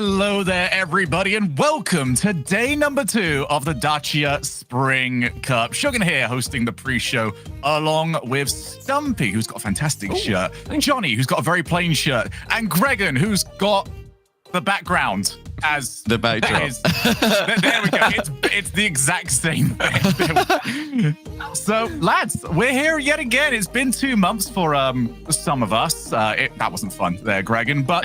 Hello there, everybody, and welcome to day number 2 of the Dacia Spring Cup. Shogun here, hosting the pre-show, along with Stumpy, who's got a fantastic shirt, Johnny, who's got a very plain shirt, and Gregan, who's got the background as the backdrop. There we go. It's the exact same thing. So, lads, we're here yet again. It's been 2 months for some of us. That wasn't fun there, Gregan, but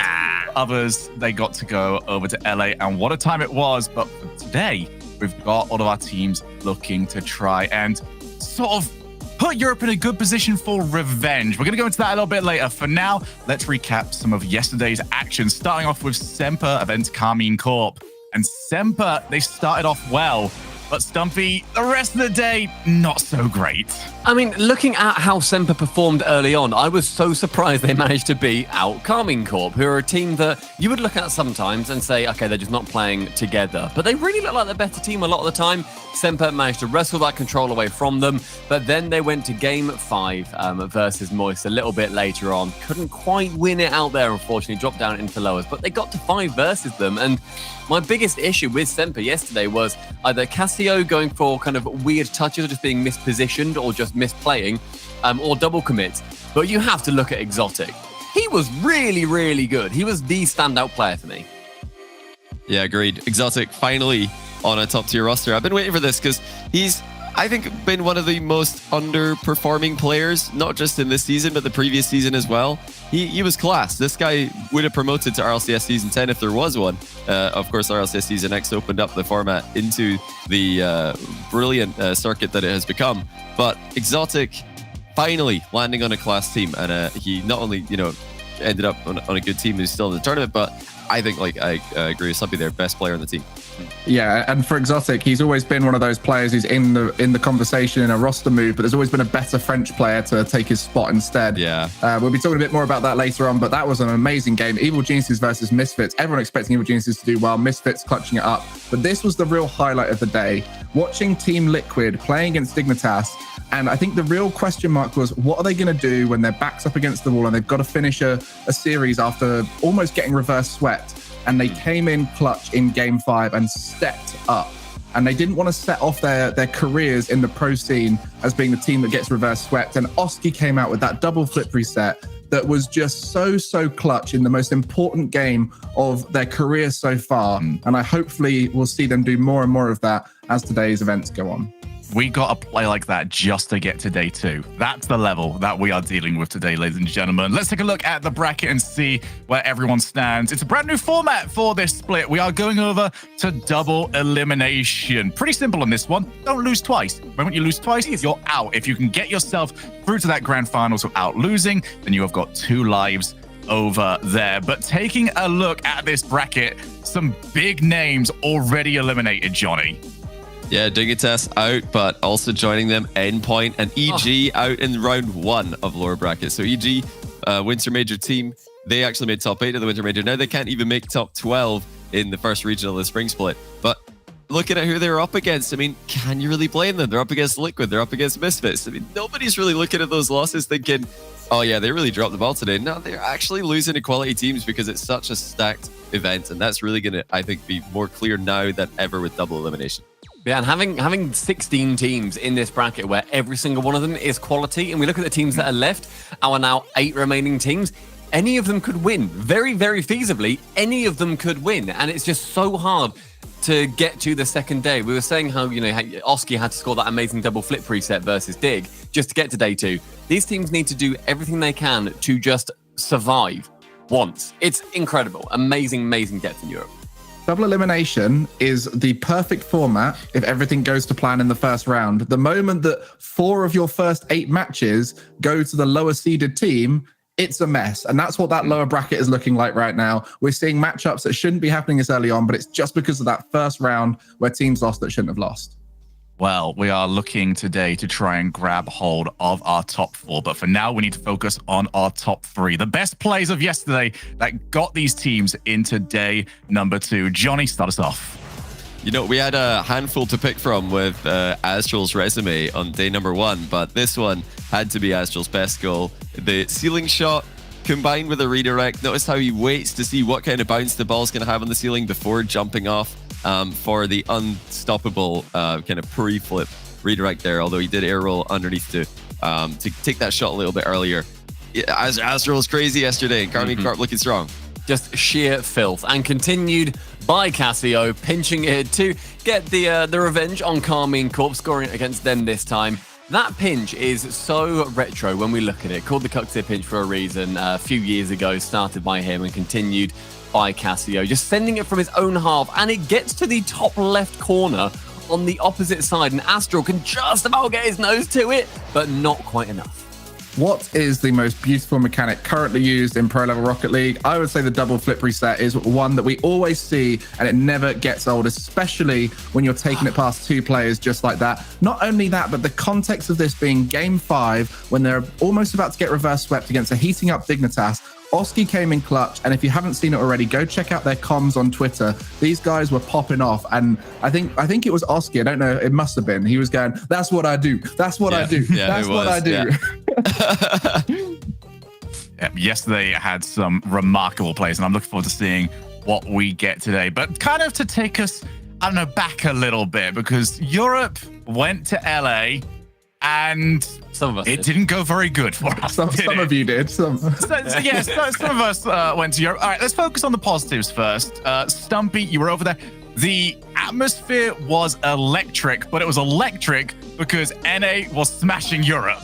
others, they got to go over to LA, and what a time it was. But for today, we've got all of our teams looking to try and sort of put Europe in a good position for revenge. We're going to go into that a little bit later. For now, let's recap some of yesterday's action, starting off with SMPR against Karmine Corp. And SMPR, they started off well, but Stumpy, the rest of the day, not so great. I mean, looking at how SMPR performed early on, I was so surprised they managed to beat out Karmine Corp, who are a team that you would look at sometimes and say, okay, they're just not playing together. But they really look like the better team a lot of the time. SMPR managed to wrestle that control away from them, but then they went to game 5 versus Moist a little bit later on. Couldn't quite win it out there, unfortunately, dropped down into lowers, but they got to 5 versus them. And my biggest issue with SMPR yesterday was either Casio going for kind of weird touches or just being mispositioned or just misplaying, or double commits. But you have to look at Exotic. He was really, really good. He was the standout player for me. Yeah, agreed. Exotic finally on a top tier roster. I've been waiting for this because he's, I think, been one of the most underperforming players, not just in this season, but the previous season as well. He was class. This guy would have promoted to RLCS Season 10 if there was one. Of course, RLCS Season X opened up the format into the brilliant circuit that it has become. But Exotic finally landing on a class team, and he not only, ended up on a good team who's still in the tournament, but I think, I agree with Stumpy, their best player on the team. Yeah, and for Exotic, he's always been one of those players who's in the conversation in a roster move, but there's always been a better French player to take his spot instead. Yeah. We'll be talking a bit more about that later on, but that was an amazing game. Evil Geniuses versus Misfits. Everyone expecting Evil Geniuses to do well, Misfits clutching it up. But this was the real highlight of the day. Watching Team Liquid playing against Dignitas, and I think the real question mark was, what are they going to do when their back's up against the wall and they've got to finish a series after almost getting reverse swept? And they came in clutch in game 5 and stepped up. And they didn't want to set off their careers in the pro scene as being the team that gets reverse swept. And Oski came out with that double flip reset that was just so clutch in the most important game of their career so far. And I hopefully will see them do more and more of that as today's events go on. We got to play like that just to get to day 2. That's the level that we are dealing with today, ladies and gentlemen. Let's take a look at the bracket and see where everyone stands. It's a brand new format for this split. We are going over to double elimination. Pretty simple on this one. Don't lose twice. When you lose twice, you're out. If you can get yourself through to that grand finals without losing, then you have got 2 lives over there. But taking a look at this bracket, some big names already eliminated, Johnny. Yeah, Dignitas out, but also joining them, Endpoint and EG out in round 1 of lower bracket. So EG, Winter Major team, they actually made top 8 of the Winter Major. Now they can't even make top 12 in the first regional of the Spring Split. But looking at who they're up against, I mean, can you really blame them? They're up against Liquid, they're up against Misfits. I mean, nobody's really looking at those losses thinking, oh yeah, they really dropped the ball today. No, they're actually losing to quality teams because it's such a stacked event. And that's really going to, I think, be more clear now than ever with double elimination. Yeah, and having 16 teams in this bracket where every single one of them is quality, and we look at the teams that are left, our now 8 remaining teams, any of them could win. Very, very feasibly, any of them could win. And it's just so hard to get to the second day. We were saying how, Oski had to score that amazing double flip reset versus Dig just to get to day 2. These teams need to do everything they can to just survive once. It's incredible. Amazing depth in Europe. Double elimination is the perfect format if everything goes to plan in the first round. The moment that 4 of your first 8 matches go to the lower seeded team, it's a mess. And that's what that lower bracket is looking like right now. We're seeing matchups that shouldn't be happening this early on, but it's just because of that first round where teams lost that shouldn't have lost. Well, we are looking today to try and grab hold of our top 4. But for now, we need to focus on our top 3. The best plays of yesterday that got these teams into day number 2. Johnny, start us off. We had a handful to pick from with Astral's resume on day number 1, but this one had to be Astral's best goal. The ceiling shot combined with a redirect. Notice how he waits to see what kind of bounce the ball's going to have on the ceiling before jumping off for the unstoppable kind of pre-flip redirect there, although he did air roll underneath to take that shot a little bit earlier. Astro was crazy yesterday, and Karmine Corp looking strong. Just sheer filth, and continued by Casio, pinching it to get the revenge on Karmine Corp, scoring against them this time. That pinch is so retro when we look at it. Called the Cuxia pinch for a reason. A few years ago, started by him and continued by Casio, just sending it from his own half, and it gets to the top left corner on the opposite side, and Astral can just about get his nose to it, but not quite enough. What is the most beautiful mechanic currently used in Pro Level Rocket League? I would say the double flip reset is one that we always see, and it never gets old, especially when you're taking it past two players just like that. Not only that, but the context of this being Game 5, when they're almost about to get reverse swept against a heating up Dignitas. Oski came in clutch, and if you haven't seen it already, go check out their comms on Twitter. These guys were popping off, and I think it was Oski. I don't know. It must have been. He was going, "That's what I do. That's what I do. That's what I do." Yeah. Yesterday had some remarkable plays, and I'm looking forward to seeing what we get today. But kind of to take us, I don't know, back a little bit, because Europe went to LA. And some of us didn't go very good for us. Some of you did. Some of us went to Europe. All right, let's focus on the positives first. Stumpy, you were over there. The atmosphere was electric, but it was electric because NA was smashing Europe.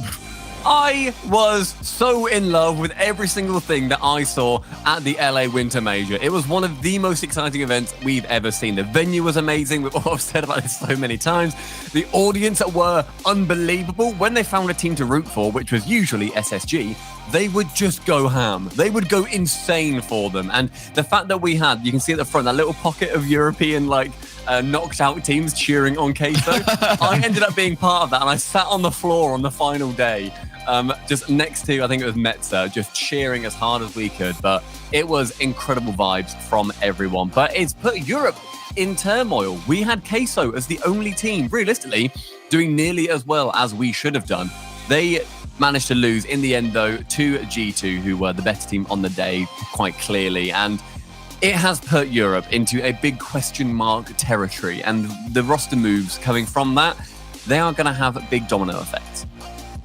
I was so in love with every single thing that I saw at the LA Winter Major. It was one of the most exciting events we've ever seen. The venue was amazing. We've all said about this so many times. The audience were unbelievable. When they found a team to root for, which was usually SSG, they would just go ham. They would go insane for them. And the fact that we had, you can see at the front, that little pocket of European, knocked out teams cheering on Queso. I ended up being part of that, and I sat on the floor on the final day, just next to, I think it was Metza, just cheering as hard as we could. But it was incredible vibes from everyone. But it's put Europe in turmoil. We had Queso as the only team, realistically, doing nearly as well as we should have done. They managed to lose in the end, though, to G2, who were the better team on the day, quite clearly. And it has put Europe into a big question mark territory, and the roster moves coming from that, they are going to have big domino effects.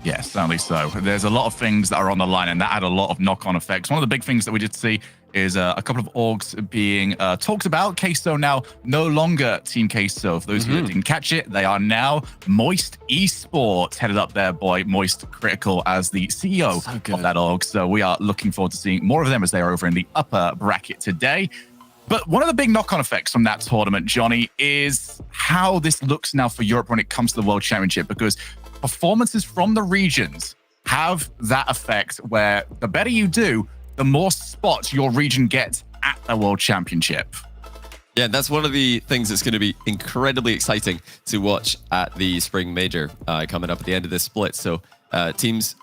Yes, certainly so. There's a lot of things that are on the line, and that had a lot of knock-on effects. One of the big things that we did see is a couple of orgs being talked about. Queso now no longer Team Queso. For those of you that didn't catch it, they are now Moist Esports, headed up there by Moist Critical as the CEO of that org. So we are looking forward to seeing more of them as they are over in the upper bracket today. But one of the big knock-on effects from that tournament, Johnny, is how this looks now for Europe when it comes to the World Championship, because performances from the regions have that effect where the better you do, the more spots your region gets at the World Championship. Yeah, that's one of the things that's going to be incredibly exciting to watch at the Spring Major coming up at the end of this split. So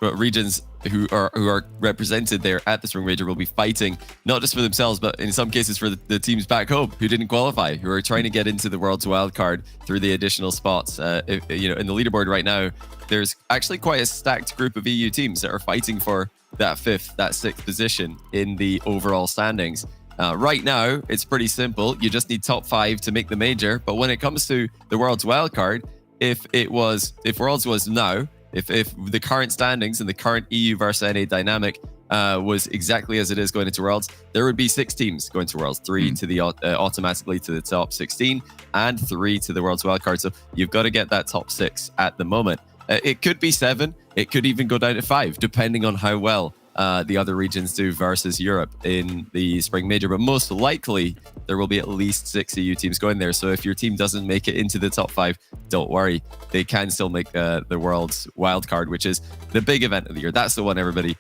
regions who are represented there at the Spring Major will be fighting not just for themselves, but in some cases for the teams back home who didn't qualify, who are trying to get into the World's wildcard through the additional spots. In the leaderboard right now, there's actually quite a stacked group of EU teams that are fighting for that 5th, that 6th position in the overall standings. Right now, it's pretty simple. You just need top 5 to make the major. But when it comes to the World's wildcard, if Worlds was now, if the current standings and the current EU versus NA dynamic was exactly as it is going into Worlds, there would be 6 teams going to Worlds, 3 to the automatically to the top 16 and 3 to the Worlds wildcard. So you've got to get that top 6 at the moment. It could be 7. It could even go down to 5, depending on how well the other regions do versus Europe in the Spring Major. But most likely, there will be at least 6 EU teams going there. So if your team doesn't make it into the top 5, don't worry. They can still make the World's wildcard, which is the big event of the year. That's the one everybody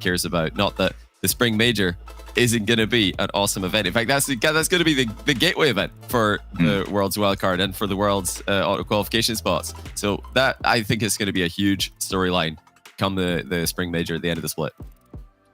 cares about. Not that the Spring Major isn't going to be an awesome event. In fact, that's going to be the gateway event for the World's wildcard and for the World's auto qualification spots. So that, I think, is going to be a huge storyline come the Spring Major at the end of the split.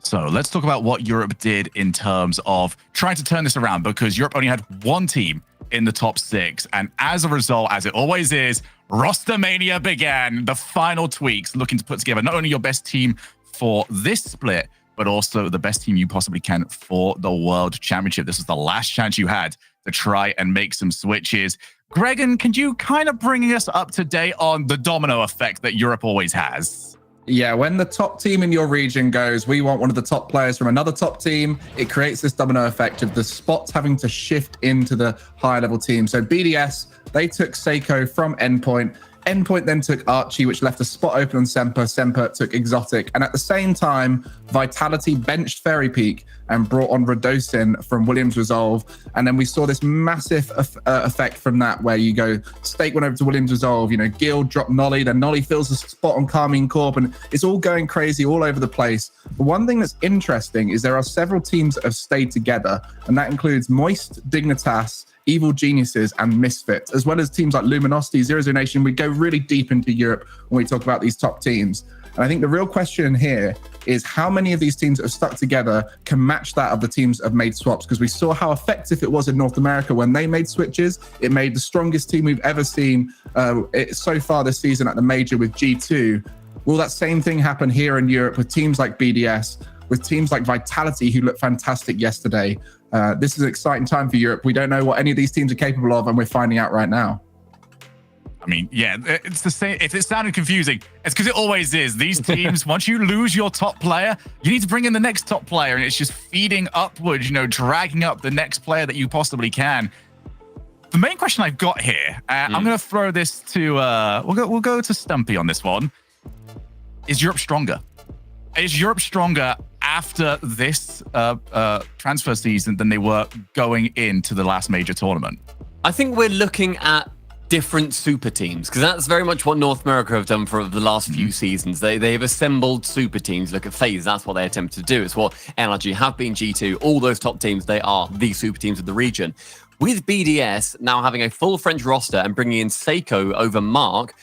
So let's talk about what Europe did in terms of trying to turn this around, because Europe only had one team in the top 6. And as a result, as it always is, Roster Mania began. The final tweaks, looking to put together not only your best team for this split, but also the best team you possibly can for the World Championship. This is the last chance you had to try and make some switches. Gregan, can you kind of bring us up to date on the domino effect that Europe always has? Yeah, when the top team in your region goes, we want one of the top players from another top team, it creates this domino effect of the spots having to shift into the higher level team. So BDS, they took Seiko from Endpoint. Endpoint then took Archie, which left a spot open on Semper. Semper took Exotic. And at the same time, Vitality benched Fairy Peak and brought on Radosin from Williams Resolve. And then we saw this massive effect from that, where you go, Stake went over to Williams Resolve, Guild dropped Nolly, then Nolly fills the spot on Karmine Corp, and it's all going crazy all over the place. But one thing that's interesting is there are several teams that have stayed together, and that includes Moist, Dignitas, Evil Geniuses, and Misfits, as well as teams like Luminosity, Zero Zero Nation. We go really deep into Europe when we talk about these top teams. And I think the real question here is how many of these teams that have stuck together can match that of the teams that have made swaps, because we saw how effective it was in North America when they made switches. It made the strongest team we've ever seen so far this season at the major with G2. Will that same thing happen here in Europe with teams like BDS, with teams like Vitality, who looked fantastic yesterday? This is an exciting time for Europe. We don't know what any of these teams are capable of, and we're finding out right now. I mean, yeah, it's the same. If it sounded confusing, it's because it always is. These teams, once you lose your top player, you need to bring in the next top player, and it's just feeding upwards, dragging up the next player that you possibly can. The main question I've got here, I'm going to throw this to, we'll go to Stumpy on this one. Is Europe stronger? Is Europe stronger after this transfer season than they were going into the last major tournament? I think we're looking at different super teams, because that's very much what North America have done for the last few seasons. They've assembled super teams. Look at FaZe, that's what they attempt to do. It's what NRG have been, G2, all those top teams, they are the super teams of the region. With BDS now having a full French roster and bringing in Seiko over Mark,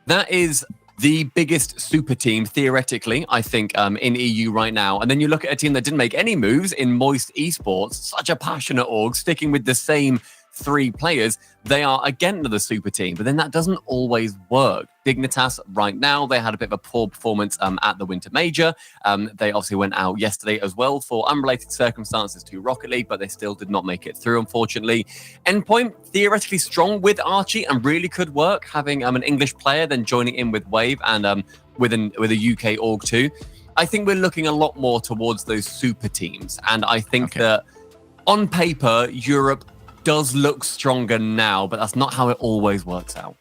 that is the biggest super team, theoretically, I think, in EU right now. And then you look at a team that didn't make any moves in Moist Esports, such a passionate org, sticking with the same 3 players. They are again another super team, but then that doesn't always work. Dignitas right now, they had a bit of a poor performance at the Winter Major. They obviously went out yesterday as well for unrelated circumstances to Rocket League, but they still did not make it through, unfortunately. Endpoint, theoretically strong with Archie and really could work, having an English player, then joining in with Wave and with a UK org too. I think we're looking a lot more towards those super teams, and I think that on paper, Europe does look stronger now, but that's not how it always works out.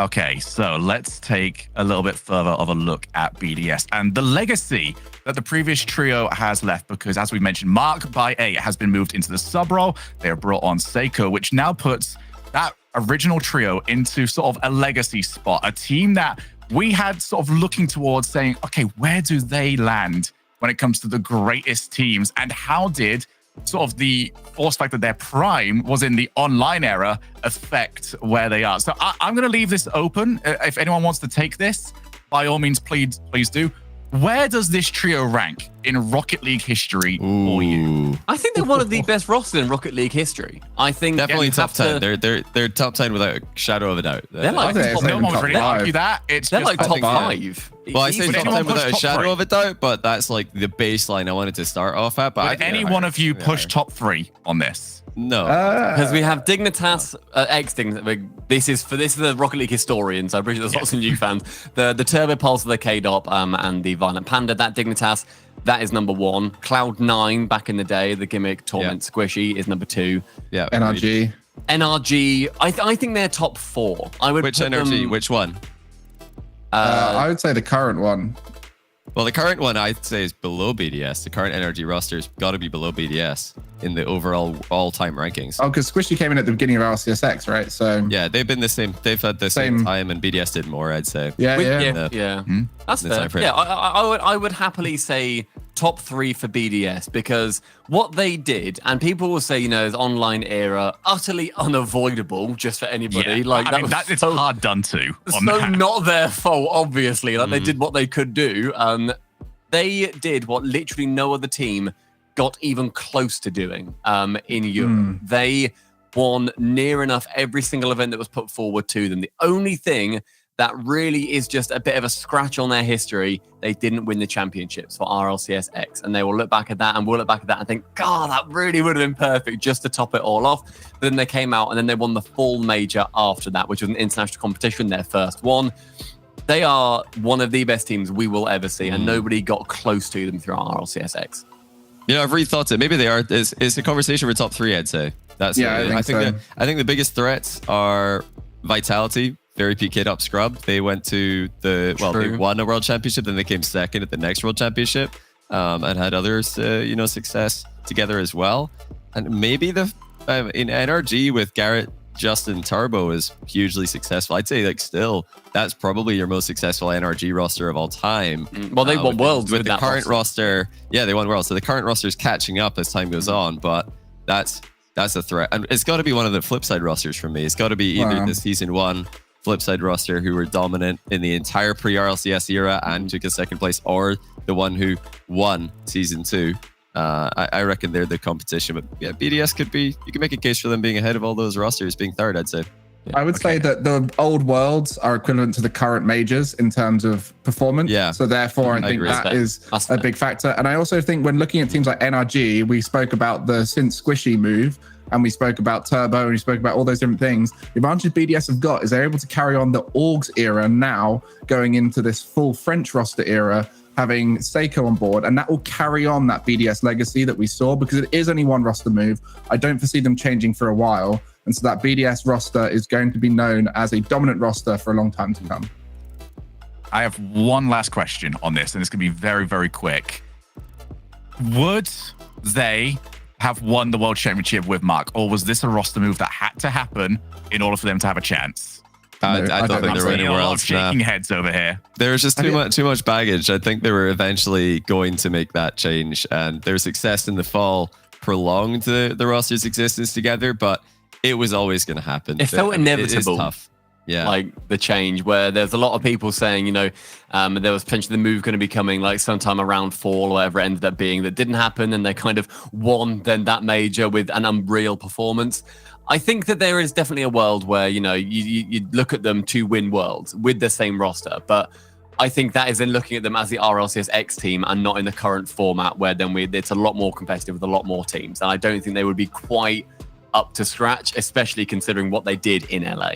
Okay, so let's take a little bit further of a look at BDS and the legacy that the previous trio has left, because as we mentioned, Mark by 8 has been moved into the sub role. They have brought on Seiko, which now puts that original trio into sort of a legacy spot, a team that we had sort of looking towards saying, okay, where do they land when it comes to the greatest teams, and how did sort of the force fact that their prime was in the online era affect where they are? So I'm going to leave this open. If anyone wants to take this, by all means, please do. Where does this trio rank in Rocket League history for you? I think they're one of the best rosters in Rocket League history. I think definitely top 10. They're top 10 without a shadow of a doubt. They're like no one would really argue that. They're like top 5. Well, I say top 10 without a shadow of a doubt, but that's like the baseline I wanted to start off at. But would any one of you push top 3 on this? No, because we have Dignitas, ex-Dignitas. This is the Rocket League historians. I'm pretty sure there's lots of new fans. The Turbo Pulse of the K-Dop and the Violent Panda. That Dignitas, that is number 1. Cloud9 back in the day, the gimmick Torment Squishy is number 2. Yeah, NRG. I think they're top 4. I would. Which NRG? Which one? I would say the current one. Well, the current one I'd say is below BDS. The current NRG roster's got to be below BDS in the overall all-time rankings. Oh, because Squishy came in at the beginning of RLCS, right? So yeah, they've been the same. They've had the same time, and BDS did more, I'd say. Yeah. That's fair. Yeah, I would happily say top 3 for BDS, because what they did, and people will say, this online era, utterly unavoidable just for anybody. Yeah, like it's so hard done to. So not their fault, obviously. Like they did what they could do. They did what literally no other team got even close to doing in Europe. They won near enough every single event that was put forward to them. The only thing that really is just a bit of a scratch on their history. They didn't win the championships for RLCS X, and they will look back at that and we'll look back at that and think, God, that really would have been perfect just to top it all off. But then they came out and then they won the full major after that, which was an international competition, their first one. They are one of the best teams we will ever see, and nobody got close to them through RLCS X. You know, I've rethought it. Maybe they are. It's a conversation for top 3, I'd say. That's I think the biggest threats are Vitality, very PK'd up scrub. They went to they won a world championship, then they came second at the next world championship, and had others, success together as well. And maybe in NRG with Garrett, Justin, Turbo is hugely successful. I'd say still that's probably your most successful NRG roster of all time. Well, they won worlds with the current roster. Yeah, they won worlds. So the current roster is catching up as time goes on, but that's a threat. And it's got to be one of the flipside rosters for me. It's got to be either the season 1 flipside roster who were dominant in the entire pre-RLCS era and took a second place, or the one who won season 2. I reckon they're the competition, but yeah, BDS could be. You can make a case for them being ahead of all those rosters, being third, I'd say. Yeah, I would say that the old worlds are equivalent to the current majors in terms of performance. Yeah. So therefore, I think that is a big factor. And I also think when looking at teams like NRG, we spoke about the Synth Squishy move, and we spoke about Turbo, and we spoke about all those different things. The advantage BDS have got is they're able to carry on the Orgs era now, going into this full French roster era, having Seiko on board, and that will carry on that BDS legacy that we saw, because it is only one roster move. I don't foresee them changing for a while, and so that BDS roster is going to be known as a dominant roster for a long time to come. I have one last question on this, and it's going to be very, very quick. Would they have won the World Championship with Mark, or was this a roster move that had to happen in order for them to have a chance? I don't think there were anywhere else. Shaking heads over here. There was just too much baggage. I think they were eventually going to make that change, and their success in the fall prolonged the roster's existence together. But it was always going to happen. It felt inevitable. It is tough. Yeah, like the change where there's a lot of people saying, there was potentially the move going to be coming like sometime around fall or whatever it ended up being, that didn't happen, and they kind of won then that major with an unreal performance. I think that there is definitely a world where, you look at them to win worlds with the same roster, but I think that is in looking at them as the RLCS X team and not in the current format where then it's a lot more competitive with a lot more teams. And I don't think they would be quite up to scratch, especially considering what they did in LA.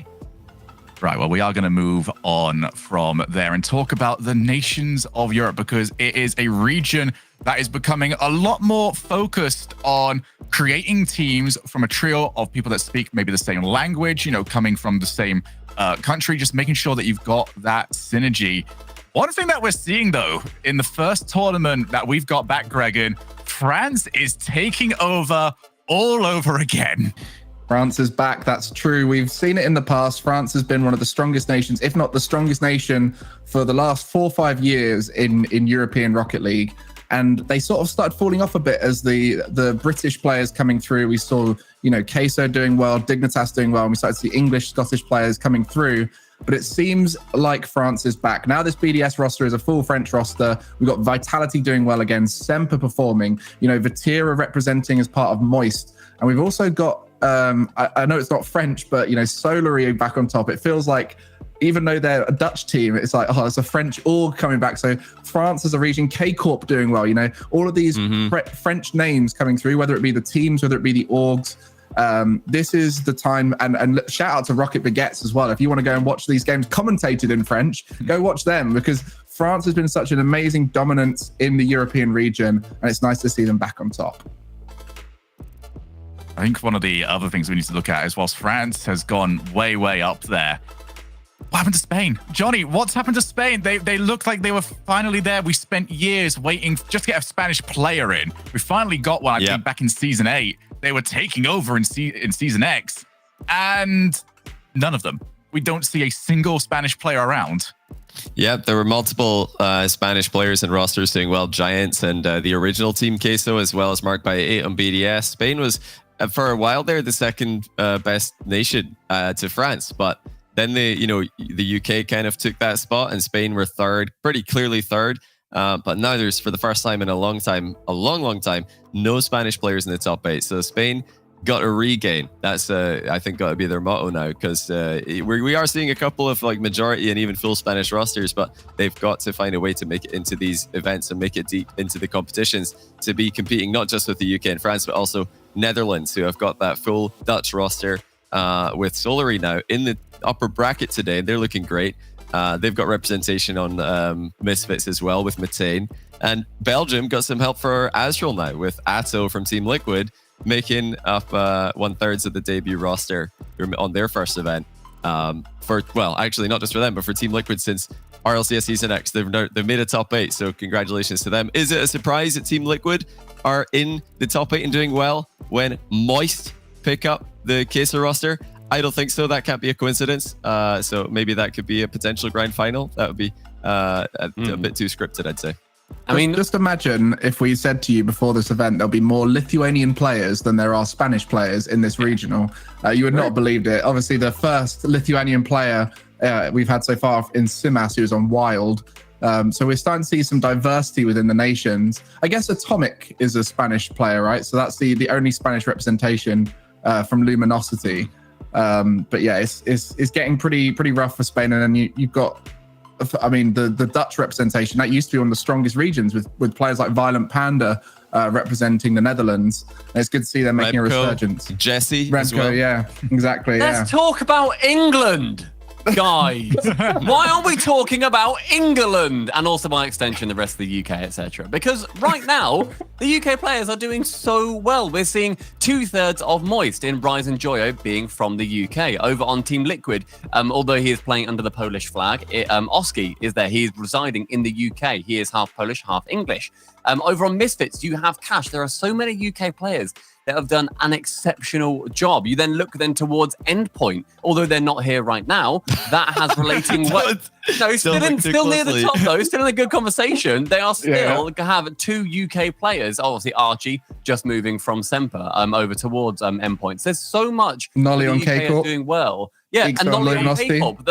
Right, well, we are going to move on from there and talk about the nations of Europe, because it is a region that is becoming a lot more focused on creating teams from a trio of people that speak maybe the same language, coming from the same country, just making sure that you've got that synergy. One thing that we're seeing, though, in the first tournament that we've got back, Gregan, France is taking over all over again. France is back. That's true. We've seen it in the past. France has been one of the strongest nations, if not the strongest nation, for the last 4 or 5 years in European Rocket League. And they sort of started falling off a bit as the British players coming through. We saw, Queso doing well, Dignitas doing well, and we started to see English, Scottish players coming through. But it seems like France is back. Now this BDS roster is a full French roster. We've got Vitality doing well again, SMPR performing, Vatira representing as part of Moist. And we've also got, I know it's not French, but, Solary back on top. It feels like, even though they're a Dutch team, it's like, it's a French org coming back. So France as a region, K-Corp doing well, all of these French names coming through, whether it be the teams, whether it be the orgs. This is the time, and shout out to Rocket Baguettes as well. If you want to go and watch these games commentated in French, go watch them, because France has been such an amazing dominance in the European region, and it's nice to see them back on top. I think one of the other things we need to look at is, whilst France has gone way, way up there, what happened to Spain? Johnny, what's happened to Spain? They looked like they were finally there. We spent years waiting just to get a Spanish player in. We finally got one, I think, back in Season 8. They were taking over in Season X, and none of them. We don't see a single Spanish player around. Yeah, there were multiple Spanish players and rosters doing well. Giants and the original Team Queso, as well as Marked by 8 on BDS. Spain was, for a while there, the second best nation to France, but then the UK kind of took that spot, and Spain were third, pretty clearly third. But now there's, for the first time in a long time, no Spanish players in the top 8. So Spain got to regain. That's I think got to be their motto now, because we are seeing a couple of like majority and even full Spanish rosters, but they've got to find a way to make it into these events and make it deep into the competitions to be competing not just with the UK and France, but also Netherlands, who have got that full Dutch roster with Solary now in the upper bracket today. They're looking great. They've got representation on Misfits as well with Matane. And Belgium got some help for Azrael now with Atto from Team Liquid, making up 1/3 of the debut roster on their first event. Actually not just for them, but for Team Liquid since RLCS Season X. They've made a top 8, so congratulations to them. Is it a surprise that Team Liquid are in the top 8 and doing well when Moist pick up the Queso roster? I don't think so. That can't be a coincidence. So maybe that could be a potential grand final. That would be a bit too scripted, I'd say. I mean, just imagine if we said to you before this event, there'll be more Lithuanian players than there are Spanish players in this regional. You would not have believed it. Obviously, the first Lithuanian player we've had so far in Simas, who was on Wild. So we're starting to see some diversity within the nations. I guess Atomic is a Spanish player, right? So that's the only Spanish representation from Luminosity. But yeah, it's getting pretty rough for Spain. And then you've got, I mean, the Dutch representation that used to be one of the strongest regions with players like Violent Panda representing the Netherlands. And it's good to see them making a resurgence. Jesse, Remco, yeah, exactly. Let's talk about England, guys. Why aren't we talking about England and also by extension the rest of the UK, etc.? Because right now the UK players are doing so well. We're seeing 2/3 of Moist in Rise and Joyo being from the UK. Over on Team Liquid, although he is playing under the Polish flag, Oski is there. He is residing in the UK. He is half Polish, half English. Over on Misfits, you have Cash. There are so many UK players that have done an exceptional job. You then look towards Endpoint, although they're not here right now. That has relating what? No, still near the top though. Still in a good conversation. They are still have 2 UK players. Obviously, Archie just moving from Semper over towards Endpoints. There's so much. Nolly on K-Corp doing well. Yeah, and Nolly on K-Corp.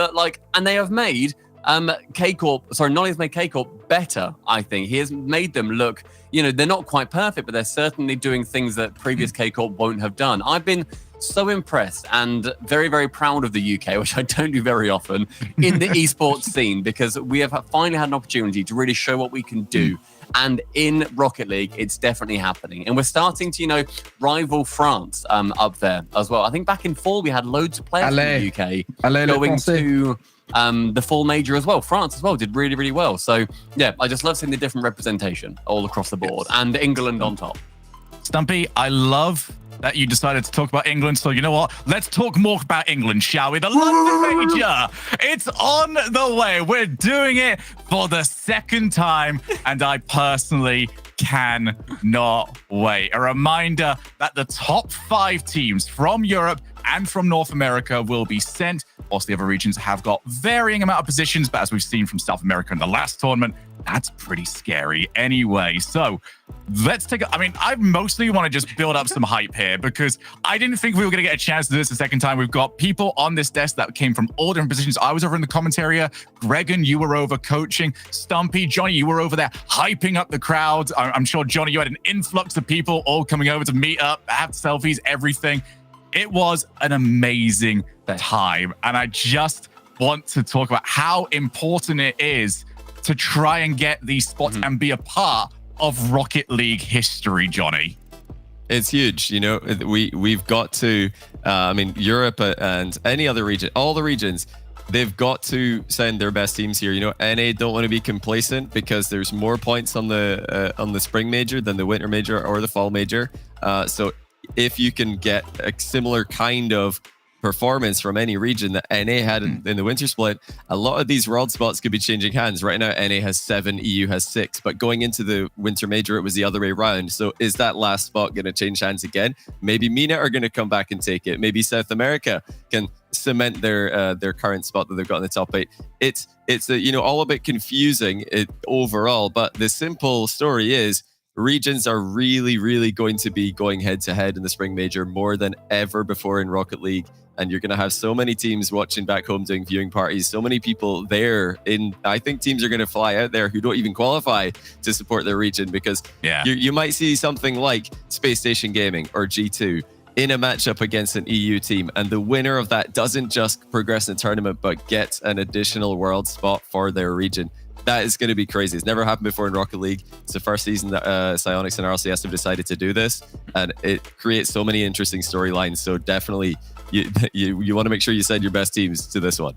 And they have made Nolly's made K-Corp better, I think. He has made them look, they're not quite perfect, but they're certainly doing things that previous K-Corp won't have done. I've been so impressed and very, very proud of the UK, which I don't do very often, in the esports scene, because we have finally had an opportunity to really show what we can do. And in Rocket League, it's definitely happening. And we're starting to, rival France up there as well. I think back in fall, we had loads of players from the UK going to the full major as well. France as well did really, really well. So yeah, I just love seeing the different representation all across the board, and England on top. Stumpy, I love that you decided to talk about England. So you know what? Let's talk more about England, shall we? The London Major, it's on the way. We're doing it for the second time, and I personally cannot wait. A reminder that the top 5 teams from Europe and from North America will be sent. Whilst the other regions have got varying amount of positions, but as we've seen from South America in the last tournament, that's pretty scary anyway. So let's I mostly want to just build up some hype here, because I didn't think we were going to get a chance to do this the second time. We've got people on this desk that came from all different positions. I was over in the commentary area. Gregan, you were over coaching. Stumpy, Johnny, you were over there hyping up the crowd. I'm sure, Johnny, you had an influx of people all coming over to meet up, have selfies, everything. It was an amazing time. And I just want to talk about how important it is to try and get these spots and be a part of Rocket League history, Johnny. It's huge. We've got to, Europe and any other region, all the regions, they've got to send their best teams here. NA don't want to be complacent, because there's more points on the spring major than the winter major or the fall major. So if you can get a similar kind of performance from any region that NA had in the winter split, a lot of these world spots could be changing hands. Right now, NA has 7, EU has 6, but going into the winter major, it was the other way around. So is that last spot going to change hands again? Maybe MENA are going to come back and take it. Maybe South America can cement their current spot that they've got in the top 8. It's all a bit confusing overall, but the simple story is regions are really, really going to be going head to head in the spring major more than ever before in Rocket League. And you're going to have so many teams watching back home doing viewing parties, so many people there. I think teams are going to fly out there who don't even qualify to support their region, because you might see something like Space Station Gaming or G2 in a matchup against an EU team, and the winner of that doesn't just progress in the tournament, but gets an additional world spot for their region. That is going to be crazy. It's never happened before in Rocket League. It's the first season that Psyonix and RLCS have decided to do this, and it creates so many interesting storylines. So definitely, you want to make sure you send your best teams to this one.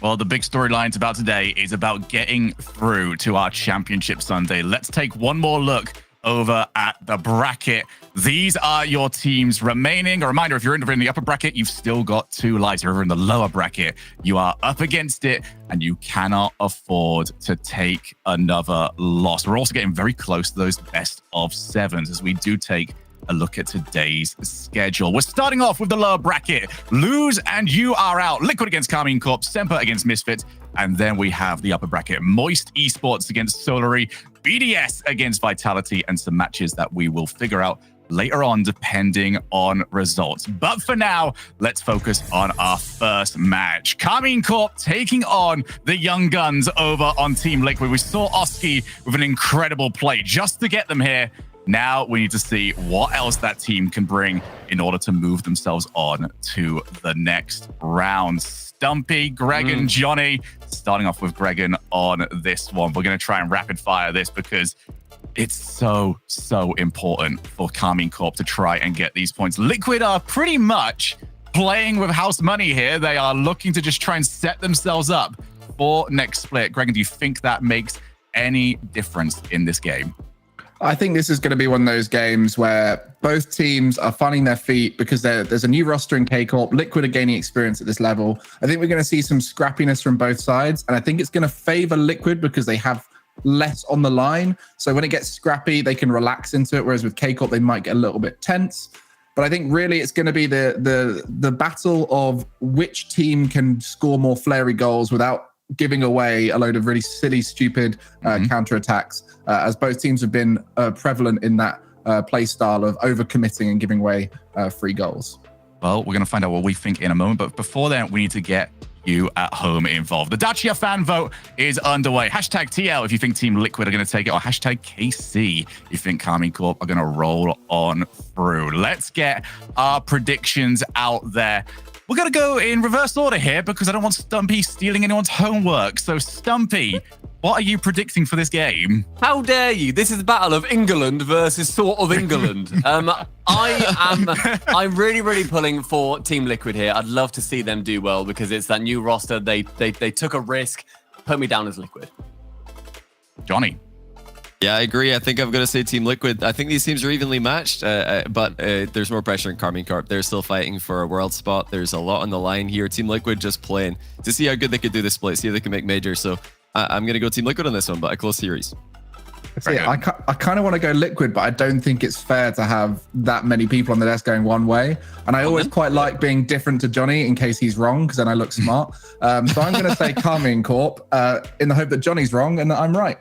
Well, the big storylines about today is about getting through to our Championship Sunday. Let's take one more look over at the bracket. These are your teams remaining. A reminder, if you're in the upper bracket, you've still got 2 lives. If you're in the lower bracket, you are up against it, and you cannot afford to take another loss. We're also getting very close to those best of 7s as we do take a look at today's schedule. We're starting off with the lower bracket. Lose and you are out. Liquid against Karmine Corp, SMPR against Misfits, and then we have the upper bracket. Moist Esports against Solary, BDS against Vitality, and some matches that we will figure out later on depending on results. But for now, let's focus on our first match. Karmine Corp taking on the Young Guns over on Team Liquid. We saw Oski with an incredible play just to get them here. Now we need to see what else that team can bring in order to move themselves on to the next round. Stumpy, Greg, and Johnny. Starting off with Gregan on this one. We're going to try and rapid fire this because it's so important for Karmine Corp to try and get these points. Liquid are pretty much playing with house money here. They are looking to just try and set themselves up for next split. Gregan, do you think that makes any difference in this game? I think this is going to be one of those games where both teams are finding their feet because there's a new roster in K-Corp. Liquid are gaining experience at this level. I think we're going to see some scrappiness from both sides, and I think it's going to favor Liquid because they have less on the line. So when it gets scrappy, they can relax into it, whereas with K-Corp, they might get a little bit tense. But I think really it's going to be the battle of which team can score more flary goals without giving away a load of really silly, stupid counterattacks, as both teams have been prevalent in that play style of overcommitting and giving away free goals. Well, we're going to find out what we think in a moment, but before then, we need to get you at home involved. The Dacia fan vote is underway. Hashtag TL if you think Team Liquid are going to take it, or hashtag KC if you think Karmine Corp are going to roll on through. Let's get our predictions out there. We're going to go in reverse order here because I don't want Stumpy stealing anyone's homework. So, Stumpy, what are you predicting for this game? How dare you? This is the battle of England versus sort of England. I'm really pulling for Team Liquid here. I'd love to see them do well because it's that new roster. They took a risk. Put me down as Liquid. Johnny. Yeah, I agree. I think I'm going to say Team Liquid. I think these teams are evenly matched, but there's more pressure in Karmine Corp. They're still fighting for a world spot. There's a lot on the line here. Team Liquid just playing to see how good they could do this split, see if they can make majors. So I'm going to go Team Liquid on this one, but a close series. See, I kind of want to go Liquid, but I don't think it's fair to have that many people on the desk going one way. And I always quite like being different to Johnny in case he's wrong, because then I look smart. So I'm going to say Karmine Corp in the hope that Johnny's wrong and that I'm right.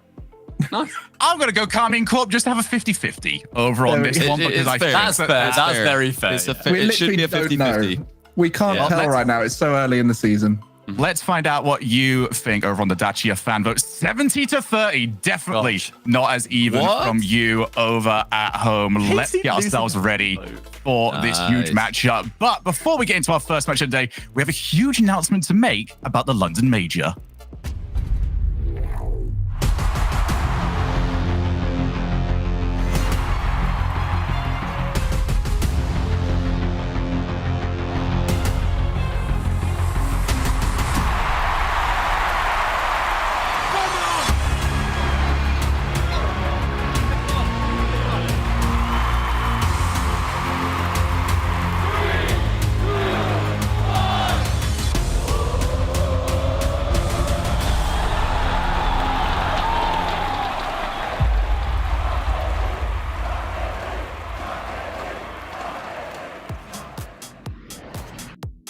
Nice. I'm going to go Karmine Corp just to have a 50-50 over on this one because I think that's fair. That's very fair. It should be a 50-50. We can't tell right now. It's so early in the season. Let's find out what you think over on the Dacia fan vote. 70-30, definitely not as even from you over at home. Let's get ourselves ready for this huge matchup. But before we get into our first match of the day, we have a huge announcement to make about the London Major.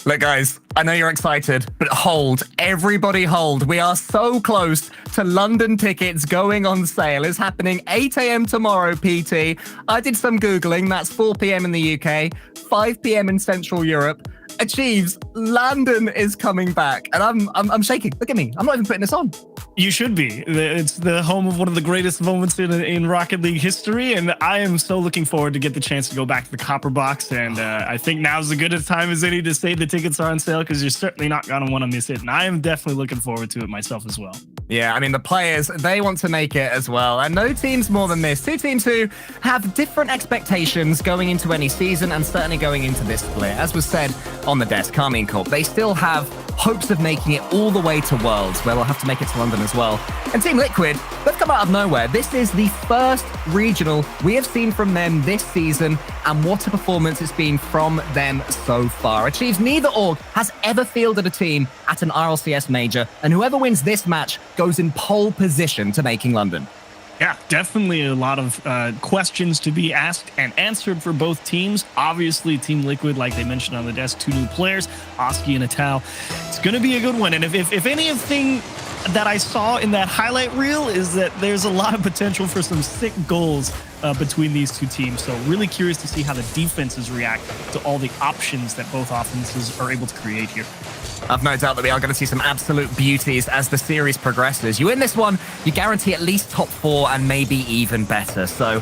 Look, guys, I know you're excited, but hold. Everybody hold. We are so close to London tickets going on sale. It's happening 8 a.m. tomorrow, PT. I did some Googling. That's 4 p.m. in the UK, 5 p.m. in Central Europe. Achieves, London is coming back. And I'm shaking. Look at me. I'm not even putting this on. You should be. It's the home of one of the greatest moments in Rocket League history, and I am so looking forward to get the chance to go back to the Copper Box. And I think now's as good a time as any to say the tickets are on sale, because you're certainly not going to want to miss it. And I am definitely looking forward to it myself as well. Yeah, I mean, the players, they want to make it as well. And no teams more than this. Two teams who have different expectations going into any season and certainly going into this split. As was said on the desk, Karmine Corp, they still have hopes of making it all the way to Worlds, where they'll have to make it to London as well. And Team Liquid, they've come out of nowhere. This is the first regional we have seen from them this season, and what a performance it's been from them so far. Achieves neither org has ever fielded a team at an RLCS major, and whoever wins this match goes in pole position to making London. Yeah, definitely a lot of questions to be asked and answered for both teams. Obviously, Team Liquid, like they mentioned on the desk, 2 new players, Oski and Atal. It's going to be a good one. And if anything that I saw in that highlight reel is that there's a lot of potential for some sick goals between these two teams. So really curious to see how the defenses react to all the options that both offenses are able to create here. I've no doubt that we are going to see some absolute beauties as the series progresses. You win this one, you guarantee at least top 4 and maybe even better. So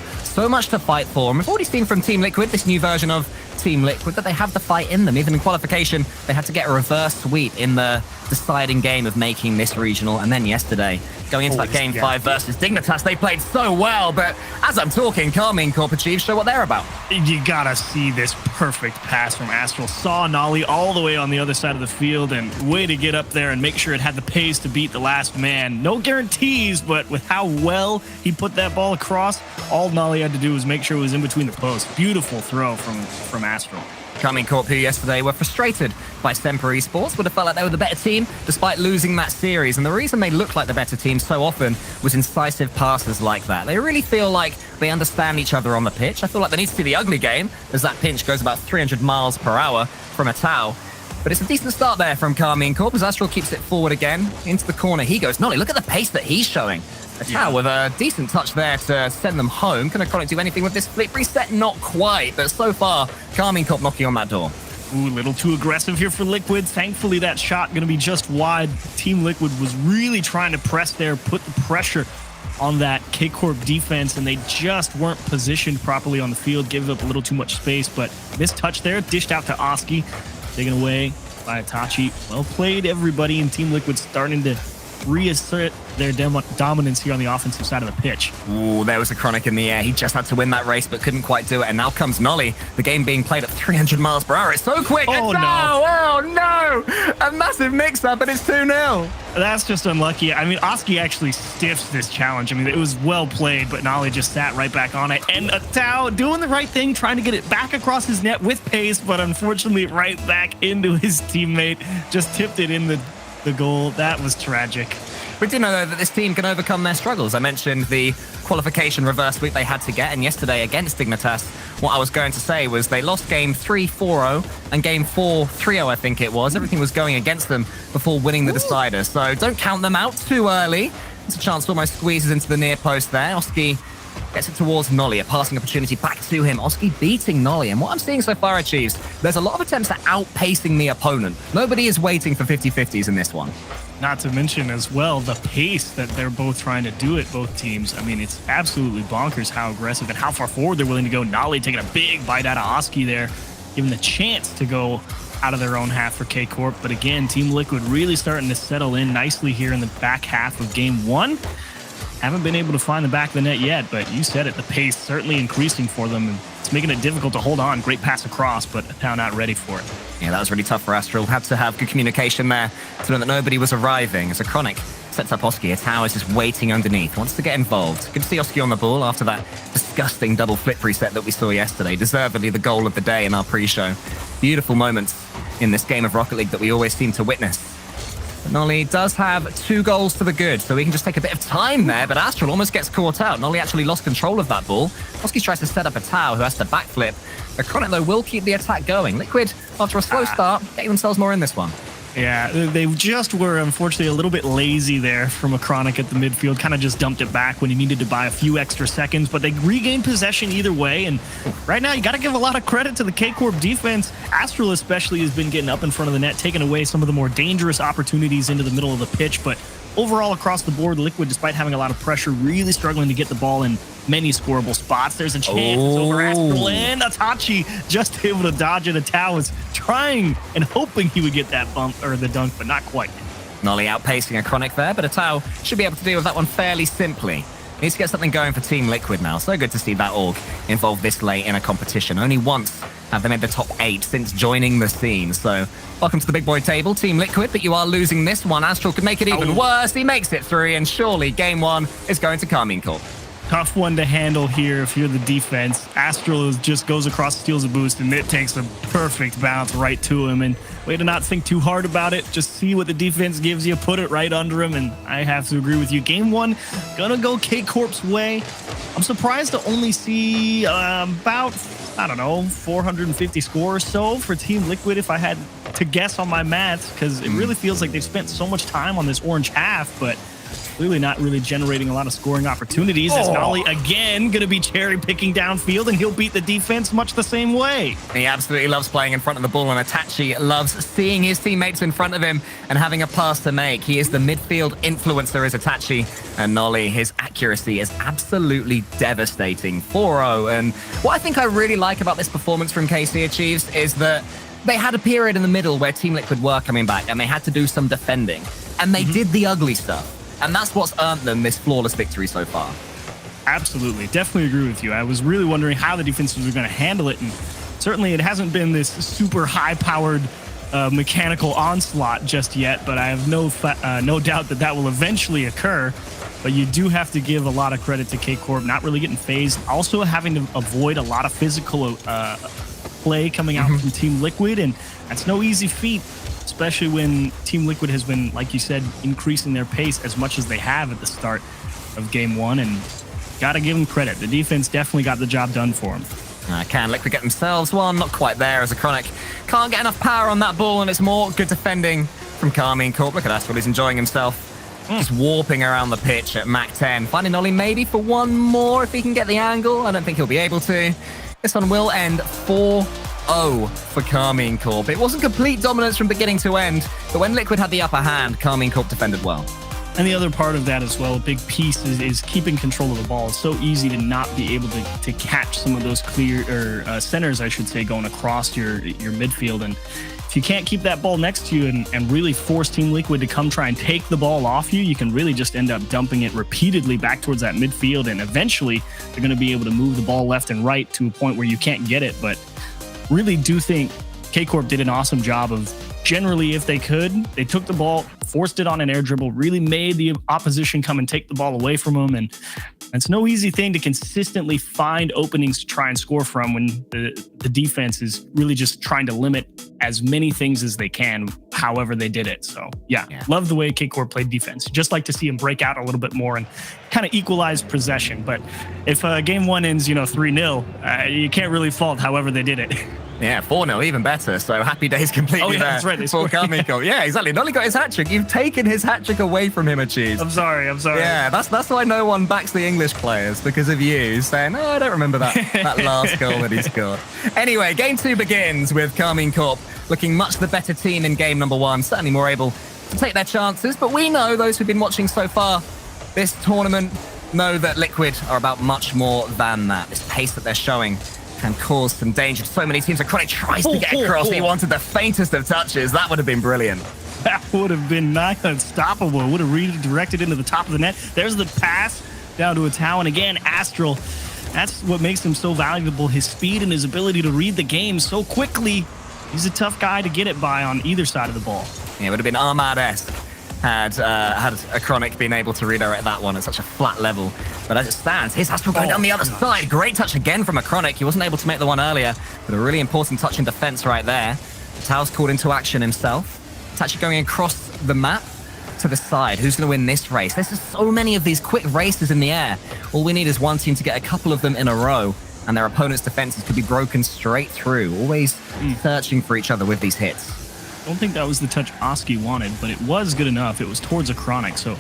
much to fight for. And we've already seen from Team Liquid, this new version of Team Liquid, that they have the fight in them. Even in qualification, they had to get a reverse sweep in the deciding game of making this regional. And then yesterday, going into that game 5 versus Dignitas, they played so well. But as I'm talking, Karmine Corp Achieves show what they're about. You gotta see this perfect pass from Astral. Saw Nolly all the way on the other side of the field, and way to get up there and make sure it had the pace to beat the last man. No guarantees, but with how well he put that ball across, all Nolly had to do was make sure it was in between the posts. Beautiful throw from Astral. Karmine Corp, who yesterday were frustrated by SMPR Esports, would have felt like they were the better team despite losing that series. And the reason they look like the better team so often was incisive passes like that. They really feel like they understand each other on the pitch. I feel like they need to see the ugly game, as that pinch goes about 300 miles per hour from Atal. But it's a decent start there from Karmine Corp as Astral keeps it forward again. Into the corner he goes. Nolly, look at the pace that he's showing. Atal with a decent touch there to send them home. Can Chronic do anything with this flip reset? Not quite, but so far, Karmine Corp knocking on that door. Ooh, a little too aggressive here for Liquid. Thankfully, that shot going to be just wide. Team Liquid was really trying to press there, put the pressure on that K-Corp defense, and they just weren't positioned properly on the field, gave up a little too much space. But this touch there, dished out to Oski, taken away by Itachi. Well played, everybody, and Team Liquid starting to reassert their dominance here on the offensive side of the pitch. Ooh, there was a Chronic in the air. He just had to win that race, but couldn't quite do it. And now comes Nolly. The game being played at 300 miles per hour. It's so quick. Oh, no. no. Oh, no. A massive mix-up, and it's 2-0. That's just unlucky. I mean, Oski actually stiffs this challenge. I mean, it was well played, but Nolly just sat right back on it. And Atal doing the right thing, trying to get it back across his net with pace, but unfortunately right back into his teammate. Just tipped it in the goal. That was tragic. We do know, though, that this team can overcome their struggles. I mentioned the qualification reverse sweep they had to get, and yesterday against Dignitas, what I was going to say was they lost game 3 4-0 and game 4 3-0, I think it was. Everything was going against them before winning the decider. So don't count them out too early. It's a chance to almost squeezes into the near post there. Oski gets it towards Nolly, a passing opportunity back to him. Oski beating Nolly, and what I'm seeing so far Achieves, there's a lot of attempts at outpacing the opponent. Nobody is waiting for 50-50s in this one. Not to mention as well the pace that they're both trying to do it, both teams. I mean, it's absolutely bonkers how aggressive and how far forward they're willing to go. Nolly taking a big bite out of Oski there, giving the chance to go out of their own half for K-Corp. But again, Team Liquid really starting to settle in nicely here in the back half of game 1. Haven't been able to find the back of the net yet, but you said it, the pace certainly increasing for them, and it's making it difficult to hold on. Great pass across, but Atal not ready for it. Yeah, that was really tough for Astral. Had to have good communication there to know that nobody was arriving. As a Chronic sets up Oski, Atal is just waiting underneath, wants to get involved. Good to see Oski on the ball after that disgusting double flip reset that we saw yesterday. Deservedly the goal of the day in our pre-show. Beautiful moments in this game of Rocket League that we always seem to witness. But Nolly does have 2 goals to the good, so we can just take a bit of time there, but Astral almost gets caught out. Nolly actually lost control of that ball. Oski tries to set up Atal, who has to backflip. The Chronic, though, will keep the attack going. Liquid, after a slow start, getting themselves more in this one. Yeah, they just were unfortunately a little bit lazy there from a Chronic at the midfield. Kind of just dumped it back when he needed to buy a few extra seconds, but they regained possession either way. And right now, you got to give a lot of credit to the K-Corp defense. Astral especially has been getting up in front of the net, taking away some of the more dangerous opportunities into the middle of the pitch. But overall, across the board, Liquid, despite having a lot of pressure, really struggling to get the ball in many scoreable spots. There's a chance over Astral, and Atachi just able to dodge it. Atao was trying and hoping he would get that bump or the dunk, but not quite. Nolly outpacing a Chronic there, but Atao should be able to deal with that one fairly simply. Needs to get something going for Team Liquid now. So good to see that org involved this late in a competition. Only once have they made the top 8 since joining the scene. So welcome to the big boy table, Team Liquid, but you are losing this one. Astral could make it even worse. He makes it through, and surely game 1 is going to Karmine Corp. Tough one to handle here if you're the defense. Astral just goes across, steals a boost, and it takes a perfect bounce right to him. And way to not think too hard about it. Just see what the defense gives you, put it right under him. And I have to agree with you. Game 1, gonna go K-Corp's way. I'm surprised to only see about, I don't know, 450 score or so for Team Liquid if I had to guess on my math, because it really feels like they've spent so much time on this orange half, but clearly not really generating a lot of scoring opportunities. As Nolly again going to be cherry picking downfield, and he'll beat the defense much the same way. He absolutely loves playing in front of the ball, and Atachi loves seeing his teammates in front of him and having a pass to make. He is the midfield influencer, is Atachi, and Nolly, his accuracy is absolutely devastating. 4-0, and what I think I really like about this performance from KC Achieves is that they had a period in the middle where Team Liquid were coming back and they had to do some defending, and they did the ugly stuff. And that's what's earned them this flawless victory so far. Absolutely. Definitely agree with you. I was really wondering how the defenses were going to handle it. And certainly it hasn't been this super high-powered mechanical onslaught just yet, but I have no doubt that that will eventually occur. But you do have to give a lot of credit to K-Corp, not really getting phased. Also having to avoid a lot of physical play coming out from Team Liquid. And that's no easy feat, especially when Team Liquid has been, like you said, increasing their pace as much as they have at the start of game 1, and gotta give them credit. The defense definitely got the job done for them. Can Liquid get themselves one? Not quite there, as a Chronic can't get enough power on that ball, and it's more good defending from Karmine Corp. Look at Astral, he's enjoying himself. Just warping around the pitch at Mach 10. Finding Ollie maybe for one more if he can get the angle. I don't think he'll be able to. This one will end 4-0 for Karmine Corp. It wasn't complete dominance from beginning to end, but when Liquid had the upper hand, Karmine Corp defended well. And the other part of that as well, a big piece is keeping control of the ball. It's so easy to not be able to catch some of those clear centers, I should say, going across your midfield. And if you can't keep that ball next to you and really force Team Liquid to come try and take the ball off you, you can really just end up dumping it repeatedly back towards that midfield. And eventually, they're going to be able to move the ball left and right to a point where you can't get it. But really do think K-Corp did an awesome job of, generally, if they could, they took the ball, forced it on an air dribble, really made the opposition come and take the ball away from them. And it's no easy thing to consistently find openings to try and score from when the defense is really just trying to limit as many things as they can, however they did it. So yeah. Love the way K-Corp played defense. Just like to see him break out a little bit more and kind of equalize possession. But if game 1 ends, 3-0, you can't really fault however they did it. Yeah, 4-0, even better. So happy days completely there. That's right. For Karmine Corp. Yeah, exactly. Not only got his hat trick, you've taken his hat trick away from him, Achieves. I'm sorry. Yeah, that's why no one backs the English players, because of you saying, I don't remember that last goal that he scored. Anyway, game 2 begins with Karmine Corp looking much the better team in game number 1, certainly more able to take their chances. But we know, those who've been watching so far this tournament, know that Liquid are about much more than that. This pace that they're showing can cause some danger to so many teams. Chronic tries to get across. He wanted the faintest of touches. That would have been brilliant. That would have been unstoppable. Would have redirected into the top of the net. There's the pass down to a Talon. Again, Astral. That's what makes him so valuable. His speed and his ability to read the game so quickly. He's a tough guy to get it by on either side of the ball. Yeah, it would have been Armad-esque had a Chronic been able to redirect that one at such a flat level. But as it stands, here's Astral going down the other side. Great touch again from a Chronic. He wasn't able to make the one earlier, but a really important touch in defense right there. Tao's called into action himself. It's actually going across the map to the side. Who's going to win this race? There's just so many of these quick races in the air. All we need is one team to get a couple of them in a row, and their opponent's defenses could be broken straight through. Always searching for each other with these hits. don't think that was the touch Oski wanted, but it was good enough. It was towards a Chronic. So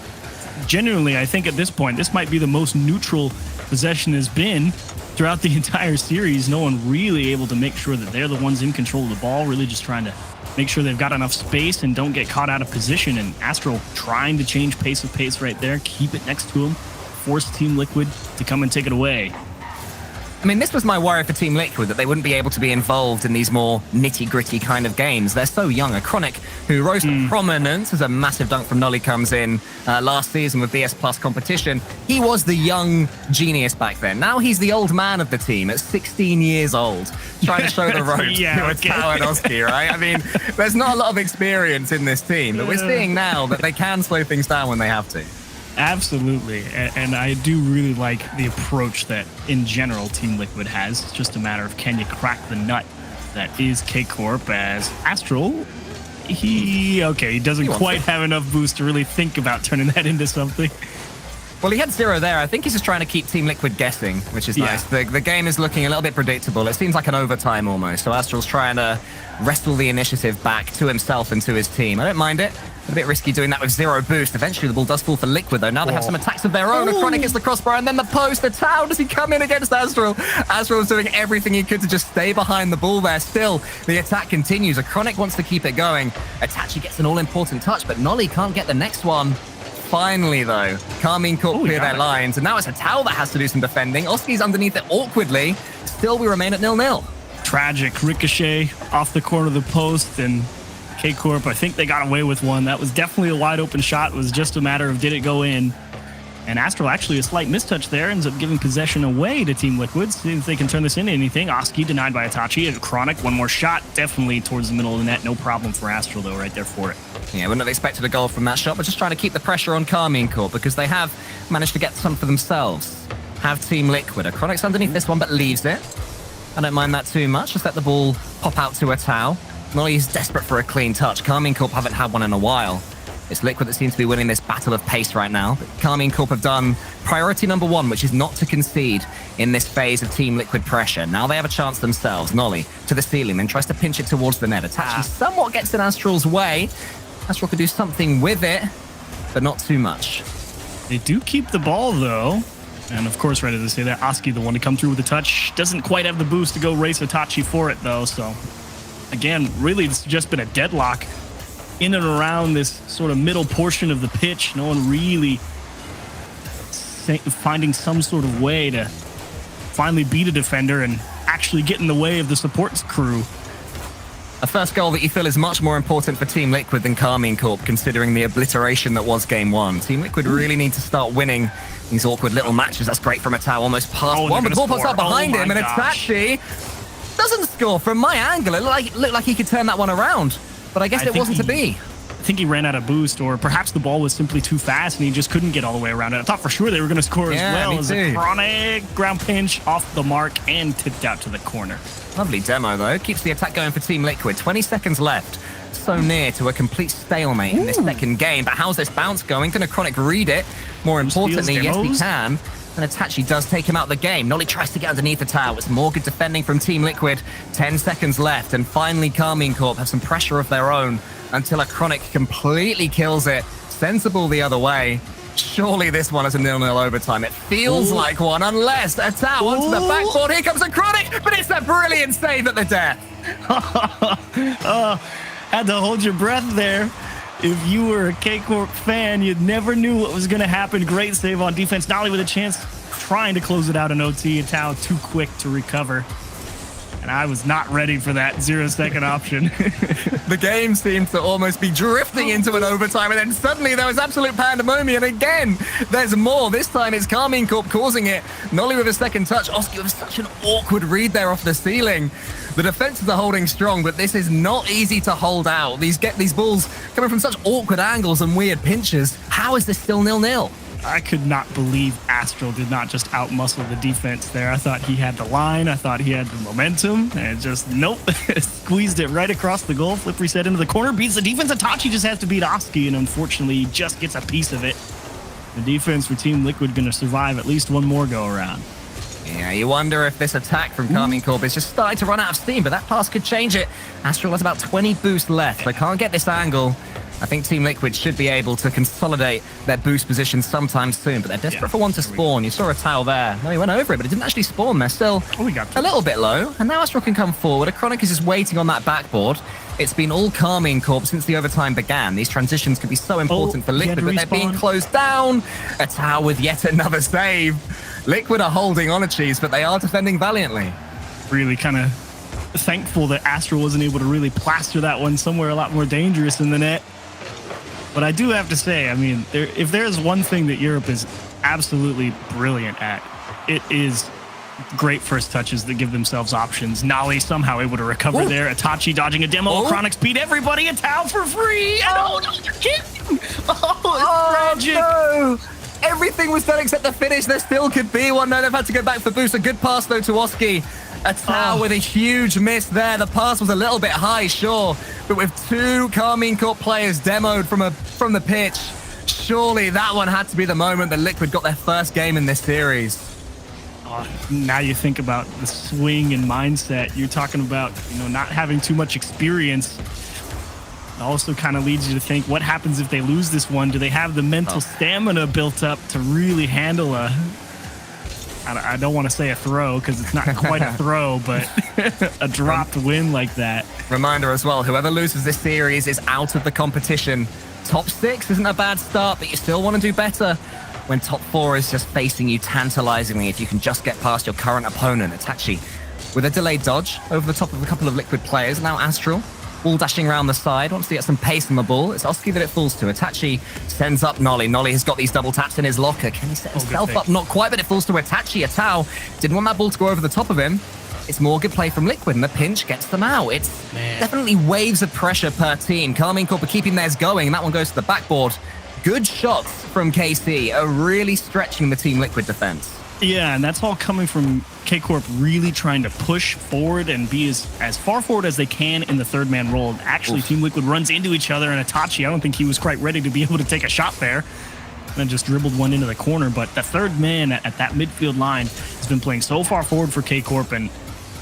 genuinely, I think at this point, this might be the most neutral possession has been throughout the entire series. No one really able to make sure that they're the ones in control of the ball, really just trying to make sure they've got enough space and don't get caught out of position. And Astral trying to change pace of pace right there, keep it next to him, force Team Liquid to come and take it away. I mean, this was my worry for Team Liquid, that they wouldn't be able to be involved in these more nitty-gritty kind of games. They're so young. A Chronic, who rose to prominence as a massive dunk from Nolly comes in last season with BS Plus competition. He was the young genius back then. Now he's the old man of the team at 16 years old, trying to show the ropes to Tao and Oski, right? I mean, there's not a lot of experience in this team, but we're seeing now that they can slow things down when they have to. Absolutely, and I do really like the approach that, in general, Team Liquid has. It's just a matter of can you crack the nut that is K-Corp, as Astral, he doesn't quite have enough boost to really think about turning that into something. Well, he had 0 there. I think he's just trying to keep Team Liquid guessing, which is nice. The game is looking a little bit predictable. It seems like an overtime almost. So Astral's trying to wrestle the initiative back to himself and to his team. I don't mind it. A bit risky doing that with 0 boost. Eventually, the ball does fall for Liquid, though. Now they have some attacks of their own. A Chronic hits the crossbar, and then the post. The Tao, does he come in against Astral? Astral's doing everything he could to just stay behind the ball there. Still, the attack continues. A Chronic wants to keep it going. Itachi gets an all-important touch, but Nolly can't get the next one. Finally, though, Karmine Corp clear their lines, and now it's a Tao that has to do some defending. Oski's underneath it awkwardly. Still, we remain at 0-0. Tragic ricochet off the corner of the post, and K-Corp, I think they got away with one. That was definitely a wide open shot. It was just a matter of did it go in. And Astral, actually a slight mistouch there, ends up giving possession away to Team Liquid. See if they can turn this into anything. Oski denied by Itachi. And Chronic, one more shot, definitely towards the middle of the net. No problem for Astral, though, right there for it. Yeah, wouldn't have expected a goal from that shot, but just trying to keep the pressure on Karmine Corp because they have managed to get some for themselves. Have Team Liquid. A Chronic's underneath this one, but leaves it. I don't mind that too much. Just let the ball pop out to a Tao. Nolly's desperate for a clean touch. Karmine Corp haven't had one in a while. It's Liquid that seems to be winning this battle of pace right now. But Karmine Corp have done priority number 1, which is not to concede in this phase of Team Liquid pressure. Now they have a chance themselves. Nolly to the ceiling, then tries to pinch it towards the net. Itachi somewhat gets in Astral's way. Astral could do something with it, but not too much. They do keep the ball, though. And of course, right as I say that, Oski, the one to come through with the touch, doesn't quite have the boost to go race Itachi for it, though. So again, really, it's just been a deadlock in and around this sort of middle portion of the pitch. No one really finding some sort of way to finally beat a defender and actually get in the way of the support crew. A first goal that you feel is much more important for Team Liquid than Karmine Corp, considering the obliteration that was Game 1. Team Liquid really need to start winning these awkward little matches. That's great from a Tao, almost past one, but the ball pops up behind him, and Itachi doesn't score. From my angle, it looked like he could turn that one around, but I guess it wasn't to be. I think he ran out of boost, or perhaps the ball was simply too fast and he just couldn't get all the way around it. I thought for sure they were going to score as well. As a Chronic ground pinch off the mark and tipped out to the corner. Lovely demo, though. Keeps the attack going for Team Liquid. 20 seconds left. So near to a complete stalemate in this second game. But how's this bounce going? Can a Chronic read it? More importantly, yes, he can. And Itachi does take him out of the game. Nolly tries to get underneath the tower. It's more good defending from Team Liquid. 10 seconds left. And finally, Karmine Corp have some pressure of their own until a Chronic completely kills it. Sends the ball the other way. Surely this one is a 0-0 overtime. It feels like one, unless a Tao onto the backboard. Here comes a Chronic, but it's a brilliant save at the death. Had to hold your breath there. If you were a K-Corp fan, you never knew what was going to happen. Great save on defense. Nolly with a chance trying to close it out in OT. And Tao too quick to recover. And I was not ready for that 0-second option. The game seemed to almost be drifting into an overtime, and then suddenly there was absolute pandemonium. And again, there's more. This time it's Karmine Corp causing it. Nolly with a second touch. Oski with such an awkward read there off the ceiling. The defenses are holding strong, but this is not easy to hold out. These balls coming from such awkward angles and weird pinches. How is this still 0-0? I could not believe Astral did not just outmuscle the defense there. I thought he had the line. I thought he had the momentum. And just, nope. Squeezed it right across the goal. Flip reset into the corner. Beats the defense. Itachi just has to beat Oski, and unfortunately, he just gets a piece of it. The defense for Team Liquid going to survive at least one more go-around. Yeah, you wonder if this attack from Karmine Corp is just starting to run out of steam, but that pass could change it. Astral has about 20 boost left. They can't get this angle. I think Team Liquid should be able to consolidate their boost position sometime soon, but they're desperate for one to spawn. You saw a Tau there. No, he went over it, but it didn't actually spawn. They're still a little bit low, and now Astral can come forward. Acronic is just waiting on that backboard. It's been all Karmine Corp since the overtime began. These transitions could be so important for Liquid, but they're being closed down. A Tau with yet another save. Liquid are holding on a cheese, but they are defending valiantly. Really kind of thankful that Astral wasn't able to really plaster that one somewhere a lot more dangerous in the net. But I do have to say, I mean, if there's one thing that Europe is absolutely brilliant at, it is great first touches that give themselves options. Nolly somehow able to recover there. Itachi dodging a demo. Chronic beat everybody. A Tau for free. And no, you're kidding. Oh, it's tragic. No. Everything was done except the finish. There still could be one. No, they've had to go back for boost. A good pass, though, to Oski. A Tau with a huge miss there. The pass was a little bit high, sure. But with two Karmine Corp players demoed from the pitch, surely that one had to be the moment that Liquid got their first game in this series. Now you think about the swing and mindset. You're talking about, not having too much experience. It also kind of leads you to think, what happens if they lose this one? Do they have the mental stamina built up to really handle I don't want to say a throw because it's not quite a throw, but a dropped win like that. Reminder as well, whoever loses this series is out of the competition. Top 6 isn't a bad start, but you still want to do better when top 4 is just facing you tantalizingly if you can just get past your current opponent. Itachi with a delayed dodge over the top of a couple of Liquid players. Now Astral, ball dashing around the side, wants to get some pace on the ball. It's Oski that it falls to. Itachi sends up Nolly. Nolly has got these double taps in his locker. Can he set himself up? Not quite, but it falls to Itachi. A Tau didn't want that ball to go over the top of him. It's more good play from Liquid, and the pinch gets them out. It's definitely waves of pressure per team. Karmine Corp are keeping theirs going, and that one goes to the backboard. Good shots from KC are really stretching the Team Liquid defense. Yeah, and that's all coming from K-Corp really trying to push forward and be as far forward as they can in the third man role. Actually, Team Liquid runs into each other, and Itachi, I don't think he was quite ready to be able to take a shot there. And then just dribbled one into the corner. But the third man at that midfield line has been playing so far forward for K-Corp, and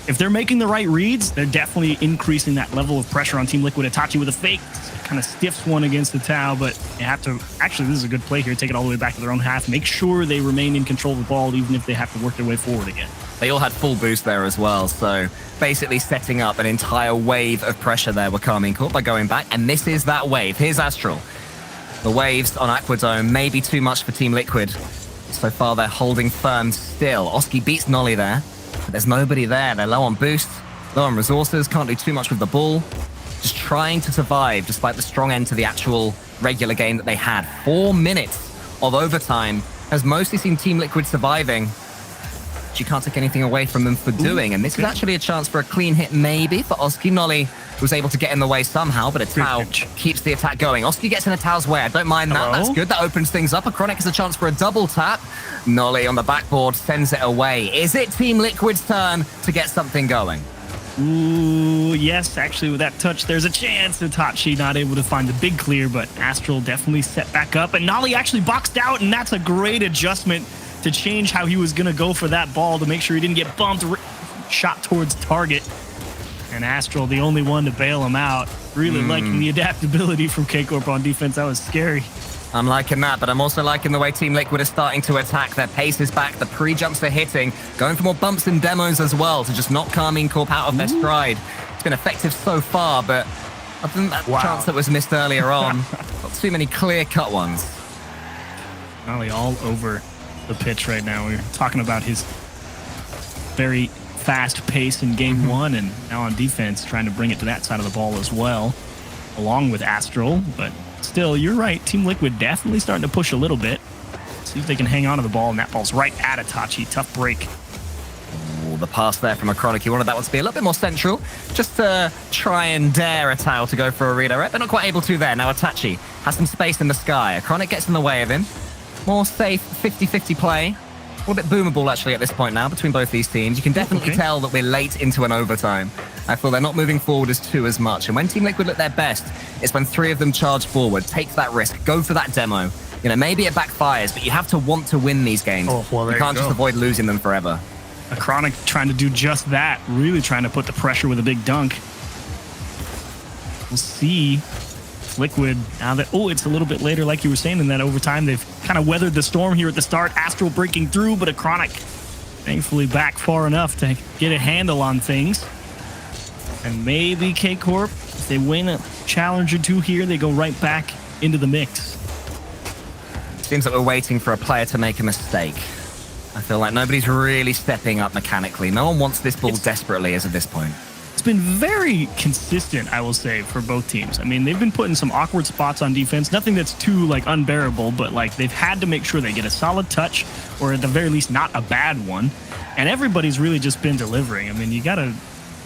if they're making the right reads, they're definitely increasing that level of pressure on Team Liquid. Itachi with a fake, kind of stiffs one against the Tau, but you have to, actually, this is a good play here, take it all the way back to their own half, make sure they remain in control of the ball, even if they have to work their way forward again. They all had full boost there as well, so basically setting up an entire wave of pressure there with Karmine Corp by going back, and this is that wave. Here's Astral. The waves on Aquadome may be too much for Team Liquid. So far, they're holding firm still. Oski beats Nolly there. But there's nobody there. They're low on boost, low on resources, can't do too much with the ball. Just trying to survive despite the strong end to the actual regular game that they had. 4 minutes of overtime has mostly seen Team Liquid surviving. But you can't take anything away from them for doing. And this is actually a chance for a clean hit maybe for Oski. Nolly was able to get in the way somehow, but a Tau keeps the attack going. Oski gets in a Tau's way. I don't mind that. That's good. That opens things up. Acronic has a chance for a double tap. Nolly on the backboard sends it away. Is it Team Liquid's turn to get something going? Ooh, yes, actually with that touch, there's a chance. Itachi not able to find the big clear, but Astral definitely set back up. And Nolly actually boxed out, and that's a great adjustment to change how he was going to go for that ball to make sure he didn't get bumped, shot towards target. And Astral, the only one to bail him out. Really liking the adaptability from K-Corp on defense. That was scary. I'm liking that, but I'm also liking the way Team Liquid is starting to attack. Their pace is back, the pre-jumps are hitting, going for more bumps and demos as well to just knock Karmine Corp out of their stride. It's been effective so far, but other than that chance that was missed earlier on, not too many clear-cut ones. Nolly all over the pitch right now. We're talking about his very fast pace in game one, and now on defense, trying to bring it to that side of the ball as well, along with Astral, but still, you're right. Team Liquid definitely starting to push a little bit. See if they can hang on to the ball, and that ball's right at Itachi. Tough break. Ooh, the pass there from Acronic. He wanted that one to be a little bit more central, just to try and dare a Tau to go for a redirect, but not quite able to there. Now Itachi has some space in the sky. Acronic gets in the way of him. More safe 50-50 play. A little bit boomable, actually, at this point now between both these teams. You can definitely tell that we're late into an overtime. I feel they're not moving forward as much. And when Team Liquid look their best, it's when 3 of them charge forward, take that risk, go for that demo. You know, maybe it backfires, but you have to want to win these games. You can't just avoid losing them forever. A Chronic trying to do just that, really trying to put the pressure with a big dunk. We'll see Liquid now that, it's a little bit later, like you were saying, in that overtime. They've kind of weathered the storm here at the start. Astral breaking through, but a Chronic thankfully back far enough to get a handle on things. And maybe K-Corp, if they win a challenge or two here, they go right back into the mix. Seems like we're waiting for a player to make a mistake. I feel like nobody's really stepping up mechanically. No one wants this ball desperately as of this point. It's been very consistent, I will say, for both teams. I mean, they've been put in some awkward spots on defense. Nothing that's too, unbearable, but, they've had to make sure they get a solid touch, or at the very least, not a bad one. And everybody's really just been delivering. I mean, you got to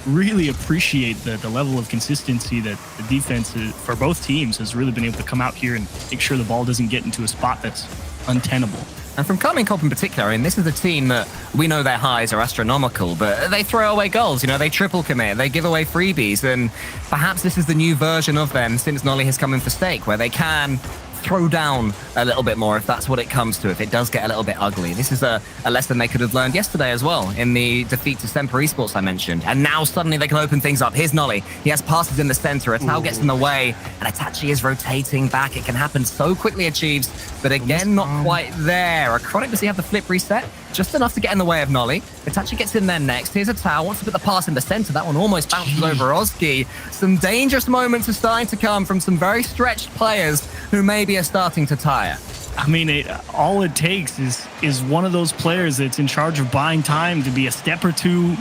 really appreciate the level of consistency that the defense for both teams has really been able to come out here and make sure the ball doesn't get into a spot that's untenable. And from Karmine Corp in particular, and this is a team that we know their highs are astronomical, but they throw away goals, they triple commit, they give away freebies, and perhaps this is the new version of them since Nolly has come in for Stake, where they can throw down a little bit more if that's what it comes to, if it does get a little bit ugly. This is a lesson they could have learned yesterday as well in the defeat to SMPR Esports I mentioned. And now suddenly they can open things up. Here's Nolly. He has passes in the center. Atao gets in the way, and Itachi is rotating back. It can happen so quickly, Achieves, but again, not quite there. A Chronic, does he have the flip reset? Just enough to get in the way of Nolly. Itachi gets in there next. Here's Atao, wants to put the pass in the center. That one almost bounces over Oski. Some dangerous moments are starting to come from some very stretched players who maybe are starting to tire. I mean, all it takes is one of those players that's in charge of buying time to be a step or two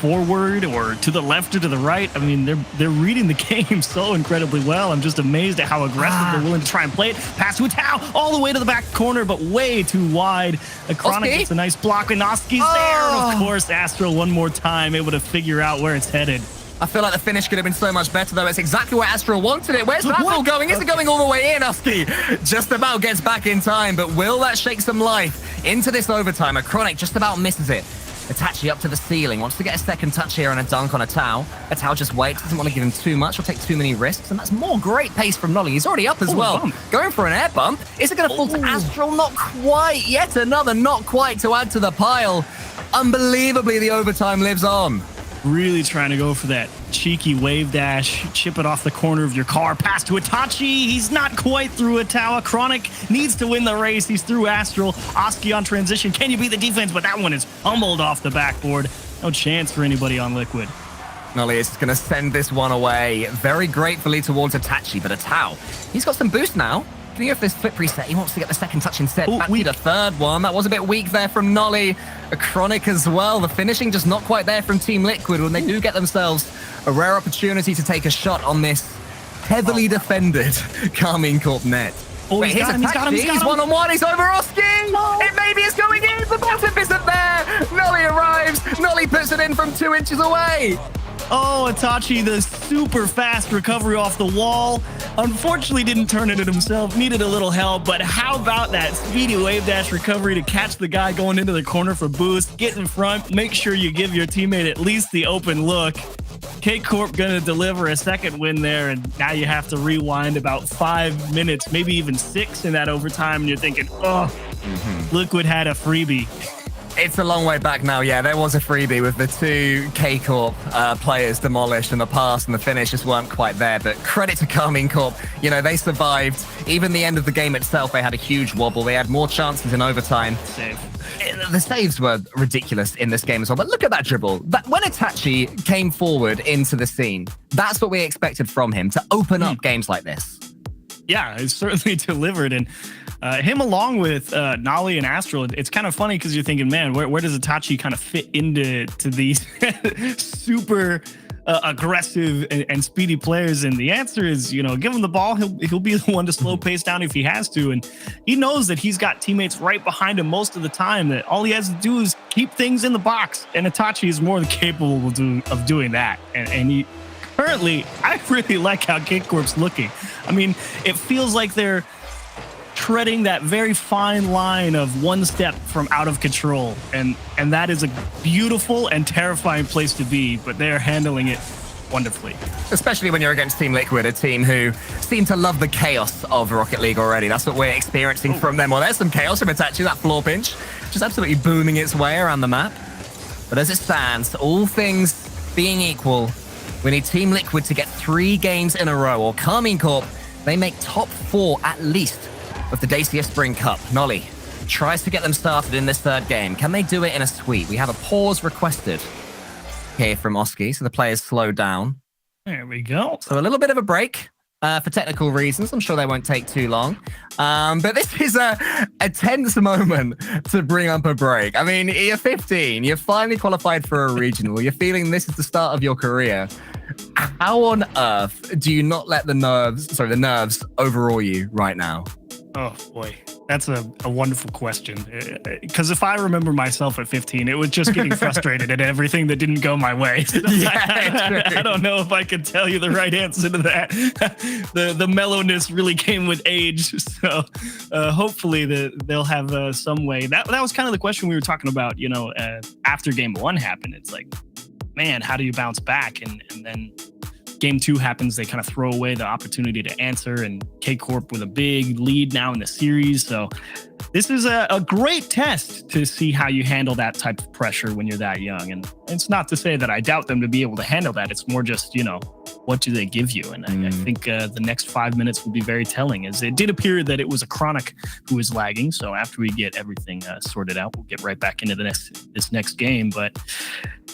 forward or to the left or to the right. I mean, they're reading the game so incredibly well. I'm just amazed at how aggressive they're willing to try and play it. Pass to Atao all the way to the back corner, but way too wide. A Chronic gets a nice block, and Oski's there. And of course, Astral one more time able to figure out where it's headed. I feel like the finish could have been so much better, though. It's exactly where Astral wanted it. Where's that ball going? Is it going all the way in? Oski just about gets back in time, but will that shake some life into this overtime? A Chronic just about misses it. Itachi up to the ceiling, wants to get a second touch here and a dunk on Atao. Atao just waits, doesn't want to give him too much or take too many risks, and that's more great pace from Nolly. He's already up as well. Going for an air bump. Is it going to fall to Astral? Not quite. Yet another not quite to add to the pile. Unbelievably, the overtime lives on. Really trying to go for that cheeky wave dash, chip it off the corner of your car, pass to Itachi. He's not quite through Atao. Chronic needs to win the race. He's through Astral. Oski on transition. Can you beat the defense? But that one is pummeled off the backboard. No chance for anybody on Liquid. Nolly is going to send this one away very gratefully towards Itachi, but Atao, he's got some boost now. Can he go for this flip reset? He wants to get the second touch instead. Back to the third one. That was a bit weak there from Nolly. A Chronic as well. The finishing just not quite there from Team Liquid when they do get themselves a rare opportunity to take a shot on this heavily defended Karmine Corp net. Wait, here's Itachi. He's one-on-one. He's over Oski. It maybe is going in. The bottom isn't there. Nolly arrives. Nolly puts it in from 2 inches away. Oh, Itachi, the super fast recovery off the wall. Unfortunately, didn't turn it in himself. Needed a little help, but how about that speedy wave dash recovery to catch the guy going into the corner for boost? Get in front. Make sure you give your teammate at least the open look. K-Corp gonna deliver a second win there, and now you have to rewind about 5 minutes, maybe even 6 in that overtime, and you're thinking, Liquid had a freebie. It's a long way back now. Yeah, there was a freebie with the 2 K-Corp players demolished, and the pass and the finish just weren't quite there. But credit to Karmine Corp. They survived. Even the end of the game itself, they had a huge wobble. They had more chances in overtime. The saves were ridiculous in this game as well. But look at that dribble. When Itachi came forward into the scene, that's what we expected from him, to open up games like this. Yeah, it's certainly delivered. And him along with Nolly and Astral, it's kind of funny because you're thinking, man, where does Itachi kind of fit into these super aggressive and speedy players? And the answer is, give him the ball. He'll be the one to slow pace down if he has to. And he knows that he's got teammates right behind him most of the time, that all he has to do is keep things in the box. And Itachi is more than capable of doing that. And he currently, I really like how K-Corp's looking. I mean, it feels like they're treading that very fine line of one step from out of control, and that is a beautiful and terrifying place to be, but they are handling it wonderfully. Especially when you're against Team Liquid, a team who seem to love the chaos of Rocket League already. That's what we're experiencing from them. Well, there's some chaos from Itachi, that floor pinch, just absolutely booming its way around the map. But as it stands, all things being equal, we need Team Liquid to get 3 games in a row, or Karmine Corp, they make top 4 at least of the Dacia Spring Cup. Nolly tries to get them started in this 3rd game. Can they do it in a sweep? We have a pause requested here from Oski, so the players slow down. There we go. So a little bit of a break for technical reasons. I'm sure they won't take too long. But this is a tense moment to bring up a break. I mean, you're 15. You're finally qualified for a regional. You're feeling this is the start of your career. How on earth do you not let the nerves overawe you right now? Oh, boy. That's a wonderful question. Because if I remember myself at 15, it was just getting frustrated at everything that didn't go my way. I don't know if I could tell you the right answer to that. The mellowness really came with age. So hopefully they'll have some way. That was kind of the question we were talking about, after game 1 happened. It's like, man, how do you bounce back? And then game 2 happens, they kind of throw away the opportunity to answer, and K-Corp with a big lead now in the series. So this is a great test to see how you handle that type of pressure when you're that young. And it's not to say that I doubt them to be able to handle that. It's more just, what do they give you? And I think the next 5 minutes will be very telling, as it did appear that it was a Chronic who was lagging. So after we get everything sorted out, we'll get right back into this next game. But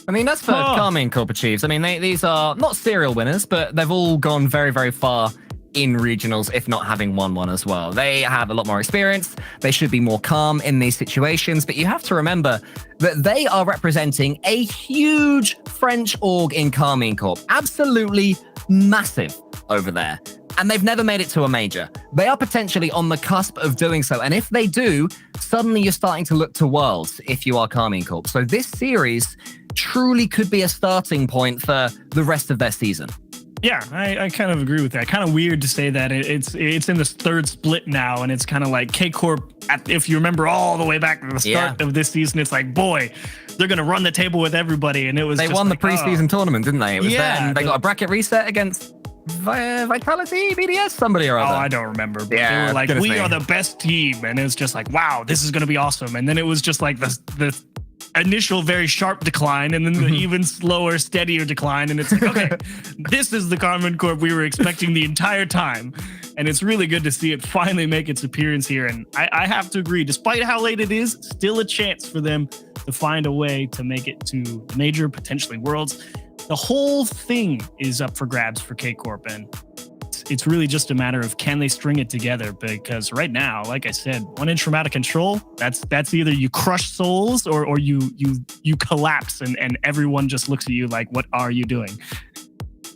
I mean, that's for Karmine Corp Achieves. I mean, these are not serial winners, but they've all gone very, very far in regionals, if not having won one as well. They have a lot more experience. They should be more calm in these situations. But you have to remember that they are representing a huge French org in Karmine Corp. Absolutely massive over there. And they've never made it to a major. They are potentially on the cusp of doing so. And if they do, suddenly you're starting to look to Worlds if you are Karmine Corp. So this series truly could be a starting point for the rest of their season. Yeah, I kind of agree with that. Kind of weird to say that it's in this 3rd split now, and it's kind of like K-Corp, if you remember all the way back to the start of this season, it's like, boy, they're going to run the table with everybody. And it was They won the preseason tournament, didn't they? It was then. They got a bracket reset against Vitality, BDS, somebody or other. Oh, I don't remember. But they were like, we are the best team. And it was just like, wow, this is going to be awesome. And then it was just like the initial very sharp decline, and then the even slower, steadier decline. And it's like, okay, this is the Karmine Corp we were expecting the entire time. And it's really good to see it finally make its appearance here. And I have to agree, despite how late it is, still a chance for them to find a way to make it to the major, potentially Worlds. The whole thing is up for grabs for K-Corp, and it's really just a matter of can they string it together, because right now, like I said, 1 inch from out of control, that's either you crush souls or you collapse and everyone just looks at you like, what are you doing?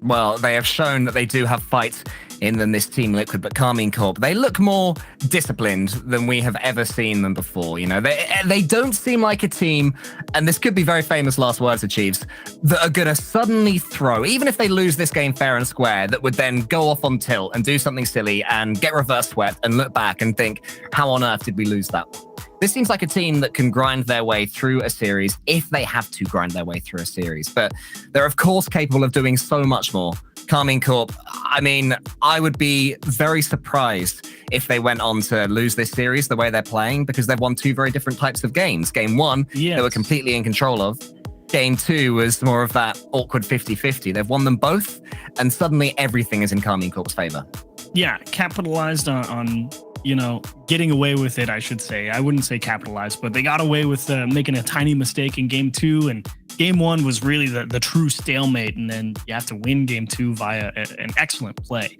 Well, they have shown that they do have fight in them, this Team Liquid, but Karmine Corp, they look more disciplined than we have ever seen them before. They don't seem like a team, and this could be very famous last words of Chiefs, that are going to suddenly throw, even if they lose this game fair and square, that would then go off on tilt and do something silly and get reverse swept and look back and think, how on earth did we lose that one? This seems like a team that can grind their way through a series if they have to grind their way through a series. But they're, of course, capable of doing so much more. Karmine Corp, I mean, I would be very surprised if they went on to lose this series the way they're playing, because they've won 2 very different types of games. Game 1, they were completely in control of. Game 2 was more of that awkward 50-50. They've won them both, and suddenly everything is in Karmine Corp's favor. Yeah, capitalized on getting away with it, I should say. I wouldn't say capitalized, but they got away with making a tiny mistake in game 2, and game 1 was really the true stalemate, and then you have to win game 2 via an excellent play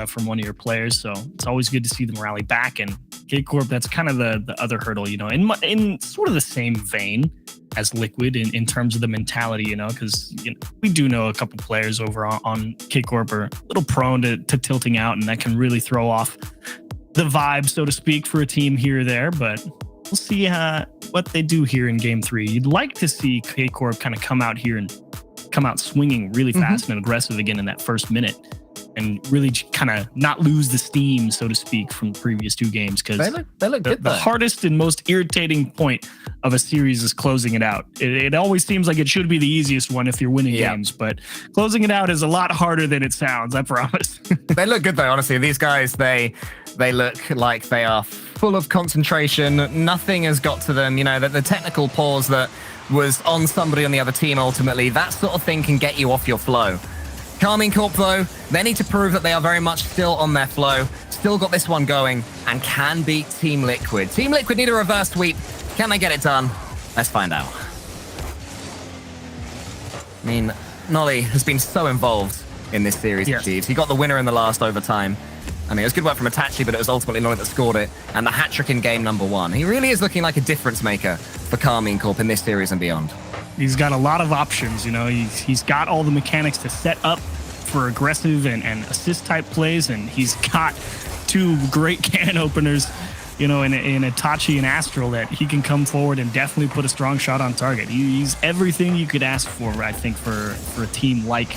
from one of your players. So it's always good to see them rally back. And K-Corp, that's kind of the other hurdle, in sort of the same vein as Liquid in terms of the mentality, because we do know a couple players over on K-Corp are a little prone to tilting out, and that can really throw off the vibe, so to speak, for a team here or there. But we'll see what they do here in game 3. You'd like to see K-Corp kind of come out here and come out swinging really fast and aggressive again in that first minute, and really kind of not lose the steam, so to speak, from the previous 2 games. Because they look good. The hardest and most irritating point of a series is closing it out. It always seems like it should be the easiest one if you're winning games, but closing it out is a lot harder than it sounds, I promise. They look good, though, honestly. These guys, they look like they are full of concentration. Nothing has got to them. You know, the technical pause that was on somebody on the other team ultimately, that sort of thing can get you off your flow. Karmine Corp, though, they need to prove that they are very much still on their flow, still got this one going, and can beat Team Liquid. Team Liquid need a reverse sweep. Can they get it done? Let's find out. I mean, Nolly has been so involved in this series, Yes. Chiefs. He got the winner in the last overtime. I mean, it was good work from Itachi, but it was ultimately Nolly that scored it. And the hat-trick in game number 1. He really is looking like a difference maker for Karmine Corp in this series and beyond. He's got a lot of options, you know. He's got all the mechanics to set up for aggressive and assist type plays, and he's got 2 great can openers, you know, in Itachi and Astral, that he can come forward and definitely put a strong shot on target. He's everything you could ask for, I think, for a team like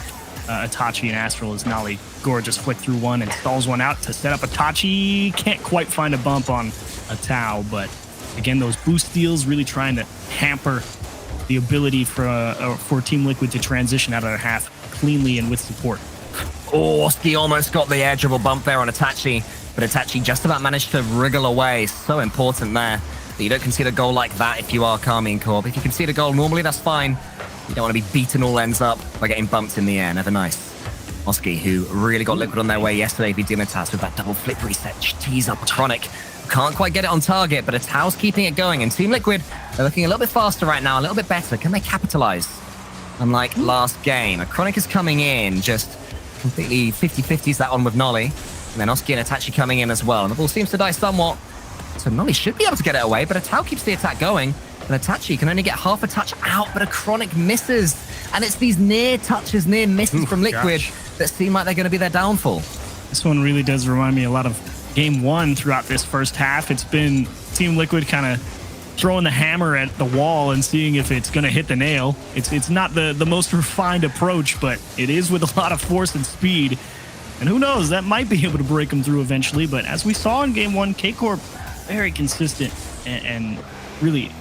Itachi and Astral. As Nolly Gore just flicked through one and stalls one out to set up Itachi. Can't quite find a bump on a Tau, but again, those boost steals really trying to hamper the ability for Team Liquid to transition out of their half cleanly and with support. Oh, Oski almost got the edge of a bump there on Itachi, but Itachi just about managed to wriggle away. So important there that you don't concede a goal like that if you are Karmine Corp. If you concede a goal normally, that's fine. You don't want to be beaten all ends up by getting bumped in the air. Never nice. Oski, who really got Liquid on their way yesterday, beat Dimitas with that double flip reset. Tease up Chronic. Can't quite get it on target, but Tau's keeping it going. And Team Liquid are looking a little bit faster right now, a little bit better. Can they capitalize? Unlike last game, Chronic is coming in, just completely 50-50s that one with Nolly. And then Oski and Itachi coming in as well. And the ball seems to die somewhat. So Nolly should be able to get it away, but Tau keeps the attack going. And Itachi can only get half a touch out, but Chronic misses. And it's these near touches, near misses from Liquid that seem like they're going to be their downfall. This one really does remind me a lot of game 1 throughout this first half. It's been Team Liquid kind of throwing the hammer at the wall and seeing if it's going to hit the nail. It's not the most refined approach, but it is with a lot of force and speed. And who knows, that might be able to break them through eventually. But as we saw in game 1, K-Corp, very consistent and really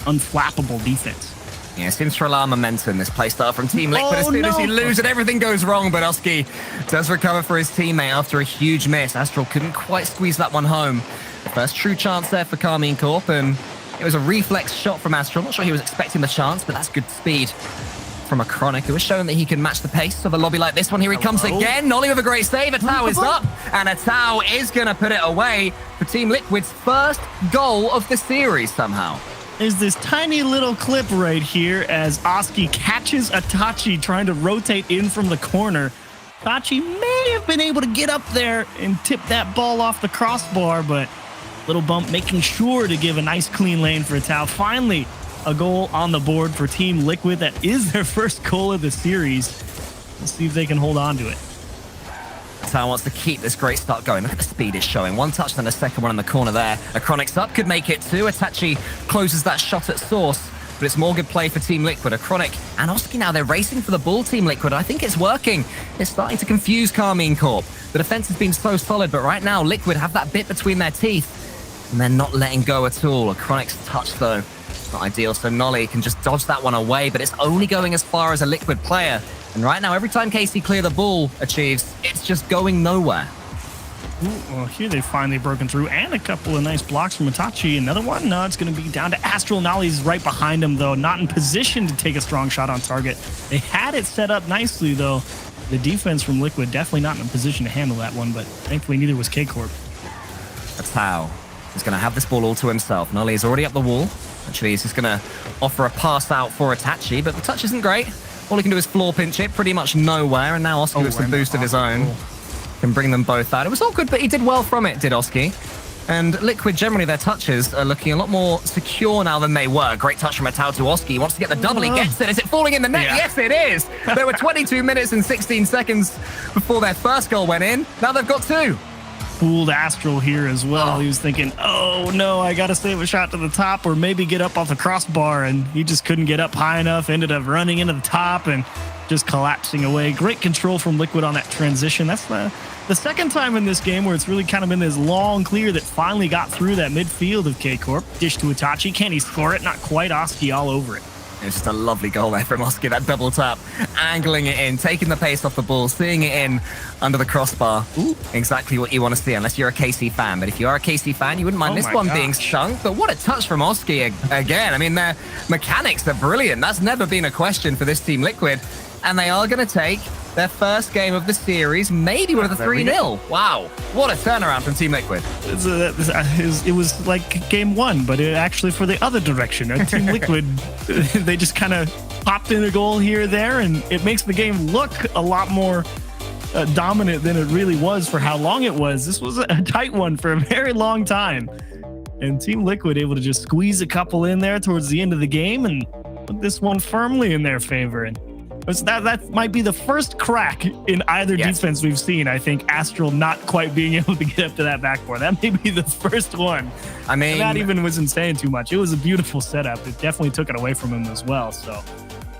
unflappable defense. Yeah, seems to rely on momentum. This play start from Team Liquid. As soon as you lose it, everything goes wrong. But Oski does recover for his teammate after a huge miss. Astral couldn't quite squeeze that one home. The first true chance there for Karmine Corp, and it was a reflex shot from Astral. Not sure he was expecting the chance, but that's good speed from a Chronic, who has shown that he can match the pace of a lobby like this one. Here he comes again. Nolly with a great save. Tau is up, and Tau is going to put it away for Team Liquid's first goal of the series somehow. There's this tiny little clip right here as Oski catches Itachi trying to rotate in from the corner. Itachi may have been able to get up there and tip that ball off the crossbar, but little bump making sure to give a nice clean lane for Tau. Finally, a goal on the board for Team Liquid. That is their first goal of the series. Let's see if they can hold on to it. Tau wants to keep this great start going. Look at the speed it's showing. One touch, then a second one in the corner there. Chronic's up, could make it too. Itachi closes that shot at source, but it's more good play for Team Liquid. Chronic and Oski now, they're racing for the ball, Team Liquid. I think it's working. It's starting to confuse Karmine Corp. The defense has been so solid, but right now, Liquid have that bit between their teeth, and they're not letting go at all. Chronic's touch, though, not ideal, so Nolly can just dodge that one away, but it's only going as far as a Liquid player. And right now, every time KC Clear the ball achieves, it's just going nowhere. Ooh, well, here they've finally broken through, and a couple of nice blocks from Itachi. Another one, no, it's going to be down to Astral. Nolly's right behind him, though, not in position to take a strong shot on target. They had it set up nicely, though. The defense from Liquid definitely not in a position to handle that one, but thankfully neither was K-Corp. That's Tau. He's going to have this ball all to himself. Nolly is already up the wall. Actually, he's just going to offer a pass out for Itachi, but the touch isn't great. All he can do is floor pinch it pretty much nowhere, and now Oski with some boost of his own can bring them both out. It was all good, but he did well from it, did Oski. And Liquid, generally, their touches are looking a lot more secure now than they were. Great touch from Tau to Oski. He wants to get the double. He gets it. Is it falling in the net? Yeah. Yes, it is. There were 22 minutes and 16 seconds before their first goal went in. Now they've got 2. Fooled Astral here as well. He was thinking, oh no, I gotta save a shot to the top or maybe get up off the crossbar, and he just couldn't get up high enough, ended up running into the top and just collapsing away. Great control from Liquid on that transition. That's the second time in this game where it's really kind of been this long clear that finally got through that midfield of K-Corp. Dish to Itachi. Can he score it? Not quite. Oski all over it. It's just a lovely goal there from Oski, that double tap, angling it in, taking the pace off the ball, seeing it in under the crossbar. Ooh, exactly what you want to see, unless you're a KC fan. But if you are a KC fan, you wouldn't mind this one being chunked. But what a touch from Oski again. I mean, their mechanics are brilliant. That's never been a question for this Team Liquid. And they are going to take their first game of the series, maybe with a 3-0. Wow, what a turnaround from Team Liquid. It was like game one, but actually for the other direction. Team Liquid, they just kind of popped in a goal here or there, and it makes the game look a lot more dominant than it really was for how long it was. This was a tight one for a very long time. And Team Liquid able to just squeeze a couple in there towards the end of the game and put this one firmly in their favor. And that might be the first crack in either defense we've seen. I think Astral not quite being able to get up to that backboard. That may be the first one. I mean, and that even wasn't saying too much. It was a beautiful setup. It definitely took it away from him as well. So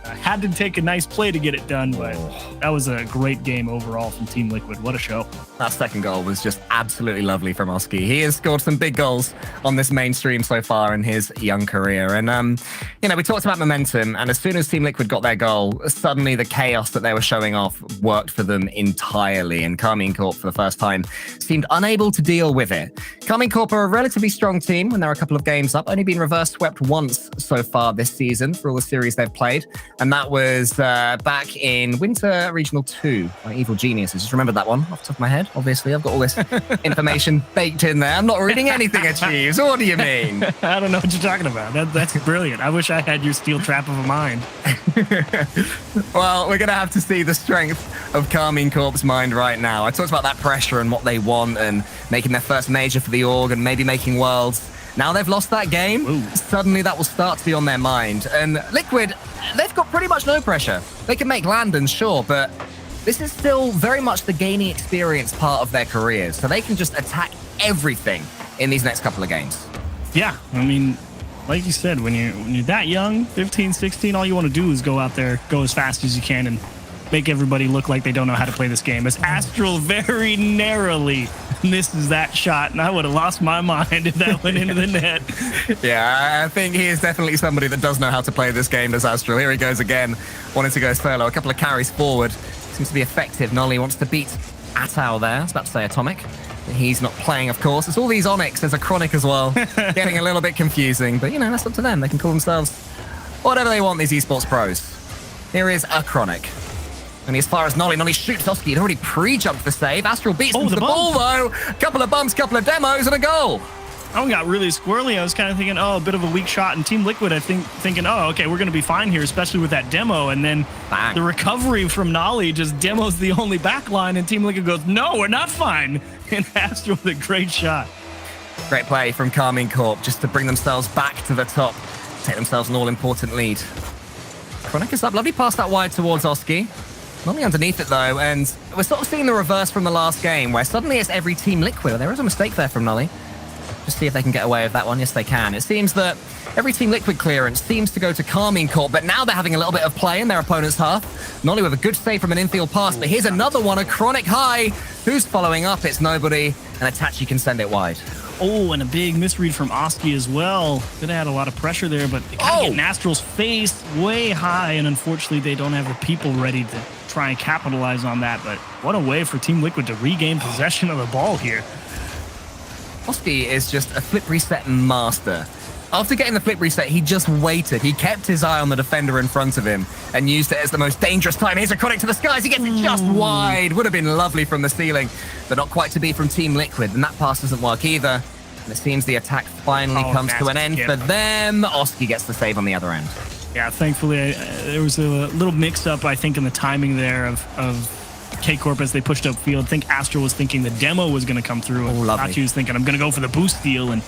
had to take a nice play to get it done, but that was a great game overall from Team Liquid. What a show. That second goal was just absolutely lovely from Oski. He has scored some big goals on this mainstream so far in his young career. And, we talked about momentum, and as soon as Team Liquid got their goal, suddenly the chaos that they were showing off worked for them entirely. And Karmine Corp, for the first time, seemed unable to deal with it. Karmine Corp are a relatively strong team when they're a couple of games up, only been reverse swept once so far this season for all the series they've played. And that was back in Winter Regional 2 by Evil Geniuses. Just remembered that one off the top of my head. Obviously, I've got all this information baked in there. I'm not reading anything at Chiefs. What do you mean? I don't know what you're talking about. That's brilliant. I wish I had your steel trap of a mind. Well, we're going to have to see the strength of Karmine Corp's mind right now. I talked about that pressure and what they want and making their first major for the org and maybe making Worlds. Now they've lost that game. Ooh. Suddenly that will start to be on their mind. And Liquid, they've got pretty much no pressure. They can make Landons, sure, but this is still very much the gaining experience part of their careers. So they can just attack everything in these next couple of games. Yeah, I mean, like you said, when you're that young, 15, 16, all you want to do is go out there, go as fast as you can, and make everybody look like they don't know how to play this game. As Astral very narrowly misses that shot, and I would have lost my mind if that went into the net. Yeah, I think he is definitely somebody that does know how to play this game as Astral. Here he goes again, wanting to go solo. A couple of carries forward. Seems to be effective. Nolly wants to beat Atao there. I was about to say Atomic. He's not playing, of course. It's all these Onyx. There's a Chronic as well. Getting a little bit confusing, but, that's up to them. They can call themselves whatever they want, these esports pros. Here is a Chronic. And as far as Nolly shoots Oski. He'd already pre-jumped the save. Astral beats him to the ball, though. Couple of bumps, couple of demos, and a goal. I got really squirrely. I was kind of thinking, a bit of a weak shot. And Team Liquid, I think, thinking, okay, we're going to be fine here, especially with that demo. And then bang. The recovery from Nolly just demos the only back line. And Team Liquid goes, no, we're not fine. And Astral with a great shot. Great play from Karmine Corp just to bring themselves back to the top. Take themselves an all-important lead. Chronic is up. Lovely pass that wide towards Oski. Nolly underneath it, though, and we're sort of seeing the reverse from the last game, where suddenly it's every Team Liquid. There is a mistake there from Nolly. Just see if they can get away with that one. Yes, they can. It seems that every Team Liquid clearance seems to go to Karmine Corp, but now they're having a little bit of play in their opponent's half. Nolly with a good save from an infield pass, but here's another one, a Chronic high. Who's following up? It's nobody, and Itachi can send it wide. Oh, and a big misread from Oski as well. Could have had a lot of pressure there, but they kind of get Astral's face way high, and unfortunately they don't have the people ready to try and capitalize on that. But what a way for Team Liquid to regain possession of the ball here. Oski is just a flip reset master. After getting the flip reset, he just waited. He kept his eye on the defender in front of him and used it as the most dangerous time. Here's a Chronic to the skies. He gets it just wide. Would have been lovely from the ceiling, but not quite to be from Team Liquid. And that pass doesn't work either. And it seems the attack finally comes to an end for them. Oski gets the save on the other end. Yeah, thankfully, there was a little mix-up, I think, in the timing there of K-Corp as they pushed upfield. I think Astral was thinking the demo was going to come through. Itachi was thinking, I'm going to go for the boost steal. And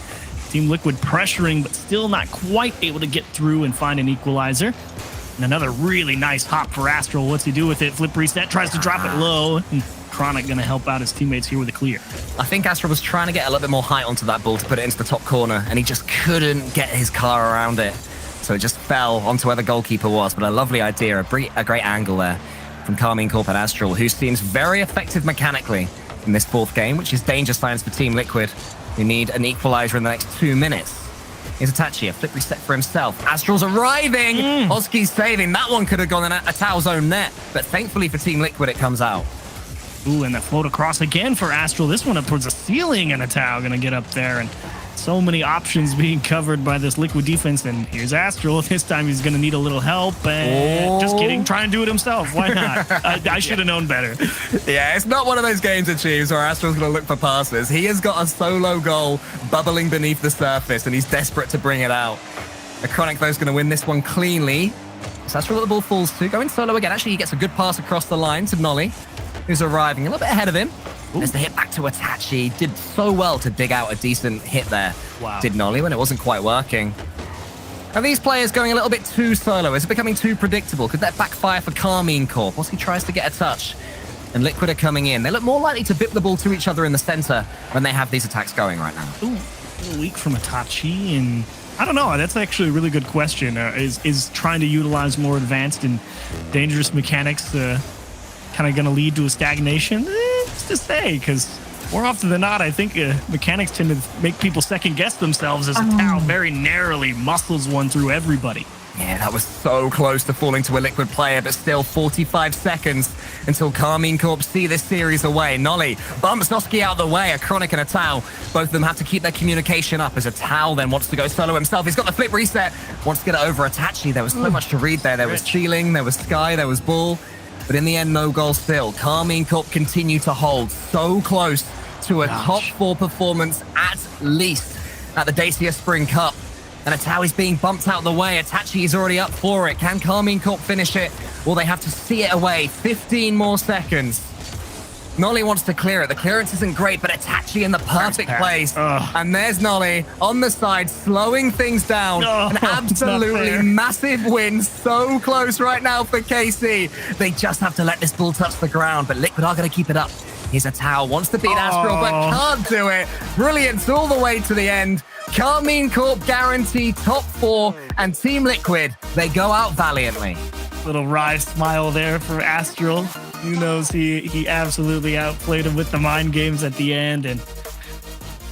Team Liquid pressuring, but still not quite able to get through and find an equalizer. And another really nice hop for Astral. What's he do with it? Flip reset, tries to drop it low. And Chronic going to help out his teammates here with a clear. I think Astral was trying to get a little bit more height onto that ball to put it into the top corner, and he just couldn't get his car around it. So it just fell onto where the goalkeeper was. But a lovely idea, a great angle there from Karmine Corp and Astral, who seems very effective mechanically in this fourth game, which is danger signs for Team Liquid, who need an equalizer in the next 2 minutes. Here's Itachi, a flip reset for himself. Astral's arriving. Oski's saving. That one could have gone in a Tao's own net, but thankfully for Team Liquid, it comes out. Ooh, and the float across again for Astral. This one up towards the ceiling, and a Tao gonna get up there, and so many options being covered by this Liquid defense. And here's Astral. This time he's gonna need a little help. And just kidding, try and do it himself. Why not? I should have known better. Yeah, it's not one of those games of Chiefs where Astral's gonna look for passes. He has got a solo goal bubbling beneath the surface, and he's desperate to bring it out. Chronic, though, is gonna win this one cleanly. So Astral what the ball falls to, going solo again. Actually, he gets a good pass across the line to Nolly, who's arriving a little bit ahead of him. There's the hit back to Itachi. Did so well to dig out a decent hit there. Wow. Did Nolly when it wasn't quite working. Are these players going a little bit too solo? Is it becoming too predictable? Could that backfire for Karmine Corp? Once he tries to get a touch, and Liquid are coming in. They look more likely to bip the ball to each other in the center when they have these attacks going right now. Ooh, a little weak from Itachi, and I don't know. That's actually a really good question. Is trying to utilize more advanced and dangerous mechanics kind of going to lead to a stagnation? It's to say, because more often than not, I think mechanics tend to make people second guess themselves as a Tao very narrowly muscles one through everybody. Yeah, that was so close to falling to a Liquid player, but still 45 seconds until Karmine Corp see this series away. Nolly bumps Noski out of the way, a Chronic and a Tao. Both of them have to keep their communication up as a Tao then wants to go solo himself. He's got the flip reset, wants to get it over Itachi. There was so much to read there. There was ceiling, there was sky, there was ball. But in the end, no goal still. Karmine Corp continue to hold so close to a top 4 performance at least at the Dacia Spring Cup. And Atao is being bumped out of the way. Itachi is already up for it. Can Karmine Corp finish it? Will they have to see it away? 15 more seconds. Nolly wants to clear it. The clearance isn't great, but Itachi in the perfect place. And there's Nolly on the side, slowing things down. An absolutely massive win. So close right now for KC. They just have to let this ball touch the ground, but Liquid are going to keep it up. Here's Atao, wants to beat Astral, but can't do it. Brilliance all the way to the end. Karmine Corp guarantee top 4, and Team Liquid, they go out valiantly. Little wry smile there for Astral. Who knows, he absolutely outplayed him with the mind games at the end. And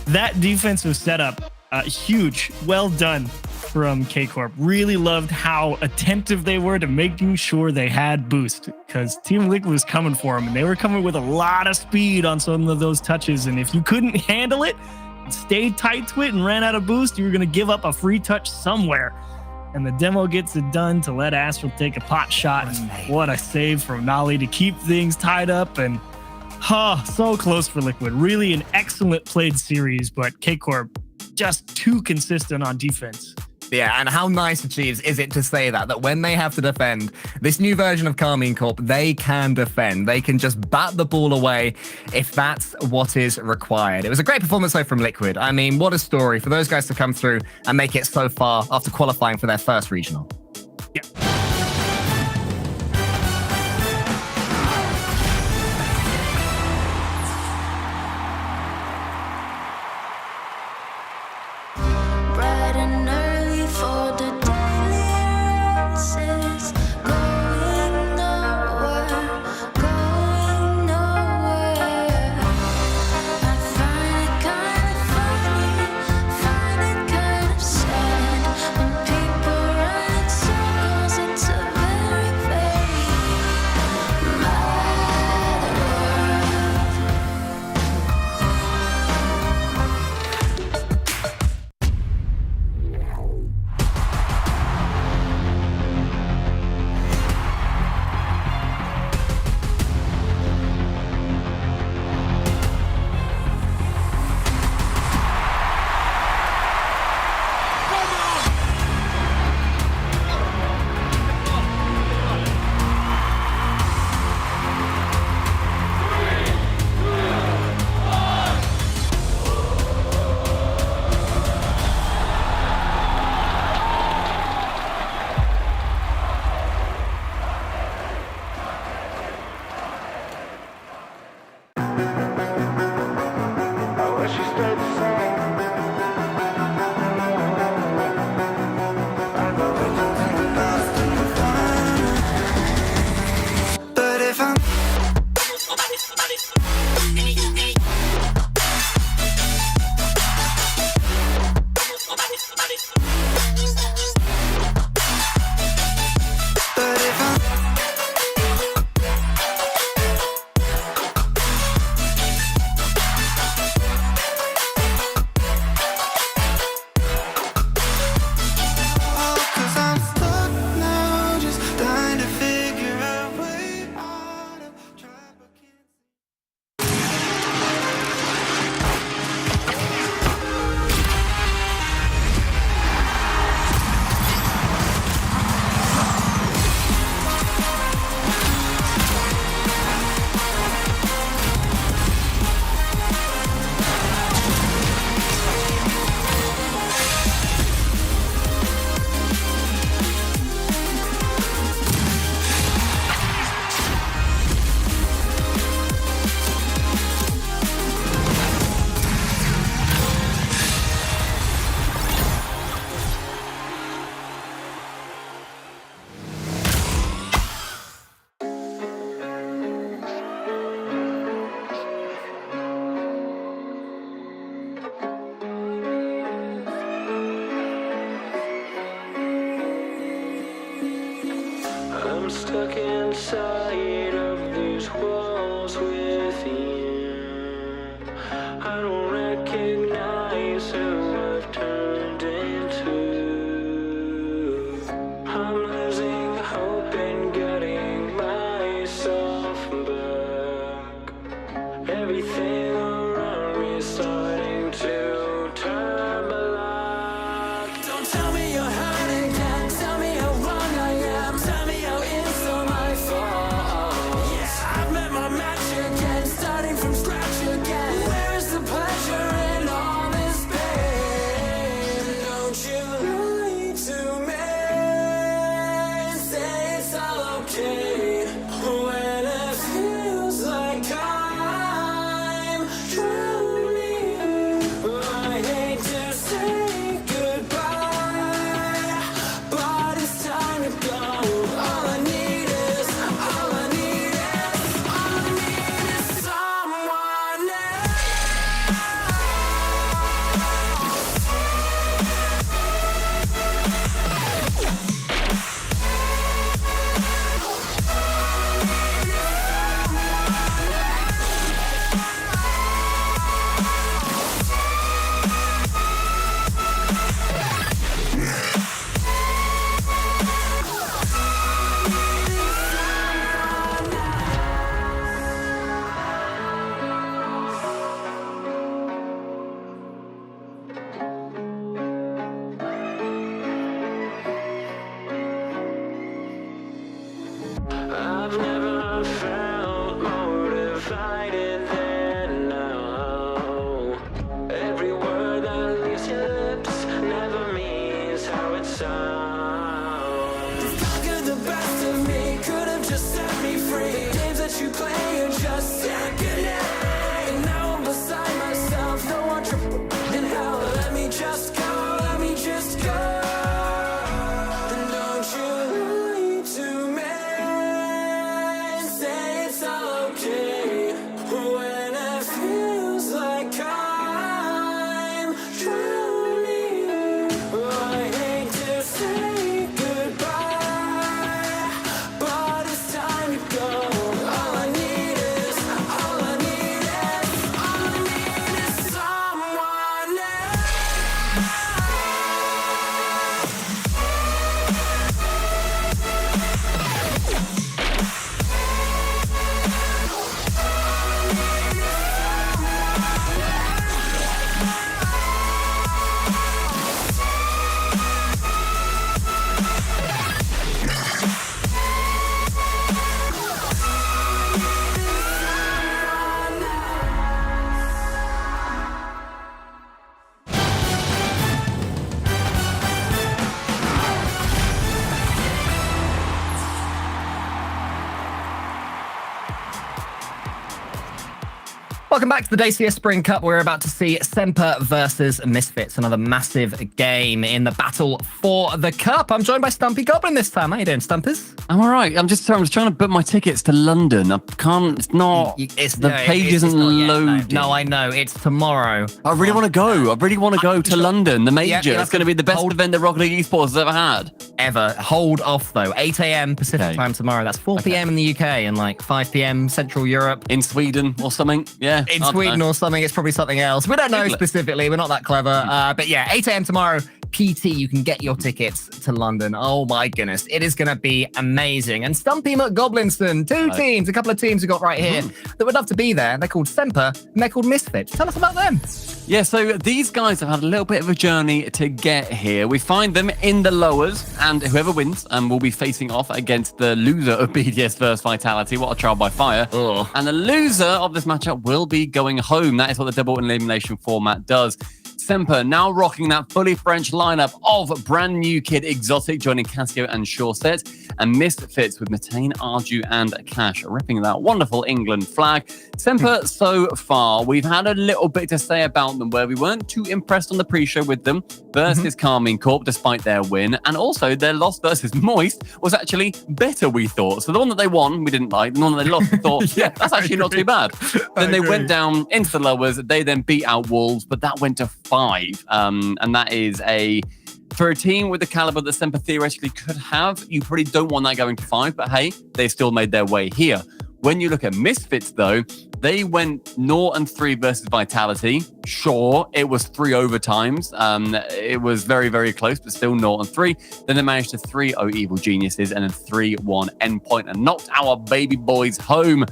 that defensive setup, huge, well done from K-Corp. Really loved how attentive they were to making sure they had boost, because Team Liquid was coming for them, and they were coming with a lot of speed on some of those touches. And if you couldn't handle it, stayed tight to it and ran out of boost, you were going to give up a free touch somewhere. And the demo gets it done to let Astral take a pot shot. And what a save from Nolly to keep things tied up. And so close for Liquid. Really an excellent played series, but K-Corp just too consistent on defense. Yeah, and how nice, Achieves, is it to say that when they have to defend, this new version of Karmine Corp, they can defend. They can just bat the ball away if that's what is required. It was a great performance, though, from Liquid. I mean, what a story for those guys to come through and make it so far after qualifying for their first regional. Yeah. Bright and early for the daily races, going nowhere. I find it kind of funny, find it kind of sad when people run stuck inside of these walls with you. I don't recognize who I've turned into. I'm losing hope in getting myself back. Everything around me is starting to turn black. Don't tell me you're hurt again. Tell me how wrong I am. Tell me how it's all my fault. Yeah, I've met my match again, starting from scratch again. Where's the pleasure in all this pain? Don't you lie to me. Say it's all okay when it feels like I'm drowning. I hate to say goodbye, but it's time to go. All I need is someone else. I've never felt more divided than now. Every word that leaves your lips never means how it sounds. You've conquered the best of me, could have just set me free. The games that you play are just second hand. And now I'm beside myself, no one in hell. Let me just go, let me just go. And don't you lie to me. Say it's all okay when it feels like I'm drowning. I hate to say goodbye, but it's time to go. All I need is someone Welcome back to the Dacia Spring Cup. We're about to see SMPR versus Misfits, another massive game in the battle for the cup. I'm joined by Stumpy Goblin this time. How you doing, Stumpers? I'm all right. I'm just trying to book my tickets to London. I can't. It's not. The page isn't loading. No, I know. It's tomorrow. I really want to go. I really want to go to London, the major. Yeah, It's going to be the best event that Rocket League Esports has ever had. Ever. Hold off, though. 8 a.m. Pacific time tomorrow. That's 4 p.m. in the UK and like 5 p.m. Central Europe. In Sweden or something. Yeah. In Sweden or something. It's probably something else. We don't know Google it. specifically. We're not that clever. But yeah, 8 a.m. tomorrow. PT, you can get your tickets to London. Oh my goodness, it is going to be amazing. And Stumpy McGoblinston, two teams, a couple of teams we got right here that would love to be there. They're called SMPR and they're called Misfits. Tell us about them. Yeah, so these guys have had a little bit of a journey to get here. We find them in the lowers, and whoever wins will be facing off against the loser of BDS vs Vitality. What a trial by fire. Ugh. And the loser of this matchup will be going home. That is what the double elimination format does. SMPR now rocking that fully French lineup of brand new kid Exotic joining Casio and Shorset, and Misfits with Matane, Arju, and Cash ripping that wonderful England flag. SMPR, so far, we've had a little bit to say about them where we weren't too impressed on the pre-show with them versus Karmine Corp, despite their win, and also their loss versus Moist was actually better, we thought. So the one that they won, we didn't like. The one that they lost, we thought, yeah, that's actually not too bad. Then they went down into the lowers. They then beat out Wolves, but that went to 5. And that is a For a team with the caliber that Semper theoretically could have, you probably don't want that going to 5, but hey, they still made their way here. When you look at Misfits, though, they went 0-3 versus Vitality. Sure, it was 3 overtimes. It was very, very close, but still 0-3. Then they managed to 3-0 Evil Geniuses and then 3-1 Endpoint and knocked our baby boys home.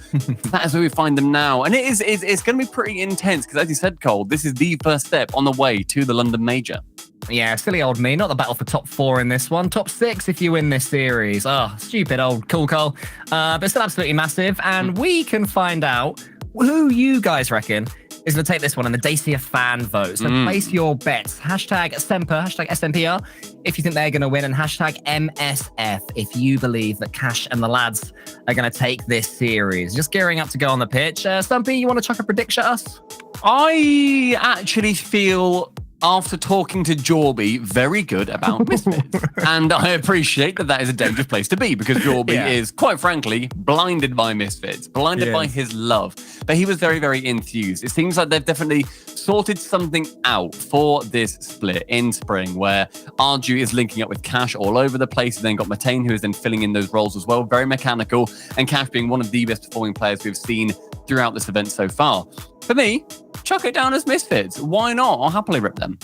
That is where we find them now. And it's going to be pretty intense because, as you said, Cole, this is the first step on the way to the London Major. Yeah, silly old me. Not the battle for top 4 in this one. Top 6 if you win this series. Oh, stupid old cool Cole. But still absolutely massive. And we can find out who you guys reckon is going to take this one in the Dacia fan vote. So place your bets. Hashtag Semper, hashtag SMPR if you think they're going to win, and hashtag MSF if you believe that Cash and the lads are going to take this series. Just gearing up to go on the pitch. Stumpy, you want to chuck a prediction at us? I actually feel, after talking to Jorby, very good about Misfits. And I appreciate that that is a dangerous place to be because Jorby is, quite frankly, blinded by Misfits, blinded by his love. But he was very, very enthused. It seems like they've definitely sorted something out for this split in spring where Arju is linking up with Cash all over the place. And then got Matane, who is then filling in those roles as well. Very mechanical. And Cash being one of the best performing players we've seen throughout this event so far. For me, chuck it down as Misfits. Why not? I'll happily rip them.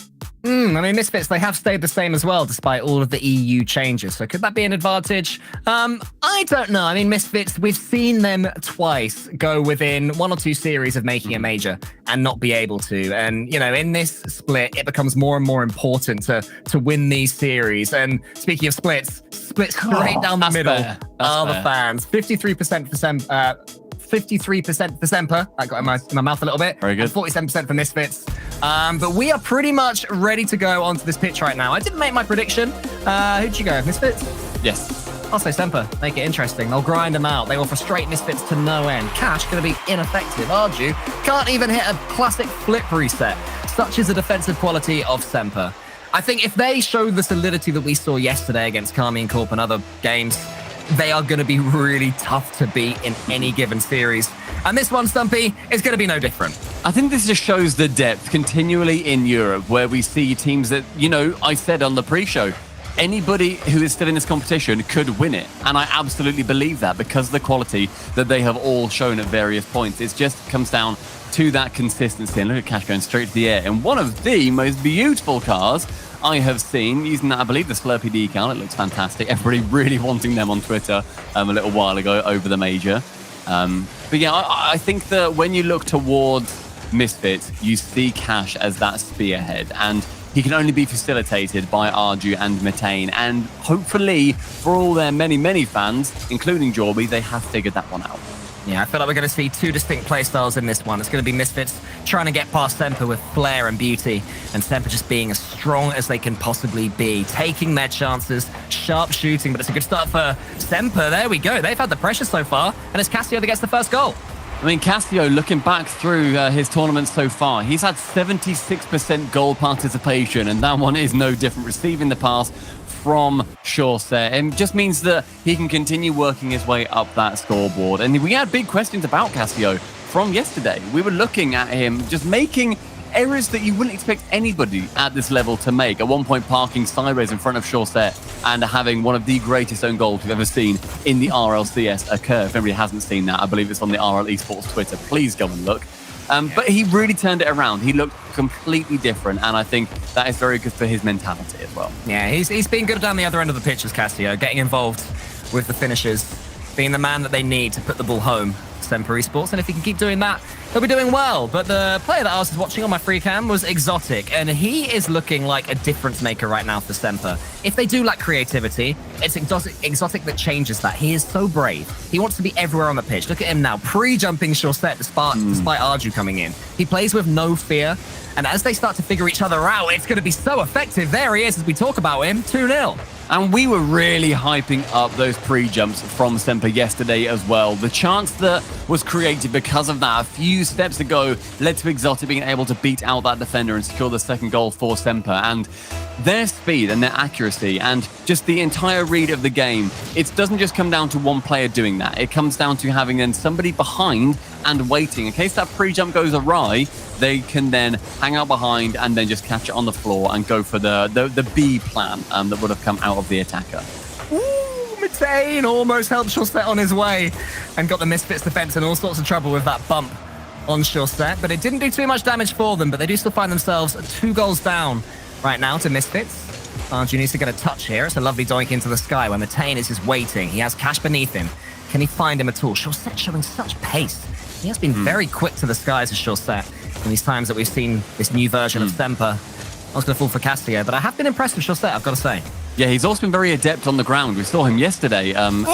I mean, Misfits, they have stayed the same as well, despite all of the EU changes. So could that be an advantage? I don't know. I mean, Misfits, we've seen them twice go within 1 or 2 series of making a major and not be able to. And, you know, in this split, it becomes more and more important to win these series. And speaking of splits straight down the middle are the fans. 53% for 53% for Semper. That got in my mouth a little bit. Very good. And 47% for Misfits. But we are pretty much ready to go onto this pitch right now. I didn't make my prediction. Who'd you go? Misfits? Yes. I'll say Semper. Make it interesting. They'll grind them out. They will frustrate Misfits to no end. Cash going to be ineffective. Arju can't even hit a classic flip reset. Such is the defensive quality of Semper. I think if they show the solidity that we saw yesterday against Karmine Corp and other games, they are going to be really tough to beat in any given series. And this one, Stumpy, is going to be no different. I think this just shows the depth continually in Europe where we see teams that, you know, I said on the pre-show, anybody who is still in this competition could win it. And I absolutely believe that because of the quality that they have all shown at various points. It just comes down to that consistency. And look at Cash going straight to the air. And one of the most beautiful cars I have seen, using that, I believe, the Slurpee decal. It looks fantastic. Everybody really wanting them on Twitter a little while ago over the major. But yeah, I think that when you look towards Misfits, you see Cash as that spearhead. And he can only be facilitated by Arju and Matane. And hopefully, for all their many, many fans, including Jorby, they have figured that one out. Yeah, I feel like we're going to see 2 distinct playstyles in this one. It's going to be Misfits trying to get past Semper with flair and beauty, and Semper just being as strong as they can possibly be, taking their chances, sharp shooting, but it's a good start for Semper. There we go. They've had the pressure so far, and it's Cassio that gets the first goal. I mean, Cassio, looking back through his tournament so far, he's had 76% goal participation, and that one is no different, receiving the pass from Shawset. It just means that he can continue working his way up that scoreboard. And we had big questions about Cassio from yesterday. We were looking at him just making errors that you wouldn't expect anybody at this level to make. At one point, parking sideways in front of Shawset and having one of the greatest own goals we've ever seen in the RLCS occur. If anybody hasn't seen that, I believe it's on the RL Esports Twitter. Please go and look. But he really turned it around. He looked completely different, and I think that is very good for his mentality as well. Yeah, he's been good down the other end of the pitch as Cassio, getting involved with the finishes, being the man that they need to put the ball home. Semper Esports, and if he can keep doing that, he'll be doing well. But the player that I was watching on my free cam was Exotic, and he is looking like a difference maker right now for Semper. If they do lack creativity, it's Exotic that changes that. He is so brave. He wants to be everywhere on the pitch. Look at him now, pre-jumping Shawset despite Arju coming in. He plays with no fear, and as they start to figure each other out, it's going to be so effective. There he is as we talk about him, 2-0. And we were really hyping up those pre-jumps from Semper yesterday as well. The chance that was created because of that a few steps ago led to Exotic being able to beat out that defender and secure the second goal for Semper. And their speed and their accuracy and just the entire read of the game, it doesn't just come down to one player doing that. It comes down to having then somebody behind and waiting. In case that pre-jump goes awry, they can then hang out behind and then just catch it on the floor and go for the B plan that would have come out of the attacker. Ooh, Matane almost helped Chaussette on his way and got the Misfits defense in all sorts of trouble with that bump on Chaussette, but it didn't do too much damage for them, but they do still find themselves 2 goals down right now to Misfits. RG needs to get a touch here. It's a lovely doink into the sky where Matane is just waiting. He has Cash beneath him. Can he find him at all? Chaussette showing such pace. He has been very quick to the skies as Chaussette in these times that we've seen this new version of SMPR. I was going to fall for Castillo, but I have been impressed with Chaussette, I've got to say. Yeah, he's also been very adept on the ground. We saw him yesterday. And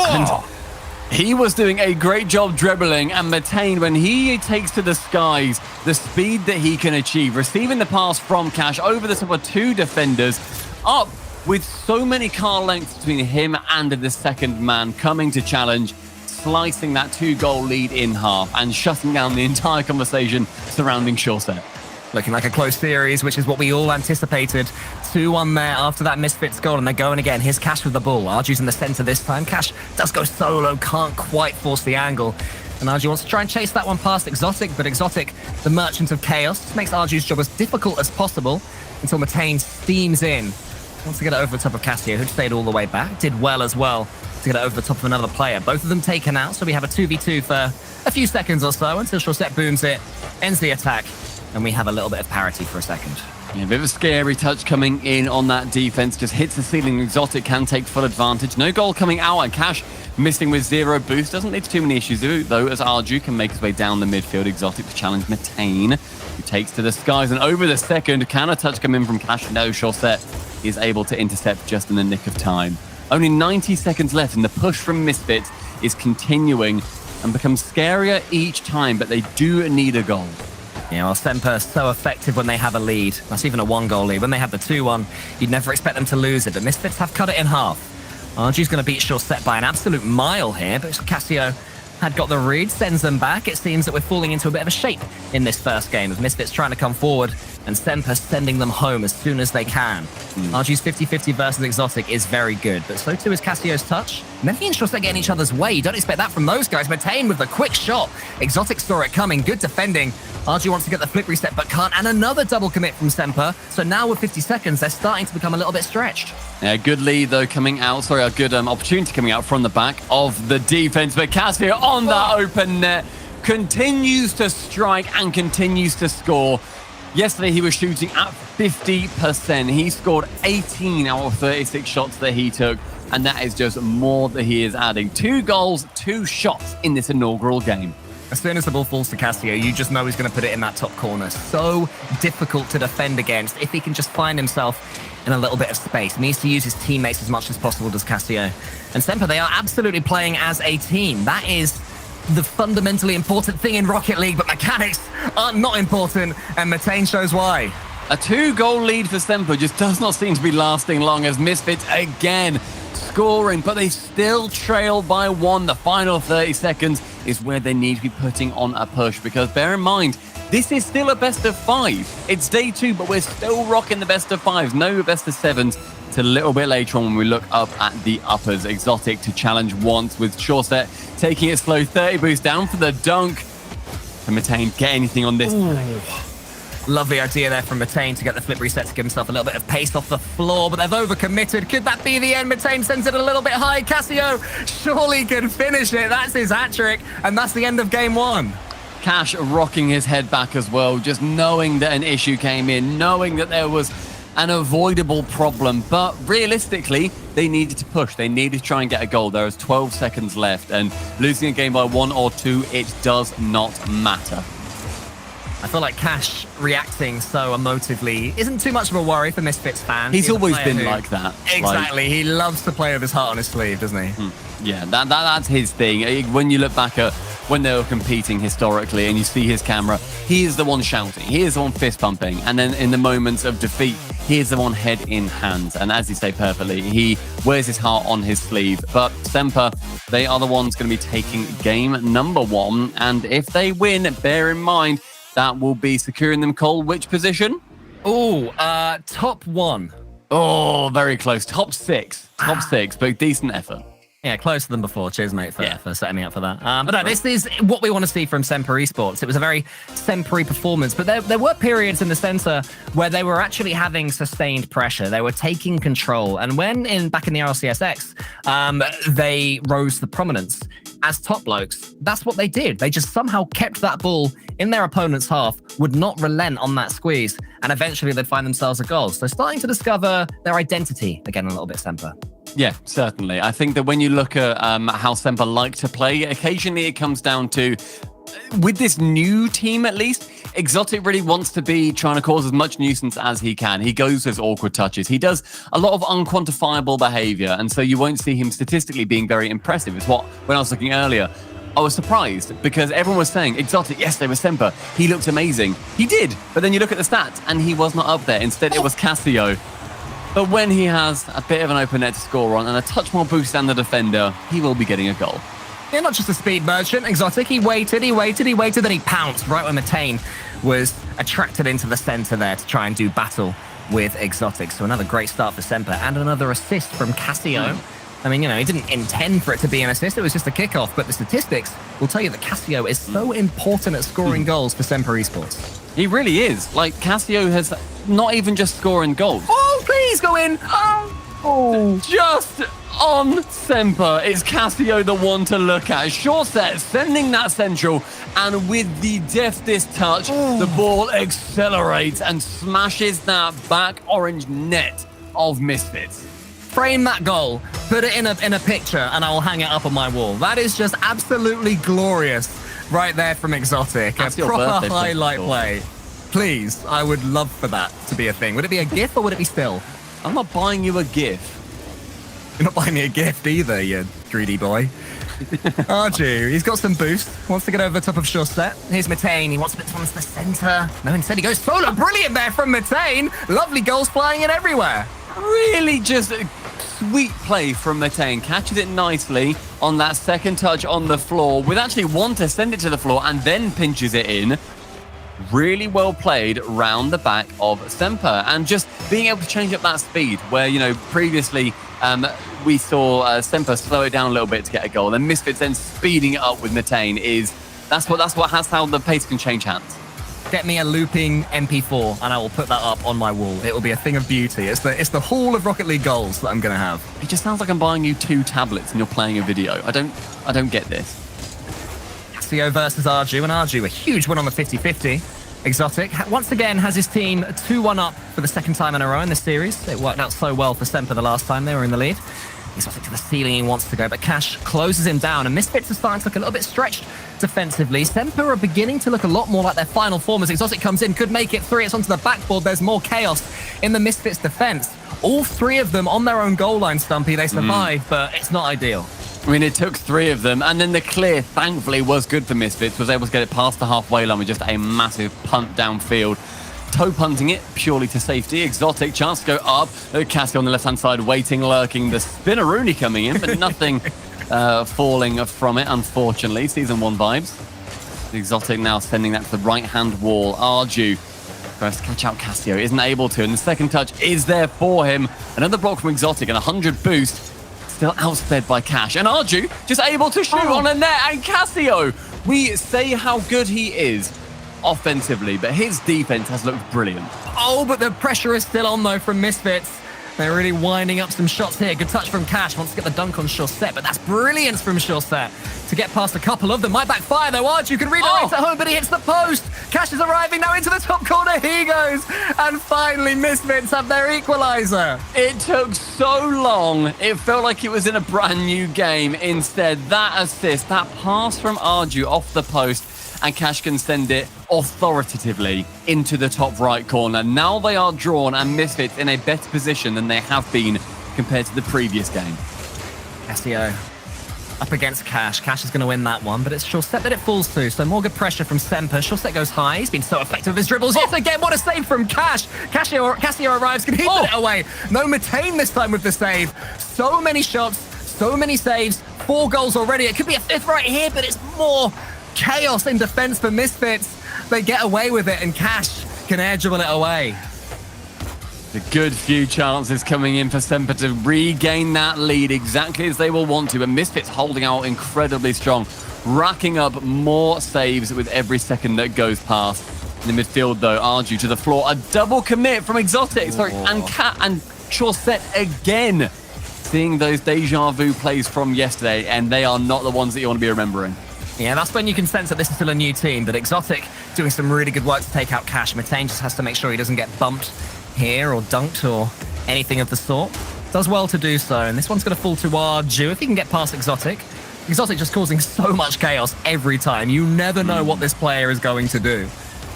he was doing a great job dribbling, and Matane, when he takes to the skies, the speed that he can achieve, receiving the pass from Cash over the top of 2 defenders, up with so many car lengths between him and the second man coming to challenge, slicing that 2-goal lead in half and shutting down the entire conversation surrounding Chaussette. Looking like a close series, which is what we all anticipated. 2-1 there after that Misfits goal, and they're going again. Here's Cash with the ball. Arju's in the center this time. Cash does go solo, can't quite force the angle. And Arju wants to try and chase that one past Exotic, but Exotic, the merchant of chaos, makes Arju's job as difficult as possible until Matane steams in. Wants to get it over the top of Cassio, who stayed all the way back. Did well as well to get it over the top of another player. Both of them taken out, so we have a 2v2 for a few seconds or so until Chaussette booms it, ends the attack, and we have a little bit of parity for a second. Yeah, a bit of a scary touch coming in on that defense. Just hits the ceiling. Exotic can take full advantage. No goal coming out, and Cash missing with 0 boost. Doesn't lead to too many issues, though, as Arju can make his way down the midfield. Exotic to challenge Matane, who takes to the skies. And over the second, can a touch come in from Cash? No, Chaussette is able to intercept just in the nick of time. Only 90 seconds left, and the push from Misfits is continuing and becomes scarier each time, but they do need a goal. Yeah, well, SMPR is so effective when they have a lead. That's even a 1-goal lead. When they have the 2-1, you'd never expect them to lose it, but Misfits have cut it in half. RG's going to beat Chaussette by an absolute mile here, but Cassio had got the read, sends them back. It seems that we're falling into a bit of a shape in this first game, with Misfits trying to come forward and SMPR sending them home as soon as they can. RG's 50-50 versus Exotic is very good, but so too is Cassio's touch. Many and Chaussette getting each other's way. You don't expect that from those guys. Matane with the quick shot. Exotic saw it coming. Good defending. RG wants to get the flip reset, but can't. And another double commit from SMPR. So now with 50 seconds, they're starting to become a little bit stretched. Yeah, good lead, though, coming out. Sorry, a good opportunity coming out from the back of the defense. But Cassio on that open net continues to strike and continues to score. Yesterday, he was shooting at 50%. He scored 18 out of 36 shots that he took. And that is just more that he is adding. 2 goals, 2 shots in this inaugural game. As soon as the ball falls to Cassio, you just know he's going to put it in that top corner. So difficult to defend against if he can just find himself in a little bit of space. He needs to use his teammates as much as possible, does Cassio. And SMPR, they are absolutely playing as a team. That is the fundamentally important thing in Rocket League, but mechanics are not important, and Matane shows why. A 2-goal lead for SMPR just does not seem to be lasting long, as Misfits again scoring, but they still trail by 1. The final 30 seconds is where they need to be putting on a push, because bear in mind, this is still a best of 5. It's day 2, but we're still rocking the best of 5s, no best of 7s. It's a little bit later on when we look up at the uppers. Exotic to challenge once with Chaussette taking it slow. 30 boost down for the dunk. Can Matane get anything on this? Lovely idea there from Matane to get the flip reset to give himself a little bit of pace off the floor, but they've overcommitted. Could that be the end? Matane sends it a little bit high. Cassio surely can finish it. That's his hat-trick, and that's the end of game 1. Cash rocking his head back as well, just knowing that an issue came in, knowing that there was an avoidable problem, but realistically, they needed to push. They needed to try and get a goal. There is 12 seconds left, and losing a game by 1 or 2, it does not matter. I feel like Cash reacting so emotively isn't too much of a worry for Misfits fans. He's always been like that. Exactly. He loves to play with his heart on his sleeve, doesn't he? Yeah, that's his thing. When you look back at when they were competing historically and you see his camera, he is the one shouting. He is the one fist pumping. And then in the moments of defeat, he is the one head in hand. And as you say perfectly, he wears his heart on his sleeve. But SMPR, they are the ones going to be taking game number 1. And if they win, bear in mind, that will be securing them, Cole, which position? Oh, top 1. Oh, very close. Top six, but decent effort. Yeah, closer than before. Cheers, mate, for setting me up for that. But no, this is what we want to see from SMPR Esports. It was a very SMPR performance, but there were periods in the center where they were actually having sustained pressure. They were taking control. And when back in the RLCS, they rose to prominence as top blokes, that's what they did. They just somehow kept that ball in their opponent's half, would not relent on that squeeze, and eventually they'd find themselves a goal. So starting to discover their identity again a little bit, SMPR. Yeah, certainly. I think that when you look at how SMPR like to play, occasionally it comes down to, with this new team at least, Exotic really wants to be trying to cause as much nuisance as he can. He goes with awkward touches. He does a lot of unquantifiable behavior, and so you won't see him statistically being very impressive. It's what, when I was looking earlier, I was surprised because everyone was saying, Exotic, yes, they were SMPR. He looked amazing. He did, but then you look at the stats, and he was not up there. Instead, it was Cassio. But when he has a bit of an open net to score on and a touch more boost than the defender, he will be getting a goal. Yeah, not just a speed merchant, Exotic. He waited, then he pounced right when Matane was attracted into the center there to try and do battle with Exotic. So another great start for SMPR and another assist from Cassio. I mean, he didn't intend for it to be an assist. It was just a kickoff, but the statistics will tell you that Cassio is so important at scoring goals for SMPR Esports. He really is. Like, Cassio has not even just scoring goals. Oh, please go in. Oh. Just on SMPR, it's Cassio the one to look at. Short set, sending that central, and with the deftest touch, the ball accelerates and smashes that back orange net of Misfits. Frame that goal, put it in a picture, and I will hang it up on my wall. That is just absolutely glorious right there from Exotic. That's a your proper birthday highlight present, play. Please, I would love for that to be a thing. Would it be a GIF or would it be still? I'm not buying you a GIF. You're not buying me a gift either, you greedy boy. Arju, he's got some boost. Wants to get over the top of Chaussette. Here's Matane. He wants to put this one to the center. No, instead he goes solo. Brilliant there from Matane. Lovely goals flying in everywhere. Really just a sweet play from Matane. Catches it nicely on that second touch on the floor with actually one to send it to the floor and then pinches it in. Really well played round the back of SMPR, and just being able to change up that speed where, previously we saw SMPR slow it down a little bit to get a goal, and Misfits then speeding it up with Matane that's how the pace can change hands. Get me a looping MP4 and I will put that up on my wall. It will be a thing of beauty. It's the hall of Rocket League goals that I'm going to have. It just sounds like I'm buying you 2 tablets and you're playing a video. I don't get this. Cassio versus Arju, and Arju a huge win on the 50-50. Exotic once again has his team 2-1 up for the second time in a row in this series. It worked out so well for SMPR the last time they were in the lead. Exotic to the ceiling, he wants to go, but Cash closes him down, and Misfits are starting to look a little bit stretched defensively. SMPR are beginning to look a lot more like their final form as Exotic comes in, could make it 3. It's onto the backboard. There's more chaos in the Misfits defense. All 3 of them on their own goal line, Stumpy. They survive, but it's not ideal. I mean, it took 3 of them, and then the clear, thankfully, was good for Misfits. Was able to get it past the halfway line with just a massive punt downfield. Toe punting it purely to safety. Exotic, chance to go up. Cassie on the left-hand side, waiting, lurking. The Spinneroonie coming in, but nothing falling from it, unfortunately. Season 1 vibes. Exotic now sending that to the right-hand wall. Arju tries to catch out Cassio, isn't able to, and the second touch is there for him. Another block from Exotic and 100 boost. Still outsped by Cash. And Arju just able to shoot on a net. And Cassio, we say how good he is offensively, but his defense has looked brilliant. Oh, but the pressure is still on, though, from Misfits. They're really winding up some shots here. Good touch from Cash. Wants to get the dunk on Chaussette, but that's brilliance from Chaussette to get past a couple of them. Might backfire, though. Arju can redirect at home, but he hits the post. Cash is arriving now into the top corner. He goes. And finally, Misfits have their equalizer. It took so long. It felt like it was in a brand new game. Instead, that assist, that pass from Arju off the post, and Cash can send it authoritatively into the top right corner. Now they are drawn, and Misfits in a better position than they have been compared to the previous game. Cassio up against Cash. Cash is going to win that one, but it's Chaussette that it falls to, so more good pressure from SMPR. Chaussette goes high. He's been so effective with his dribbles. Yet again, what a save from Cash. Cassio arrives. Can he put it away? No, Matane this time with the save. So many shots, so many saves. 4 goals already. It could be a 5th right here, but it's more chaos in defense for Misfits. They get away with it, and Cash can air dribble it away. A good few chances coming in for Semper to regain that lead exactly as they will want to. But Misfits holding out incredibly strong, racking up more saves with every second that goes past. In the midfield, though, Arju to the floor. A double commit from Exotic. Sorry, and Cat and Chaussette again. Seeing those deja vu plays from yesterday, and they are not the ones that you want to be remembering. Yeah, that's when you can sense that this is still a new team. But Exotic doing some really good work to take out Cash. Matane just has to make sure he doesn't get bumped here or dunked or anything of the sort. Does well to do so. And this one's going to fall to Arju if he can get past Exotic. Exotic just causing so much chaos every time. You never know what this player is going to do.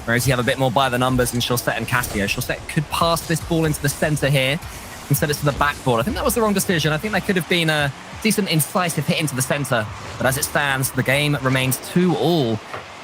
Whereas you have a bit more by the numbers in Chaussette and Cassio. Chaussette could pass this ball into the center here. Instead it's to the backboard. I think that was the wrong decision. I think that could have been a decent incisive hit into the center. But as it stands, the game remains 2-2.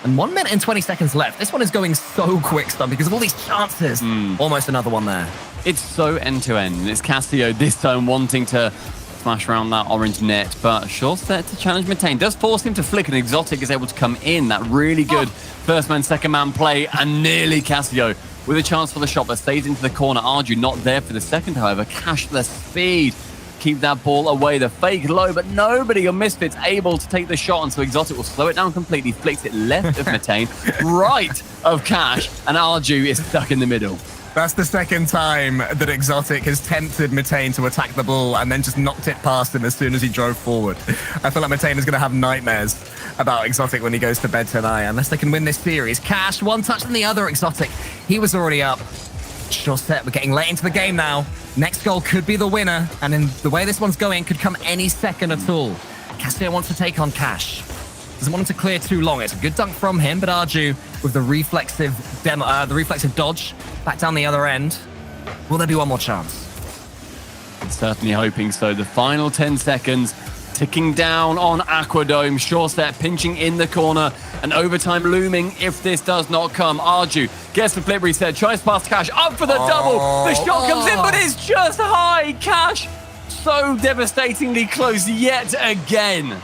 And 1 minute and 20 seconds left. This one is going so quick, Stum, because of all these chances. Almost another one there. It's so end-to-end. It's Cassio this time wanting to smash around that orange net, but Chaussette to challenge Matane does force him to flick, and Exotic is able to come in. That really good first man, second man play, and nearly Cassio with a chance for the shot that stays into the corner. Arju not there for the second, however. Cash the speed. Keep that ball away. The fake low, but nobody on Misfits able to take the shot, and so Exotic will slow it down completely, flicks it left of Matane, right of Cash, and Arju is stuck in the middle. That's the second time that Exotic has tempted Matane to attack the ball and then just knocked it past him as soon as he drove forward. I feel like Matane is going to have nightmares about Exotic when he goes to bed tonight, unless they can win this series. Cash, one touch than the other. Exotic, he was already up. Chaussette, we're getting late into the game now. Next goal could be the winner, and in the way this one's going, could come any second at all. Cassio wants to take on Cash. Doesn't want him to clear too long. It's a good dunk from him, but Arju with the reflexive dodge back down the other end. Will there be one more chance? Certainly hoping so. The final 10 seconds ticking down on Aquadome. Chaussette pinching in the corner, and overtime looming if this does not come. Arju gets the flip reset, tries past Cash, up for the double. The shot comes in, but it's just high. Cash so devastatingly close yet again.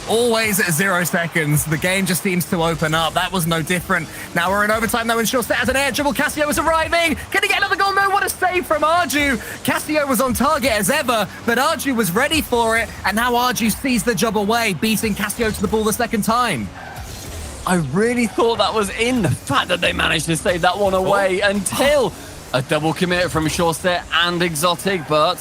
Always at 0 seconds. The game just seems to open up. That was no different. Now we're in overtime though, and Chaussette has an air dribble. Cassio is arriving. Can he get another goal? No, what a save from Arju. Cassio was on target as ever, but Arju was ready for it, and now Arju sees the job away, beating Cassio to the ball the second time. I really thought that was in. The fact that they managed to save that one away until a double commit from Chaussette and Exotic, but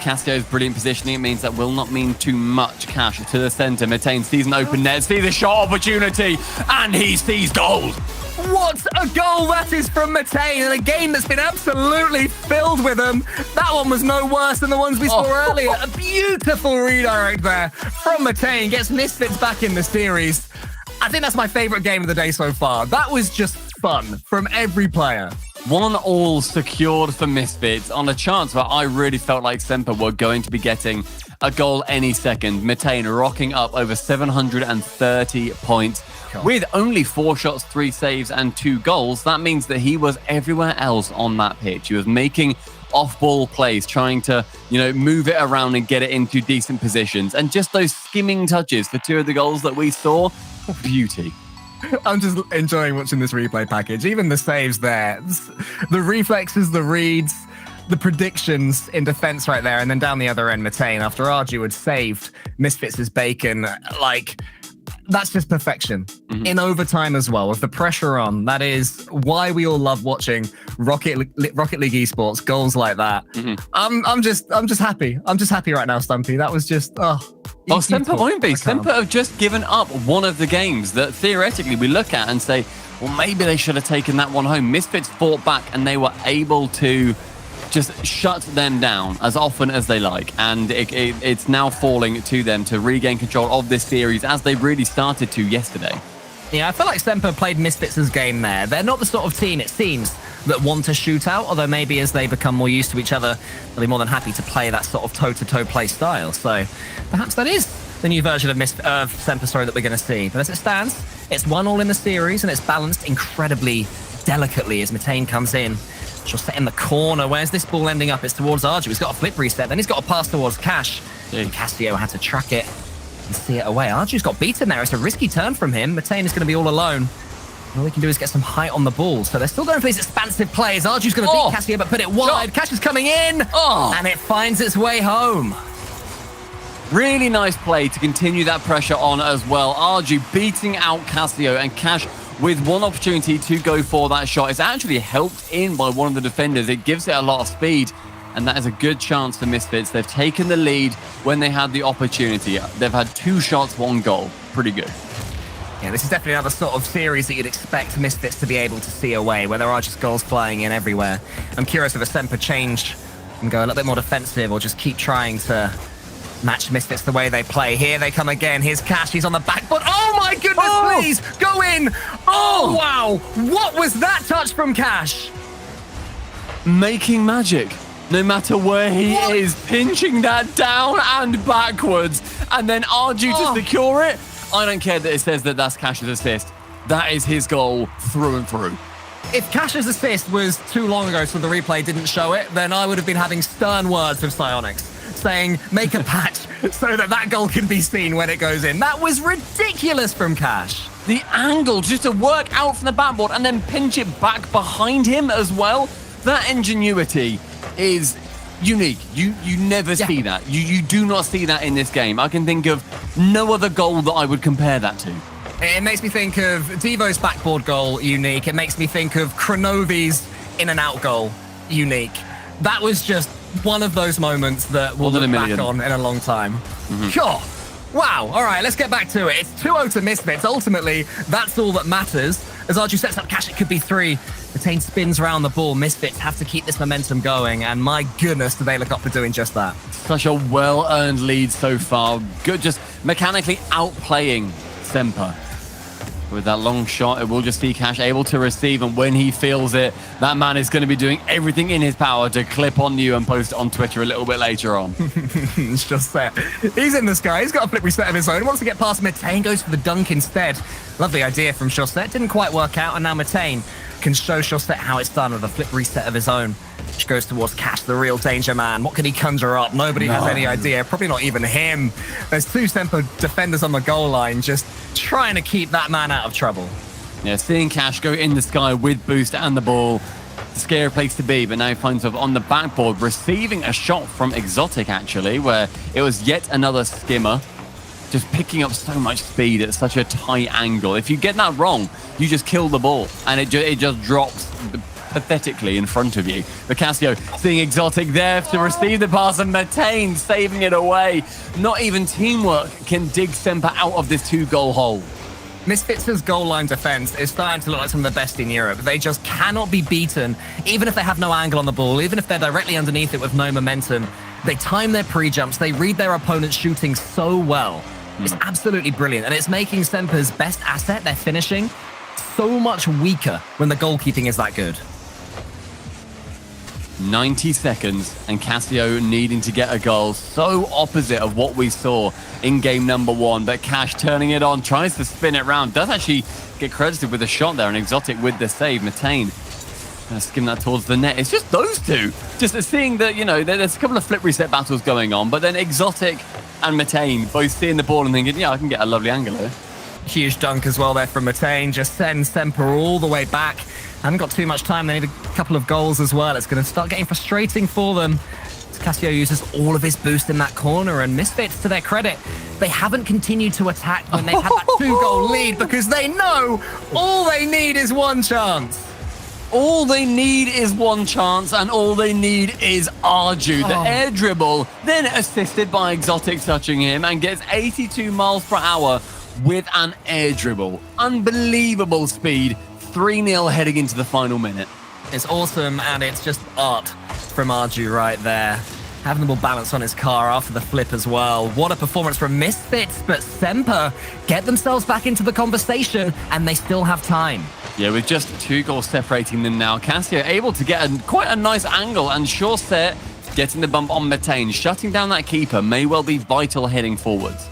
Cassio's brilliant positioning, it means that will not mean too much. Cash to the center. Matane sees an open net, sees a shot opportunity, and he sees gold. What a goal that is from Matane in a game that's been absolutely filled with them. That one was no worse than the ones we saw earlier. A beautiful redirect there from Matane. Gets Misfits back in the series. I think that's my favorite game of the day so far. That was just fun from every player. 1-1 secured for Misfits on a chance where I really felt like Semper were going to be getting a goal any second. Matane rocking up over 730 points with only 4 shots, 3 saves, and 2 goals. That means that he was everywhere else on that pitch. He was making off-ball plays, trying to, move it around and get it into decent positions. And just those skimming touches for 2 of the goals that we saw, beauty. I'm just enjoying watching this replay package. Even the saves there, the reflexes, the reads, the predictions in defense right there. And then down the other end, Matane, after Arju had saved Misfits' bacon, that's just perfection. In overtime as well, with the pressure on. That is why we all love watching Rocket League Esports, goals like that. I'm just happy. I'm just happy right now, Stumpy. That was just, Semper won't be. Semper have just given up one of the games that theoretically we look at and say, well, maybe they should have taken that one home. Misfits fought back and they were able to just shut them down as often as they like. And it's now falling to them to regain control of this series as they really started to yesterday. Yeah, I feel like Semper played Misfits' game there. They're not the sort of team, it seems, that want to shoot out, although maybe as they become more used to each other, they'll be more than happy to play that sort of toe-to-toe play style. So perhaps that is the new version of Semper that we're going to see. But as it stands, it's 1-1 in the series, and it's balanced incredibly delicately as Matane comes in. She'll set in the corner. Where's this ball ending up? It's towards Arju. He's got a flip reset. Then he's got a pass towards Cash. And Cassio had to track it and see it away. Arju's got beaten there. It's a risky turn from him. Matane is going to be all alone. All we can do is get some height on the ball. So they're still going for these expansive plays. Arju's going to beat Cassio, but put it wide. Cash is coming in, and it finds its way home. Really nice play to continue that pressure on as well. Arju beating out Cassio, and Cash with one opportunity to go for that shot. It's actually helped in by one of the defenders. It gives it a lot of speed, and that is a good chance for Misfits. They've taken the lead when they had the opportunity. They've had 2 shots, 1 goal. Pretty good. Yeah, this is definitely another sort of series that you'd expect Misfits to be able to see away, where there are just goals flying in everywhere. I'm curious if a Semper change and go a little bit more defensive or just keep trying to match Misfits the way they play. Here they come again. Here's Cash. He's on the back foot. Oh my goodness, please! Go in! Oh, wow! What was that touch from Cash? Making magic. No matter where he is, pinching that down and backwards, and then Arju to secure it. I don't care that it says that that's Cash's assist. That is his goal through and through. If Cash's assist was too long ago so the replay didn't show it, then I would have been having stern words with Psyonix, saying make a patch so that goal can be seen when it goes in. That was ridiculous from Cash. The angle just to work out from the backboard and then pinch it back behind him as well. That ingenuity is unique. You never see that. You do not see that in this game. I can think of no other goal that I would compare that to. It makes me think of Devo's backboard goal, unique. It makes me think of Kronovi's in and out goal, unique. That was just one of those moments that we'll look back on in a long time. Sure. Wow. All right, let's get back to it. It's 2-0 to Misfits. Ultimately, that's all that matters. As Arju sets up Cash, it could be 3. Retain spins around the ball. Misfits have to keep this momentum going, and my goodness, do they look up for doing just that. Such a well-earned lead so far. Good, just mechanically outplaying Semper. With that long shot, it will just be Cash able to receive, and when he feels it, that man is going to be doing everything in his power to clip on you and post it on Twitter a little bit later on. It's just that. He's in the sky. He's got a flip reset of his own. Wants to get past Matane, goes for the dunk instead. Lovely idea from Chaussette. Didn't quite work out, and now Matane can show Chaussette how it's done with a flip reset of his own, which goes towards Cash, the real danger man. What can he conjure up? Nobody has any idea. Probably not even him. There's 2 Semper defenders on the goal line just trying to keep that man out of trouble. Yeah, seeing Cash go in the sky with boost and the ball, the scary place to be, but now he finds himself on the backboard, receiving a shot from Exotic, actually, where it was yet another skimmer, just picking up so much speed at such a tight angle. If you get that wrong, you just kill the ball, and it just drops pathetically in front of you. But Cassio seeing Exotic there to receive the pass, and Matane saving it away. Not even teamwork can dig Semper out of this 2-goal hole. Misfits' goal line defense is starting to look like some of the best in Europe. They just cannot be beaten, even if they have no angle on the ball, even if they're directly underneath it with no momentum. They time their pre-jumps. They read their opponent's shooting so well. It's absolutely brilliant, and it's making Semper's best asset, their finishing, so much weaker when the goalkeeping is that good. 90 seconds and Cassio needing to get a goal. So opposite of what we saw in game number 1. But Cash turning it on, tries to spin it round. Does actually get credited with a shot there, and Exotic with the save. Matane gonna skim that towards the net. It's just those two. Just seeing that, you know, there's a couple of flip reset battles going on, but then Exotic and Matane both seeing the ball and thinking, yeah, I can get a lovely angle here. Huge dunk as well there from Matane. Just sends Semper all the way back. Haven't got too much time. They need a couple of goals as well. It's going to start getting frustrating for them. Cassio uses all of his boost in that corner, and Misfits, to their credit, they haven't continued to attack when they've had that 2-goal lead, because they know all they need is one chance. All they need is one chance, and all they need is Arju. The air dribble, then assisted by Exotic touching him, and gets 82 miles per hour with an air dribble. Unbelievable speed. 3-0 heading into the final minute. It's awesome, and it's just art from Arju right there. Having the ball balance on his car after the flip as well. What a performance from Misfits, but Semper get themselves back into the conversation, and they still have time. Yeah, with just 2 goals separating them now, Cassio able to get quite a nice angle, and Chaussette getting the bump on Matane. Shutting down that keeper may well be vital heading forwards.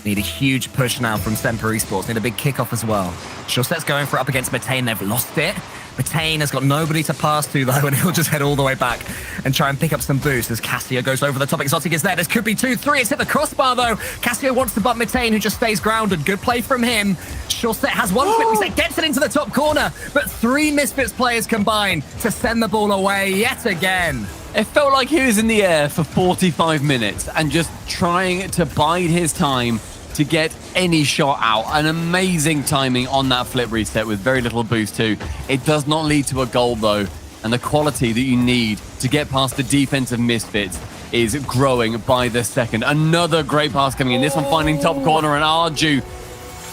Need a huge push now from Semper Esports. Need a big kickoff as well. Chaussette's going for it up against Matane. They've lost it. Matane has got nobody to pass to, though, and he'll just head all the way back and try and pick up some boost as Cassio goes over the top. Exotic is there. This could be 2-3. It's hit the crossbar, though. Cassio wants to bump Matane, who just stays grounded. Good play from him. Shorset has one quick reset, gets it into the top corner, but 3 Misfits players combine to send the ball away yet again. It felt like he was in the air for 45 minutes and just trying to bide his time to get any shot out. An amazing timing on that flip reset with very little boost too. It does not lead to a goal though, and the quality that you need to get past the defensive Misfits is growing by the second. Another great pass coming in, this one finding top corner, and Arju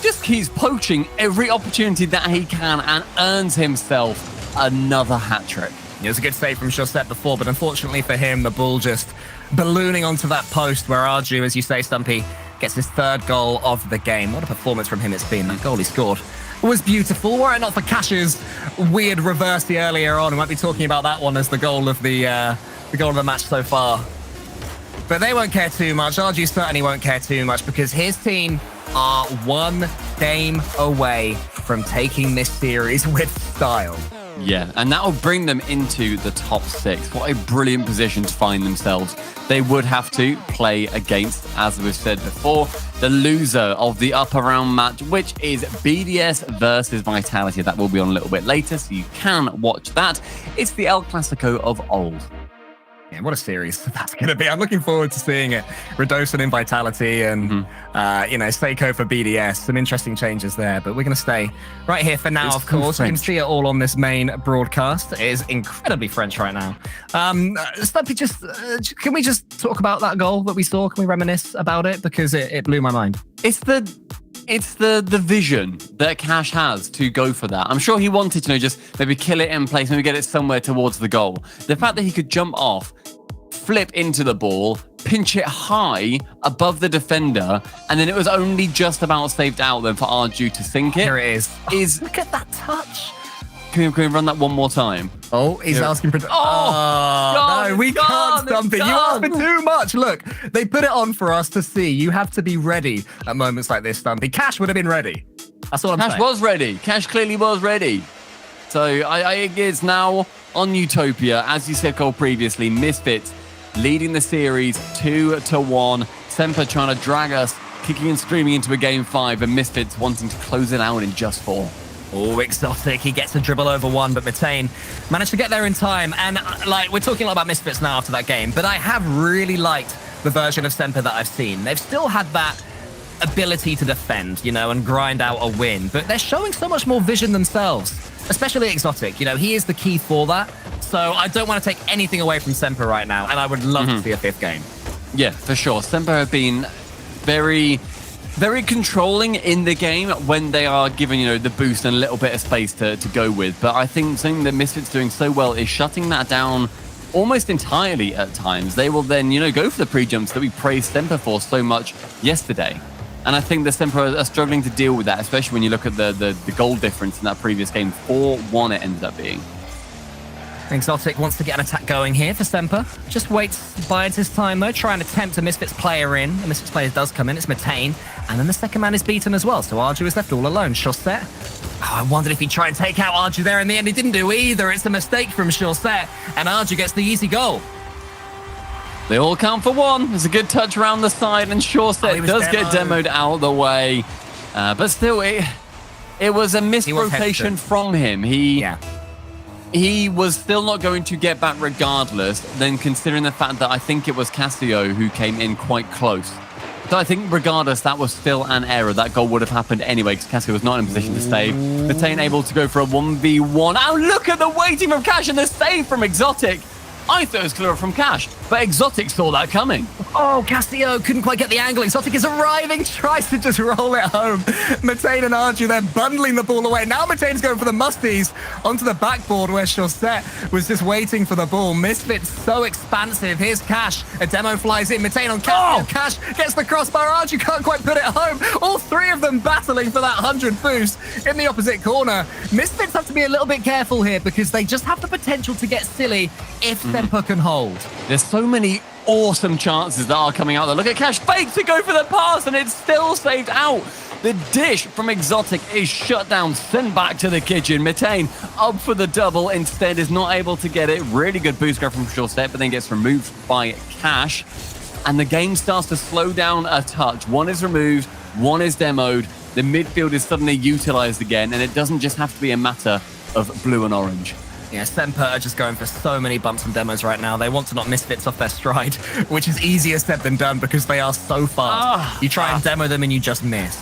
just keeps poaching every opportunity that he can and earns himself another hat trick. It was a good save from Shorset before, but unfortunately for him, the ball just ballooning onto that post where Arju, as you say, Stumpy, gets his 3rd goal of the game. What a performance from him it's been. That goal he scored was beautiful. Were it not for Cash's weird reversey earlier on, we might be talking about that one as the goal of the match so far. But they won't care too much. Arju certainly won't care too much because his team are 1 game away from taking this series with style. Yeah, and that will bring them into the top 6. What a brilliant position to find themselves. They would have to play against, as we've said before, the loser of the upper round match, which is BDS versus Vitality. That will be on a little bit later, so you can watch that. It's the El Clasico of old. Yeah, what a series that's going to be. I'm looking forward to seeing it. Radosin in Vitality and, Seiko for BDS. Some interesting changes there, but we're going to stay right here for now, It's of course. You can French. see it all on this main broadcast. It is incredibly French right now. Stumpy, can we just talk about that goal that we saw? Can we reminisce about it? Because it blew my mind. It's the vision that Cash has to go for that. I'm sure he wanted to just maybe kill it in place, maybe get it somewhere towards the goal. The fact that he could jump off, flip into the ball, pinch it high above the defender, and then it was only just about saved out then for Arju to sink it. Here it is. Look at that touch. Can we run that one more time? Oh, he's asking for... no, we can't, Stumpy. You asked for too much. Look, they put it on for us to see. You have to be ready at moments like this, Stumpy. Cash would have been ready. That's all I'm Cash saying. was ready. Cash clearly was ready. So it's now on Utopia. As you said, Cole, previously, Misfits leading the series 2-1. Semper trying to drag us, kicking and screaming into a game 5, and Misfits wanting to close it out in just 4. Oh, Exotic. He gets a dribble over one, but Matane managed to get there in time. And, we're talking a lot about Misfits now after that game, but I have really liked the version of Semper that I've seen. They've still had that ability to defend, and grind out a win, but they're showing so much more vision themselves, especially Exotic. He is the key for that. So I don't want to take anything away from Semper right now, and I would love to see a 5th game. Yeah, for sure. Semper have been very, very controlling in the game when they are given, the boost and a little bit of space to go with. But I think something that Misfits doing so well is shutting that down almost entirely at times. They will then, go for the pre-jumps that we praised Semper for so much yesterday. And I think the Semper are struggling to deal with that, especially when you look at the goal difference in that previous game. 4-1 it ended up being. Exotic wants to get an attack going here for Semper. Just bides his time though, trying to tempt a Misfits player in. The Misfits player does come in, it's Matane. And then the second man is beaten as well, so Arju is left all alone. Shorset. I wondered if he'd try and take out Arju there. In the end, he didn't do either. It's a mistake from Shorset, and Arju gets the easy goal. They all count for 1. There's a good touch around the side, and Shorset does get demoed out of the way. But still, it was a missed rotation from him. He was still not going to get back regardless, then considering the fact that I think it was Cassio who came in quite close. So I think regardless, that was still an error. That goal would have happened anyway because Cassio was not in a position to save. Matane able to go for a 1v1. Oh, look at the waiting from Cash and the save from Exotic. I thought it was clear from Cash, but Exotic saw that coming. Oh, Cassio couldn't quite get the angle. Exotic is arriving, tries to just roll it home. Matane and Arju, they're bundling the ball away. Now Matane's going for the musties onto the backboard where Shorset was just waiting for the ball. Misfits so expansive. Here's Cash. A demo flies in. Matane on Cash. Cash gets the crossbar. Arju can't quite put it home. All 3 of them battling for that 100 boost in the opposite corner. Misfits have to be a little bit careful here because they just have the potential to get silly if Semper can hold. There's so many awesome chances that are coming out there. Look at Cash fake to go for the pass and it's still saved out. The dish from Exotic is shut down, sent back to the kitchen. Metane up for the double, instead is not able to get it. Really good boost grab from Shorset, but then gets removed by Cash. And the game starts to slow down a touch. One is removed, one is demoed. The midfield is suddenly utilized again, and it doesn't just have to be a matter of blue and orange. Yeah, SMPR are just going for so many bumps and demos right now. They want to knock Misfits off their stride, which is easier said than done because they are so fast. You try and demo them and you just miss.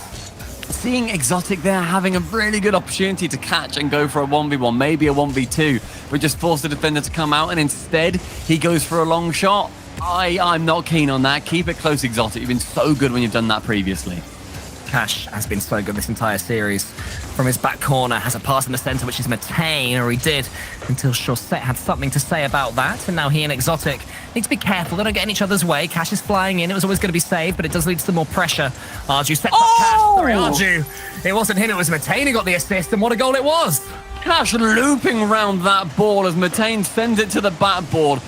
Seeing Exotic there having a really good opportunity to catch and go for a 1v1, maybe a 1v2, but just force the defender to come out, and instead he goes for a long shot. I'm not keen on that. Keep it close, Exotic. You've been so good when you've done that previously. Cash has been so good this entire series. From his back corner, has a pass in the center, which is Metane, or he did, until Shorset had something to say about that. And now he and Exotic need to be careful. They don't get in each other's way. Cash is flying in. It was always going to be saved, but it does lead to some more pressure. Arju sets up Cash. Sorry, Arju. It wasn't him, it was Metane who got the assist, and what a goal it was. Cash looping around that ball as Metane sends it to the backboard.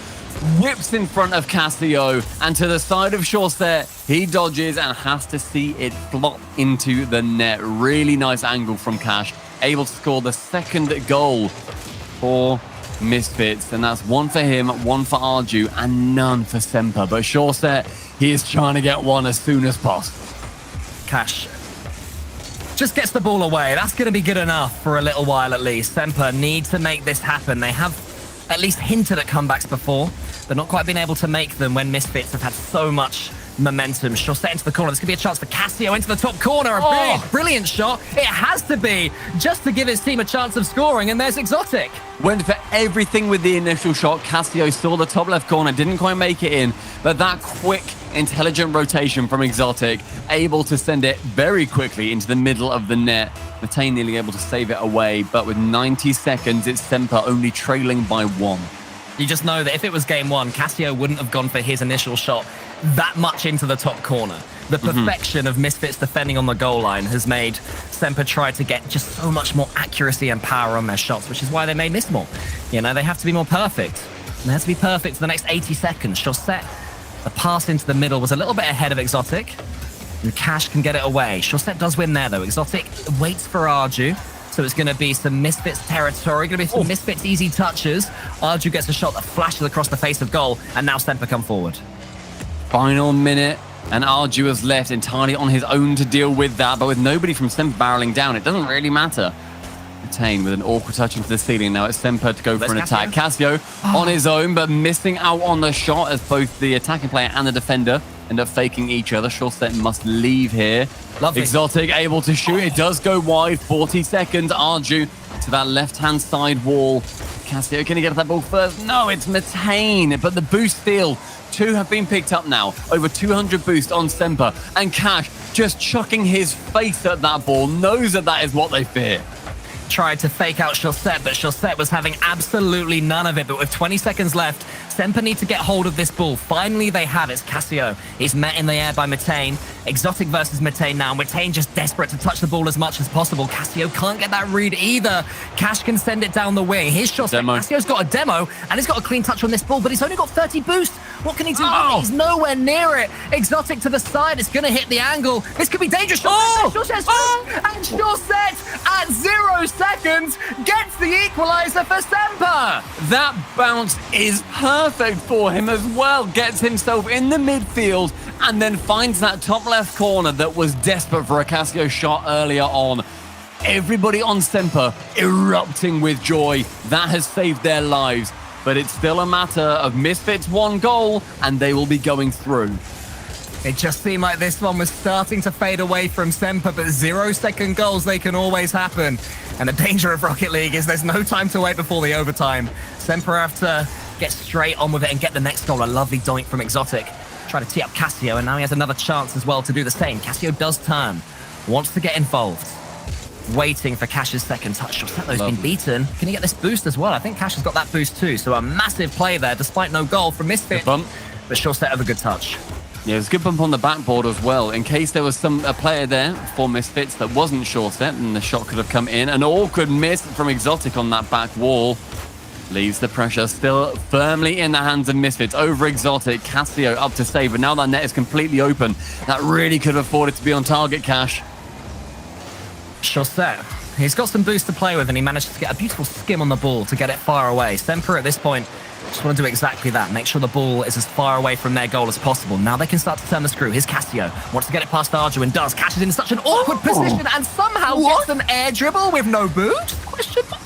Whips in front of Casio, and to the side of Shorset, he dodges and has to see it flop into the net. Really nice angle from Cash, able to score the second goal for Misfits, and that's one for him, one for Arju, and none for SMPR. But Shorset, he is trying to get one as soon as possible. Cash just gets the ball away. That's going to be good enough for a little while at least. SMPR need to make this happen. They have at least hinted at comebacks before, but not quite been able to make them when Misfits have had so much momentum. Shorset into the corner. This could be a chance for Casio into the top corner. A brilliant shot. It has to be, just to give his team a chance of scoring, and there's Exotic. Went for everything with the initial shot. Casio saw the top left corner, didn't quite make it in, but that quick, intelligent rotation from Exotic, able to send it very quickly into the middle of the net. Metane nearly able to save it away, but with 90 seconds, it's SMPR only trailing by 1. You just know that if it was game one, Casio wouldn't have gone for his initial shot that much into the top corner. The perfection of Misfits defending on the goal line has made SMPR try to get just so much more accuracy and power on their shots, which is why they may miss more. You know, they have to be more perfect. And they have to be perfect for the next 80 seconds. Shorset, the pass into the middle was a little bit ahead of Exotic, and Cash can get it away. Shorset does win there, though. Exotic waits for Arju. So it's going to be some Misfits territory, going to be some Misfits easy touches. Arju gets a shot that flashes across the face of goal, and now SMPR come forward. Final minute, and Arju is left entirely on his own to deal with that, but with nobody from SMPR barreling down, it doesn't really matter. Metane with an awkward touch into the ceiling. Now it's SMPR to go for an attack. Casio on his own, but missing out on the shot as both the attacking player and the defender end up faking each other. Shorset must leave here. Lovely. Exotic able to shoot. It does go wide. 40 seconds. Arju to that left-hand side wall. Casio, can he get that ball first? No, it's Metane. But the boost steal, 2 have been picked up now. Over 200 boost on SMPR. And Cash just chucking his face at that ball. Knows that that is what they fear. Tried to fake out Shorset, but Shorset was having absolutely none of it. But with 20 seconds left, SMPR need to get hold of this ball. Finally, they have. It's Casio. He's met in the air by Metane. Exotic versus Metane now. Metane just desperate to touch the ball as much as possible. Casio can't get that read either. Cash can send it down the wing. Here's Shorset. Casio's got a demo, and he's got a clean touch on this ball, but he's only got 30 boost. What can he do? He's nowhere near it. Exotic to the side. It's going to hit the angle. This could be dangerous. Shorset, and Shorset at 0 seconds gets the equalizer for SMPR. That bounce is perfect for him as well. Gets himself in the midfield and then finds that top left corner that was desperate for a Casio shot earlier on. Everybody on SMPR erupting with joy. That has saved their lives. But it's still a matter of Misfits 1 goal and they will be going through. It just seemed like this one was starting to fade away from SMPR, but 0-second goals, they can always happen. And the danger of Rocket League is there's no time to wait before the overtime. SMPR have to get straight on with it and get the next goal. A lovely doink from Exotic. Try to tee up Casio, and now he has another chance as well to do the same. Casio does turn, wants to get involved. Waiting for Cash's second touch. Shorset's been beaten. Can he get this boost as well? I think Cash has got that boost too. So a massive play there, despite no goal from Misfits. But Shorset have a good touch. Yeah, it was a good bump on the backboard as well. In case there was a player there for Misfits that wasn't Shorset, and the shot could have come in. An awkward miss from Exotic on that back wall. Leaves the pressure still firmly in the hands of Misfits. Over Exotic, Casio up to save, but now that net is completely open. That really could have afforded to be on target, Cash. Chaussette. He's got some boost to play with, and he managed to get a beautiful skim on the ball to get it far away. SMPR at this point just want to do exactly that. Make sure the ball is as far away from their goal as possible. Now they can start to turn the screw. Here's Cassio. Wants to get it past Arju and does. Cash is in such an awkward position and somehow gets an air dribble with no boot? Question mark.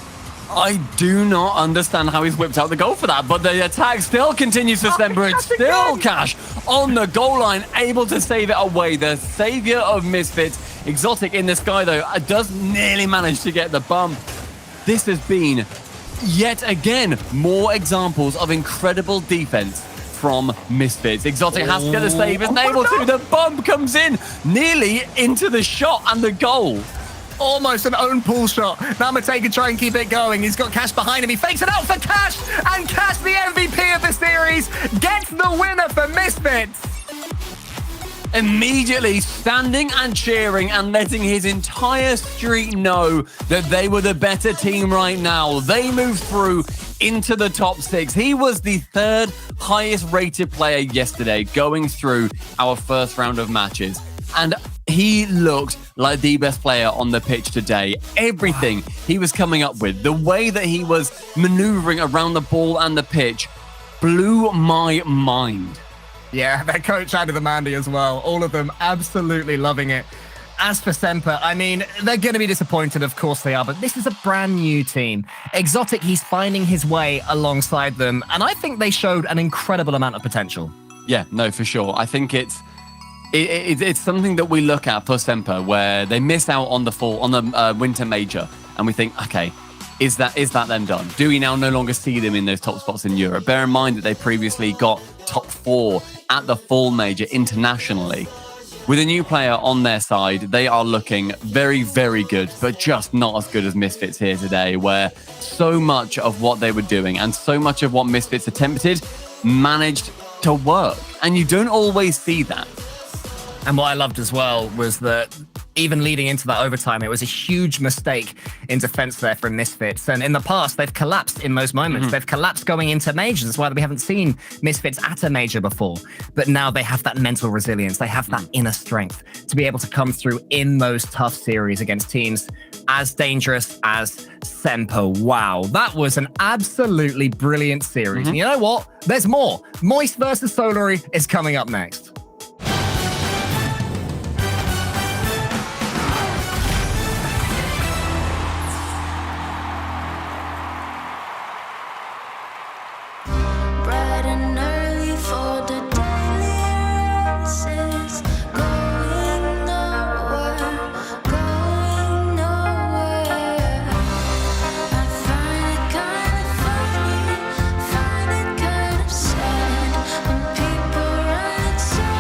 I do not understand how he's whipped out the goal for that, but the attack still continues for SMPR. It's still Cash on the goal line, able to save it away. The savior of Misfits. Exotic in the sky, though, does nearly manage to get the bump. This has been, yet again, more examples of incredible defense from Misfits. Exotic has to get the save, isn't able to. The bump comes in, nearly into the shot and the goal. Almost an own pull shot. Now Matega try and keep it going. He's got Cash behind him. He fakes it out for Cash, and Cash, the MVP of the series, gets the winner for Misfits. Immediately standing and cheering and letting his entire street know that they were the better team right now. They moved through into the top 6. He was the 3rd highest rated player yesterday going through our first round of matches. And he looked like the best player on the pitch today. Everything he was coming up with, the way that he was maneuvering around the ball and the pitch, blew my mind. Yeah, their coach added the Mandy as well. All of them absolutely loving it. As for SMPR, I mean, they're going to be disappointed, of course they are, but this is a brand new team. Exotic, he's finding his way alongside them, and I think they showed an incredible amount of potential. Yeah, no, for sure. I think it's something that we look at for SMPR, where they miss out on the winter major, and we think, okay, is that them done? Do we now no longer see them in those top spots in Europe? Bear in mind that they previously got top 4 at the fall major internationally. With a new player on their side, they are looking very, very good, but just not as good as Misfits here today, where so much of what they were doing and so much of what Misfits attempted managed to work. And you don't always see that. And what I loved as well was that even leading into that overtime, it was a huge mistake in defense there from Misfits. And in the past, they've collapsed in those moments. They've collapsed going into majors. That's why we haven't seen Misfits at a major before. But now they have that mental resilience. They have that inner strength to be able to come through in those tough series against teams as dangerous as SMPR. Wow, that was an absolutely brilliant series. And you know what? There's more. Moist versus Solary is coming up next. Bright and early for the daily races, going nowhere. I find it kind of funny, find it kind of sad when people run in circles.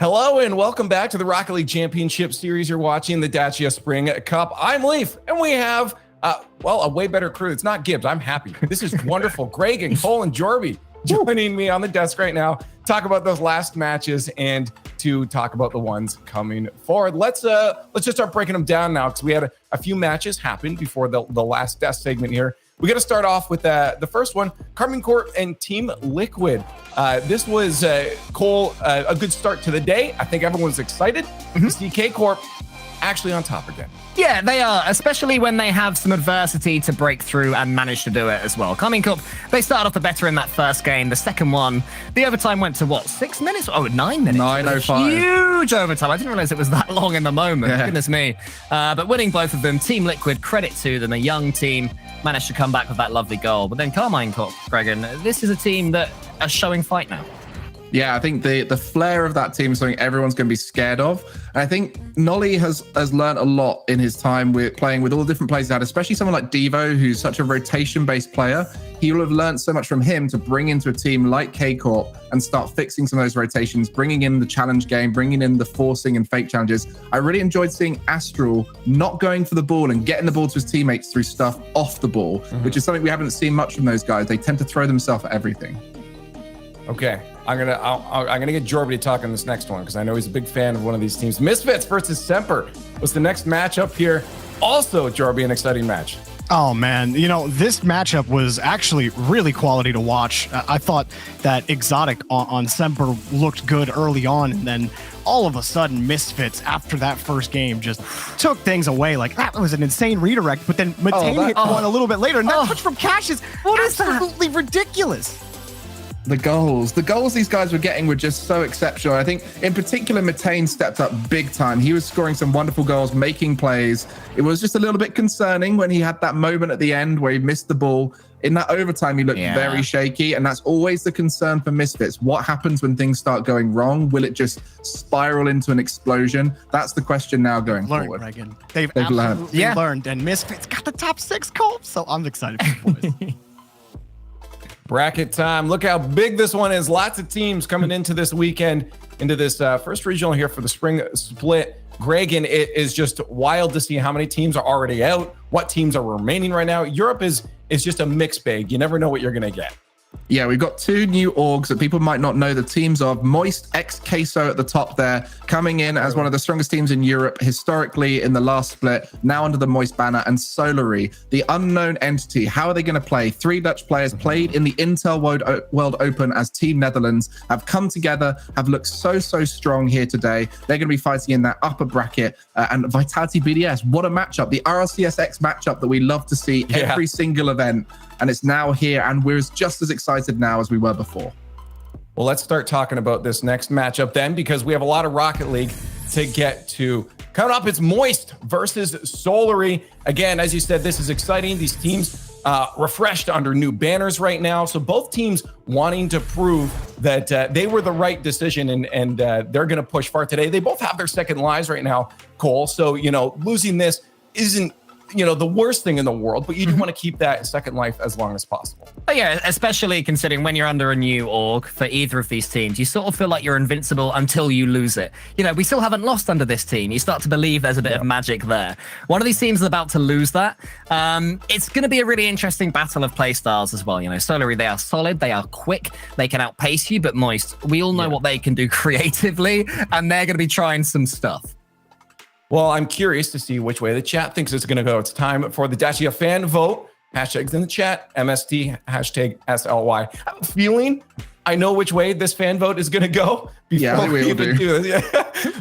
Hello and welcome back to the Rocket League Championship Series. You're watching the Dacia Spring Cup. I'm Leaf, and we have, a way better crew. It's not Gibbs. I'm happy. This is wonderful. Greg and Cole and Jorby joining me on the desk right now. Talk about those last matches and to talk about the ones coming forward. Let's just start breaking them down now because we had a few matches happen before the last desk segment here. We got to start off with the first one, Karmine Corp and Team Liquid. This was, Cole, a good start to the day. I think everyone was excited to see K Corp actually on top again. Yeah, they are, especially when they have some adversity to break through and manage to do it as well. Karmine Corp, they started off the better in that first game. The second one, the overtime went to what, 6 minutes? Oh, 9 minutes. 9:05. Huge overtime. I didn't realize it was that long in the moment. Yeah. Goodness me. But winning both of them, Team Liquid, credit to them, a young team, managed to come back with that lovely goal. But then Karmine Corp, Gregan, this is a team that are showing fight now. Yeah, I think the flair of that team is something everyone's going to be scared of. And I think Nolly has learned a lot in his time with playing with all the different players he had, especially someone like Devo, who's such a rotation-based player. He will have learned so much from him to bring into a team like K-Corp and start fixing some of those rotations, bringing in the challenge game, bringing in the forcing and fake challenges. I really enjoyed seeing Astral not going for the ball and getting the ball to his teammates through stuff off the ball, which is something we haven't seen much from those guys. They tend to throw themselves at everything. Okay, I'm gonna get Jorby to talk on this next one because I know he's a big fan of one of these teams. Misfits versus SMPR was the next matchup here. Also, Jorby, an exciting match. Oh man, this matchup was actually really quality to watch. I thought that Exotic on SMPR looked good early on, and then all of a sudden Misfits after that first game just took things away. Like that was an insane redirect, but then Matane hit one a little bit later, and that touch from Cash is absolutely ridiculous. The goals these guys were getting were just so exceptional. I think in particular, Matane stepped up big time. He was scoring some wonderful goals, making plays. It was just a little bit concerning when he had that moment at the end where he missed the ball. In that overtime, he looked very shaky, and that's always the concern for Misfits. What happens when things start going wrong? Will it just spiral into an explosion? That's the question now going forward. Regan. They've absolutely learned, and Misfits got the top 6 Colts, so I'm excited for the boys. Bracket time. Look how big this one is. Lots of teams coming into this weekend, into this first regional here for the spring split. Gregan, it is just wild to see how many teams are already out, what teams are remaining right now. Europe is just a mixed bag. You never know what you're going to get. Yeah, we've got 2 new orgs that people might not know the teams of. Moist X Queso at the top there, coming in as one of the strongest teams in Europe historically in the last split, now under the Moist banner, and Solary, the unknown entity. How are they going to play? 3 Dutch players played in the Intel World Open as Team Netherlands, have come together, have looked so strong here today. They're going to be fighting in that upper bracket. And Vitality BDS, what a matchup. The RLCS X matchup that we love to see every single event. And it's now here, and we're just as excited now as we were before. Well, let's start talking about this next matchup then, because we have a lot of Rocket League to get to. Coming up, it's Moist versus Solary. Again, as you said, this is exciting. These teams refreshed under new banners right now. So both teams wanting to prove that they were the right decision, and they're going to push far today. They both have their second lives right now, Cole. So, losing this isn't the worst thing in the world, but you do want to keep that second life as long as possible. But yeah, especially considering when you're under a new org for either of these teams, you sort of feel like you're invincible until you lose it. We still haven't lost under this team. You start to believe there's a bit of magic there. One of these teams is about to lose that. It's going to be a really interesting battle of play styles as well. Solary, they are solid, they are quick, they can outpace you, but Moist, we all know what they can do creatively, and they're going to be trying some stuff. Well, I'm curious to see which way the chat thinks it's going to go. It's time for the Dacia fan vote. Hashtags in the chat, MST, hashtag SLY. I have a feeling I know which way this fan vote is going to go. Yeah, we will do.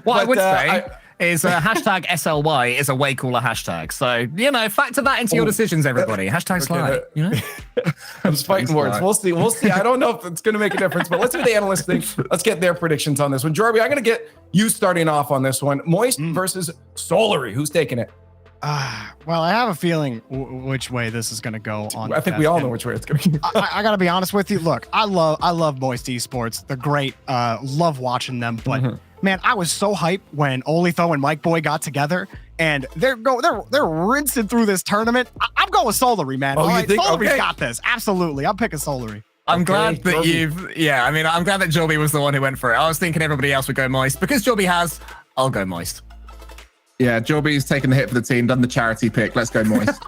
What I would say is hashtag SLY is a way cooler hashtag. So, factor that into your decisions, everybody. Hashtag slide. I'm just fighting words. We'll see. I don't know if it's going to make a difference, but let's do the analyst thing. Let's get their predictions on this one. Jorby, I'm going to get you starting off on this one. Moist versus Solary. Who's taking it? Well, I have a feeling which way this is going to go. I think we all know which way it's going to go. I got to be honest with you. Look, I love Moist Esports. They're great. Love watching them. But man, I was so hyped when Olitho and Mike Boy got together, and they're rinsing through this tournament. I'm going with Solary, man. Oh, you think? Solary's Okay. got this. Absolutely. I'm picking Solary. I'm Okay, glad that Jorby. I'm glad that Jorby was the one who went for it. I was thinking everybody else would go Moist. Because Jorby has, I'll go Moist. Yeah, Jorby's taken the hit for the team, done the charity pick. Let's go Moist.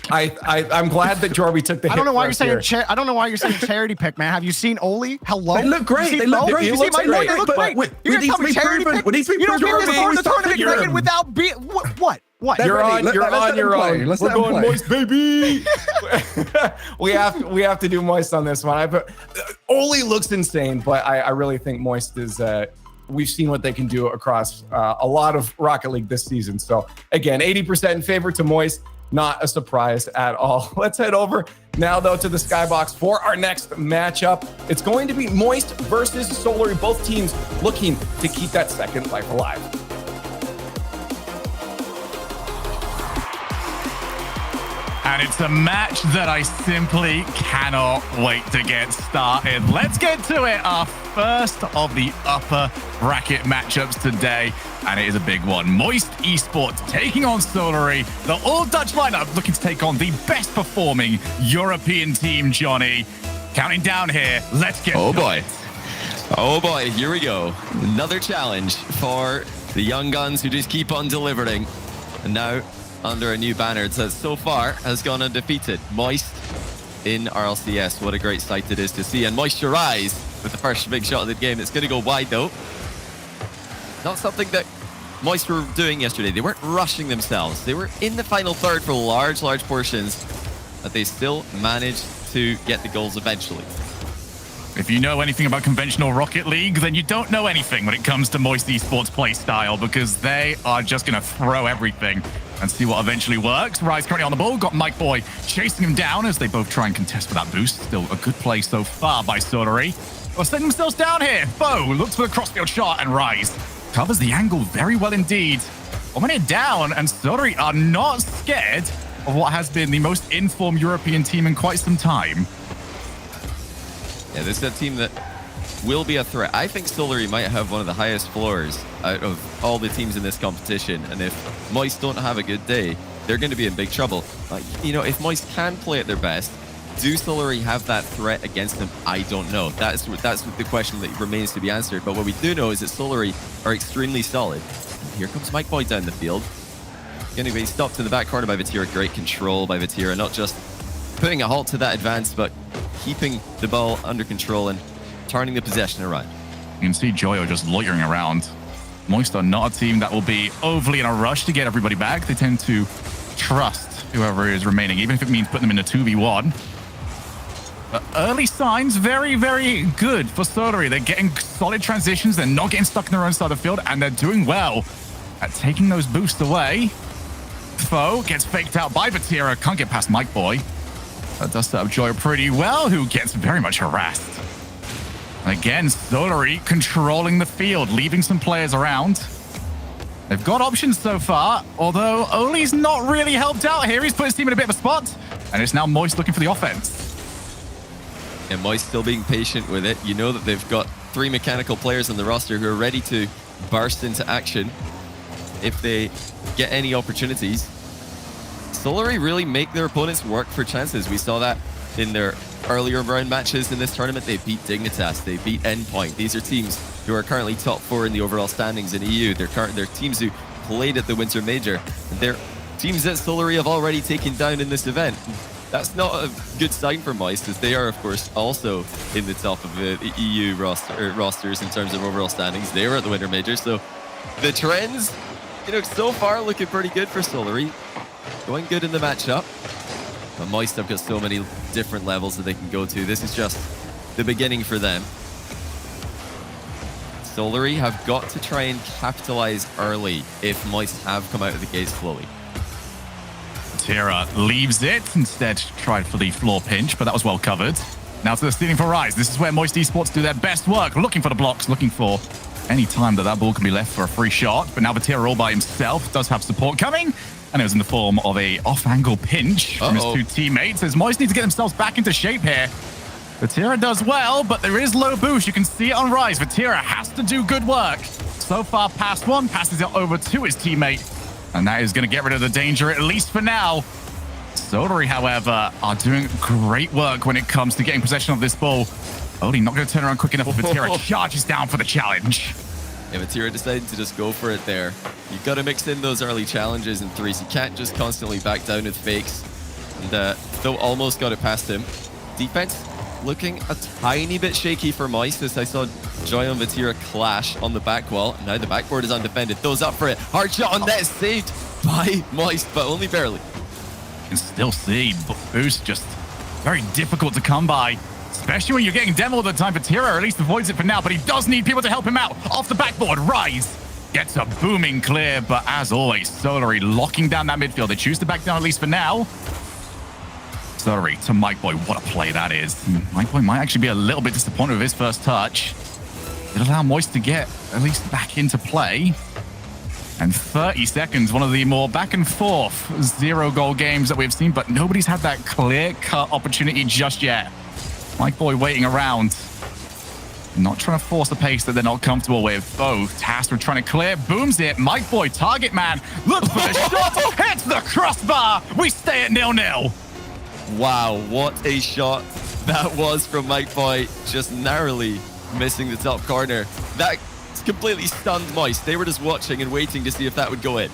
I'm glad that Jorby took the hit. I don't know why for you're us saying here. I don't know why you're saying charity pick, man. Have you seen Oli? Hello. They look great. You see They look Mo? great. You They see look my great. They look But great. we You're need gonna tell to me be charity proven. pick? We need to be You don't proven. get this far in the Stop tournament figuring record them. without being what? They're You're ready. on. Let- You're let's on. let You're them play. on. Let's We're let them going play. Moist, baby. we have to do Moist on this one. Oli looks insane, but I really think Moist is. We've seen what they can do across a lot of Rocket League this season. So again, 80% in favor to Moist. Not a surprise at all. Let's head over now, though, to the Skybox for our next matchup. It's going to be Moist versus Solary. Both teams looking to keep that second life alive. And it's a match that I simply cannot wait to get started. Let's get to it. Our first of the upper bracket matchups today. And it is a big one. Moist Esports taking on Solary. The all-Dutch lineup looking to take on the best performing European team, Johnny. Counting down here. Let's get Oh to boy. it. Oh boy, here we go. Another challenge for the young guns who just keep on delivering. And now under a new banner that so far has gone undefeated. Moist in RLCS. What a great sight it is to see. And Moisturize with the first big shot of the game. It's going to go wide though. Not something that Moist were doing yesterday. They weren't rushing themselves. They were in the final third for large portions, but they still managed to get the goals eventually. If you know anything about conventional Rocket League, then you don't know anything when it comes to Moist Esports play style, because they are just going to throw everything and see what eventually works. Rise currently on the ball, got Mike Boy chasing him down as they both try and contest for that boost. Still a good play so far by Solary. Well, setting themselves down here. Bo looks for the crossfield shot, and Rise covers the angle very well indeed. One minute down, and Solary are not scared of what has been the most informed European team in quite some time. Yeah, this is a team that will be a threat. I think Solary might have one of the highest floors out of all the teams in this competition. And if Moist don't have a good day, they're going to be in big trouble. You know, if Moist can play at their best, do Solary have that threat against them? I don't know. That's the question that remains to be answered. But what we do know is that Solary are extremely solid. And here comes Mike Boy down the field. Going to be stopped in the back corner by Vatira. Great control by Vatira. Not just putting a halt to that advance, but keeping the ball under control and turning the possession around. You can see Joyo just loitering around. Moist are not a team that will be overly in a rush to get everybody back. They tend to trust whoever is remaining, even if it means putting them in a 2v1. But early signs, very, very good for Solary. They're getting solid transitions. They're not getting stuck in their own side of the field, and they're doing well at taking those boosts away. Foe gets faked out by Vatira. Can't get past Mike Boy. That does set up Joyo pretty well, who gets very much harassed. Again, Solary controlling the field, leaving some players around. They've got options so far, although Oli's not really helped out here. He's put his team in a bit of a spot, and it's now Moist looking for the offense. And Moist still being patient with it. You know that they've got 3 mechanical players on the roster who are ready to burst into action if they get any opportunities. Solary really make their opponents work for chances. We saw that in their earlier round matches in this tournament. They beat Dignitas, they beat Endpoint. These are teams who are currently top 4 in the overall standings in EU. They're teams who played at the Winter Major. They're teams that Solary have already taken down in this event. That's not a good sign for Moist, as they are, of course, also in the top of the EU rosters in terms of overall standings. They were at the Winter Major, so the trends, you know, so far looking pretty good for Solary. Going good in the matchup. But Moist have got so many different levels that they can go to. This is just the beginning for them. Solary have got to try and capitalize early if Moist have come out of the gate slowly. Tira leaves it, instead tried for the floor pinch, but that was well covered. Now to the stealing for Rise. This is where Moist Esports do their best work, looking for the blocks, looking for any time that ball can be left for a free shot. But now Vatira all by himself does have support coming, and it was in the form of a off-angle pinch from his 2 teammates, as Moist need to get themselves back into shape here. Vatira does well, but there is low boost. You can see it on Rise. Vatira has to do good work. So far, past 1, passes it over to his teammate, and that is going to get rid of the danger, at least for now. Solary, however, are doing great work when it comes to getting possession of this ball. Oli not going to turn around quick enough. Vatira charges down for the challenge. Yeah, Vatira decided to just go for it there. You've got to mix in those early challenges and threes. You can't just constantly back down with fakes. And though almost got it past him. Defense looking a tiny bit shaky for Moist as I saw Joy and Vatira clash on the back wall. And now the backboard is undefended. Throws up for it. Hard shot on net, saved by Moist, but only barely. You can still see Boost just very difficult to come by, especially when you're getting demo all the time. Vatira at least avoids it for now, but he does need people to help him out. Off the backboard, Rise gets a booming clear, but as always, Solary locking down that midfield. They choose to back down at least for now. Solary to Mike Boy. What a play that is. Mike Boy might actually be a little bit disappointed with his first touch. It'll allow Moist to get at least back into play. And 30 seconds, one of the more back and forth 0-goal games that we've seen, but nobody's had that clear-cut opportunity just yet. Mike Boy waiting around. Not trying to force the pace that they're not comfortable with. Both tasked with trying to clear. Booms it. Mike Boy, target man. Look for the shot. Hits the crossbar. We stay at 0-0. Wow, what a shot that was from Mike Boy, just narrowly missing the top corner. That completely stunned Moist. They were just watching and waiting to see if that would go in.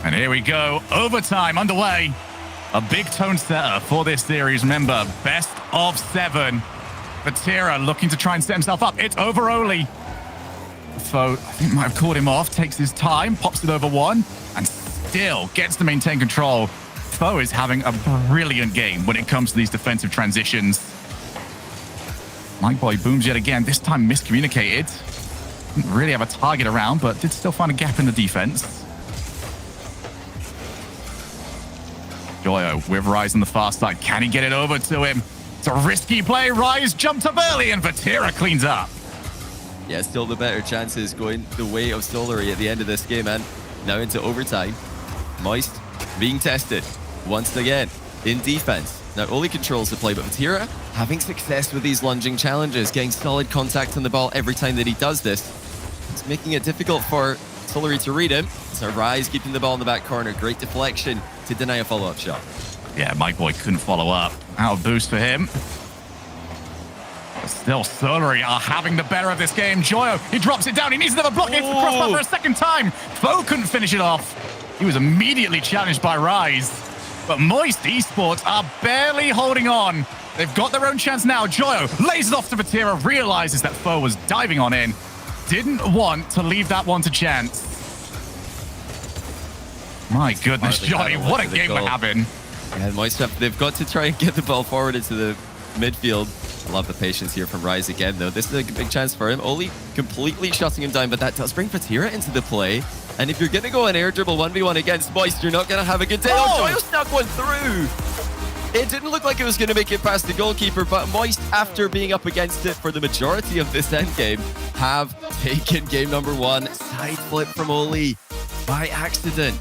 And here we go. Overtime underway. A big tone setter for this series. Remember, best of 7. Vatira looking to try and set himself up. It's over Oli. Foe, I think, might have caught him off. Takes his time, pops it over one, and still gets to maintain control. Foe is having a brilliant game when it comes to these defensive transitions. Mike Boy booms yet again, this time miscommunicated. Didn't really have a target around, but did still find a gap in the defense. Joyo with Rise on the far side. Can he get it over to him? It's a risky play. Rise jumped up early and Vatira cleans up. Yeah, still the better chances going the way of Solary at the end of this game, and now into overtime. Moist being tested once again in defense. Now Oli controls the play, but Vatira having success with these lunging challenges, getting solid contact on the ball every time that he does this. It's making it difficult for Solary to read him. So Rise keeping the ball in the back corner. Great deflection to deny a follow-up shot. Yeah, Mike Boy couldn't follow up. Out of boost for him. But still, Solary are having the better of this game. Joyo, he drops it down. He needs another block. Hits the crossbar for a second time. Foe couldn't finish it off. He was immediately challenged by Rise. But Moist Esports are barely holding on. They've got their own chance now. Joyo lays it off to Vatira, realizes that Foe was diving on in. Didn't want to leave that one to chance. My goodness, Johnny, what a game we're having. Yeah, Moist, they've got to try and get the ball forward into the midfield. I love the patience here from Rise again, though. This is a big chance for him. Oli completely shutting him down, but that does bring Vatira into the play. And if you're going to go an air dribble 1v1 against Moist, you're not going to have a good day. Oh, Joyo snuck one through. It didn't look like it was going to make it past the goalkeeper, but Moist, after being up against it for the majority of this endgame, have taken game number 1. Side flip from Oli by accident.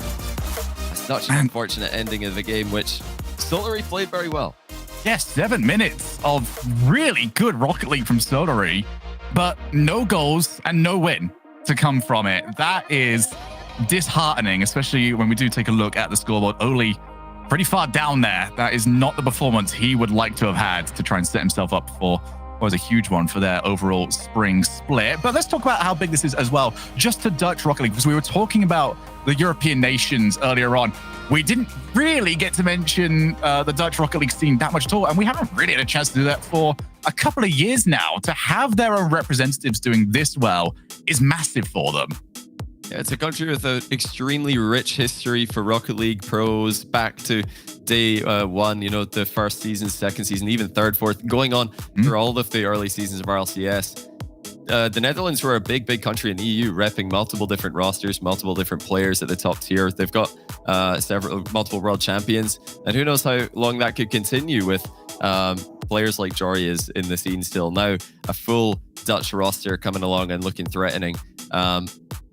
Such an unfortunate ending of the game, which Solary played very well. Yes, 7 minutes of really good Rocket League from Solary, but no goals and no win to come from it. That is disheartening, especially when we do take a look at the scoreboard. Oli pretty far down there. That is not the performance he would like to have had to try and set himself up for what was a huge one for their overall spring split. But let's talk about how big this is as well, just to Dutch Rocket League, because we were talking about the European nations earlier on. We didn't really get to mention the Dutch Rocket League scene that much at all, and we haven't really had a chance to do that for a couple of years now. To have their own representatives doing this well is massive for them. Yeah, it's a country with an extremely rich history for Rocket League pros back to day 1, you know, the first season, second season, even third, fourth, going on through all of the early seasons of RLCS. The Netherlands were a big country in the EU, repping multiple different rosters, multiple different players at the top tier. They've got multiple world champions, and who knows how long that could continue with players like Jory is in the scene still. Now, a full Dutch roster coming along and looking threatening.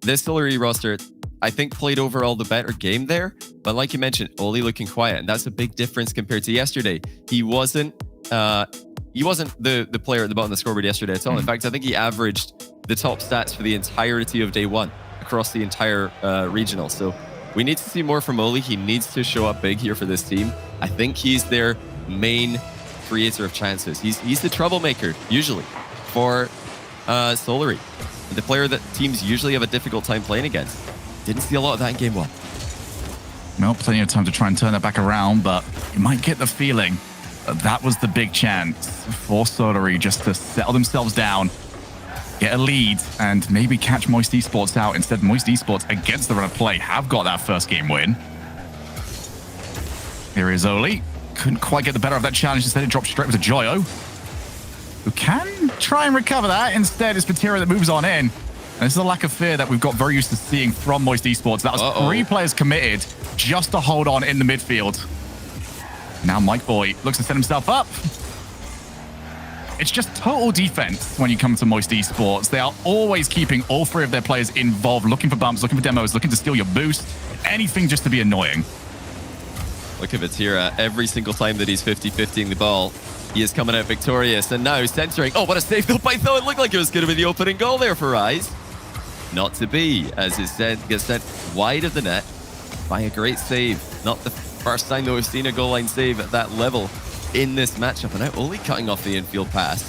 This Solary roster, I think, played overall the better game there, but like you mentioned, Oli looking quiet, and that's a big difference compared to yesterday. He wasn't the player at the bottom of the scoreboard yesterday at all. In fact, I think he averaged the top stats for the entirety of day 1 across the entire regional. So We need to see more from Oli. He needs to show up big here for this team. I think he's their main creator of chances. He's the troublemaker, usually, for Solary. The player that teams usually have a difficult time playing against. Didn't see a lot of that in game 1. Well, plenty of time to try and turn that back around, but you might get the feeling that that was the big chance for Solary just to settle themselves down, get a lead, and maybe catch Moist Esports out. Instead, Moist Esports, against the run of play, have got that first game win. Here is Oli. Couldn't quite get the better of that challenge. Instead, it dropped straight with Joyo, who can try and recover that. Instead, it's Vatira that moves on in. And this is a lack of fear that we've got very used to seeing from Moist Esports. That was 3 players committed just to hold on in the midfield. Now Mike Boy looks to set himself up. It's just total defense when you come to Moist Esports. They are always keeping all 3 of their players involved, looking for bumps, looking for demos, looking to steal your boost, anything just to be annoying. Look at Vatira. Every single time that he's 50-50ing the ball, he is coming out victorious. And now centering. Oh, what a save though by Tho. It looked like it was going to be the opening goal there for Rise. Not to be, as it gets sent wide of the net by a great save. Not the first time that we've seen a goal line save at that level in this matchup. And now only cutting off the infield pass.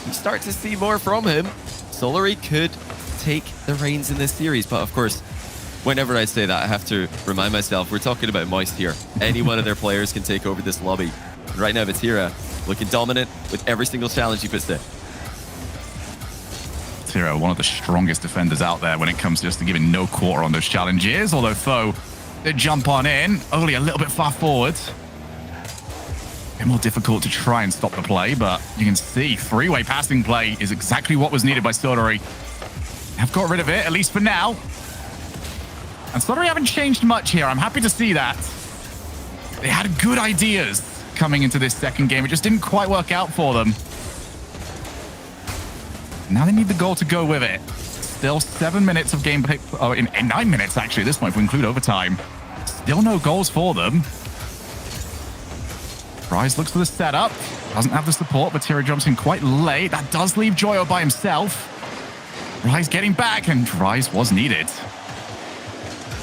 You start to see more from him. Solary could take the reins in this series, but of course, whenever I say that, I have to remind myself, we're talking about Moist here. Any one of their players can take over this lobby. And right now, Vatira looking dominant with every single challenge he puts in. Vatira, one of the strongest defenders out there when it comes just to giving no quarter on those challenges. Although Tho did jump on in, only a little bit far forward. A bit more difficult to try and stop the play, but you can see 3-way passing play is exactly what was needed by Solary. Have got rid of it, at least for now. And Solary haven't changed much here. I'm happy to see that. They had good ideas coming into this second game. It just didn't quite work out for them. Now they need the goal to go with it. Still 7 minutes of gameplay. Oh, in 9 minutes, actually, at this point, if we include overtime. Still no goals for them. Rise looks for the setup. Doesn't have the support, but Vatira jumps in quite late. That does leave Joyo by himself. Rise getting back, and Rise was needed.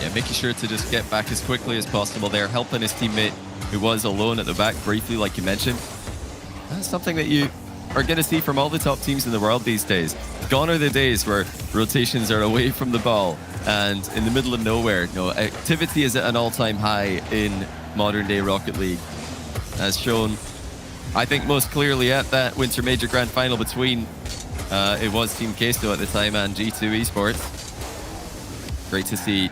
Yeah, making sure to just get back as quickly as possible there, helping his teammate who was alone at the back briefly, like you mentioned. That's something that you are going to see from all the top teams in the world these days. Gone are the days where rotations are away from the ball and in the middle of nowhere. No, activity is at an all-time high in modern-day Rocket League, as shown, I think, most clearly at that Winter Major Grand Final between, it was Team Queso at the time and G2 Esports. Great to see.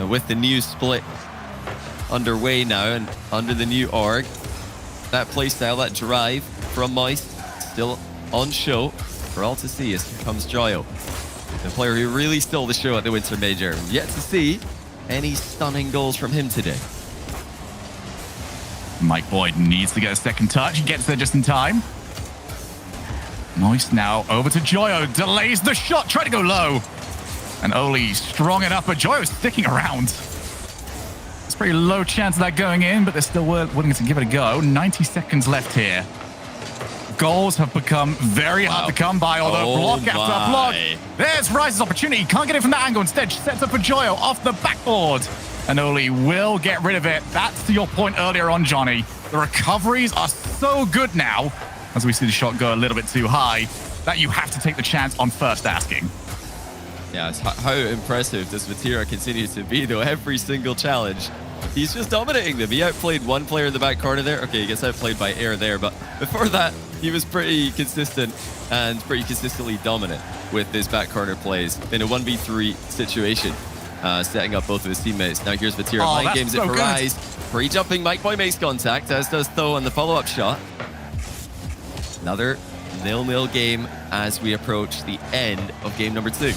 With the new split underway now and under the new org, that playstyle, that drive from Moist, still on show for all to see as here comes Joyo, the player who really stole the show at the Winter Major. Yet to see any stunning goals from him today. Mike Boyd needs to get a second touch. He gets there just in time. Moist now over to Joyo. Delays the shot. Try to go low. And Oli strong enough, but Joyo's sticking around. It's a pretty low chance of that going in, but they're still willing to give it a go. 90 seconds left here. Goals have become very hard to come by, although block after block. There's Rise's opportunity. Can't get it from that angle. Instead, sets up for Joyo off the backboard. And Oli will get rid of it. That's to your point earlier on, Johnny. The recoveries are so good now, as we see the shot go a little bit too high, that you have to take the chance on first asking. Yeah, how impressive does Vatira continue to be, though? Every single challenge, he's just dominating them. He outplayed one player in the back corner there. Okay, he gets outplayed by Air there, but before that, he was pretty consistent and pretty consistently dominant with his back corner plays in a 1v3 situation, setting up both of his teammates. Now here's Vatira, mind games it for Rise. Pre-jumping, Mike Boy makes contact, as does Tho on the follow-up shot. Another 0-0 game as we approach the end of game number 2.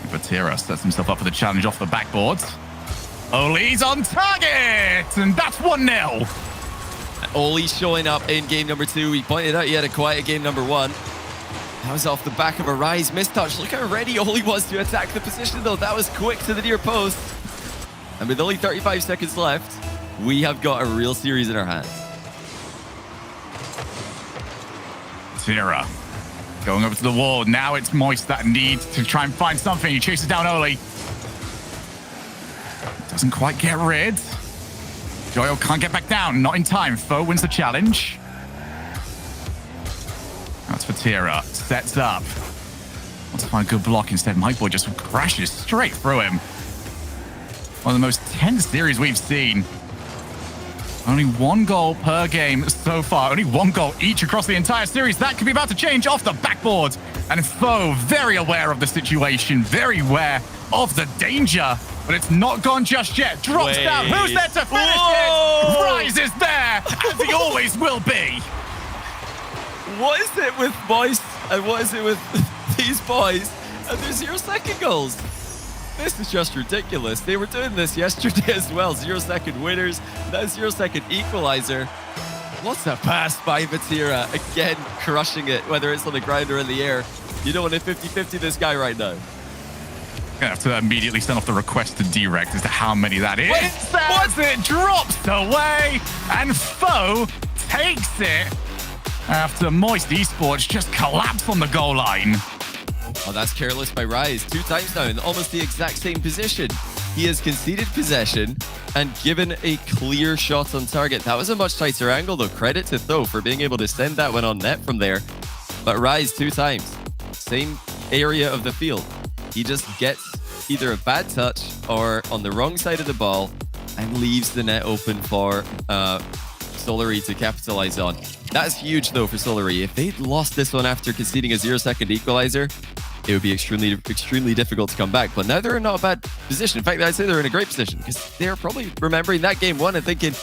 Vatira sets himself up for the challenge off the backboard. Oli's on target, and that's 1-0. Oli showing up in game number 2. We pointed out he had a quiet game number 1. That was off the back of a Rise mistouch. Look how ready Oli was to attack the position, though. That was quick to the near post. And with only 35 seconds left, we have got a real series in our hands. Vatira going over to the wall. Now it's Moist that needs to try and find something. He chases down Oli. Doesn't quite get rid. Joyo can't get back down. Not in time. Foe wins the challenge. That's for Tira. Sets up. Wants to find a good block. Instead, Mike Boy just crashes straight through him. One of the most tense series we've seen. Only 1 goal per game so far. Only 1 goal each across the entire series. That could be about to change off the backboard. And Foe very aware of the situation. Very aware of the danger. But it's not gone just yet. Drops down. Who's there to finish it? Rise is there, as he always will be. What is it with Moist and what is it with these boys? And there's 0-second goals. This is just ridiculous. They were doing this yesterday as well. 0-second winners. That 0-second equalizer. What's a pass by Vatira? Again, crushing it, whether it's on the ground or in the air. You don't want to 50-50 this guy right now. Gonna have to immediately send off the request to Direct as to how many that is. Wait, As it drops away, and Foe takes it after Moist Esports just collapsed on the goal line. Oh, that's careless by Rise. 2 times now in almost the exact same position. He has conceded possession and given a clear shot on target. That was a much tighter angle, though. Credit to Tho for being able to send that one on net from there. But Rise 2 times. Same area of the field. He just gets either a bad touch or on the wrong side of the ball and leaves the net open for Solary to capitalize on. That's huge, though, for Solary. If they'd lost this one after conceding a 0-second equalizer, it would be extremely difficult to come back. But now they're in not a bad position. In fact, I'd say they're in a great position because they're probably remembering that game 1 and thinking,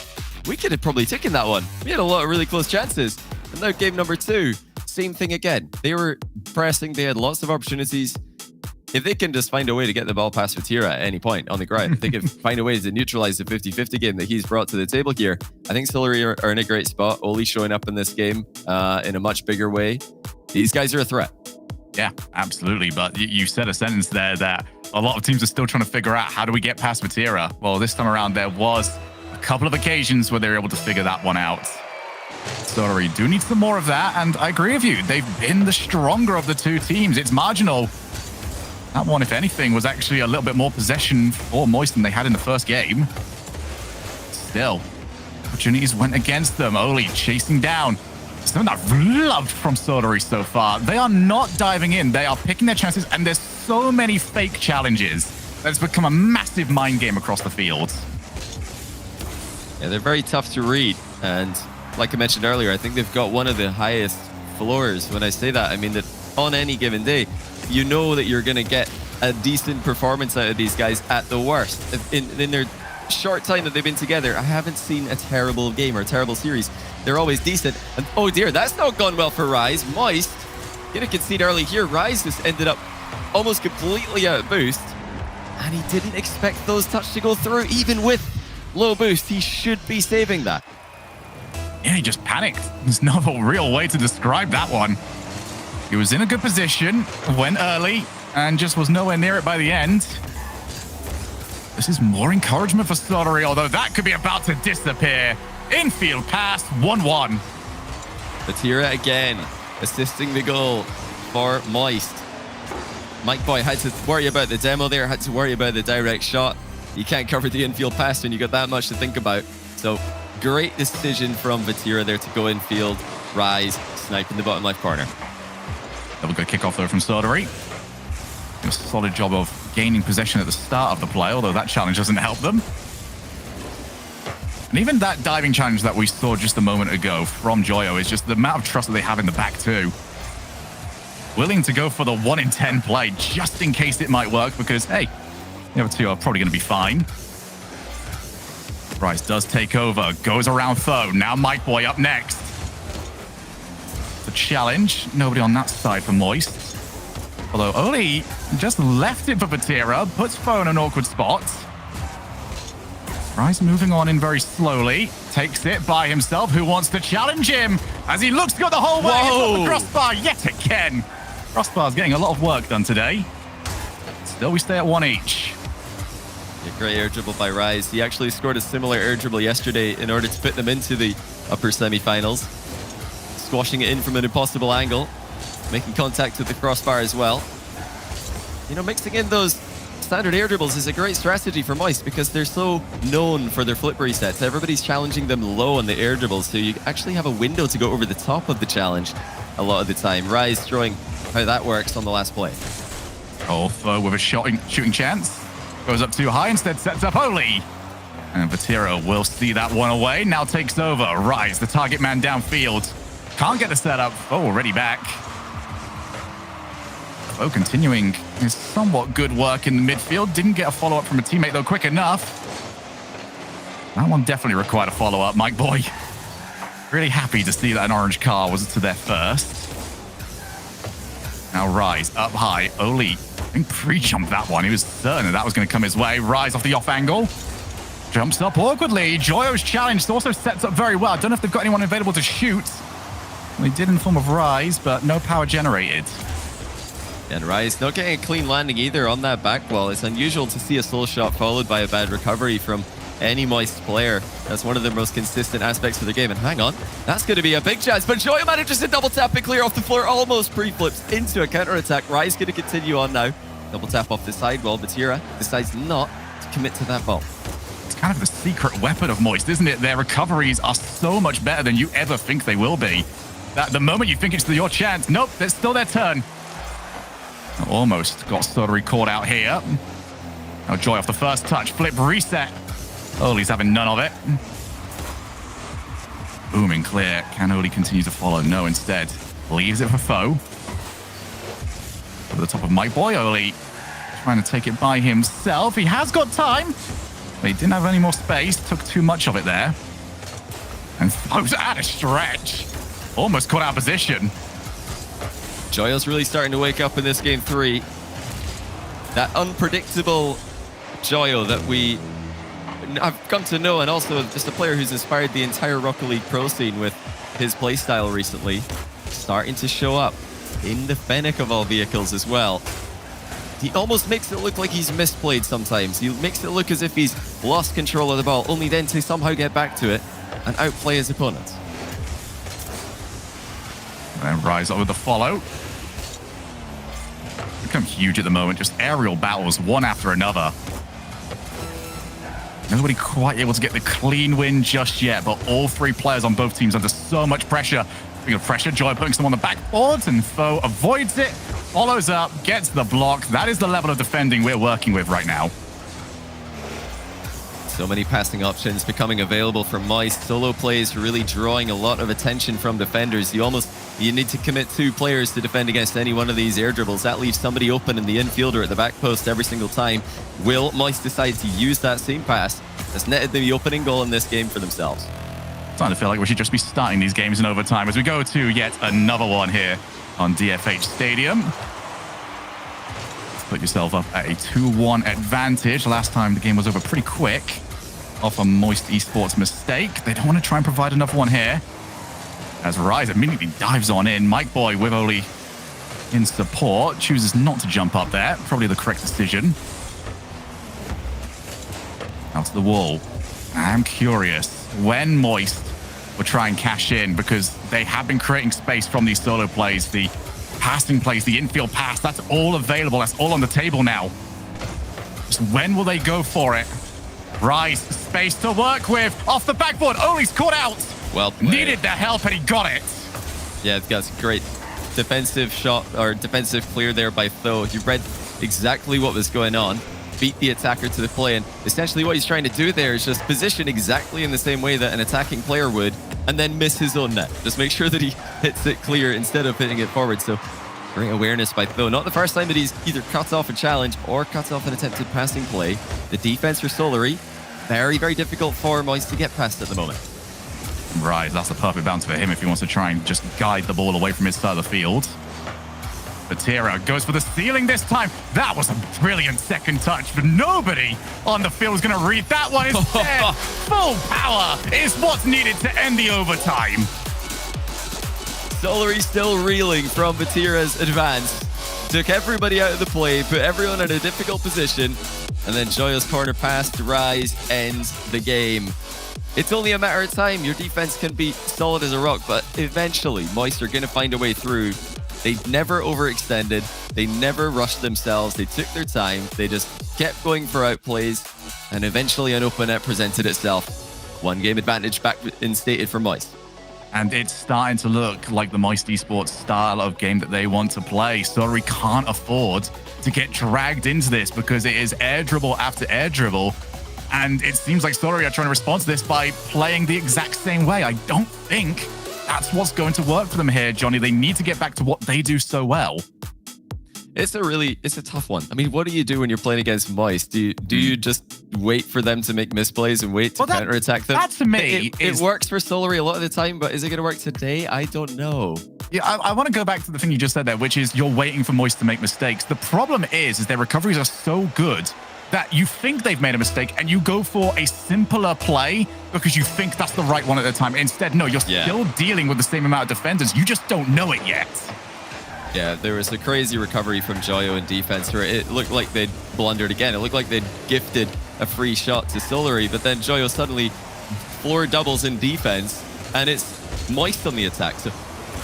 we could have probably taken that one. We had a lot of really close chances. And now game number 2, same thing again. They were pressing. They had lots of opportunities. If they can just find a way to get the ball past Vatira at any point on the ground, if they can find a way to neutralize the 50-50 game that he's brought to the table here, I think Solary are in a great spot. Oli showing up in this game in a much bigger way. These guys are a threat. Yeah, absolutely. But you said a sentence there that a lot of teams are still trying to figure out how do we get past Vatira. Well, this time around, there was a couple of occasions where they were able to figure that one out. Solary do need some more of that, and I agree with you. They've been the stronger of the 2 teams. It's marginal. That one, if anything, was actually a little bit more possession for Moist than they had in the first game. Still, opportunities went against them. Oli chasing down. Something that I've loved from Solary so far. They are not diving in. They are picking their chances, and there's so many fake challenges that it's become a massive mind game across the field. Yeah, they're very tough to read. And like I mentioned earlier, I think they've got one of the highest floors. When I say that, I mean that on any given day, you know that you're going to get a decent performance out of these guys at the worst. In their short time that they've been together, I haven't seen a terrible game or a terrible series. They're always decent. And oh dear, that's not gone well for Rise. Moist gonna concede early here. Rise just ended up almost completely out of boost. And he didn't expect those touch to go through. Even with low boost, he should be saving that. Yeah, he just panicked. There's no real way to describe that one. He was in a good position, went early, and just was nowhere near it by the end. This is more encouragement for Solary, although that could be about to disappear. Infield pass, 1-1. Vatira again, assisting the goal for Moist. Mike Boy had to worry about the demo there, had to worry about the direct shot. You can't cover the infield pass when you got that much to think about. So great decision from Vatira there to go infield. Rise, snipe in the bottom left corner. Double good kickoff though from Solary. A solid job of gaining possession at the start of the play, although that challenge doesn't help them. And even that diving challenge that we saw just a moment ago from Joyo is just the amount of trust that they have in the back too. Willing to go for the 1 in 10 play just in case it might work because, hey, the other 2 are probably going to be fine. Rise does take over, goes around Foe. Now Mike Boy up next. The challenge, nobody on that side for Moist. Although Oli just left it for Vatira, puts Foe in an awkward spot. Rise moving on in very slowly, takes it by himself. Who wants to challenge him as he looks to go the whole way? It's not the crossbar yet again. Crossbar's getting a lot of work done today. Still, we stay at 1 each. Yeah, great air dribble by Rise. He actually scored a similar air dribble yesterday in order to put them into the upper semi-finals. Squashing it in from an impossible angle. Making contact with the crossbar as well. You know, mixing in those standard air dribbles is a great strategy for Moist because they're so known for their flip resets. Everybody's challenging them low on the air dribbles, so you actually have a window to go over the top of the challenge a lot of the time. Rise showing how that works on the last play. Foe with a shooting chance. Goes up too high, instead sets up Oli. And Vatira will see that one away. Now takes over. Rise, the target man downfield. Can't get the setup. Already back. Continuing his somewhat good work in the midfield. Didn't get a follow-up from a teammate, though, quick enough. That one definitely required a follow-up, Mike Boy. Really happy to see that an orange car was to their first. Now Rise up high. Oli, I think pre-jumped that one. He was certain that was going to come his way. Rise off the off angle. Jumps up awkwardly. Joyo's challenged. Also sets up very well. I don't know if they've got anyone available to shoot. Well, he did in the form of Rise, but no power generated. And Rise not getting a clean landing either on that back wall. It's unusual to see a soul shot followed by a bad recovery from any Moist player. That's one of the most consistent aspects of the game. And hang on, that's going to be a big chance. But Joyo manages to double tap and clear off the floor, almost pre-flips into a counter-attack. Rise going to continue on now. Double tap off the sidewall. Vatira decides not to commit to that ball. It's kind of the secret weapon of Moist, isn't it? Their recoveries are so much better than you ever think they will be. That the moment you think it's your chance, nope, it's still their turn. Almost got Solary caught out here. Now Joy off the first touch. Flip reset. Oli's having none of it. Booming clear. Can Oli continue to follow? No, instead. Leaves it for Foe. Over the top of Mike Boy. Oli trying to take it by himself. He has got time, but he didn't have any more space. Took too much of it there. And Foe's out of stretch. Almost caught out of position. Joyo's really starting to wake up in this game 3. That unpredictable Joyo that I've come to know, and also just a player who's inspired the entire Rocket League Pro scene with his playstyle recently, starting to show up in the Fennec of all vehicles as well. He almost makes it look like he's misplayed sometimes. He makes it look as if he's lost control of the ball, only then to somehow get back to it and outplay his opponents. And Rise up with the follow. Become huge at the moment. Just aerial battles, one after another. Nobody quite able to get the clean win just yet, but all three players on both teams under so much pressure. Speaking of pressure, Joy putting some on the backboards, and Foe avoids it, follows up, gets the block. That is the level of defending we're working with right now. So many passing options becoming available from Moist. Solo plays really drawing a lot of attention from defenders. You need to commit 2 players to defend against any one of these air dribbles. That leaves somebody open in the infielder at the back post every single time. Will Moist decide to use that same pass that's netted the opening goal in this game for themselves? Starting to feel like we should just be starting these games in overtime as we go to yet another one here on DFH Stadium. Put yourself up at a 2-1 advantage. Last time the game was over pretty quick off a Moist Esports mistake. They don't want to try and provide another one here. As Rise immediately dives on in. Mike Boy with Oli in support. Chooses not to jump up there. Probably the correct decision. Out to the wall. I'm curious when Moist will try and cash in, because they have been creating space from these solo plays. The passing plays, the infield pass, that's all available. That's all on the table now. Just when will they go for it? Rise, space to work with. Off the backboard. Oli's caught out. Well played. Needed the help and he got it. Yeah, that's a great defensive shot, or defensive clear there by Foe. You read exactly what was going on, beat the attacker to the play, and essentially what he's trying to do there is just position exactly in the same way that an attacking player would, and then miss his own net. Just make sure that he hits it clear instead of hitting it forward. So great awareness by Foe. Not the first time that he's either cut off a challenge or cut off an attempted passing play. The defense for Solary, very, very difficult for Moist to get past at the moment. Right, that's the perfect bounce for him if he wants to try and just guide the ball away from his side of the field. Vatira goes for the ceiling this time. That was a brilliant second touch, but nobody on the field is going to read that one. Instead, full power is what's needed to end the overtime. Solary still reeling from Vatira's advance. Took everybody out of the play, put everyone in a difficult position, and then Joyo's corner pass to Rise ends the game. It's only a matter of time. Your defense can be solid as a rock, but eventually Moist are going to find a way through. They never overextended. They never rushed themselves. They took their time. They just kept going for outplays, and eventually an open net presented itself. 1 game advantage back instated for Moist. And it's starting to look like the Moist Esports style of game that they want to play. Solary can't afford to get dragged into this because it is air dribble after air dribble. And it seems like Solary are trying to respond to this by playing the exact same way. I don't think that's what's going to work for them here, Johnny. They need to get back to what they do so well. It's a tough one. I mean, what do you do when you're playing against Moist? Do you just wait for them to make misplays and wait to counterattack them? That to me it works for Solary a lot of the time, but is it going to work today? I don't know. Yeah, I want to go back to the thing you just said there, which is you're waiting for Moist to make mistakes. The problem is their recoveries are so good that you think they've made a mistake and you go for a simpler play because you think that's the right one at the time. Instead, no, you're still dealing with the same amount of defenders. You just don't know it yet. Yeah, there was a crazy recovery from Joyo in defense where it looked like they'd blundered again. It looked like they'd gifted a free shot to Solary, but then Joyo suddenly floor doubles in defense, and it's Moist on the attack. So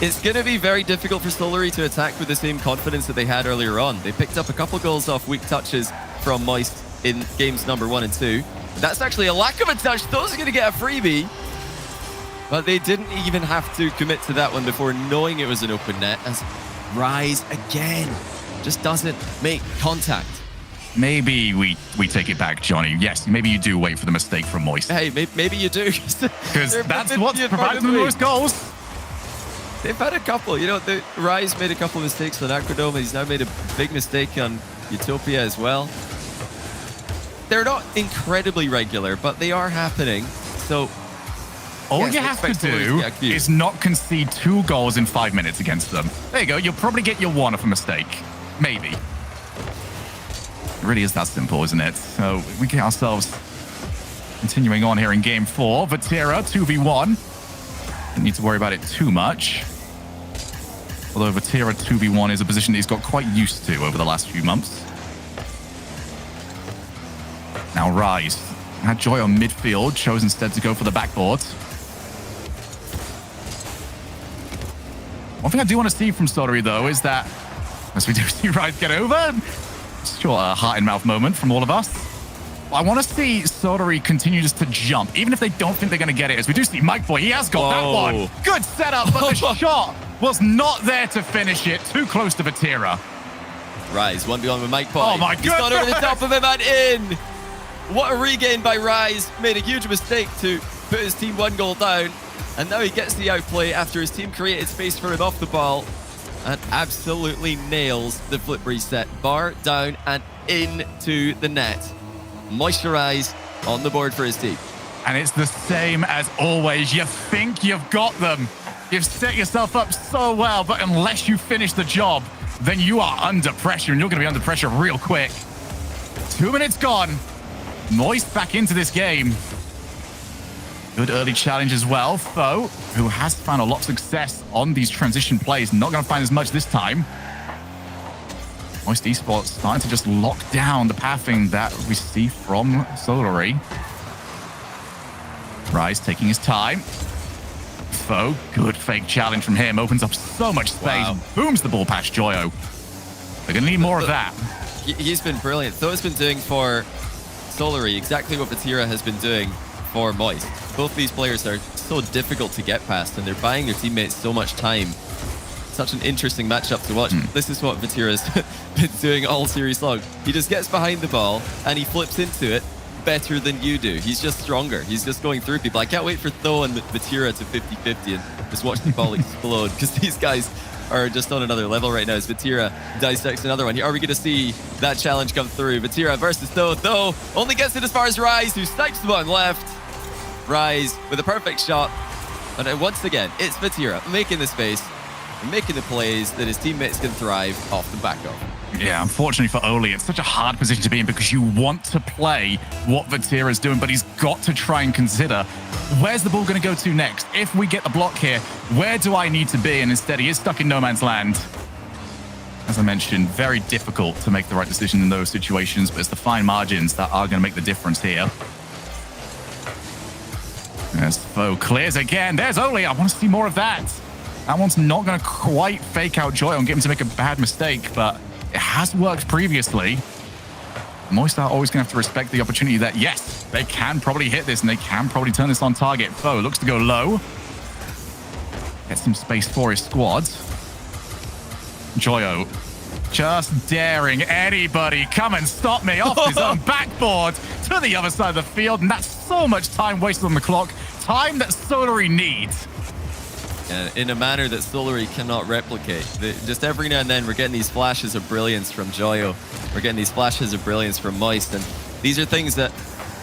it's going to be very difficult for Solary to attack with the same confidence that they had earlier on. They picked up a couple goals off weak touches from Moist in games number 1 and 2. That's actually a lack of a touch. Those are going to get a freebie. But they didn't even have to commit to that one before knowing it was an open net, as Rise again just doesn't make contact. Maybe we take it back, Johnny. Yes, maybe you do wait for the mistake from Moist. Hey, maybe you do. Because that's what's provided them the most goals. They've had a couple. You know, the Rise made a couple of mistakes on Aquadome, and he's now made a big mistake on Utopia as well. They're not incredibly regular, but they are happening. So all you have to do is not concede 2 goals in 5 minutes against them. There you go. You'll probably get your 1 off a mistake. Maybe. It really is that simple, isn't it? So we get ourselves continuing on here in game 4. Vatira 2v1. Don't need to worry about it too much. Although Vatira 2v1 is a position that he's got quite used to over the last few months. Now Rise had Joy on midfield, chose instead to go for the backboard. One thing I do want to see from Solary, though, is that, as we do see Rise get over, sure, a heart-in-mouth moment from all of us. I want to see Solary continue just to jump, even if they don't think they're going to get it. As we do see Mike Boy, he has got that one. Good setup, but the shot was not there to finish it. Too close to Vatira. Rise, 1v1 with Mike Boy. Oh my He's gone over the top of him and in. What a regain by Rise. Made a huge mistake to put his team 1 goal down. And now he gets the outplay after his team created space for him off the ball. And absolutely nails the flip reset. Bar down and into the net. Moisturize on the board for his team. And it's the same as always. You think you've got them. You've set yourself up so well, but unless you finish the job, then you are under pressure, and you're going to be under pressure real quick. 2 minutes gone. Moist back into this game. Good early challenge as well. Foe, who has found a lot of success on these transition plays, not going to find as much this time. Moist Esports starting to just lock down the pathing that we see from Solary. Rise taking his time. Foe, good fake challenge from him. Opens up so much space. Wow. Booms the ball past Joyo. They're going to need more of that. He's been brilliant. Tho's been doing for Solary exactly what Vatira has been doing for Moist. Both these players are so difficult to get past, and they're buying their teammates so much time. Such an interesting matchup to watch. This is what Vatira's been doing all series long. He just gets behind the ball and he flips into it better than you do. He's just stronger. He's just going through people. I can't wait for Tho and Vatira to 50-50 and just watch the ball explode, because these guys are just on another level right now as Vatira dissects another one. Are we going to see that challenge come through? Vatira versus Tho. Tho only gets it as far as Rise, who snipes the one left. Rise with a perfect shot. And once again, it's Vatira making the space and making the plays that his teammates can thrive off the back of. Yeah, unfortunately for Oli, it's such a hard position to be in because you want to play what Vatira's doing, but he's got to try and consider, where's the ball going to go to next? If we get the block here, where do I need to be? And instead, he is stuck in no man's land. As I mentioned, very difficult to make the right decision in those situations, but it's the fine margins that are going to make the difference here. As Foe clears again. There's Oli. I want to see more of that. That one's not going to quite fake out Joy and get him to make a bad mistake, but it has worked previously. Moist are always going to have to respect the opportunity that, yes, they can probably hit this and they can probably turn this on target. Foe looks to go low. Get some space for his squad. Joyo just daring anybody come and stop me off his own backboard to the other side of the field. And that's so much time wasted on the clock. Time that Solary needs. In a manner that Solary cannot replicate. Just every now and then, we're getting these flashes of brilliance from Joyo. We're getting these flashes of brilliance from Moist, and these are things that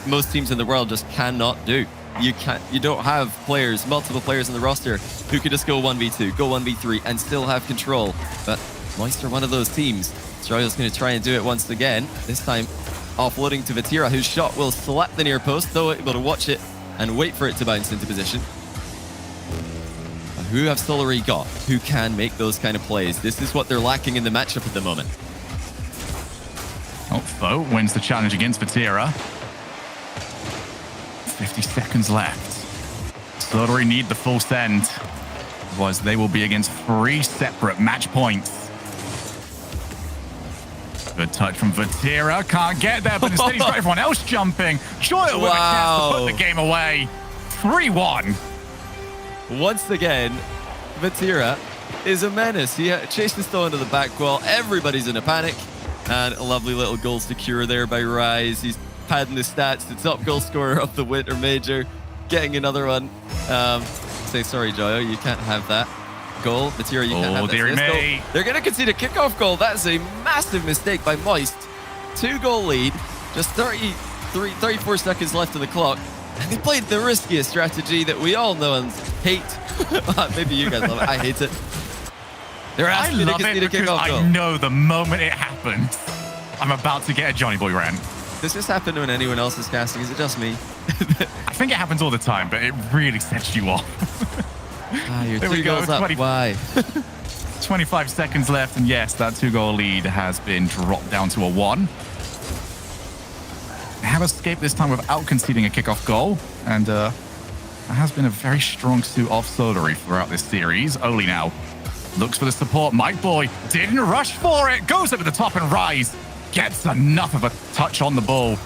most teams in the world just cannot do. You don't have players, multiple players in the roster who could just go 1v2, go 1v3, and still have control. But Moist are one of those teams. Joyo's going to try and do it once again. This time, offloading to Vatira, whose shot will slap the near post, though able to watch it and wait for it to bounce into position. Who have Solary got? Who can make those kind of plays? This is what they're lacking in the matchup at the moment. Oh, Foe wins the challenge against Vatira. 50 seconds left. Solary need the full send. Otherwise, they will be against 3 separate match points. Good touch from Vatira. Can't get there, but instead he's got everyone else jumping. Joyo with a chance to put the game away. 3-1. Once again, Vatira is a menace. He chased the stone to the back wall. Everybody's in a panic. And a lovely little goal secure there by Rise. He's padding the stats. The top goal scorer of the Winter Major. Getting another one. Say sorry, Joyo. You can't have that goal. Vatira, you can't have that. Dearie me. They're going to concede a kickoff goal. That's a massive mistake by Moist. 2-goal lead. Just 34 seconds left on the clock. And they played the riskiest strategy that we all know and hate. Maybe you guys love it. I hate it. They're asking to concede a kickoff goal. I know the moment it happens, I'm about to get a Johnny Boy rant. Does this happen when anyone else is casting? Is it just me? I think it happens all the time, but it really sets you off. You're There 2 we go, goals up. 20. Why? 25 seconds left, and yes, that 2-goal lead has been dropped down to a 1. They have escaped this time without conceding a kickoff goal, and that has been a very strong suit of Solary throughout this series. Oli now looks for the support. Mike Boy didn't rush for it, goes over the top and Rise gets enough of a touch on the ball.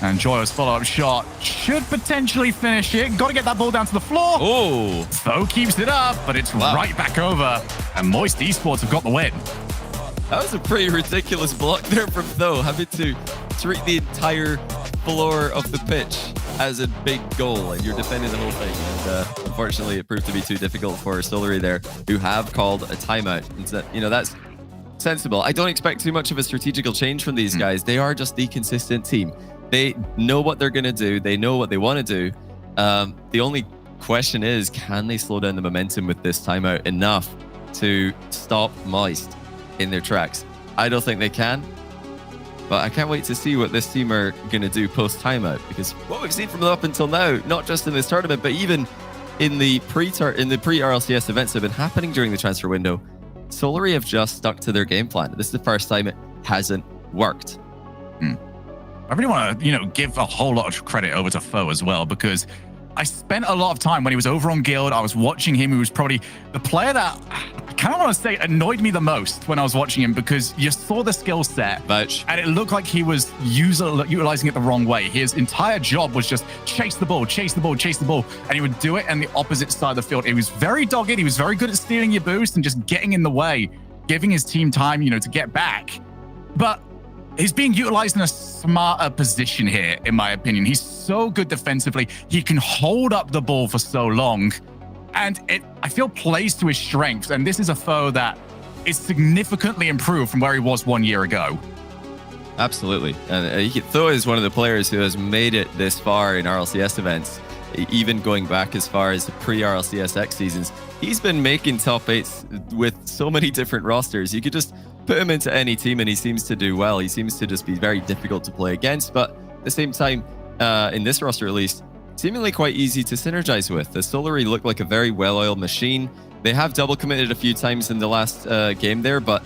And Joyo's follow-up shot should potentially finish it. Got to get that ball down to the floor. Oh, Foe keeps it up, but it's right back over. And Moist Esports have got the win. that was a pretty ridiculous block there from Tho, having to treat the entire floor of the pitch as a big goal, and you're defending the whole thing. And unfortunately, it proved to be too difficult for Solary there, who have called a timeout. And that's sensible. I don't expect too much of a strategical change from these guys. They are just the consistent team. They know what they're going to do. They know what they want to do. The only question is, can they slow down the momentum with this timeout enough to stop Moist in their tracks? I don't think they can. But I can't wait to see what this team are going to do post-timeout, because what we've seen from them up until now, not just in this tournament, but even in the pre-RLCS events that have been happening during the transfer window, Solary have just stuck to their game plan. This is the first time it hasn't worked. I really want to, give a whole lot of credit over to Foe as well, because I spent a lot of time when he was over on Guild. I was watching him. He was probably the player that I kind of want to say annoyed me the most when I was watching him, because you saw the skill set and it looked like he was utilizing it the wrong way. His entire job was just chase the ball, chase the ball, chase the ball. And he would do it on the opposite side of the field. He was very dogged. He was very good at stealing your boost and just getting in the way, giving his team time, to get back. But he's being utilized in a smarter position here, in my opinion. He's so good defensively. He can hold up the ball for so long. And it, I feel, plays to his strengths. And this is a Foe that is significantly improved from where he was 1 year ago. Absolutely. And Tho is one of the players who has made it this far in RLCS events, even going back as far as the pre-RLCS X seasons. He's been making top 8s with so many different rosters. You could just put him into any team and he seems to do well. He seems to just be very difficult to play against, but at the same time, in this roster at least, seemingly quite easy to synergize with. The Solary look like a very well-oiled machine. They have double committed a few times in the last game there, but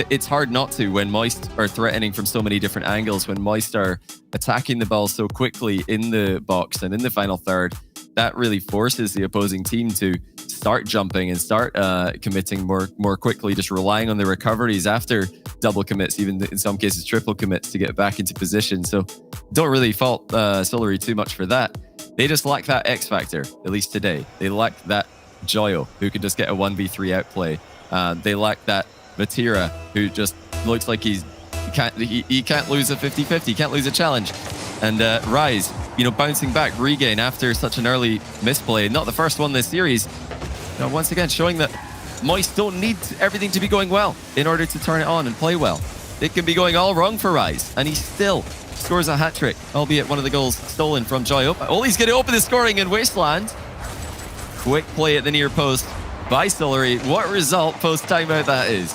it's hard not to when Moist are threatening from so many different angles, when Moist are attacking the ball so quickly in the box and in the final third. That really forces the opposing team to start jumping and start committing more quickly, just relying on the recoveries after double commits, even in some cases triple commits to get back into position. So don't really fault Solary too much for that. They just lack that X factor, at least today. They lack that Joyo, who can just get a 1v3 outplay. They lack that Vatira, who just looks like he can't lose a 50-50, he can't lose a challenge. And Rise, bouncing back, regain after such an early misplay. Not the first one this series. Once again, showing that Moist don't need everything to be going well in order to turn it on and play well. It can be going all wrong for Rise, and he still scores a hat-trick, albeit one of the goals stolen from Joyo. Ollie's going to open the scoring in Wasteland. Quick play at the near post by Solary. What result post-timeout that is.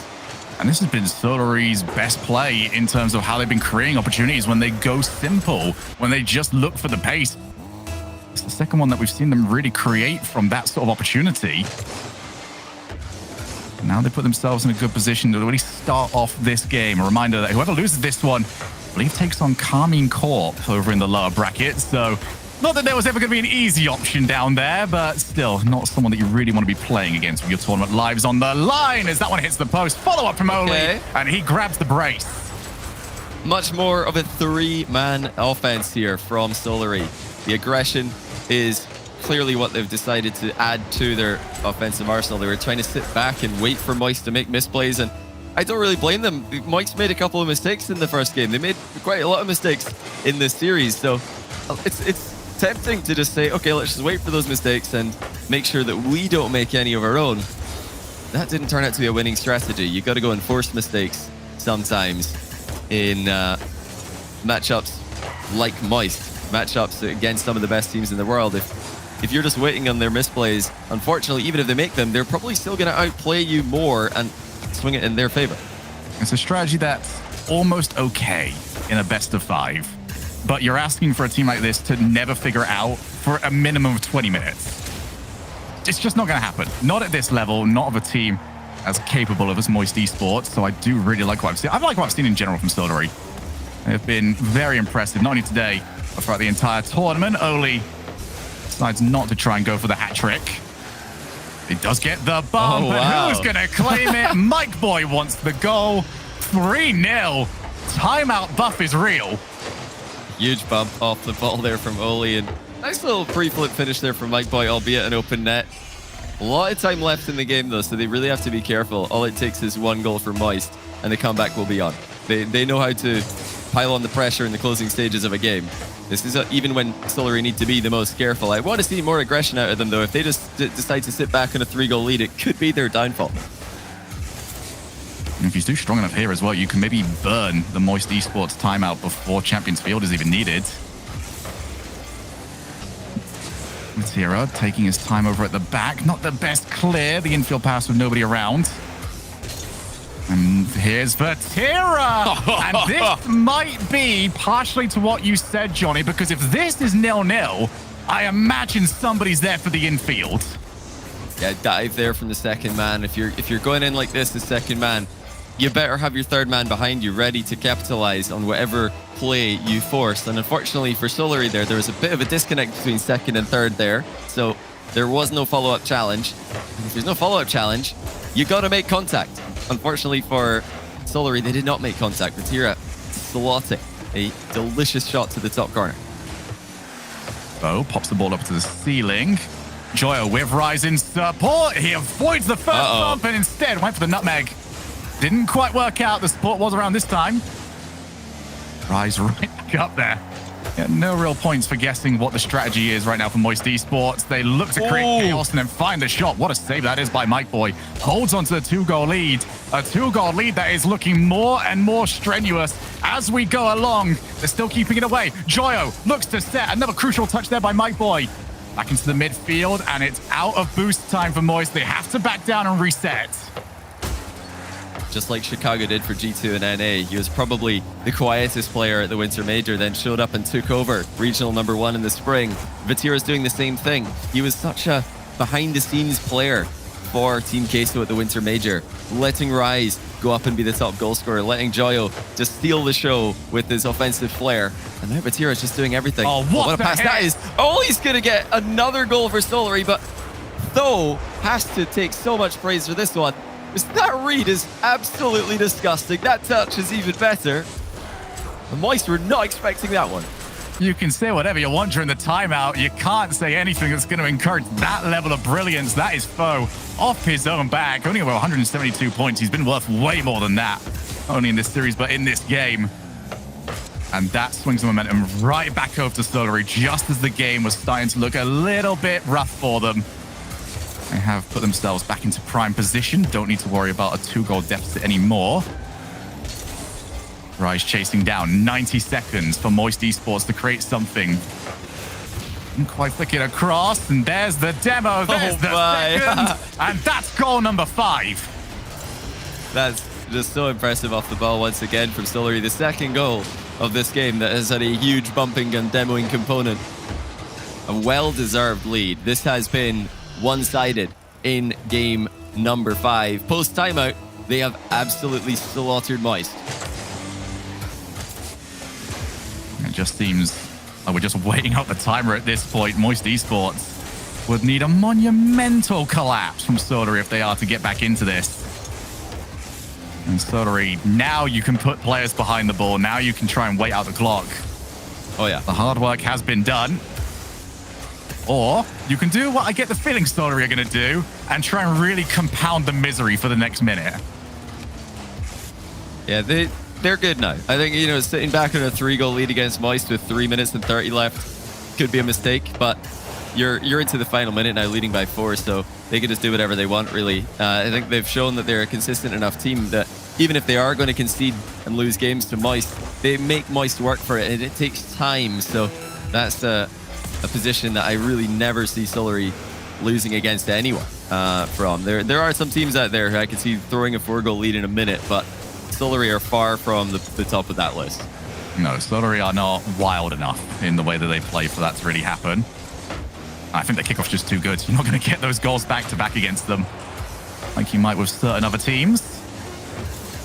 And this has been Solary's best play in terms of how they've been creating opportunities when they go simple, when they just look for the pace. It's the second one that we've seen them really create from that sort of opportunity. Now they put themselves in a good position to really start off this game. A reminder that whoever loses this one, I believe, takes on Karmine Corp over in the lower bracket. So not that there was ever going to be an easy option down there, but still not someone that you really want to be playing against with your tournament lives on the line as that one hits the post. Follow up from Oli, and he grabs the brace. Much more of a three-man offense here from Solary. The aggression is clearly what they've decided to add to their offensive arsenal. They were trying to sit back and wait for Moist to make misplays, and I don't really blame them. Moist made a couple of mistakes in the first game. They made quite a lot of mistakes in this series, so it's tempting to just say, okay, let's just wait for those mistakes and make sure that we don't make any of our own. That didn't turn out to be a winning strategy. You got to go and force mistakes sometimes in matchups like Moist, matchups against some of the best teams in the world. If you're just waiting on their misplays, unfortunately, even if they make them, they're probably still going to outplay you more and swing it in their favor. It's a strategy that's almost okay in a best of 5. But you're asking for a team like this to never figure out for a minimum of 20 minutes. It's just not going to happen. Not at this level, not of a team as capable of as Moist Esports. So I do really like what I've seen. I like what I've seen in general from Solary. They've been very impressive, not only today, but throughout the entire tournament. Oli decides not to try and go for the hat trick. He does get the bump, and who's going to claim it? Mike Boy wants the goal. 3-0. Timeout buff is real. Huge bump off the ball there from Oli, and nice little pre-flip finish there from Mike Boy, albeit an open net. A lot of time left in the game though, so they really have to be careful. All it takes is one goal for Moist, and the comeback will be on. They know how to pile on the pressure in the closing stages of a game. This is even when Solary need to be the most careful. I want to see more aggression out of them though. If they just decide to sit back on a 3-goal lead, it could be their downfall. And if you do strong enough here as well, you can maybe burn the Moist Esports timeout before Champions Field is even needed. Vatira taking his time over at the back. Not the best clear. The infield pass with nobody around. And here's Vatira! And this might be partially to what you said, Johnny, because if this is 0-0, I imagine somebody's there for the infield. Yeah, dive there from the second man. If you're going in like this, the second man, you better have your third man behind you ready to capitalize on whatever play you force. And unfortunately for Solary there was a bit of a disconnect between second and third there. So there was no follow-up challenge. And if there's no follow-up challenge, you got to make contact. Unfortunately for Solary, they did not make contact. Vatira slotting a delicious shot to the top corner. Bo pops the ball up to the ceiling. Joyo with Rise in support. He avoids the first bump and instead went for the nutmeg. Didn't quite work out. The support was around this time. Rise right back up there. Yeah, no real points for guessing what the strategy is right now for Moist Esports. They look to create chaos and then find the shot. What a save that is by Mike Boy. Holds on to the 2-goal lead. A 2-goal lead that is looking more and more strenuous as we go along. They're still keeping it away. Joyo looks to set. Another crucial touch there by Mike Boy. Back into the midfield, and it's out of boost time for Moist. They have to back down and reset. Just like Chicago did for G2 and NA, he was probably the quietest player at the Winter Major, then showed up and took over regional #1 in the spring. Vatira's doing the same thing. He was such a behind-the-scenes player for Team Queso at the Winter Major, letting Rise go up and be the top goal scorer, letting Joyo just steal the show with his offensive flair. And now Vatira's just doing everything. Oh, what a pass that is. Oh, he's going to get another goal for Solary, but though, has to take so much praise for this one. Because that read is absolutely disgusting. That touch is even better. And Moist were not expecting that one. You can say whatever you want during the timeout. You can't say anything that's going to encourage that level of brilliance. That is Foe off his own back. Only over 172 points. He's been worth way more than that. Not only in this series, but in this game. And that swings the momentum right back over to Solary just as the game was starting to look a little bit rough for them. They have put themselves back into prime position. Don't need to worry about a 2-goal deficit anymore. Rise chasing down. 90 seconds for Moist Esports to create something. Didn't quite flick it across. And there's the demo. There's the second. And that's goal number 5. That's just so impressive off the ball once again from Solary. The second goal of this game that has had a huge bumping and demoing component. A well-deserved lead. This has been one-sided in game number 5. Post-timeout, they have absolutely slaughtered Moist. It just seems like we're just waiting out the timer at this point. Moist Esports would need a monumental collapse from Solary if they are to get back into this. And Solary, now you can put players behind the ball. Now you can try and wait out the clock. Oh, yeah. The hard work has been done. Or you can do what I get the feeling Solary are going to do and try and really compound the misery for the next minute. Yeah, they're good now. I think, sitting back on a 3-goal lead against Moist with 3 minutes and 30 left could be a mistake, but you're into the final minute now, leading by 4, so they can just do whatever they want, really. I think they've shown that they're a consistent enough team that even if they are going to concede and lose games to Moist, they make Moist work for it, and it takes time. So that's a position that I really never see Solary losing against anyone from. There are some teams out there who I can see throwing a 4-goal lead in a minute, but Solary are far from the top of that list. No, Solary are not wild enough in the way that they play for that to really happen. I think the kickoff's just too good. You're not going to get those goals back-to-back against them like you might with certain other teams.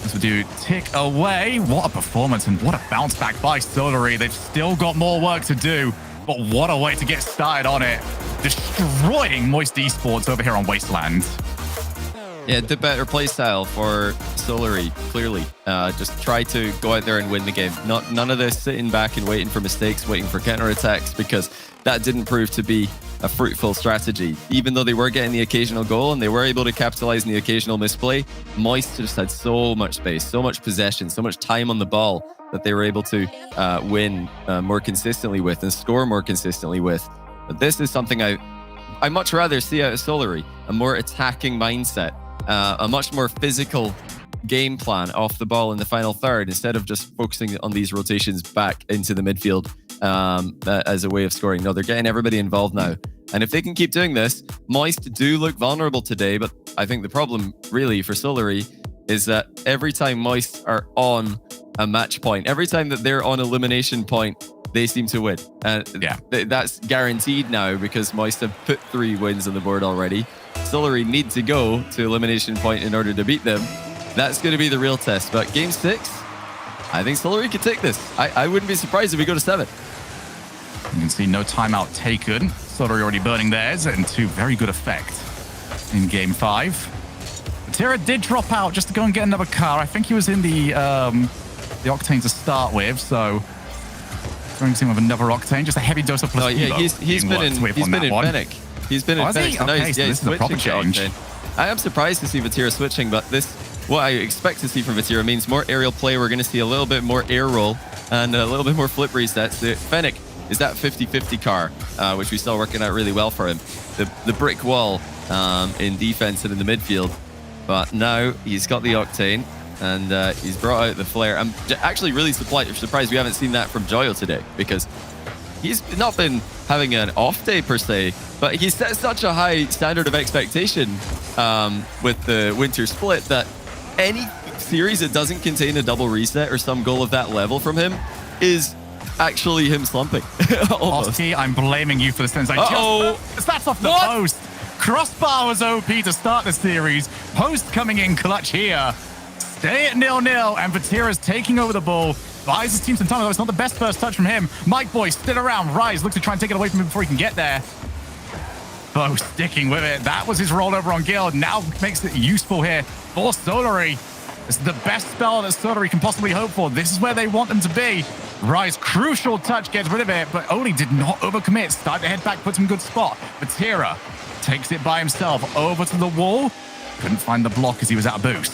This would do tick away. What a performance and what a bounce back by Solary. They've still got more work to do, but what a way to get started on it. Destroying Moist Esports over here on Wasteland. Yeah, the better play style for Solary, clearly. Just try to go out there and win the game. None of this sitting back and waiting for mistakes, waiting for counterattacks, because that didn't prove to be a fruitful strategy. Even though they were getting the occasional goal and they were able to capitalize on the occasional misplay, Moist just had so much space, so much possession, so much time on the ball that they were able to win more consistently with and score more consistently with. But this is something I much rather see out of Solary, a more attacking mindset, a much more physical game plan off the ball in the final third, instead of just focusing on these rotations back into the midfield as a way of scoring. No, they're getting everybody involved now. And if they can keep doing this, Moist do look vulnerable today, but I think the problem really for Solary is that every time Moist are on a match point, every time that they're on elimination point, they seem to win. And that's guaranteed now because Moist have put 3 wins on the board already. Solary need to go to elimination point in order to beat them. That's going to be the real test. But game 6, I think Solary could take this. I wouldn't be surprised if we go to 7. You can see no timeout taken. Solary already burning theirs and to very good effect in game 5. Tira did drop out just to go and get another car. I think he was in the Octane to start with, so throwing him with another Octane, just a heavy dose of placebo. Yeah, he's been in Fennec. He's been in Fennec. Okay, so this is a proper change. I am surprised to see Vatira switching, but what I expect to see from Vatira means more aerial play. We're going to see a little bit more air roll and a little bit more flip resets. The Fennec is that 50-50 car, which we saw working out really well for him. The brick wall in defense and in the midfield. But now he's got the Octane and he's brought out the Flare. I'm actually really surprised we haven't seen that from Joyo today, because he's not been having an off day per se, but he set such a high standard of expectation with the winter split that any series that doesn't contain a double reset or some goal of that level from him is actually him slumping. Oski, I'm blaming you for the sense. That's off the post. Crossbar was OP to start the series. Post coming in clutch here. Stay at 0-0, and Vatira's taking over the ball. Buys his team some time, though it's not the best first touch from him. Mike Boy still around. Rise looks to try and take it away from him before he can get there. Bo sticking with it. That was his rollover on Guild. Now makes it useful here for Solary. This is the best spell that Solary can possibly hope for. This is where they want them to be. Rise, crucial touch, gets rid of it, but Oli did not overcommit. Start to head back, puts him in good spot. Vatira takes it by himself over to the wall. Couldn't find the block as he was out of boost.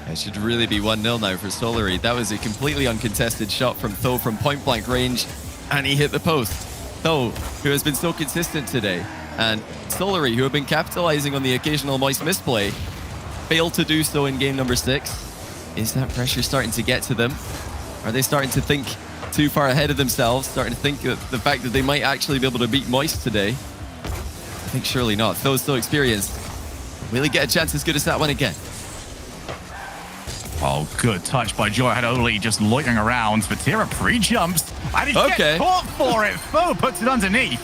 It should really be 1-0 now for Solary. That was a completely uncontested shot from Tho from point blank range, and he hit the post. Tho, who has been so consistent today, and Solary, who have been capitalizing on the occasional Moist misplay, failed to do so in game number 6. Is that pressure starting to get to them? Are they starting to think too far ahead of themselves, starting to think that the fact that they might actually be able to beat Moist today? I think surely not. Tho's so experienced. Will he get a chance as good as that one again? Oh, good touch by Joy. Had Oli just loitering around. Vatira pre-jumps. And he gets caught for it. Foe puts it underneath.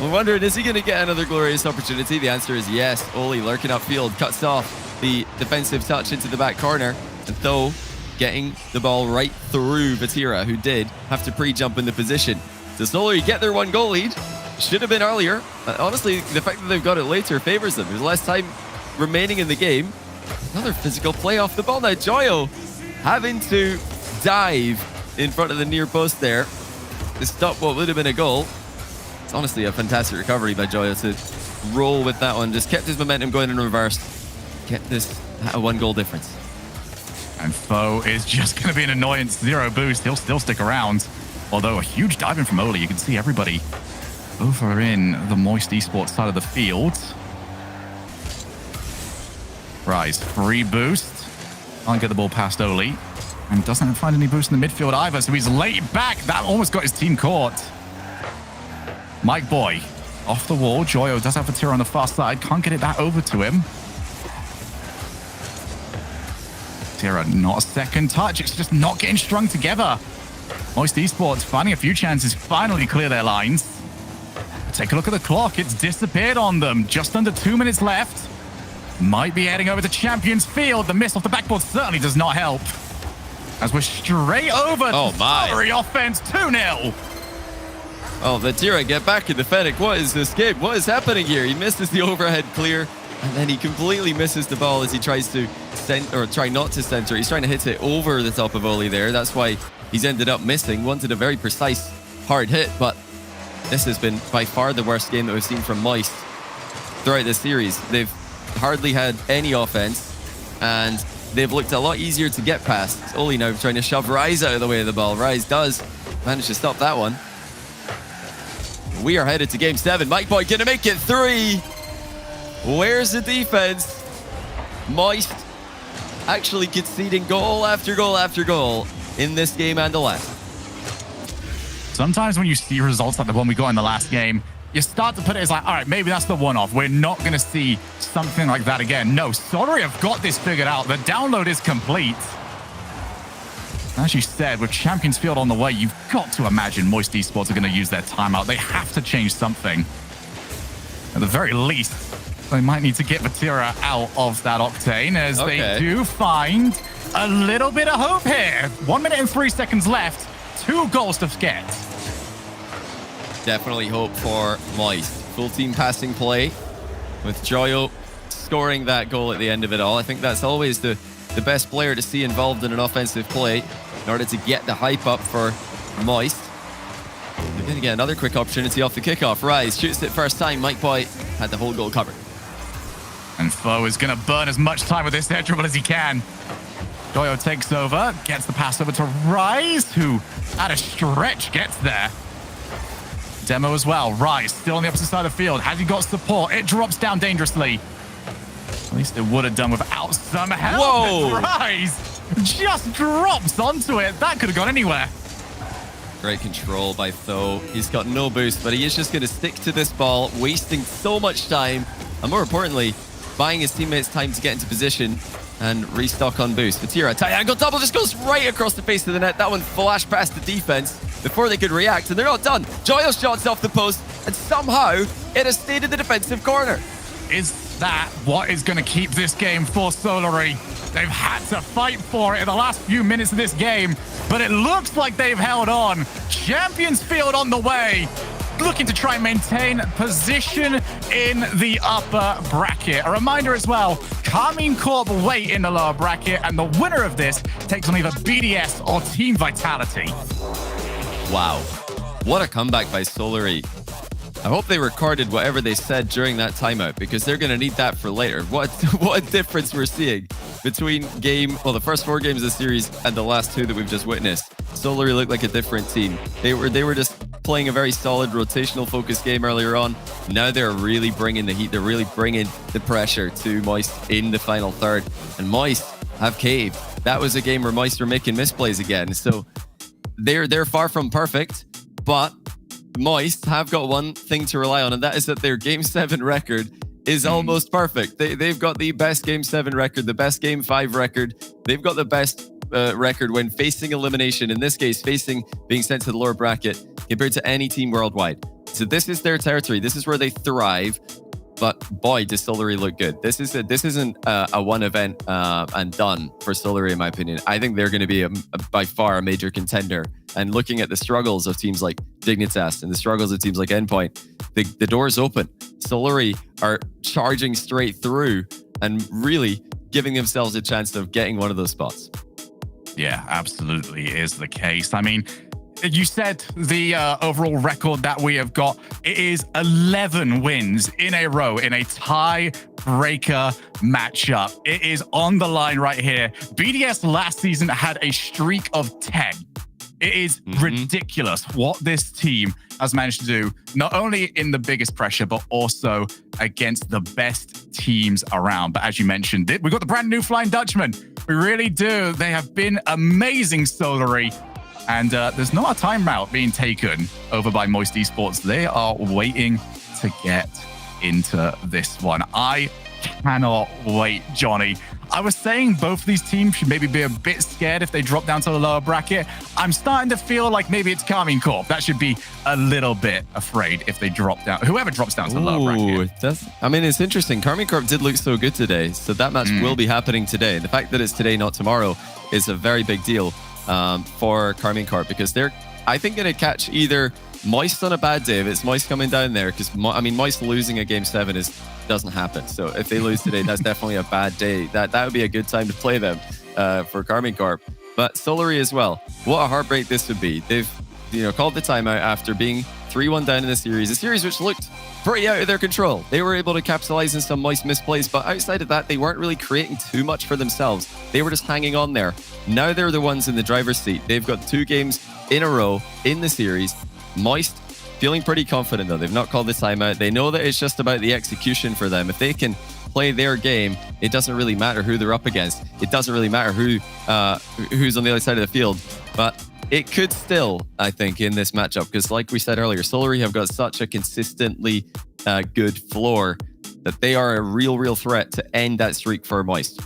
I'm wondering, is he going to get another glorious opportunity? The answer is yes. Oli lurking upfield, cuts off the defensive touch into the back corner. And Tho getting the ball right through Vatira, who did have to pre-jump in the position. Does Solary get their 1-goal lead? Should have been earlier. Honestly, the fact that they've got it later favors them. There's less time remaining in the game. Another physical play off the ball. Now Joyo having to dive in front of the near post there to stop what would have been a goal. It's honestly a fantastic recovery by Joyo to roll with that one. Just kept his momentum going in reverse. Kept this at a 1-goal difference. And Foe is just going to be an annoyance. 0 boost. He'll still stick around. Although a huge dive in from Oli. You can see everybody over in the Moist Esports side of the field. Rise, free boost. Can't get the ball past Oli. And doesn't find any boost in the midfield either, so he's late back. That almost got his team caught. Mike Boy off the wall. Joyo does have a tier on the far side. Can't get it back over to him. Tira, not a second touch. It's just not getting strung together. Moist Esports finding a few chances, finally clear their lines. Take a look at the clock. It's disappeared on them. Just under 2 minutes left. Might be heading over to Champions Field. The miss off the backboard certainly does not help. As we're straight over to Solary offense, 2-0. Oh, Vatira, get back in the Fennec. What is this game? What is happening here? He misses the overhead clear, and then he completely misses the ball as he tries to try not to center. He's trying to hit it over the top of Oli there. That's why he's ended up missing. Wanted a very precise, hard hit, but this has been by far the worst game that we've seen from Moist throughout this series. They've hardly had any offense, and they've looked a lot easier to get past. Oli now trying to shove Rise out of the way of the ball. Rise does manage to stop that one. We are headed to game 7. Mike Boy gonna make it 3. Where's the defense? Moist actually conceding goal after goal after goal in this game and the last. Sometimes when you see results like the one we got in the last game, you start to put it as like, all right, maybe that's the one-off. We're not going to see something like that again. No, Solary have got this figured out. The download is complete. As you said, with Champions Field on the way, you've got to imagine Moist Esports are going to use their timeout. They have to change something. At the very least, they might need to get Vatira out of that Octane as they do find a little bit of hope here. 1 minute and 3 seconds left. 2 goals to get. Definitely hope for Moist. Full team passing play with Joyo scoring that goal at the end of it all. I think that's always the best player to see involved in an offensive play in order to get the hype up for Moist. They're going to get another quick opportunity off the kickoff. Rise shoots it first time. Mike Boy had the whole goal covered. And Foe is going to burn as much time with this air dribble as he can. Joyo takes over, gets the pass over to Rise, who at a stretch gets there. Demo as well. Rise still on the opposite side of the field. Has he got support? It drops down dangerously. At least it would have done without some help. Whoa! Rise just drops onto it. That could have gone anywhere. Great control by Tho. He's got no boost, but he is just going to stick to this ball, wasting so much time, and more importantly, buying his teammates time to get into position and restock on boost. Vatira, tight angle double, just goes right across the face of the net. That one flashed past the defense before they could react, and they're not done. Joyo's shots off the post, and somehow it has stayed in the defensive corner. Is that what is going to keep this game for Solary? They've had to fight for it in the last few minutes of this game, but it looks like they've held on. Champions Field on the way. looking to try and maintain position in the upper bracket. A reminder as well, Karmine Corp wait in the lower bracket, and the winner of this takes on either BDS or Team Vitality. Wow. What a comeback by Solary. I hope they recorded whatever they said during that timeout, because they're going to need that for later. What a difference we're seeing between the first 4 games of the series and the last 2 that we've just witnessed. Solary looked like a different team. They were just playing a very solid rotational focus game earlier on. Now they're really bringing the heat. They're really bringing the pressure to Moist in the final third. And Moist have caved. That was a game where Moist were making misplays again. So they're far from perfect, but Moist have got one thing to rely on, and that is that their Game 7 record is almost perfect. They've got the best Game 7 record, the best Game 5 record. They've got the best record when facing elimination, in this case, facing being sent to the lower bracket, compared to any team worldwide. So this is their territory. This is where they thrive. But boy, does Solary look good. This isn't a one event and done for Solary, in my opinion. I think they're going to be by far a major contender. And looking at the struggles of teams like Dignitas and the struggles of teams like Endpoint, the door's open. Solary are charging straight through and really giving themselves a chance of getting one of those spots. Yeah, absolutely is the case. I mean, you said the overall record that we have got, it is 11 wins in a row in a tie-breaker matchup. It is on the line right here. BDS last season had a streak of 10. It is ridiculous what this team has managed to do, not only in the biggest pressure, but also against the best teams around. But as you mentioned, we've got the brand new Flying Dutchman. We really do. They have been amazing, Solary. And there's not a timeout being taken over by Moist Esports. They are waiting to get into this one. I cannot wait, Johnny. I was saying both of these teams should maybe be a bit scared if they drop down to the lower bracket. I'm starting to feel like maybe it's Karmine Corp that should be a little bit afraid if they drop down. Whoever drops down to the lower bracket. It's interesting. Karmine Corp did look so good today. So that match will be happening today. The fact that it's today, not tomorrow, is a very big deal for Karmine Corp, because they're, I think, going to catch either Moist on a bad day if it's Moist coming down there, because Moist losing a Game 7 doesn't happen. So if they lose today, that's definitely a bad day. That would be a good time to play them for Karmine Corp. But Solary as well. What a heartbreak this would be. They've called the timeout after being 3-1 down in the series, a series which looked pretty out of their control. They were able to capitalize on some Moist misplays, but outside of that, they weren't really creating too much for themselves. They were just hanging on there. Now they're the ones in the driver's seat. They've got 2 games in a row in the series. Moist feeling pretty confident, though. They've not called the timeout. They know that it's just about the execution for them. If they can play their game, it doesn't really matter who they're up against. It doesn't really matter who's on the other side of the field. But it could still, I think, in this matchup, because like we said earlier, Solary have got such a consistently good floor that they are a real threat to end that streak for Moist.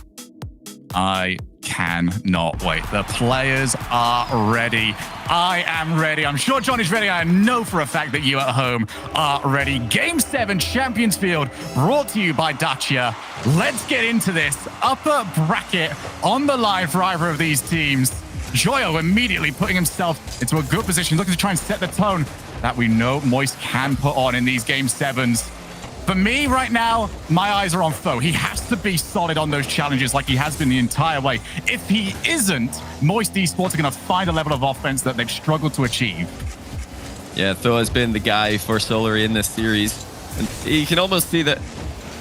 I cannot wait. The players are ready. I am ready. I'm sure Johnny's ready. I know for a fact that you at home are ready. Game 7 Champions Field brought to you by Dacia. Let's get into this. Upper bracket on the line for either of these teams. Joyo immediately putting himself into a good position, looking to try and set the tone that we know Moist can put on in these Game 7s. For me right now, my eyes are on Foe. He has to be solid on those challenges like he has been the entire way. If he isn't, Moist Esports are going to find a level of offense that they've struggled to achieve. Yeah, Foe has been the guy for Solary in this series. And you can almost see that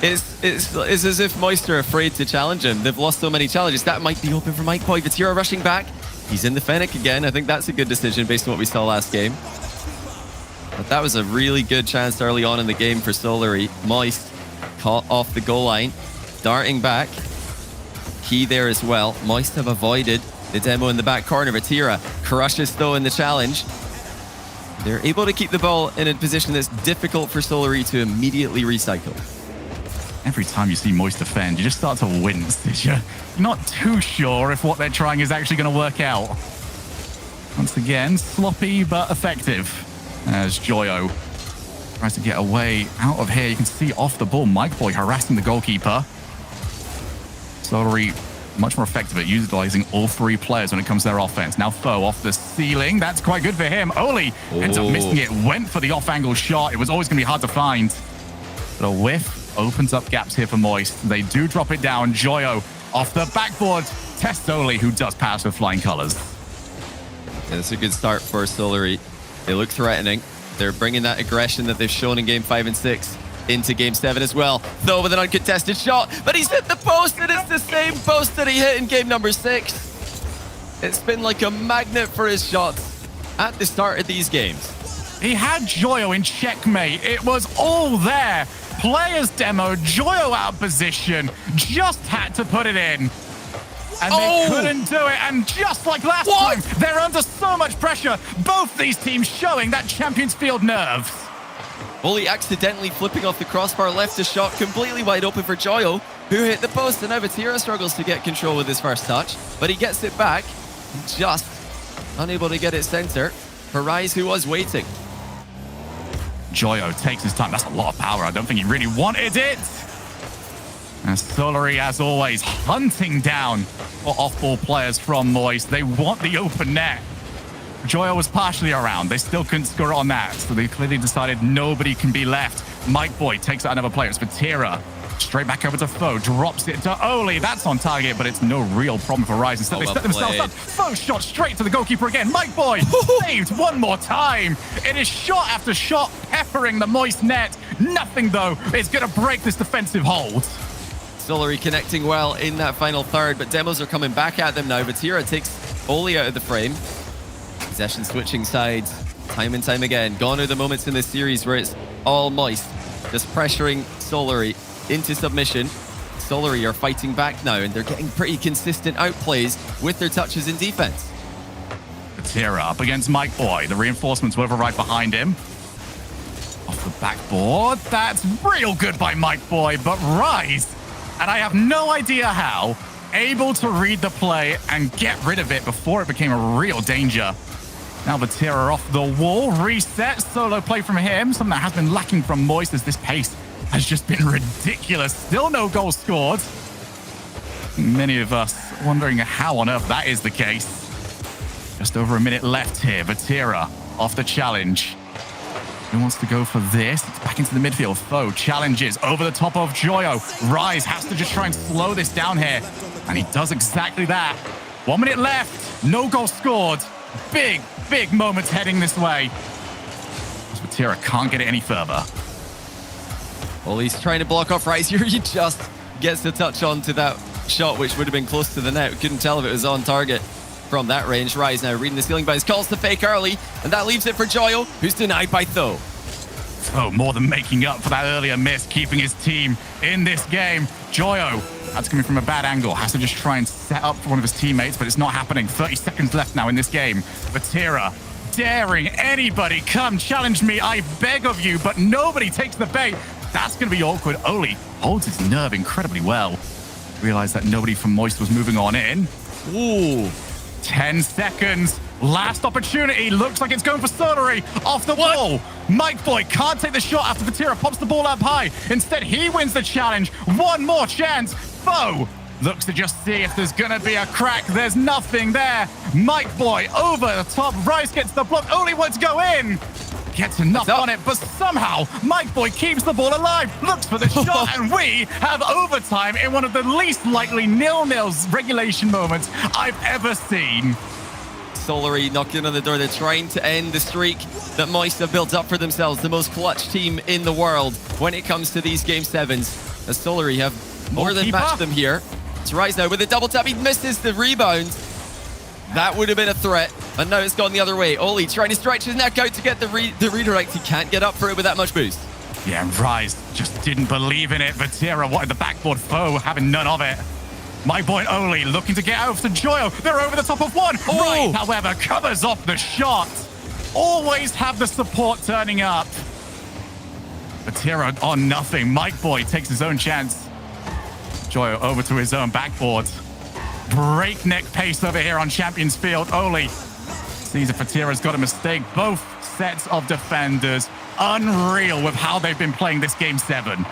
it's as if Moist are afraid to challenge him. They've lost so many challenges. That might be open for Mike Boy. Vatira rushing back. He's in the Fennec again. I think that's a good decision based on what we saw last game. But that was a really good chance early on in the game for Solary. Moist caught off the goal line, darting back. Key there as well. Moist have avoided the demo in the back corner. Vatira crushes though in the challenge. They're able to keep the ball in a position that's difficult for Solary to immediately recycle. Every time you see Moist defend, you just start to wince. You're not too sure if what they're trying is actually going to work out. Once again, sloppy but effective. As Joyo tries to get away out of here. You can see off the ball, Mike Boy harassing the goalkeeper. Solary much more effective at utilizing all three players when it comes to their offense. Now Foe off the ceiling. That's quite good for him. Oli ends up missing it. Went for the off-angle shot. It was always going to be hard to find. But a whiff opens up gaps here for Moist. They do drop it down. Joyo off the backboard. Tests Oli, who does pass with flying colors. Yeah, that's a good start for Solary. They look threatening. They're bringing that aggression that they've shown in Game 5 and 6 into Game 7 as well. Though with an uncontested shot, but he's hit the post, and it's the same post that he hit in Game number 6. It's been like a magnet for his shots at the start of these games. He had Joyo in checkmate. It was all there. Players demo, Joyo out of position. Just had to put it in. And they couldn't do it. And just like last time, they're under so much pressure. Both these teams showing that Champions Field nerves. Oli accidentally flipping off the crossbar, left a shot completely wide open for Joyo, who hit the post, and now Vatira struggles to get control with his first touch, but he gets it back, just unable to get it center for Rise, who was waiting. Joyo takes his time. That's a lot of power. I don't think he really wanted it. And Solary, as always, hunting down for off-ball players from Moist. They want the open net. Joyo was partially around. They still couldn't score on that, so they clearly decided nobody can be left. Mike Boy takes out another player. It's Vatira. Straight back over to Foe. Drops it to Oli. That's on target, but it's no real problem for Rise. Instead, they set themselves up. Foe shot straight to the goalkeeper again. Mike Boy saved one more time. It is shot after shot, peppering the Moist net. Nothing, though, is going to break this defensive hold. Solary connecting well in that final third, but demos are coming back at them now. Vatira takes Oli out of the frame. Possession switching sides time and time again. Gone are the moments in this series where it's all Moist, just pressuring Solary into submission. Solary are fighting back now, and they're getting pretty consistent outplays with their touches in defense. Vatira up against Mike Boy. The reinforcements were right behind him. Off the backboard. That's real good by Mike Boy, but Rise, and I have no idea how, able to read the play and get rid of it before it became a real danger. Now Vatira off the wall, reset, solo play from him, something that has been lacking from Moist as this pace has just been ridiculous. Still no goals scored. Many of us wondering how on earth that is the case. Just over a minute left here. Vatira off the challenge. Who wants to go for this? It's back into the midfield. Foe challenges over the top of Joyo. Rise has to just try and slow this down here. And he does exactly that. 1 minute left. No goal scored. Big, big moments heading this way. Vatira can't get it any further. Well, he's trying to block off Rise here. He just gets the touch onto that shot, which would have been close to the net. Couldn't tell if it was on target from that range. Rise now reading the ceiling by his calls to fake early, and that leaves it for Joyo, who's denied by Tho. Oh, more than making up for that earlier miss, keeping his team in this game. Joyo, that's coming from a bad angle. Has to just try and set up for one of his teammates, but it's not happening. 30 seconds left now in this game. Vatira daring anybody, come challenge me, I beg of you, but nobody takes the bait. That's going to be awkward. Oli holds his nerve incredibly well. Realized that nobody from Moist was moving on in. Ooh. 10 seconds. Last opportunity. Looks like it's going for Solary. Off the wall. Mike Boy can't take the shot after Vatira pops the ball up high. Instead, he wins the challenge. One more chance. Foe looks to just see if there's going to be a crack. There's nothing there. Mike Boy over the top. Rice gets the block. Only wants to go in. Gets enough on it, but somehow Mike Boy keeps the ball alive. Looks for the shot, and we have overtime in one of the least likely 0-0 regulation moments I've ever seen. Solary knocking on the door. They're trying to end the streak that Moist have built up for themselves. The most clutch team in the world when it comes to these Game 7s. As Solary have more than matched them here. It's Rise now with a double tap. He misses the rebound. That would have been a threat, and now it's gone the other way. Oli trying to stretch his neck out to get the redirect. He can't get up for it with that much boost. Yeah, Rise just didn't believe in it. Vatira wanted the backboard. Foe having none of it. My boy Oli looking to get out to Joyo. They're over the top of one. Oh. Right, however, covers off the shot. Always have the support turning up. Vatira on nothing. Mike Boy takes his own chance. Joyo over to his own backboard. Breakneck pace over here on Champions Field. Oli sees if Vatira's got a mistake. Both sets of defenders unreal with how they've been playing this Game 7.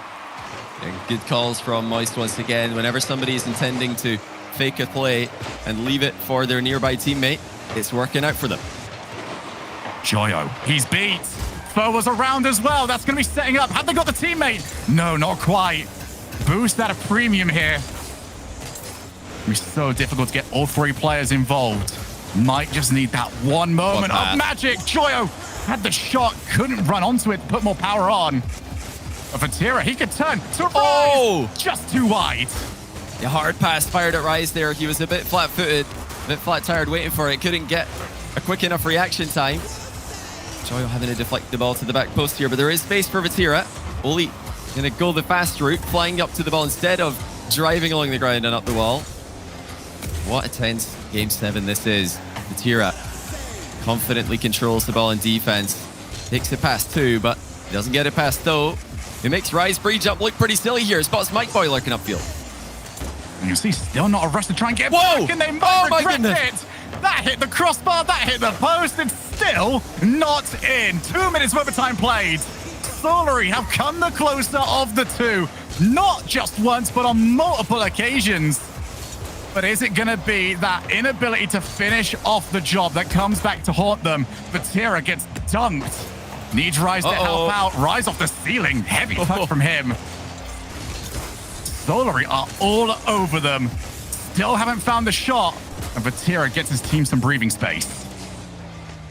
Yeah, good calls from Moist once again. Whenever somebody is intending to fake a play and leave it for their nearby teammate. It's working out for them. Joyo, he's beat. Foe was around as well. That's going to be setting up. Have they got the teammate? No, not quite. Boost at a premium here. It'll be so difficult to get all 3 players involved. Might just need that one moment of magic. Joyo had the shot, couldn't run onto it, put more power on. But Vatira, he could turn. Surprise! Just too wide. The hard pass fired at Rise there. He was a bit flat-footed, a bit flat-tired waiting for it. Couldn't get a quick enough reaction time. Joyo having to deflect the ball to the back post here, but there is space for Vatira. Oli going to go the fast route, flying up to the ball instead of driving along the ground and up the wall. What a tense Game 7 this is. Vatira confidently controls the ball in defense. Takes it past 2, but he doesn't get it past though. It makes Rise breach up look pretty silly here. Spots Mike Boy lurking upfield. And you see, still not a rush to try and get Whoa! back, and they might regret goodness. it. That hit the crossbar, that hit the post, and still not in. 2 minutes of overtime played. Solary have come the closer of the 2. Not just once, but on multiple occasions. But is it going to be that inability to finish off the job that comes back to haunt them? Vatira gets dunked. Needs Rise to help out. Rise off the ceiling. Heavy touch from him. Solary are all over them. Still haven't found the shot. And Vatira gets his team some breathing space.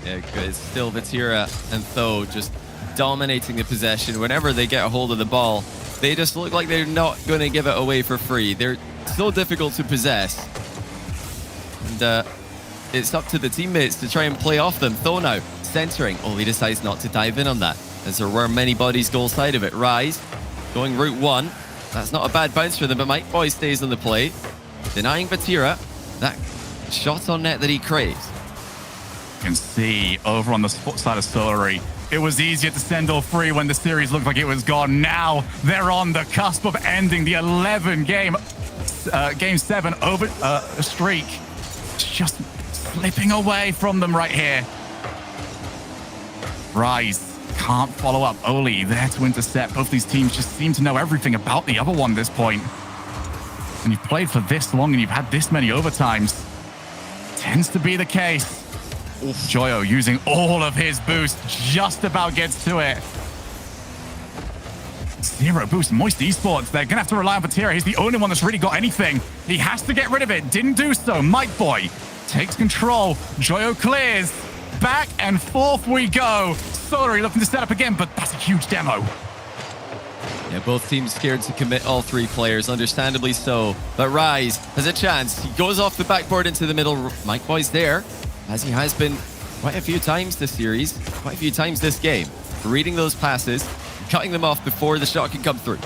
Yeah, it's still Vatira and Tho just dominating the possession. Whenever they get a hold of the ball, they just look like they're not going to give it away for free. They're so difficult to possess. And it's up to the teammates to try and play off them. Tho now centering. He decides not to dive in on that, as there were many bodies goal side of it. Rise going route 1. That's not a bad bounce for them, but Mike Boy stays on the play, denying Vatira that shot on net that he craves. You can see over on the side of Solary, it was easier to send all 3 when the series looked like it was gone. Now they're on the cusp of ending the 11-game Game 7 over streak. It's just slipping away from them right here. Rise can't follow up. Oli there to intercept. Both these teams just seem to know everything about the other one at this point. And you've played for this long and you've had this many overtimes. Tends to be the case. Joyo using all of his boost, just about gets to it. 0 boost. Moist Esports, they're going to have to rely on Vatira. He's the only one that's really got anything. He has to get rid of it. Didn't do so. Mike Boy takes control. Joyo clears. Back and forth we go. Solary looking to set up again, but that's a huge demo. Yeah, both teams scared to commit all 3 players, understandably so. But Rise has a chance. He goes off the backboard into the middle. Mike Boy's there, as he has been quite a few times this series, quite a few times this game. Reading those passes, cutting them off before the shot can come through.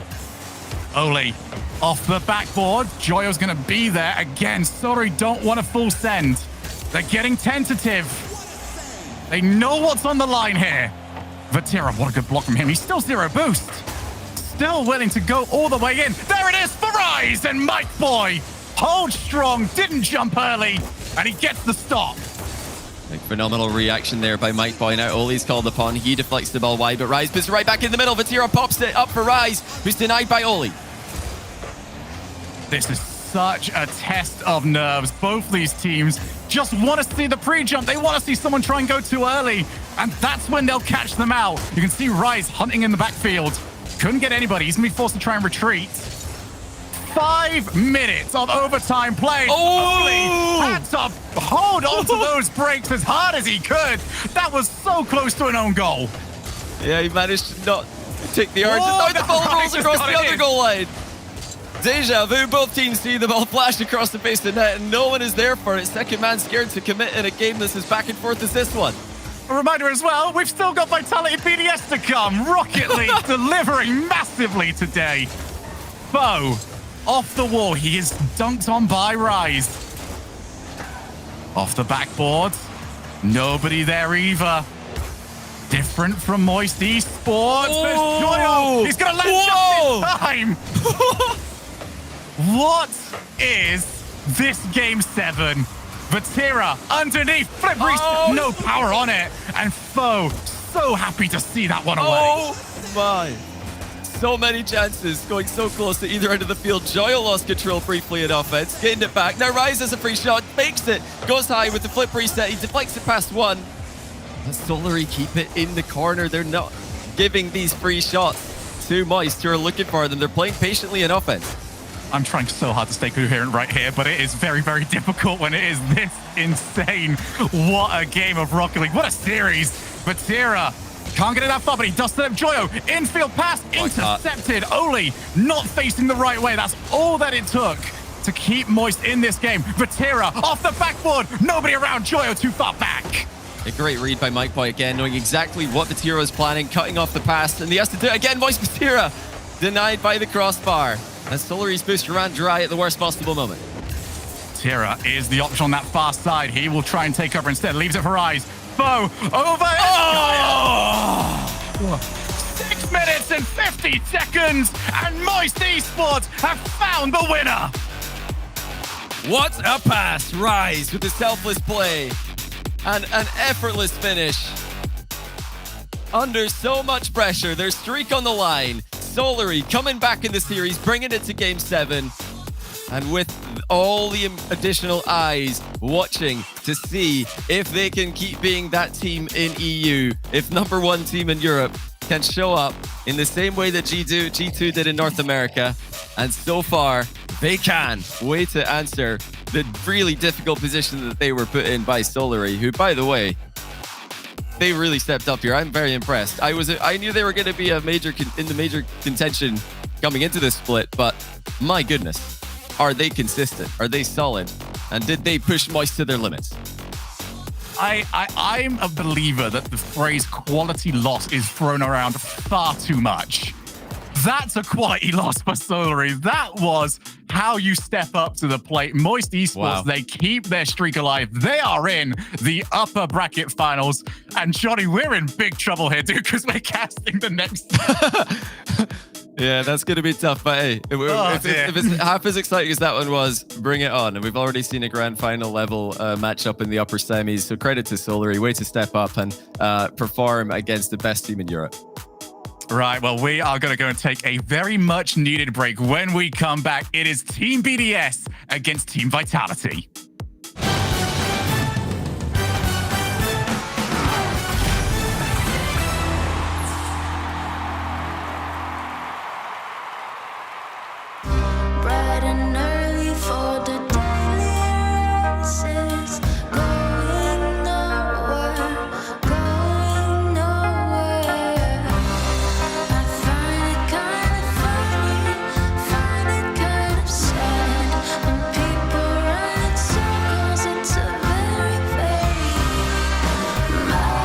Oli off the backboard. Joyo's going to be there again. Solary don't want a full send. They're getting tentative. They know what's on the line here. Vatira, what a good block from him. He's still 0 boost. Still willing to go all the way in. There it is for Rise, and Mike Boy holds strong, didn't jump early, and he gets the stop. Phenomenal reaction there by Mike Boy. Now Oli's called upon. He deflects the ball wide, but Rise puts it right back in the middle. Vatira pops it up for Rise, who's denied by Oli. This is such a test of nerves. Both these teams just want to see the pre-jump. They want to see someone try and go too early, and that's when they'll catch them out. You can see Rise hunting in the backfield. Couldn't get anybody. He's going to be forced to try and retreat. 5 minutes of overtime played. Oli had to hold on to those breaks as hard as he could. That was so close to an own goal. Yeah, he managed to not take the urge. Now the ball rolls across the other goal line. Deja vu, both teams see the ball flash across the face of the net and no one is there for it. Second man scared to commit in a game that's as back and forth as this one. A reminder as well, we've still got Vitality PDS to come. Rocket League delivering massively today. Foe off the wall. He is dunked on by Rise. Off the backboard. Nobody there either. Different from Moist Esports. There's Joyo. He's going to land just in time. What is this Game 7? Vatira underneath, flip reset, no power on it. And Foe so happy to see that one away. Oh my. so many chances, going so close to either end of the field. Joyo lost control briefly in offense, getting it back. Now Rise has a free shot, makes it, goes high with the flip reset. He deflects it past one. But Solary keep it in the corner. They're not giving these free shots to Moist, who are looking for them. They're playing patiently in offense. I'm trying so hard to stay coherent right here, but it is very, very difficult when it is this insane. What a game of Rocket League. What a series. Vatira can't get it that far, but he does to them. Joyo, infield pass, intercepted. Oli not facing the right way. That's all that it took to keep Moist in this game. Vatira off the backboard. Nobody around. Joyo too far back. A great read by Mike Boy again, knowing exactly what Vatira is planning, cutting off the pass, and he has to do it again. Moist Vatira denied by the crossbar. And Solary's booster ran dry at the worst possible moment. Tira is the option on that far side. He will try and take over instead. Leaves it for Rise. Bo over. Oh! 6 minutes and 50 seconds. And Moist Esports have found the winner. What a pass. Rise with the selfless play. And an effortless finish. Under so much pressure. Their streak on the line. Solary coming back in the series, bringing it to Game 7. And with all the additional eyes watching to see if they can keep being that team in EU, if #1 team in Europe can show up in the same way that G2 did in North America. And so far, they can. Way to answer the really difficult position that they were put in by Solary, who, by the way, they really stepped up here. I'm very impressed. I knew they were going to be in the major contention coming into this split, but my goodness, are they consistent? Are they solid? And did they push Moist to their limits? I'm a believer that the phrase quality loss is thrown around far too much. That's a quality loss for Solary. That was how you step up to the plate. Moist Esports, They keep their streak alive. They are in the upper bracket finals. And Johnny, we're in big trouble here, dude, because we're casting the next. Yeah, that's going to be tough. But hey, if it's half as exciting as that one was, bring it on. And we've already seen a grand final level matchup in the upper semis. So credit to Solary. Way to step up and perform against the best team in Europe. Right, well, we are going to go and take a very much needed break. When we come back, it is Team BDS against Team Vitality. Bright and early for the daily races, going nowhere, going nowhere. I find it kind of funny, find it kind of sad when people run in circles. It's a very, very mad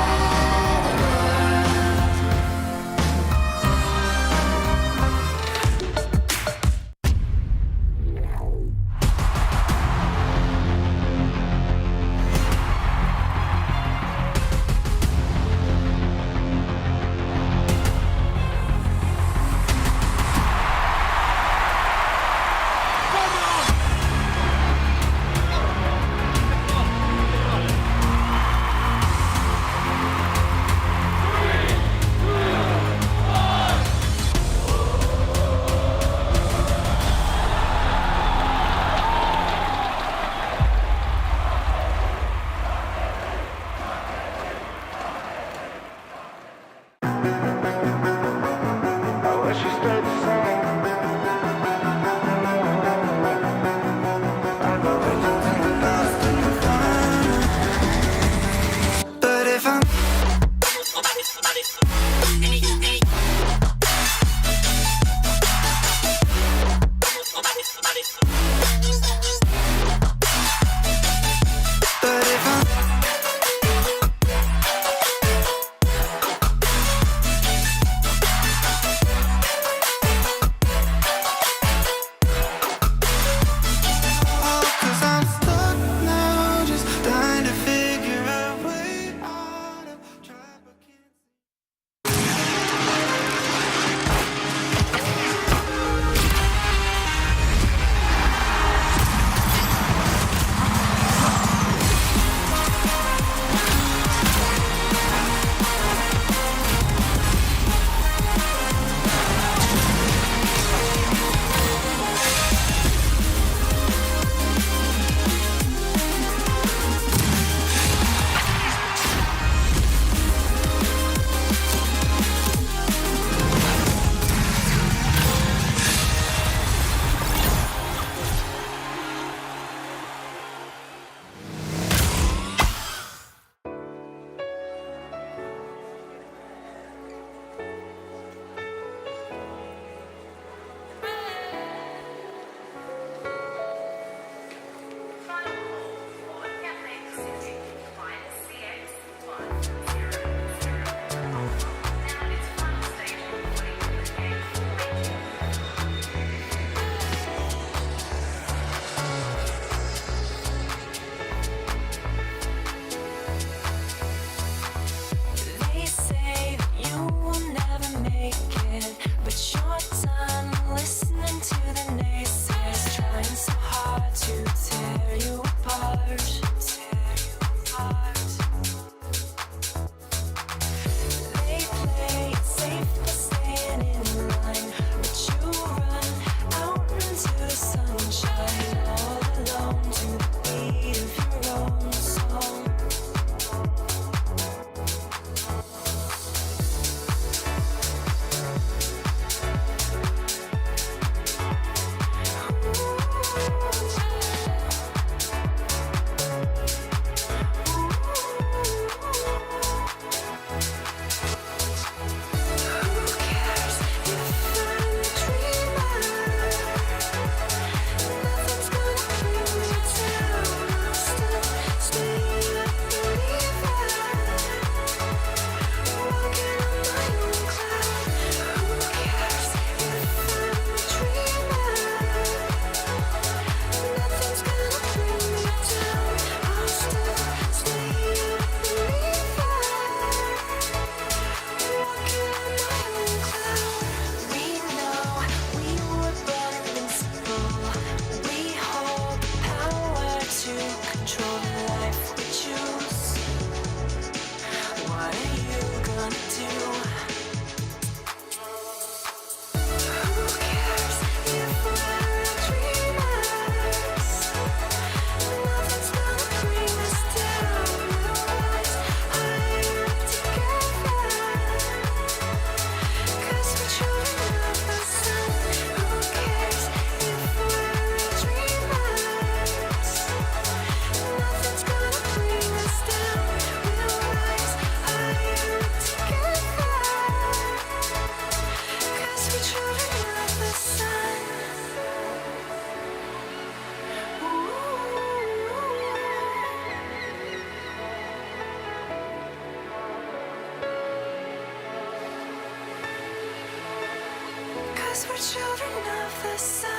'cause we're children of the sun.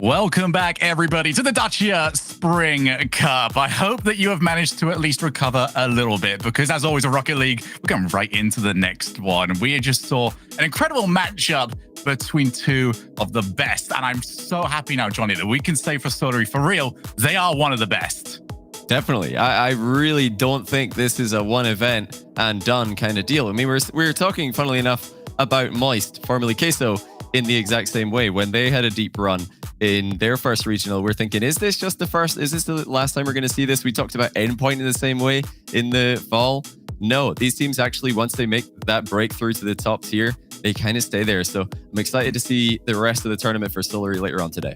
Welcome back, everybody, to the Dacia Spring Cup. I hope that you have managed to at least recover a little bit, because as always, a Rocket League, we're going right into the next one. We just saw an incredible matchup between two of the best, and I'm so happy now, Johnny, that we can say for Solary, for real, they are one of the best. Definitely. I really don't think this is a one event and done kind of deal. I mean, we were talking, funnily enough, about Moist, formerly Queso, in the exact same way. When they had a deep run in their first regional, we're thinking, is this just the first? Is this the last time we're going to see this? We talked about Endpoint in the same way in the fall. No, these teams actually, once they make that breakthrough to the top tier, they kind of stay there. So I'm excited to see the rest of the tournament for Solary later on today.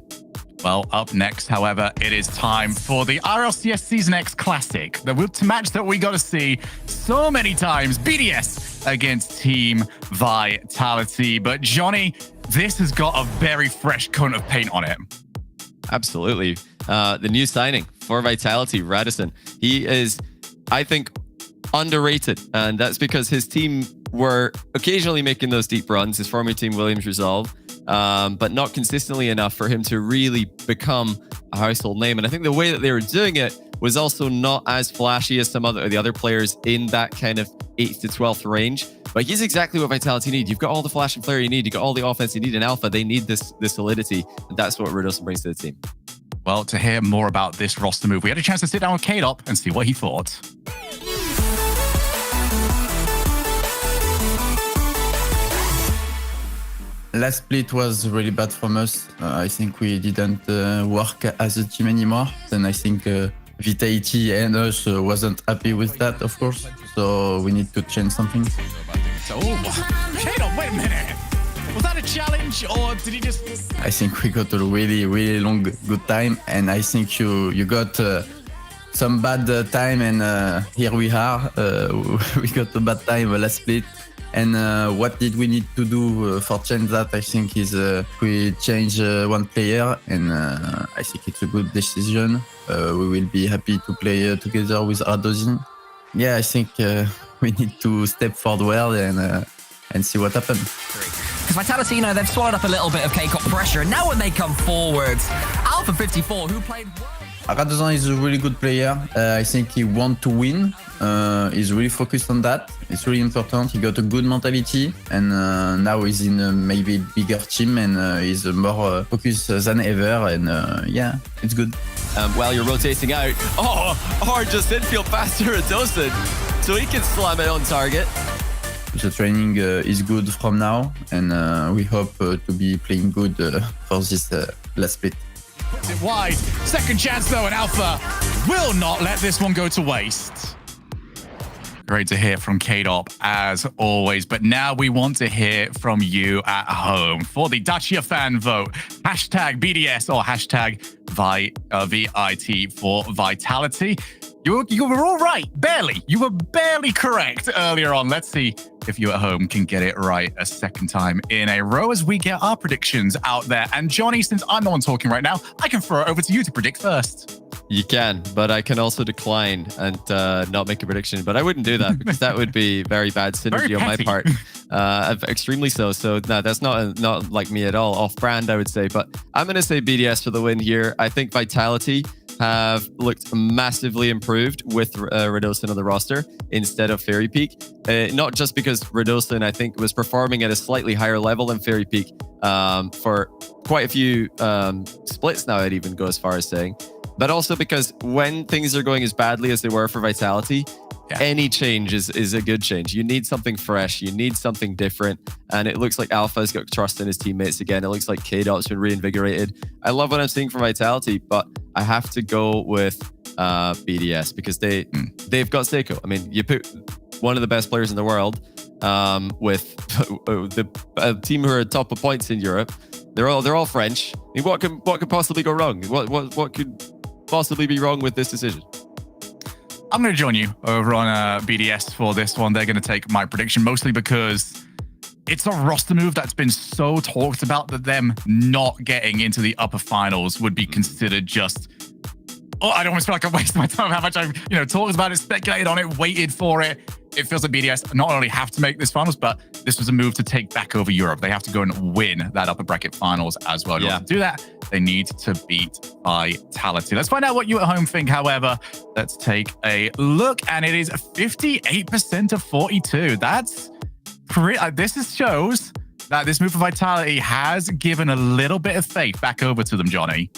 Well, up next, however, it is time for the RLCS Season X Classic, the match that we got to see so many times, BDS against Team Vitality. But Johnny, this has got a very fresh coat of paint on it. Absolutely. The new signing for Vitality, Radisson. He is, I think, underrated. And that's because his team were occasionally making those deep runs, his former team, Williams Resolve, but not consistently enough for him to really become a household name. And I think the way that they were doing it was also not as flashy as some of the other players in that kind of 8th to 12th range. But he's exactly what Vitality need. You've got all the flash and flare you need. You've got all the offense you need in Alpha. They need this solidity. And that's what Radisson brings to the team. Well, to hear more about this roster move, we had a chance to sit down with K-Dop and see what he thought. Last split was really bad from us. I think we didn't work as a team anymore. And I think Vitality and us wasn't happy with that, of course. So we need to change something. Oh, K-Dop, wait a minute. Was that a challenge, or did he just... I think we got a really, really long good time. And I think you got some bad time. And here we are. We got a bad time last split. And what did we need to do for change that? I think is we change one player, and I think it's a good decision. We will be happy to play together with Radossin. Yeah, I think we need to step forward well and see what happens. Because Vitality, they've swallowed up a little bit of K-Cup pressure, and now when they come forwards, Alpha 54, who played well. Radossin is a really good player. I think he wants to win. He's really focused on that. It's really important. He got a good mentality, and now he's in a maybe bigger team, and he's more focused than ever. And yeah, it's good. While you're rotating out, or just infield faster Radossin, so he can slam it on target. The training is good from now, and we hope to be playing good for this last split. Puts it wide. Second chance, though, and Alpha will not let this one go to waste. Great to hear from K-Dop, as always. But now we want to hear from you at home for the Dacia fan vote. Hashtag BDS or hashtag VIT for Vitality. You were all right, barely. You were barely correct earlier on. Let's see if you at home can get it right a second time in a row as we get our predictions out there. And Johnny, since I'm the one talking right now, I can throw it over to you to predict first. You can, but I can also decline and not make a prediction. But I wouldn't do that because that would be very bad synergy on my part. Extremely so. So no, that's not like me at all. Off brand, I would say. But I'm going to say BDS for the win here. I think Vitality have looked massively improved with Radossin on the roster instead of Fairy Peak. Not just because Radossin, I think, was performing at a slightly higher level than Fairy Peak for quite a few splits now, I'd even go as far as saying. but also because when things are going as badly as they were for Vitality, any change is a good change. You need something fresh. You need something different. And it looks like Alpha's got trust in his teammates again. It looks like K-Dot's been reinvigorated. I love what I'm seeing from Vitality, but I have to go with BDS because they've got Seiko. I mean, you put one of the best players in the world with a team who are top of points in Europe. They're all French. I mean, what could possibly go wrong? What could possibly be wrong with this decision? I'm going to join you over on BDS for this one. They're going to take my prediction, mostly because it's a roster move that's been so talked about that them not getting into the upper finals would be considered just... Oh, I don't almost feel like I'm wasting my time. How much I've talked about it, speculated on it, waited for it. It feels like BDS not only have to make this finals, but this was a move to take back over Europe. They have to go and win that upper bracket finals as well. In order to do that, they need to beat Vitality. Let's find out what you at home think, however. Let's take a look, and it is 58% to 42. That's pretty... this shows that this move for Vitality has given a little bit of faith back over to them, Johnny.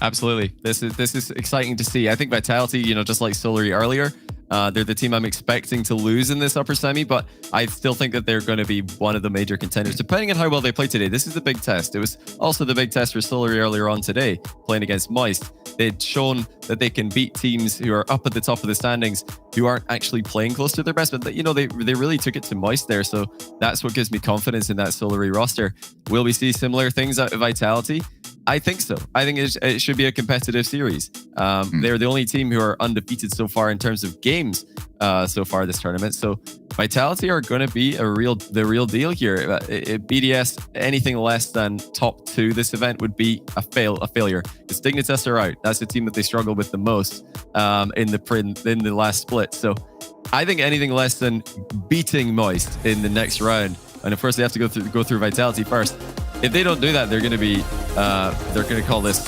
Absolutely. This is exciting to see. I think Vitality, just like Solary earlier, they're the team I'm expecting to lose in this upper semi, but I still think that they're going to be one of the major contenders, depending on how well they play today. This is the big test. It was also the big test for Solary earlier on today, playing against Moist. They'd shown that they can beat teams who are up at the top of the standings, who aren't actually playing close to their best, but they really took it to Moist there. So that's what gives me confidence in that Solary roster. Will we see similar things out of Vitality? I think so. I think it should be a competitive series. They're the only team who are undefeated so far in terms of games so far this tournament. So Vitality are going to be the real deal here. BDS, anything less than top 2 this event would be a failure. Because Dignitas are out. That's the team that they struggled with the most in the last split. So I think anything less than beating Moist in the next round, and of course they have to go through Vitality first. If they don't do that, they're going to call this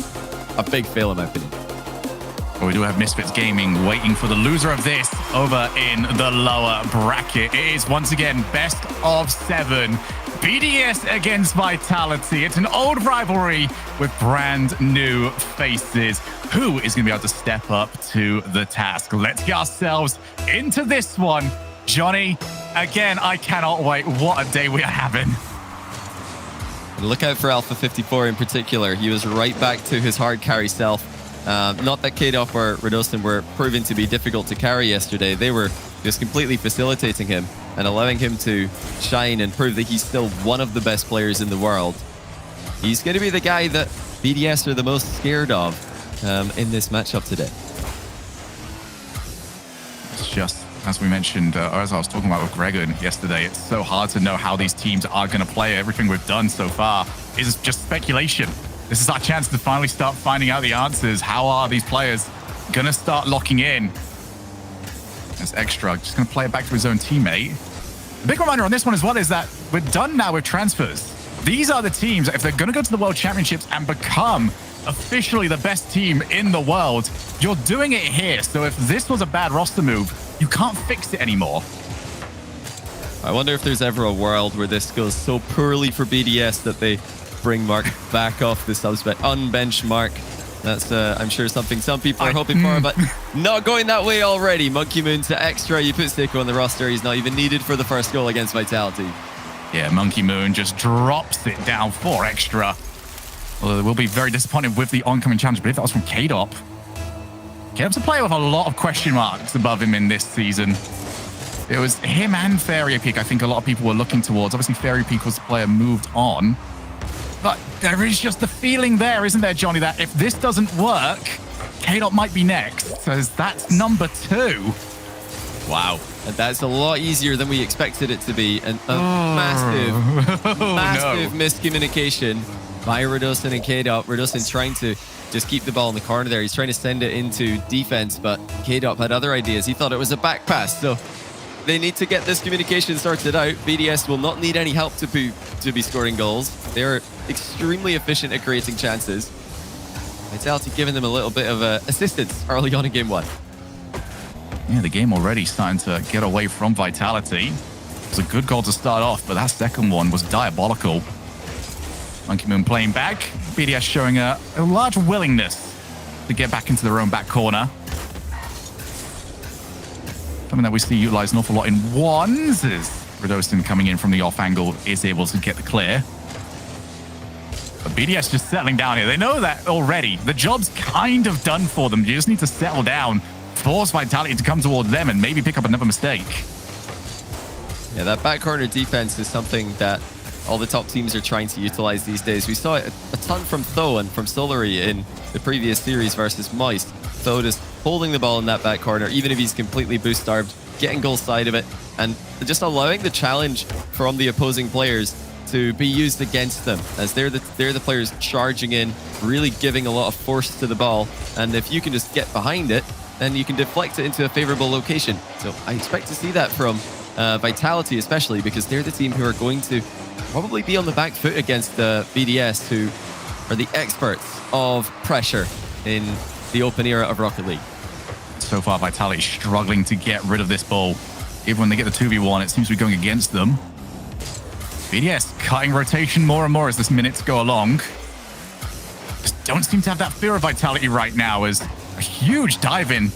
a big fail, in my opinion. Well, we do have Misfits Gaming waiting for the loser of this over in the lower bracket. It is once again best of 7. BDS against Vitality. It's an old rivalry with brand new faces. Who is going to be able to step up to the task? Let's get ourselves into this one. Johnny, again, I cannot wait. What a day we are having. Look out for Alpha 54 in particular. He was right back to his hard carry self. Not that K-Dop or Radostin were proving to be difficult to carry yesterday. They were just completely facilitating him and allowing him to shine and prove that he's still one of the best players in the world. He's going to be the guy that BDS are the most scared of in this matchup today. It's just, as we mentioned, or as I was talking about with Gregan yesterday, it's so hard to know how these teams are going to play. Everything we've done so far is just speculation. This is our chance to finally start finding out the answers. How are these players going to start locking in? As Extra just going to play it back to his own teammate. The big reminder on this one as well is that we're done now with transfers. These are the teams, if they're going to go to the World Championships and become officially the best team in the world, you're doing it here. So if this was a bad roster move, you can't fix it anymore. I wonder if there's ever a world where this goes so poorly for BDS that they bring Mark back off the subspec, unbench Mark. That's, I'm sure, something some people are hoping for, but not going that way already. Monkey Moon to Extra. You put Seiko on the roster. He's not even needed for the first goal against Vitality. Yeah, Monkey Moon just drops it down for Extra. Although they will be very disappointed with the oncoming challenge. I believe that was from K-Dop. K-Dop's a player with a lot of question marks above him in this season. It was him and Fairy Peak I think a lot of people were looking towards. Obviously, Fairy Peak was the player moved on. But there is just the feeling there, isn't there, Johnny, that if this doesn't work, K-Dop might be next. So that's number 2. Wow. And that's a lot easier than we expected it to be. And a massive miscommunication by Radostin and K-Dop. Radostin trying to just keep the ball in the corner there. He's trying to send it into defense, but K-Dop had other ideas. He thought it was a back pass. So they need to get this communication sorted out. BDS will not need any help to be scoring goals. They're extremely efficient at creating chances. Vitality giving them a little bit of assistance early on in game 1. Yeah, the game already starting to get away from Vitality. It was a good goal to start off, but that second one was diabolical. Monkey Moon playing back. BDS showing a large willingness to get back into their own back corner. Something that we see utilized an awful lot in ones is Radosin coming in from the off angle is able to get the clear. But BDS just settling down here. They know that already. The job's kind of done for them. You just need to settle down, force Vitality to come towards them, and maybe pick up another mistake. Yeah, that back corner defense is something that all the top teams are trying to utilize these days. We saw it a ton from Tho and from Solary in the previous series versus Moist. Tho just holding the ball in that back corner, even if he's completely boost starved, getting goal side of it, and just allowing the challenge from the opposing players to be used against them, as they're the players charging in, really giving a lot of force to the ball. And if you can just get behind it, then you can deflect it into a favorable location. So I expect to see that from Vitality, especially because they're the team who are going to probably be on the back foot against BDS, who are the experts of pressure in the open era of Rocket League. So far, Vitality struggling to get rid of this ball. Even when they get the 2v1, it seems to be going against them. BDS cutting rotation more and more as this minutes go along. Just don't seem to have that fear of Vitality right now, as a huge dive in.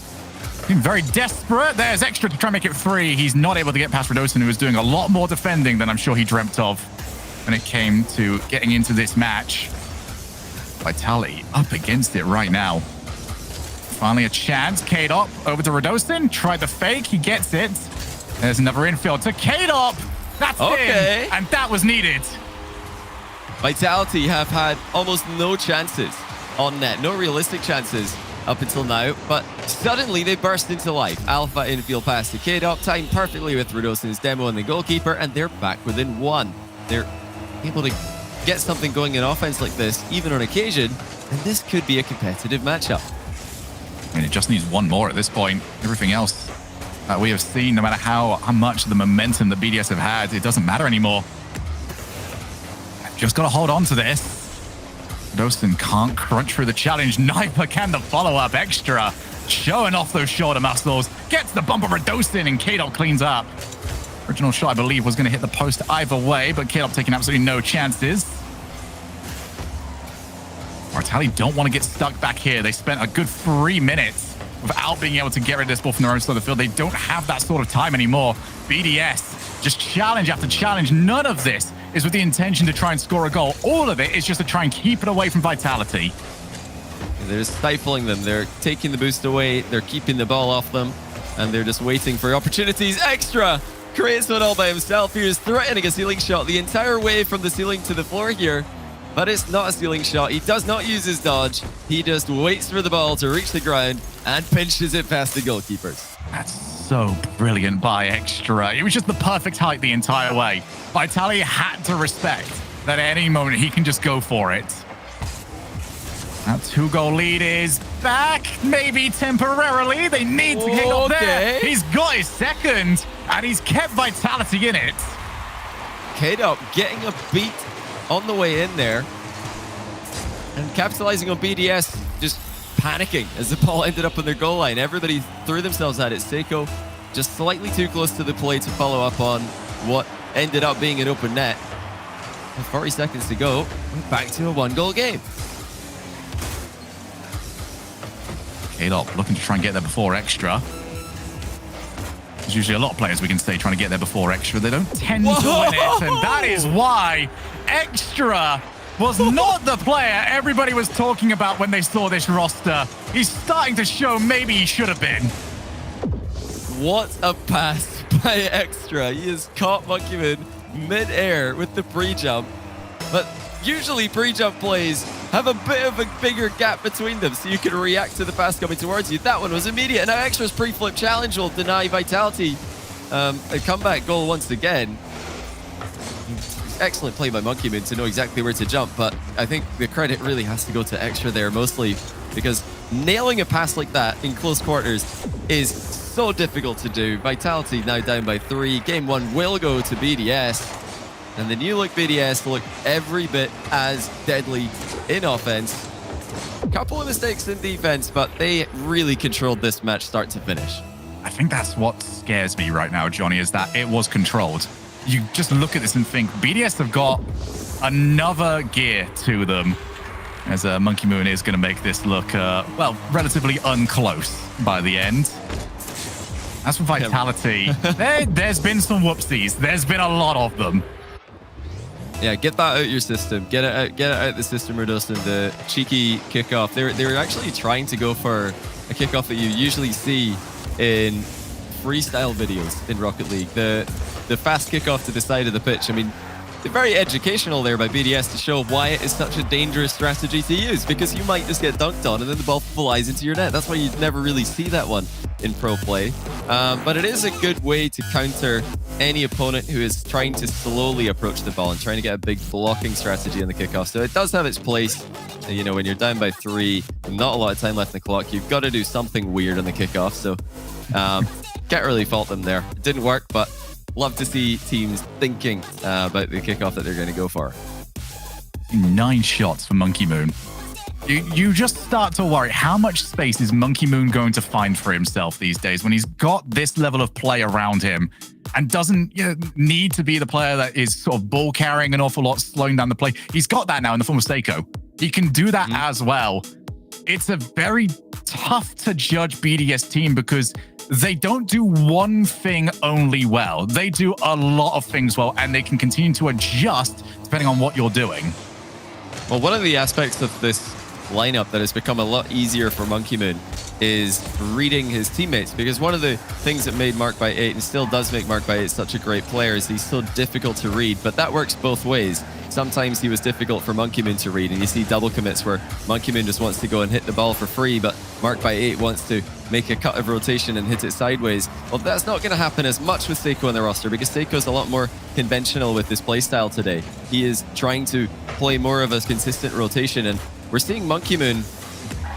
Being very desperate. There's Extra to try and make it free. He's not able to get past Radosin, who was doing a lot more defending than I'm sure he dreamt of when it came to getting into this match. Vitality up against it right now. Finally a chance. K-Dop over to Radosin. Tried the fake. He gets it. There's another infield to K-Dop. That's in. And that was needed. Vitality have had almost no chances on net. No realistic chances up until now. But suddenly they burst into life. Alpha infield pass to K-Dop. Timed perfectly with Radosin's demo and the goalkeeper. And they're back within one. They're able to get something going in offense like this, even on occasion. And this could be a competitive matchup. I mean, it just needs one more at this point. Everything else that we have seen, no matter how much of the momentum the BDS have had, it doesn't matter anymore. Just got to hold on to this. Radosin can't crunch through the challenge. Sniper can the follow-up. Extra showing off those shoulder muscles. Gets the bump of Radosin, and K-Dop cleans up. Original shot, I believe, was going to hit the post either way, but K-Dop taking absolutely no chances. Vitality don't want to get stuck back here. They spent a good 3 minutes without being able to get rid of this ball from their own side of the field. They don't have that sort of time anymore. BDS, just challenge after challenge. None of this is with the intention to try and score a goal. All of it is just to try and keep it away from Vitality. They're stifling them. They're taking the boost away. They're keeping the ball off them. And they're just waiting for opportunities. Extra creates one all by himself. He is threatening a ceiling shot the entire way from the ceiling to the floor here. But it's not a ceiling shot. He does not use his dodge. He just waits for the ball to reach the ground and pinches it past the goalkeepers. That's so brilliant by Extra. It was just the perfect height the entire way. Vitality had to respect that at any moment he can just go for it. That 2-goal lead is back, maybe temporarily. They need to get up there. He's got his second, and he's kept Vitality in it. K-Dop getting a beat on the way in there and capitalizing on BDS just panicking as the ball ended up on their goal line. Everybody threw themselves at it. Seiko just slightly too close to the play to follow up on what ended up being an open net. With 40 seconds to go, we're back to a 1-goal game. K-Dop looking to try and get there before Extra. There's usually a lot of players we can say trying to get there before Extra. They don't tend to win it, and that is why Extra was not the player everybody was talking about when they saw this roster. He's starting to show maybe he should have been. What a pass by Extra. He has caught Monkeyman mid-air with the pre-jump. But usually pre-jump plays have a bit of a bigger gap between them so you can react to the pass coming towards you. That one was immediate. And now Extra's pre-flip challenge will deny Vitality a comeback goal once again. Excellent play by Monkeyman to know exactly where to jump, but I think the credit really has to go to Extra there mostly because nailing a pass like that in close quarters is so difficult to do. Vitality now down by 3. Game 1 will go to BDS. And the new look BDS look every bit as deadly in offense. A couple of mistakes in defense, but they really controlled this match start to finish. I think that's what scares me right now, Johnny, is that it was controlled. You just look at this and think, BDS have got another gear to them As Monkey Moon is going to make this look, well, relatively unclose by the end. As for Vitality, there's been some whoopsies. There's been a lot of them. Yeah, get that out your system. Get it out the system, Rodostin. The cheeky kickoff. They were actually trying to go for a kickoff that you usually see in freestyle videos in Rocket League. The fast kickoff to the side of the pitch. I mean, they're very educational there by BDS to show why it is such a dangerous strategy to use, because you might just get dunked on and then the ball flies into your net. That's why you never really see that one in pro play. But it is a good way to counter any opponent who is trying to slowly approach the ball and trying to get a big blocking strategy on the kickoff. So it does have its place. You know, when you're down by 3, not a lot of time left in the clock, you've got to do something weird on the kickoff. So can't really fault them there. It didn't work, but love to see teams thinking about the kickoff that they're going to go for. 9 shots for Monkey Moon. You just start to worry, how much space is Monkey Moon going to find for himself these days when he's got this level of play around him and doesn't need to be the player that is sort of ball carrying an awful lot, slowing down the play. He's got that now in the form of Seiko. He can do that as well. It's a very tough to judge BDS team because they don't do one thing only well. They do a lot of things well, and they can continue to adjust depending on what you're doing. Well, one of the aspects of this lineup that has become a lot easier for Monkey Moon is reading his teammates, because one of the things that made Mark by 8 and still does make Mark by 8 such a great player is he's so difficult to read, but that works both ways. Sometimes he was difficult for Monkey Moon to read, and you see double commits where Monkey Moon just wants to go and hit the ball for free, but Mark by 8 wants to make a cut of rotation and hit it sideways. Well, that's not going to happen as much with Seiko on the roster, because Seiko's a lot more conventional with his playstyle today. He is trying to play more of a consistent rotation, and we're seeing Monkey Moon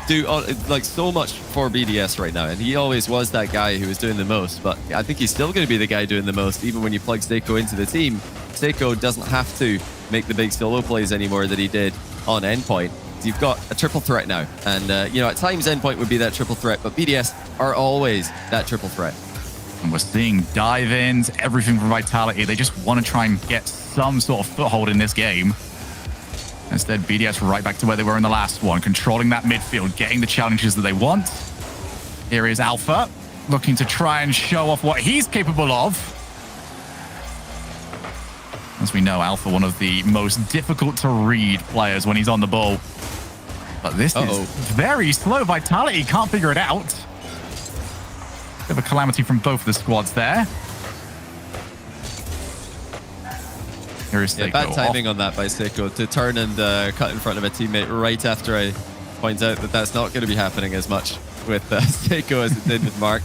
do like so much for BDS right now, and he always was that guy who was doing the most, but I think he's still going to be the guy doing the most even when you plug Seiko into the team. Seiko doesn't have to make the big solo plays anymore that he did on Endpoint. You've got a triple threat now, and you know, at times Endpoint would be that triple threat, but BDS are always that triple threat. And we're seeing dive-ins, everything from Vitality. They just want to try and get some sort of foothold in this game. Instead, BDS right back to where they were in the last one, controlling that midfield, getting the challenges that they want. Here is Alpha, looking to try and show off what he's capable of. As we know, Alpha, one of the most difficult to read players when he's on the ball. But this is very slow. Vitality can't figure it out. Bit of a calamity from both of the squads there. Here is Seiko. Bad timing on that by Seiko to turn and cut in front of a teammate right after I point out that that's not going to be happening as much with Seiko as it did with Mark.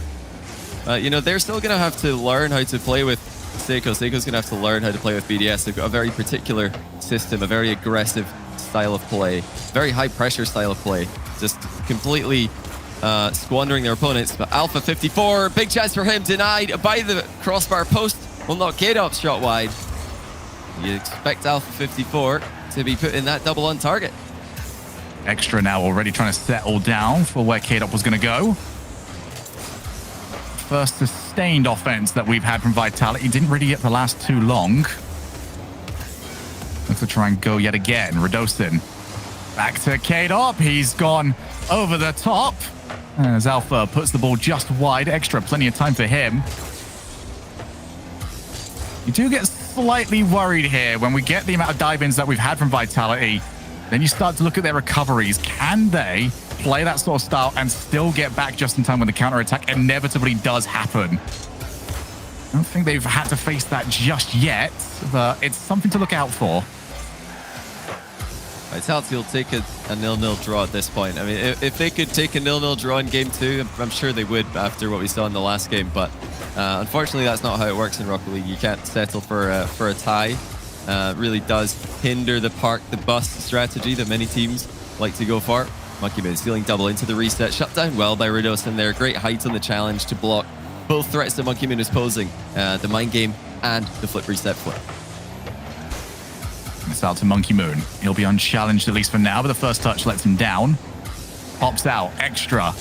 You know, they're still going to have to learn how to play with Seiko. Seiko's going to have to learn how to play with BDS. They've got a very particular system, a very aggressive style of play, very high pressure style of play, just completely squandering their opponents. But Alpha 54, big chance for him, denied by the crossbar post. Will not get up shot wide. You expect Alpha 54 to be put in that double on target. Extra now already trying to settle down for where K-Dop was going to go. First sustained offense that we've had from Vitality. Didn't really get the last too long. Looks to try and go yet again. Radosin back to K-Dop. He's gone over the top. As Alpha puts the ball just wide. Extra, plenty of time for him. You do get slightly worried here when we get the amount of dive-ins that we've had from Vitality. Then you start to look at their recoveries. Can they play that sort of style and still get back just in time when the counter-attack inevitably does happen? I don't think they've had to face that just yet, but it's something to look out for. Vitality will take a 0-0 draw at this point. I mean, if they could take a 0-0 draw in game 2, I'm sure they would after what we saw in the last game, but unfortunately that's not how it works in Rocket League. You can't settle for a tie. Really does hinder the park the bus strategy that many teams like to go for. Monkey Moon stealing double into the reset, shut down well by Radosin there. Great height on the challenge to block both threats that Monkey Moon is posing, the mind game and the flip reset flip. It's out to Monkey Moon. He'll be unchallenged at least for now, but the first touch lets him down. Pops out, extra.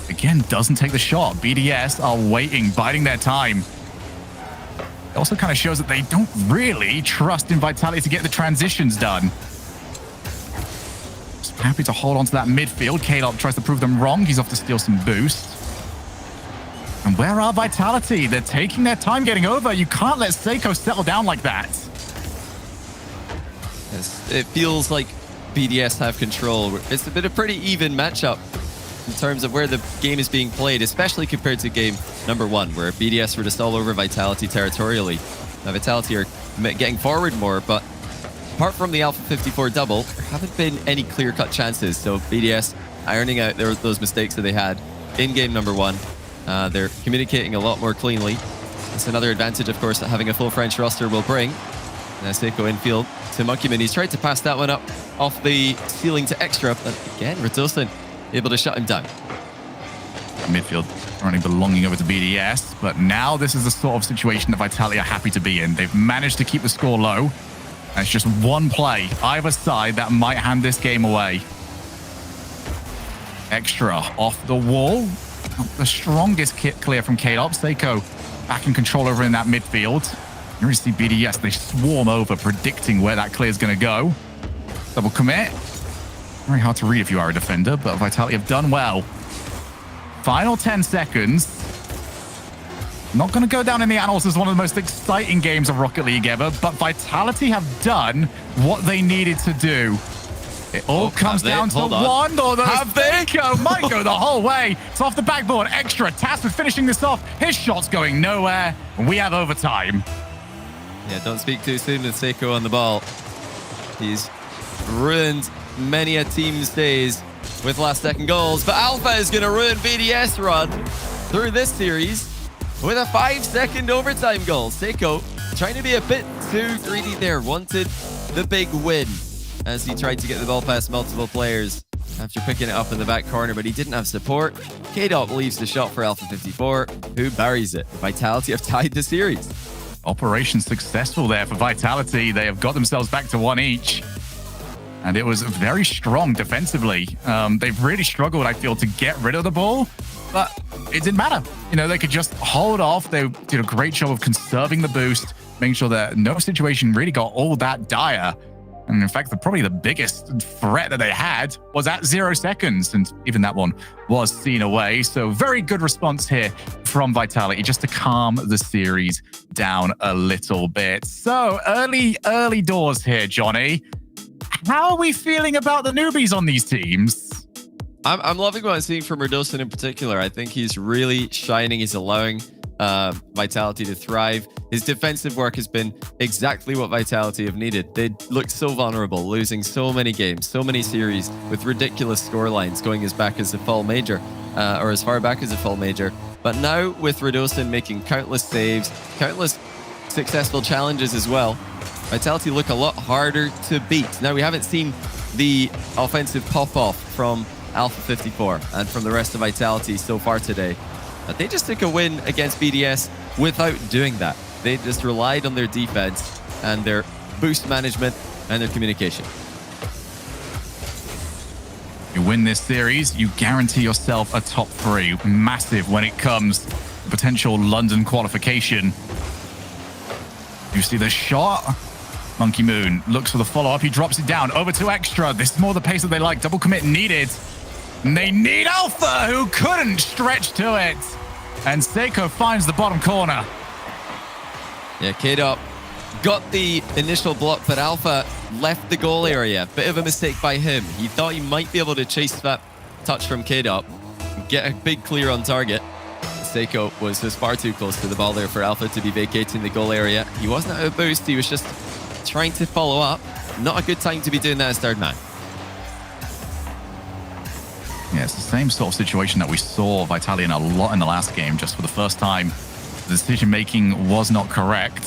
Again, doesn't take the shot. BDS are waiting, biding their time. It also kind of shows that they don't really trust in Vitality to get the transitions done. Just happy to hold on to that midfield. K-Dop tries to prove them wrong. He's off to steal some boost. And where are Vitality? They're taking their time getting over. You can't let Seiko settle down like that. Yes, it feels like BDS have control. It's been a pretty even matchup in terms of where the game is being played, especially compared to game number 1, where BDS were just all over Vitality territorially. Now Vitality are getting forward more, but apart from the Alpha 54 double, there haven't been any clear-cut chances. So BDS ironing out those mistakes that they had in game number 1. They're communicating a lot more cleanly. It's another advantage, of course, that having a full French roster will bring. Seiko infield to Monkeyman. He's tried to pass that one up off the ceiling to Extra, but again, Radosin able to shut him down. Midfield currently belonging over to BDS, but now this is the sort of situation that Vitality are happy to be in. They've managed to keep the score low. And it's just one play either side that might hand this game away. Extra off the wall. Not the strongest kit clear from K-Dop. Seiko back in control over in that midfield. You really see BDS, they swarm over, predicting where that clear is going to go. Double commit. Very hard to read if you are a defender, but Vitality have done well. Final 10 seconds. Not going to go down in the annals as one of the most exciting games of Rocket League ever, but Vitality have done what they needed to do. It all comes down to one, or the Seiko might go the whole way. It's off the backboard. Extra tasked with finishing this off. His shot's going nowhere, and we have overtime. Yeah, don't speak too soon with Seiko on the ball. He's ruined many a team's days with last-second goals, but Alpha is going to ruin BDS run through this series with a 5-second overtime goal. Seiko trying to be a bit too greedy there, wanted the big win as he tried to get the ball past multiple players after picking it up in the back corner, but he didn't have support. K-Dop leaves the shot for Alpha 54, who buries it. Vitality have tied the series. Operation successful there for Vitality. They have got themselves back to 1 each. And it was very strong defensively. They've really struggled, I feel, to get rid of the ball, but it didn't matter. You know, they could just hold off. They did a great job of conserving the boost, making sure that no situation really got all that dire. And in fact, probably the biggest threat that they had was at 0 seconds. And even that one was seen away. So very good response here from Vitality just to calm the series down a little bit. So early doors here, Johnny. How are we feeling about the newbies on these teams? I'm loving what I'm seeing from Radosin in particular. I think he's really shining. He's allowing Vitality to thrive. His defensive work has been exactly what Vitality have needed. They looked so vulnerable, losing so many games, so many series with ridiculous scorelines going as back as the fall major, or as far back as the fall major. But now with Radosin making countless saves, countless successful challenges as well, Vitality look a lot harder to beat. Now, we haven't seen the offensive pop-off from Alpha 54 and from the rest of Vitality so far today. But they just took a win against BDS without doing that. They just relied on their defense and their boost management and their communication. You win this series, you guarantee yourself a top 3. Massive when it comes to potential London qualification. You see the shot. Monkey Moon looks for the follow-up. He drops it down over to Extra. This is more the pace that they like. Double commit needed. And they need Alpha, who couldn't stretch to it. And Seiko finds the bottom corner. Yeah, K-Dop got the initial block, but Alpha left the goal area. Bit of a mistake by him. He thought he might be able to chase that touch from K-Dop and get a big clear on target. Seiko was just far too close to the ball there for Alpha to be vacating the goal area. He wasn't out of boost. He was just trying to follow up. Not a good time to be doing that as third man. Yeah, it's the same sort of situation that we saw Vitality in a lot in the last game. Just for the first time, the decision-making was not correct.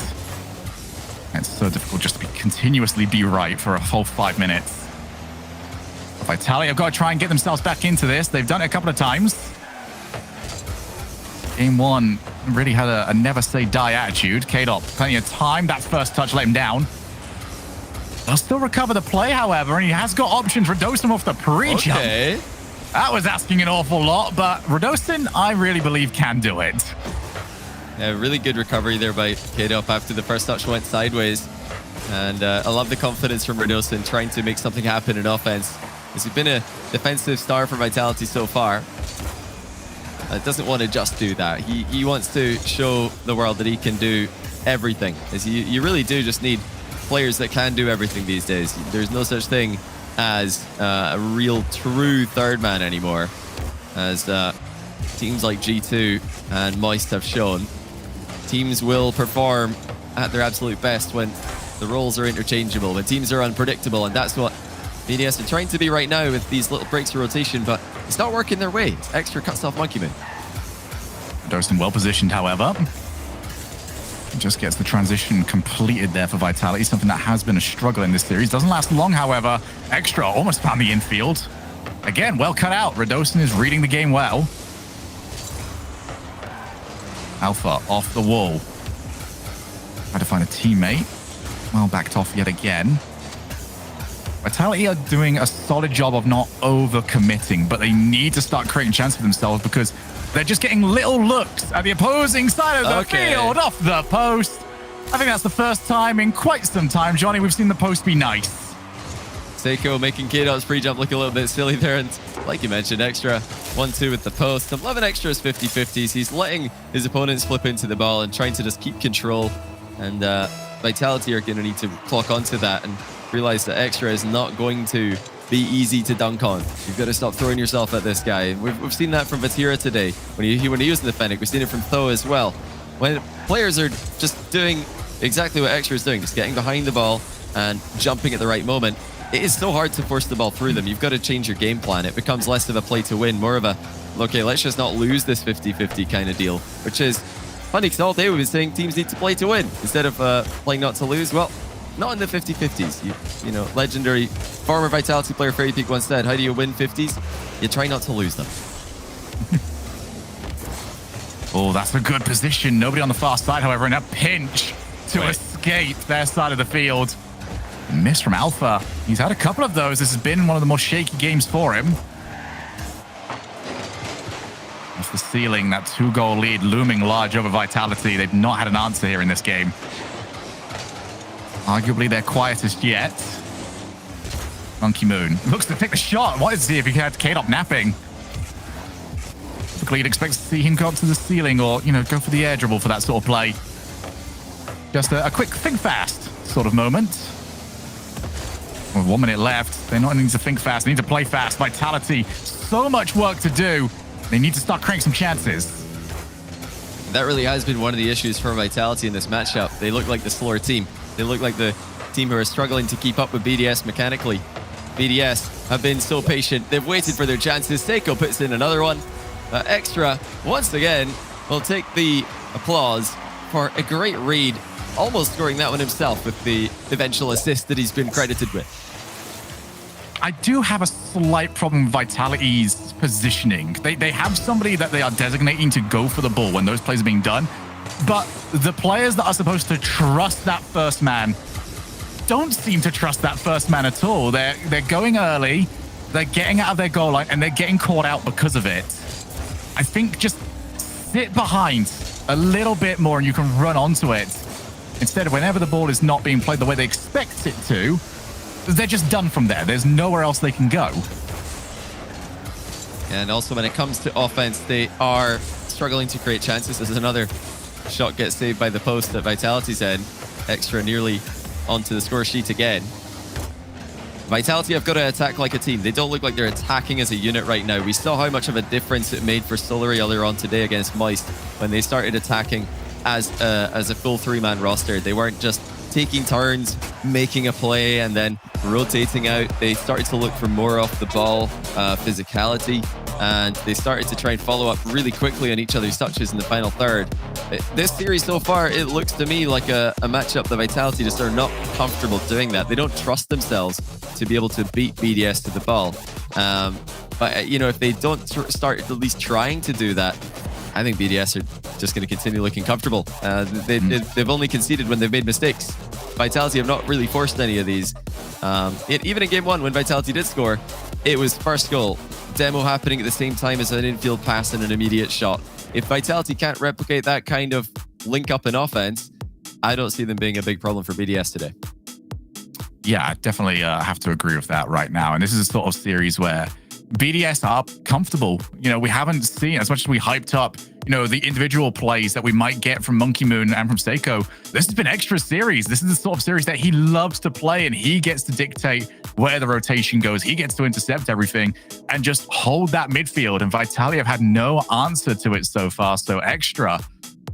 It's so difficult just to continuously be right for a whole 5 minutes. But Vitality have got to try and get themselves back into this. They've done it a couple of times. Game 1 really had a never say die attitude. K-Dop, plenty of time. That first touch let him down. They'll still recover the play, however, and he has got options. Radosin off the pre-jump. Okay. That was asking an awful lot, but Radosin, I really believe, can do it. Yeah, really good recovery there by K-Dop after the first touch went sideways. And I love the confidence from Radosin trying to make something happen in offense. He's been a defensive star for Vitality so far. Doesn't want to just do that. He wants to show the world that he can do everything. As you really do just need players that can do everything these days. There's no such thing as a real true third man anymore, as teams like G2 and Moist have shown. Teams will perform at their absolute best when the roles are interchangeable, when teams are unpredictable, and that's what BDS are trying to be right now with these little breaks of rotation, but it's not working their way. Extra cuts off Monkey Moon. Dorston well positioned, however. Just gets the transition completed there for Vitality, something that has been a struggle in this series. Doesn't last long, however. Extra almost found the infield. Again, well cut out. Radosin is reading the game well. Alpha off the wall. Try to find a teammate. Well backed off yet again. Vitality are doing a solid job of not over-committing, but they need to start creating chances for themselves because they're just getting little looks at the opposing side of the field, off the post. I think that's the first time in quite some time, Johnny, we've seen the post be nice. Seiko making K-Dot's pre-jump look a little bit silly there, and like you mentioned, Extra 1-2 with the post. I'm loving Extra's 50-50s. He's letting his opponents flip into the ball and trying to just keep control, and Vitality are going to need to clock onto that and realize that Extra is not going to be easy to dunk on. You've got to stop throwing yourself at this guy. We've seen that from Vatira today when he was in the Fennec. We've seen it from Tho as well. When players are just doing exactly what Extra is doing, just getting behind the ball and jumping at the right moment, it is so hard to force the ball through them. You've got to change your game plan. It becomes less of a play to win, more of a, okay, let's just not lose this 50-50 kind of deal, which is funny because all day we've been saying teams need to play to win instead of playing not to lose. Well, not in the 50-50s. You know, legendary former Vitality player Fairy Peak once said, how do you win 50s? You try not to lose them. Oh, that's a good position. Nobody on the far side, however, in a pinch to escape their side of the field. Miss from Alpha. He's had a couple of those. This has been one of the more shaky games for him. Off the ceiling, that 2-goal lead looming large over Vitality. They've not had an answer here in this game. Arguably their quietest yet. Monkey Moon looks to take the shot. Wanted to see if he had K-Dot napping. Typically, you'd expect to see him go up to the ceiling or, you know, go for the air dribble for that sort of play. Just a quick think fast sort of moment. With 1 minute left, they not need to think fast. They need to play fast. Vitality, so much work to do. They need to start creating some chances. That really has been one of the issues for Vitality in this matchup. They look like the slower team. They look like the team who are struggling to keep up with BDS mechanically. BDS have been so patient. They've waited for their chances. Seiko puts in another one. Extra, once again, will take the applause for a great read, almost scoring that one himself with the eventual assist that he's been credited with. I do have a slight problem with Vitality's positioning. They have somebody that they are designating to go for the ball when those plays are being done. But the players that are supposed to trust that first man don't seem to trust that first man at all. They're going early, they're getting out of their goal line, and they're getting caught out because of it. I think just sit behind a little bit more and you can run onto it. Instead of whenever the ball is not being played the way they expect it to, they're just done from there. There's nowhere else they can go. And also when it comes to offense, they are struggling to create chances. This is another shot gets saved by the post at Vitality's end. Extra nearly onto the score sheet again. Vitality have got to attack like a team. They don't look like they're attacking as a unit right now. We saw how much of a difference it made for Solary earlier on today against Moist when they started attacking as a full three-man roster. They weren't just taking turns, making a play, and then rotating out. They started to look for more off the ball physicality, and they started to try and follow up really quickly on each other's touches in the final third. This series so far, it looks to me like a matchup that Vitality just are not comfortable doing that. They don't trust themselves to be able to beat BDS to the ball. But, you know, if they don't start at least trying to do that, I think BDS are just going to continue looking comfortable. They've only conceded when they've made mistakes. Vitality have not really forced any of these. Even in game one, when Vitality did score, it was first goal. Demo happening at the same time as an infield pass and an immediate shot. If Vitality can't replicate that kind of link up in offense, I don't see them being a big problem for BDS today. Yeah, I definitely have to agree with that right now. And this is a sort of series where BDS are comfortable. You know, we haven't seen, as much as we hyped up, you know, the individual plays that we might get from Monkey Moon and from Seiko. This has been extra series. This is the sort of series that he loves to play, and he gets to dictate where the rotation goes. He gets to intercept everything and just hold that midfield. And Vitality have had no answer to it so far. So extra,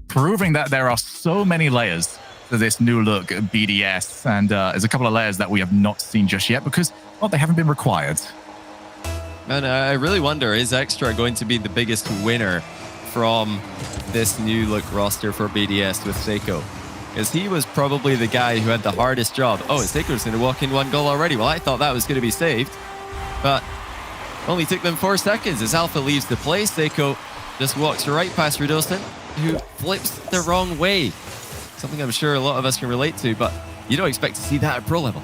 proving that there are so many layers to this new look BDS. And there's a couple of layers that we have not seen just yet because, well, they haven't been required. And I really wonder, is Extra going to be the biggest winner from this new look roster for BDS with Seiko? Because he was probably the guy who had the hardest job. Oh, Seiko's going to walk in 1 goal already. Well, I thought that was going to be saved, but only took them 4 seconds. As Alpha leaves the play, Seiko just walks right past Radostin, who flips the wrong way. Something I'm sure a lot of us can relate to, but you don't expect to see that at pro level.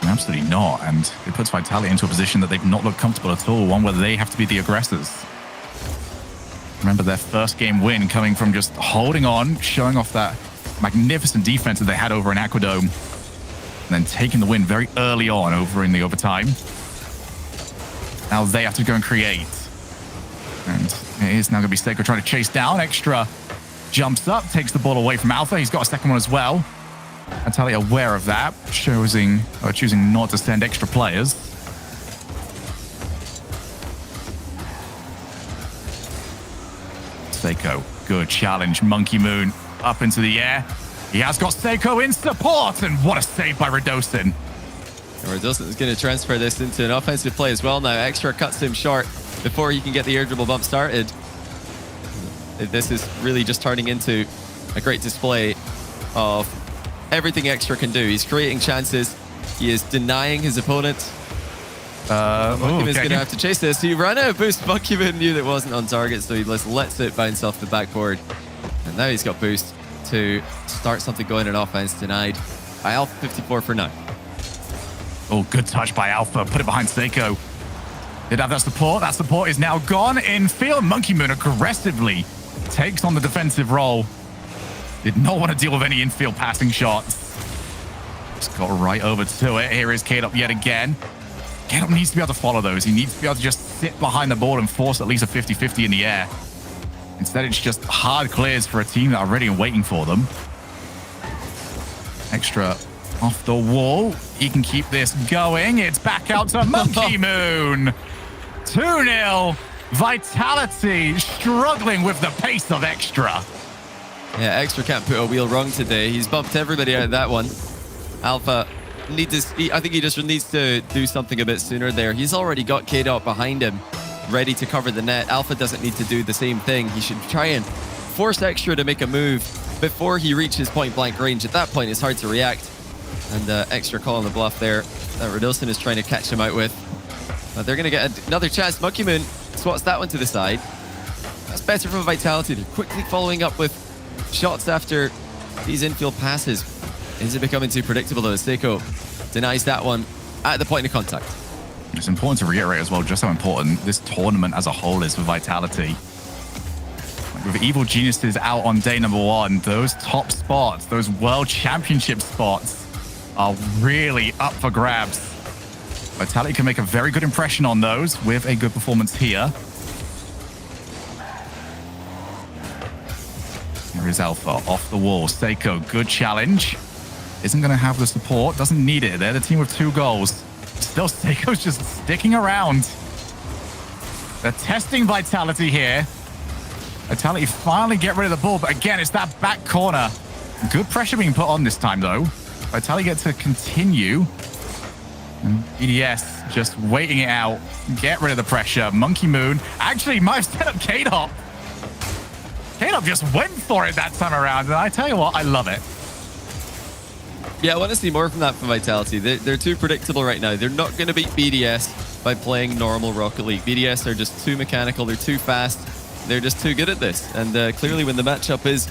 Absolutely not. And it puts Vitality into a position that they've not looked comfortable at all, one where they have to be the aggressors. Remember their first game win coming from just holding on, showing off that magnificent defense that they had over in Aquadome, and then taking the win very early on over in the overtime. Now they have to go and create. And it is now going to be Seiko trying to chase down. Extra jumps up, takes the ball away from Alpha. He's got a second one as well. Vitality aware of that, choosing not to send extra players. Seiko, good challenge. Monkey Moon up into the air. He has got Seiko in support, and what a save by Radostin. Radostin is going to transfer this into an offensive play as well now. Extra cuts him short before he can get the air dribble bump started. This is really just turning into a great display of everything Extra can do. He's creating chances. He is denying his opponent. Monkey Moon's going to have to chase this. He ran out of boost. Monkey Moon knew that wasn't on target, so he just lets it bounce off the backboard. And now he's got boost to start something going in offense, denied by Alpha 54 for now. Oh, good touch by Alpha. Put it behind Seiko. Did have that support. That support is now gone in field. Monkey Moon aggressively takes on the defensive role. Did not want to deal with any infield passing shots. Just got right over to it. Here is K-Dop yet again. K-Dop needs to be able to follow those. He needs to be able to just sit behind the ball and force at least a 50-50 in the air. Instead, it's just hard clears for a team that are ready and waiting for them. Extra off the wall. He can keep this going. It's back out to Monkey Moon. 2-0. Vitality struggling with the pace of Extra. Yeah, Extra can't put a wheel wrong today. He's bumped everybody out of that one. Alpha I think he just needs to do something a bit sooner there. He's already got K-Dot behind him, ready to cover the net. Alpha doesn't need to do the same thing. He should try and force Extra to make a move before he reaches point-blank range. At that point, it's hard to react. And Extra calling the bluff there. Radostin is trying to catch him out with. But they're going to get another chance. Monkey Moon swats that one to the side. That's better from Vitality. They're quickly following up with shots after these infield passes. Is it becoming too predictable though? Seiko denies that one at the point of contact. It's important to reiterate as well just how important this tournament as a whole is for Vitality. With Evil Geniuses out on day number 1, those top spots, those World Championship spots are really up for grabs. Vitality can make a very good impression on those with a good performance here. Here is Alpha off the wall. Seiko, good challenge. Isn't going to have the support. Doesn't need it. They're the team with 2 goals. Still, Seiko's just sticking around. They're testing Vitality here. Vitality finally get rid of the ball. But again, it's that back corner. Good pressure being put on this time, though. Vitality get to continue. And BDS just waiting it out. Get rid of the pressure. Monkey Moon actually might have set up K-Dop. K-Dop just went for it that time around. And I tell you what, I love it. Yeah, I want to see more from that from Vitality. They're too predictable right now. They're not going to beat BDS by playing normal Rocket League. BDS are just too mechanical. They're too fast. They're just too good at this. And clearly when the matchup is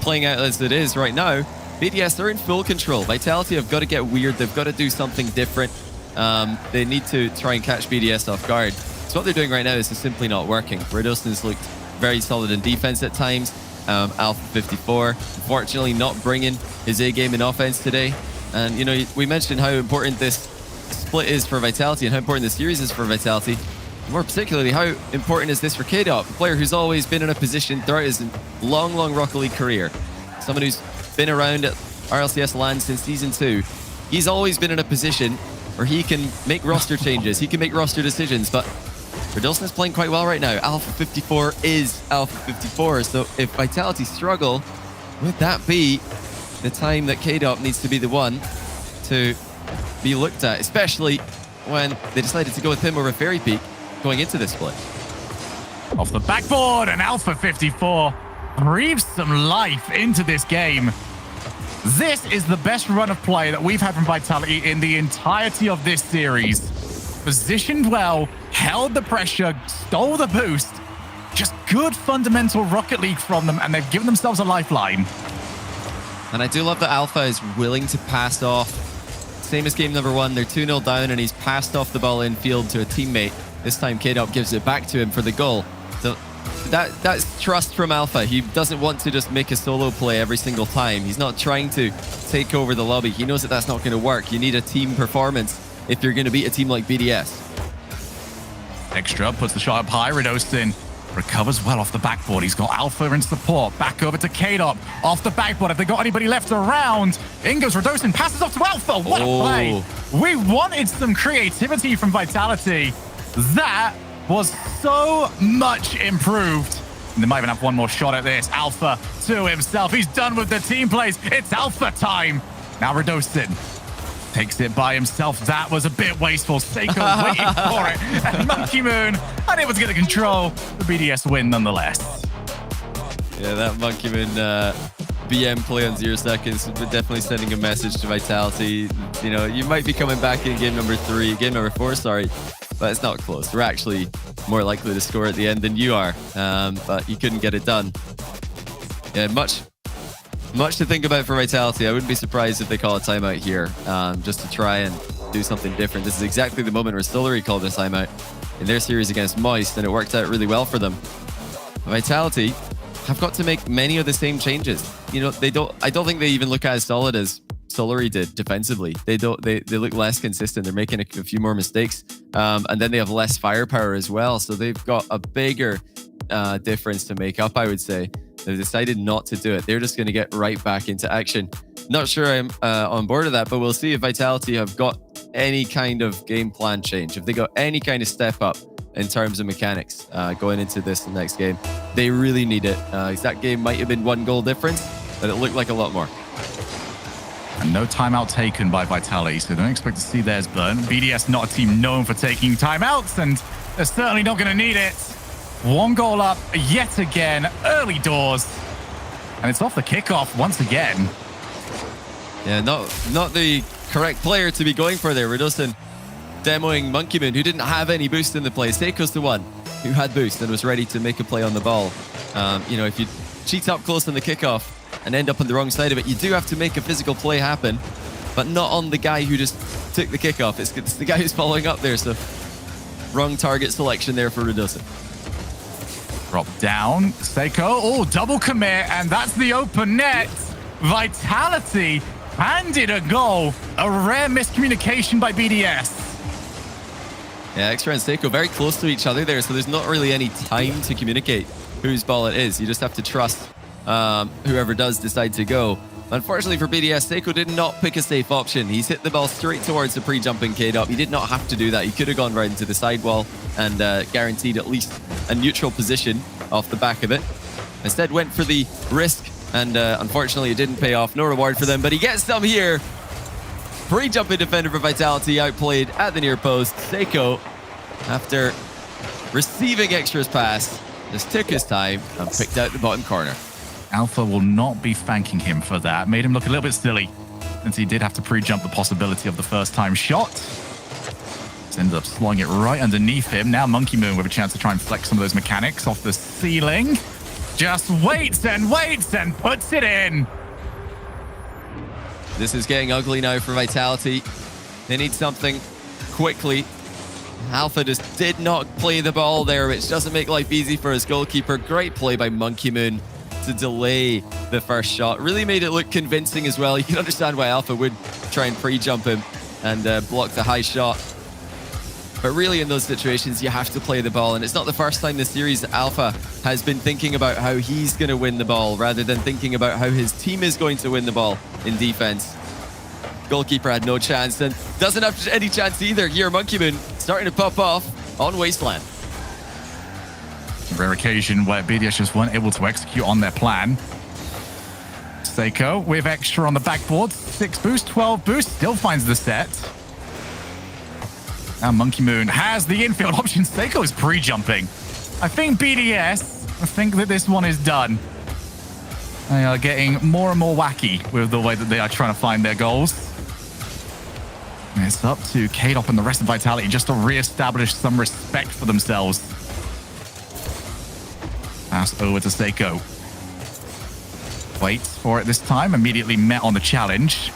playing out as it is right now, BDS are in full control. Vitality have got to get weird. They've got to do something different. They need to try and catch BDS off guard. So what they're doing right now is just simply not working. Radostin's looked very solid in defense at times. Alpha 54, unfortunately not bringing his A game in offense today. And, you know, we mentioned how important this split is for Vitality and how important the series is for Vitality. More particularly, how important is this for K-Dot, a player who's always been in a position throughout his long Rocket League career. Someone who's been around at RLCS LAN since Season 2. He's always been in a position where he can make roster changes, he can make roster decisions, but Redilson is playing quite well right now. Alpha 54 is Alpha 54, so if Vitality struggle, would that be the time that K-Dot needs to be the one to be looked at, especially when they decided to go with him over Fairy Peak going into this split? Off the backboard, and Alpha 54 breathes some life into this game. This is the best run of play that we've had from Vitality in the entirety of this series. Positioned well, held the pressure, stole the boost. Just good fundamental Rocket League from them, and they've given themselves a lifeline. And I do love that Alpha is willing to pass off. Same as game number 1, they're 2-0 down, and he's passed off the ball infield to a teammate. This time, K-Dot gives it back to him for the goal. So that's trust from Alpha. He doesn't want to just make a solo play every single time. He's not trying to take over the lobby. He knows that that's not going to work. You need a team performance if you're going to beat a team like BDS. Extra puts the shot up high. Redostin recovers well off the backboard. He's got Alpha in support. Back over to K-Dot. Off the backboard. Have they got anybody left around? In goes Redostin. Passes off to Alpha. What a play. We wanted some creativity from Vitality. That was so much improved. They might even have one more shot at this. Alpha to himself. He's done with the team plays. It's Alpha time. Now Redostin takes it by himself. That was a bit wasteful. Seiko waiting for it. And Monkey Moon unable to get the control. The BDS win nonetheless. Yeah, that Monkey Moon BM play on 0 seconds, but definitely sending a message to Vitality. You know, you might be coming back in game number 4, sorry, but it's not close. We're actually more likely to score at the end than you are, but you couldn't get it done. Yeah, much to think about for Vitality. I wouldn't be surprised if they call a timeout here, just to try and do something different. This is exactly the moment where Solary called a timeout in their series against Moist, and it worked out really well for them. Vitality have got to make many of the same changes. You know, I don't think they even look as solid as Solary did defensively. They look less consistent. They're making a few more mistakes, and then they have less firepower as well. So they've got a bigger difference to make up, I would say. They've decided not to do it. They're just going to get right back into action. Not sure I'm on board with that, but we'll see if Vitality have got any kind of game plan change. If they got any kind of step up in terms of mechanics going into this next game. They really need it. That game might have been 1 goal difference, but it looked like a lot more. And no timeout taken by Vitality, so don't expect to see theirs burn. BDS not a team known for taking timeouts, and they're certainly not going to need it. 1 goal up yet again, early doors. And it's off the kickoff once again. Yeah, not the correct player to be going for there. Redustin demoing Monkey Moon, who didn't have any boost in the play. Seiko's the one who had boost and was ready to make a play on the ball. You know, if you cheat up close on the kickoff and end up on the wrong side of it, you do have to make a physical play happen, but not on the guy who just took the kickoff. It's the guy who's following up there, so wrong target selection there for Redustin. Drop down, Seiko, oh, double commit, and that's the open net. Vitality handed a goal, a rare miscommunication by BDS. Yeah, Extra and Seiko very close to each other there, so there's not really any time to communicate whose ball it is. You just have to trust whoever does decide to go. Unfortunately for BDS, Seiko did not pick a safe option. He's hit the ball straight towards the pre-jumping K-Dot. He did not have to do that. He could have gone right into the sidewall and guaranteed at least a neutral position off the back of it. Instead went for the risk, and unfortunately it didn't pay off. No reward for them, but he gets some here. Pre-jumping defender for Vitality outplayed at the near post. Seiko, after receiving Extra's pass, just took his time and picked out the bottom corner. Alpha will not be thanking him for that. Made him look a little bit silly, since he did have to pre-jump the possibility of the first-time shot. Just ended up slung it right underneath him. Now Monkey Moon with a chance to try and flex some of those mechanics off the ceiling. Just waits and puts it in. This is getting ugly now for Vitality. They need something quickly. Alpha just did not play the ball there, which doesn't make life easy for his goalkeeper. Great play by Monkey Moon. to delay the first shot. Really made it look convincing as well. You can understand why Alpha would try and pre-jump him and block the high shot. But really in those situations, you have to play the ball. And it's not the first time this series that Alpha has been thinking about how he's going to win the ball rather than thinking about how his team is going to win the ball in defense. Goalkeeper had no chance and doesn't have any chance either. Here, Monkey Moon starting to pop off on Wasteland. A rare occasion where BDS just weren't able to execute on their plan. Seiko with extra on the backboard. 6 boost, 12 boost, still finds the set. Now Monkey Moon has the infield option. Seiko is pre-jumping. I think BDS, I think that this one is done. They are getting more and more wacky with the way that they are trying to find their goals. And it's up to K-Dop and the rest of Vitality just to re-establish some respect for themselves. Pass over to Seiko. Waits for it this time. Immediately met on the challenge.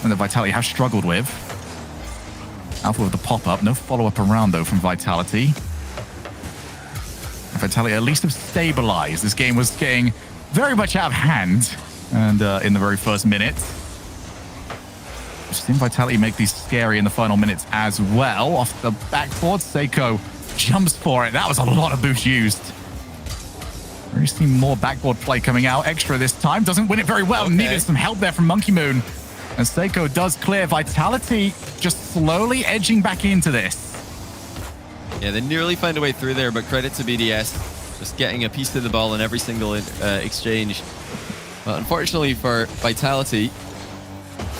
And the Vitality have struggled with. Alpha with the pop-up. No follow-up around, though, from Vitality. Vitality at least have stabilized. This game was getting very much out of hand. And in the very first minute. We've seen Vitality make these scary in the final minutes as well. Off the backboard, Seiko jumps for it. That was a lot of boost used. We've seen more backboard play coming out. Extra this time. Doesn't win it very well. Okay. Needed some help there from Monkey Moon. And Seiko does clear. Vitality just slowly edging back into this. Yeah, they nearly found a way through there, but credit to BDS. Just getting a piece of the ball in every single exchange. But unfortunately for Vitality,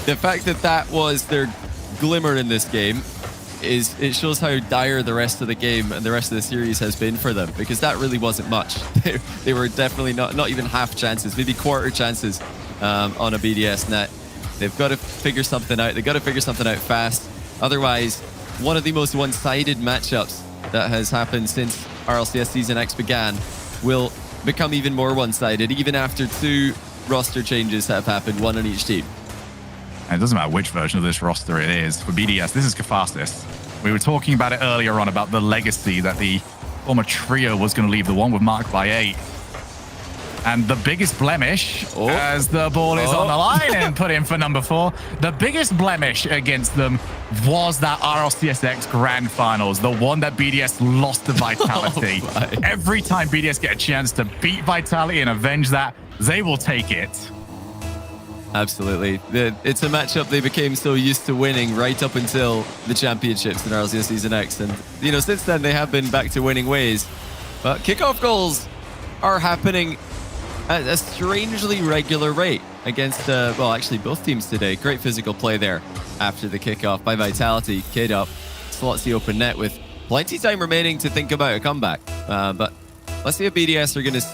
the fact that that was their glimmer in this game it shows how dire the rest of the game and the rest of the series has been for them, because that really wasn't much. They were definitely not even half chances, maybe quarter chances on a BDS net. They've got to figure something out. They've got to figure something out fast. Otherwise, one of the most one-sided matchups that has happened since RLCS Season X began will become even more one-sided, even after 2 roster changes have happened, 1 on each team. And it doesn't matter which version of this roster it is. For BDS, this is Catharsis. We were talking about it earlier on about the legacy that the former trio was going to leave, the one with Mark by 8. And the biggest blemish, as the ball is on the line and put in for number 4, the biggest blemish against them was that RLCSX Grand Finals, the one that BDS lost to Vitality. Every time BDS get a chance to beat Vitality and avenge that, they will take it. Absolutely. It's a matchup they became so used to winning right up until the championships in RLCS Season X. And, you know, since then they have been back to winning ways. But kickoff goals are happening at a strangely regular rate against, well, actually both teams today. Great physical play there after the kickoff by Vitality. K-Dop slots the open net with plenty of time remaining to think about a comeback. But let's see if BDS are going to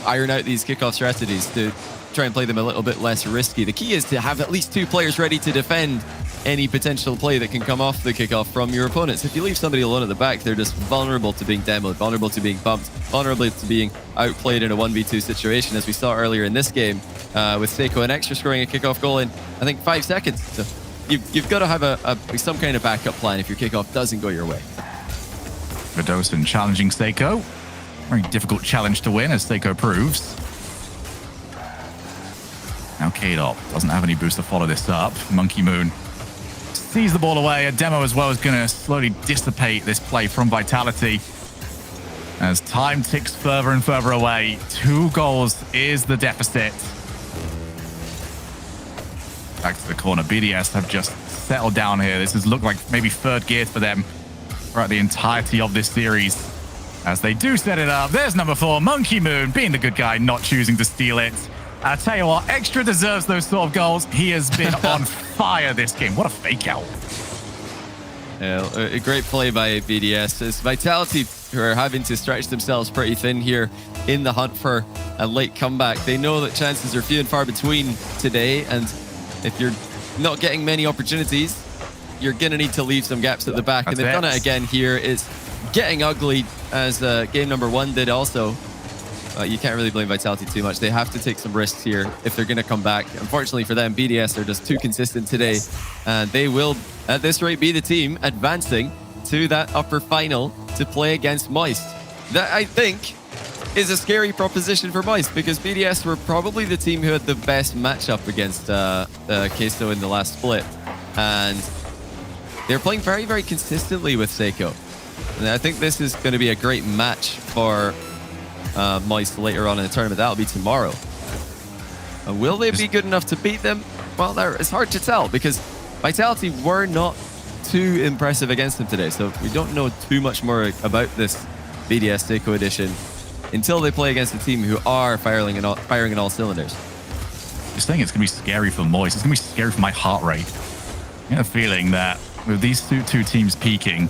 iron out these kickoff strategies to try and play them a little bit less risky. The key is to have at least 2 players ready to defend any potential play that can come off the kickoff from your opponents. If you leave somebody alone at the back, they're just vulnerable to being demoed, vulnerable to being bumped, vulnerable to being outplayed in a 1v2 situation, as we saw earlier in this game with Seiko and Extra scoring a kickoff goal in, I think, 5 seconds. So you've got to have some kind of backup plan if your kickoff doesn't go your way. Vidosin challenging Seiko. Very difficult challenge to win, as Seiko proves. Now K-Dop doesn't have any boost to follow this up. Monkey Moon sees the ball away. A demo as well is going to slowly dissipate this play from Vitality. As time ticks further and further away, 2 goals is the deficit. Back to the corner. BDS have just settled down here. This has looked like maybe 3rd gear for them throughout the entirety of this series. As they do set it up, there's number 4, Monkey Moon, being the good guy, not choosing to steal it. I'll tell you what, Extra deserves those sort of goals. He has been on fire this game. What a fake out. Yeah, a great play by BDS. As Vitality, who are having to stretch themselves pretty thin here in the hunt for a late comeback, they know that chances are few and far between today. And if you're not getting many opportunities, you're going to need to leave some gaps at the back. And they've done it again here. It's getting ugly, as game number 1 did also. You can't really blame Vitality too much. They have to take some risks here if they're going to come back. Unfortunately for them, BDS are just too consistent today. And they will, at this rate, be the team advancing to that upper final to play against Moist. That, I think, is a scary proposition for Mice because BDS were probably the team who had the best matchup against Queso in the last split. And they're playing very, very consistently with Seiko. And I think this is going to be a great match for Mice later on in the tournament. That'll be tomorrow. And will they be good enough to beat them? Well, it's hard to tell because Vitality were not too impressive against them today. So we don't know too much more about this BDS Seiko edition until they play against a team who are firing in all cylinders. Just think it's going to be scary for Moist. It's going to be scary for my heart rate. I get a feeling that with these two teams peaking,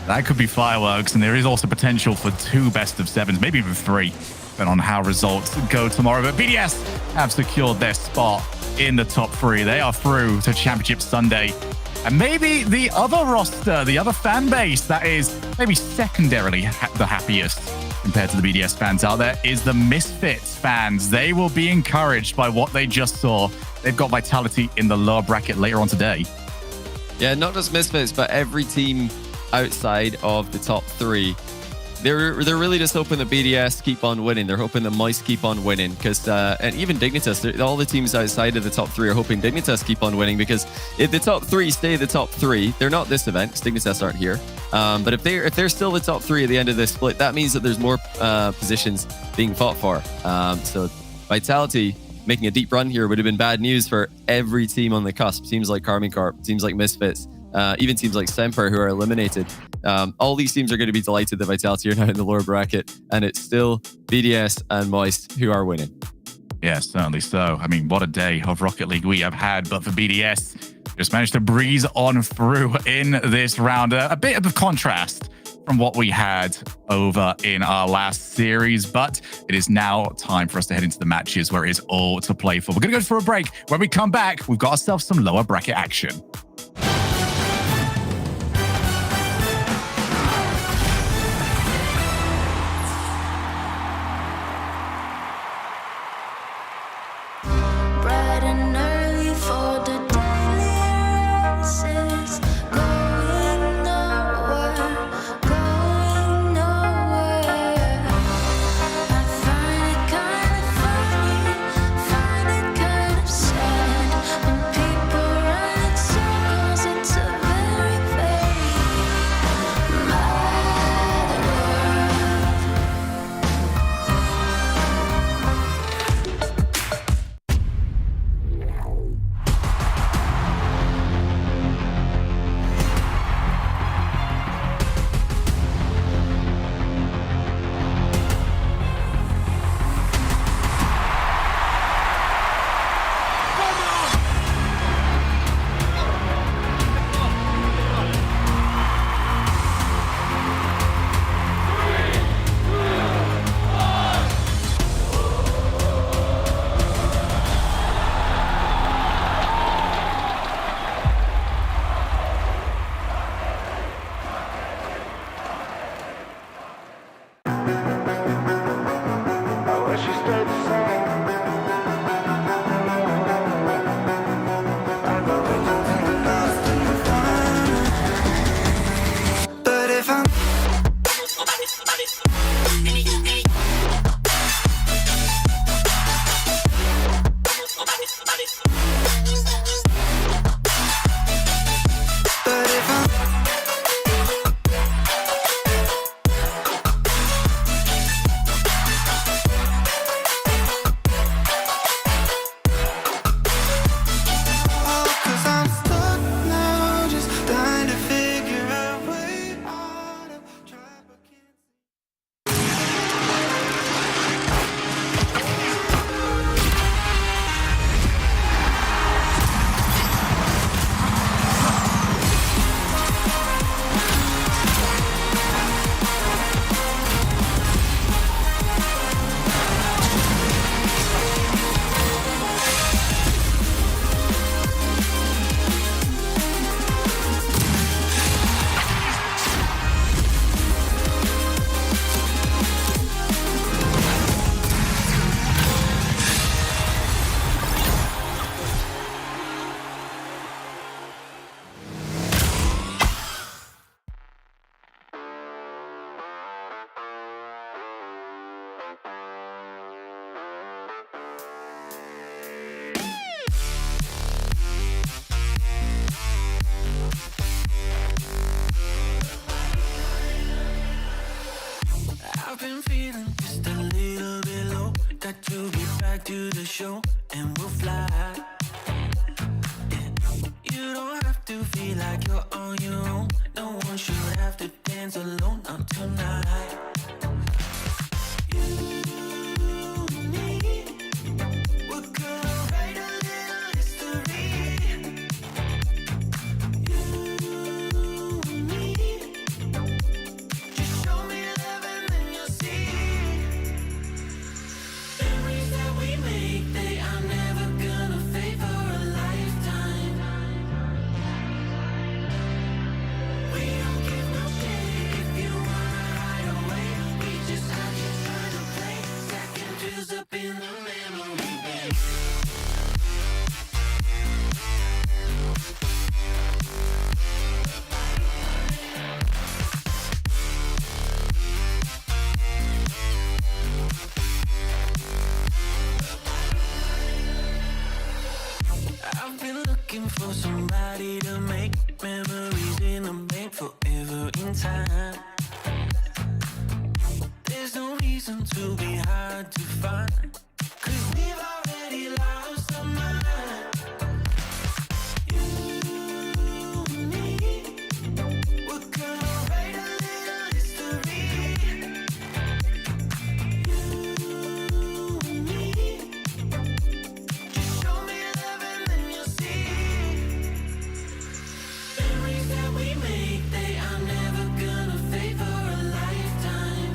that could be fireworks, and there is also potential for 2 best of 7s, maybe even 3, depending on how results go tomorrow. But BDS have secured their spot in the top 3. They are through to Championship Sunday. And maybe the other roster, the other fan base that is maybe secondarily the happiest compared to the BDS fans out there is the Misfits fans. They will be encouraged by what they just saw. They've got Vitality in the lower bracket later on today. Yeah, not just Misfits, but every team outside of the top 3. They're really just hoping that BDS keep on winning. They're hoping that Mice keep on winning because, and even Dignitas, all the teams outside of the top 3 are hoping Dignitas keep on winning because if the top 3 stay the top 3, they're not this event because Dignitas aren't here. But if they're still the top 3 at the end of this split, that means that there's more positions being fought for. So Vitality making a deep run here would have been bad news for every team on the cusp. Teams like Karmine Corp, teams like Misfits, even teams like SMPR who are eliminated. All these teams are going to be delighted that Vitality are now in the lower bracket, and it's still BDS and Moist who are winning. Yeah, certainly so. I mean, what a day of Rocket League we have had, but for BDS, just managed to breeze on through in this round. A bit of a contrast from what we had over in our last series, but it is now time for us to head into the matches where it is all to play for. We're going to go for a break. When we come back, we've got ourselves some lower bracket action. Bright and early for the daily races, going nowhere, going nowhere. I find it kind of funny, find it kind of sad when people run in I've been feeling just a little bit low. Got to get back to the show and we'll fly. Yeah. You don't have to feel like you're on your own. No one should have to dance alone, not tonight. You and me, we're gonna write a little history. You and me, just show me love and then you'll see. Memories that we make, they are never gonna fade for a lifetime. We don't give no shit if you wanna hide away. We just have you trying to play second fields up in the memory bank. I've been looking for somebody to make memories in a bank forever in time. There's no reason to be hard to find, 'cause we've already lost our mind. You and me, we're gonna write a little history. You and me, just show me love and then you'll see. Memories that we make, they are never gonna fade for a lifetime.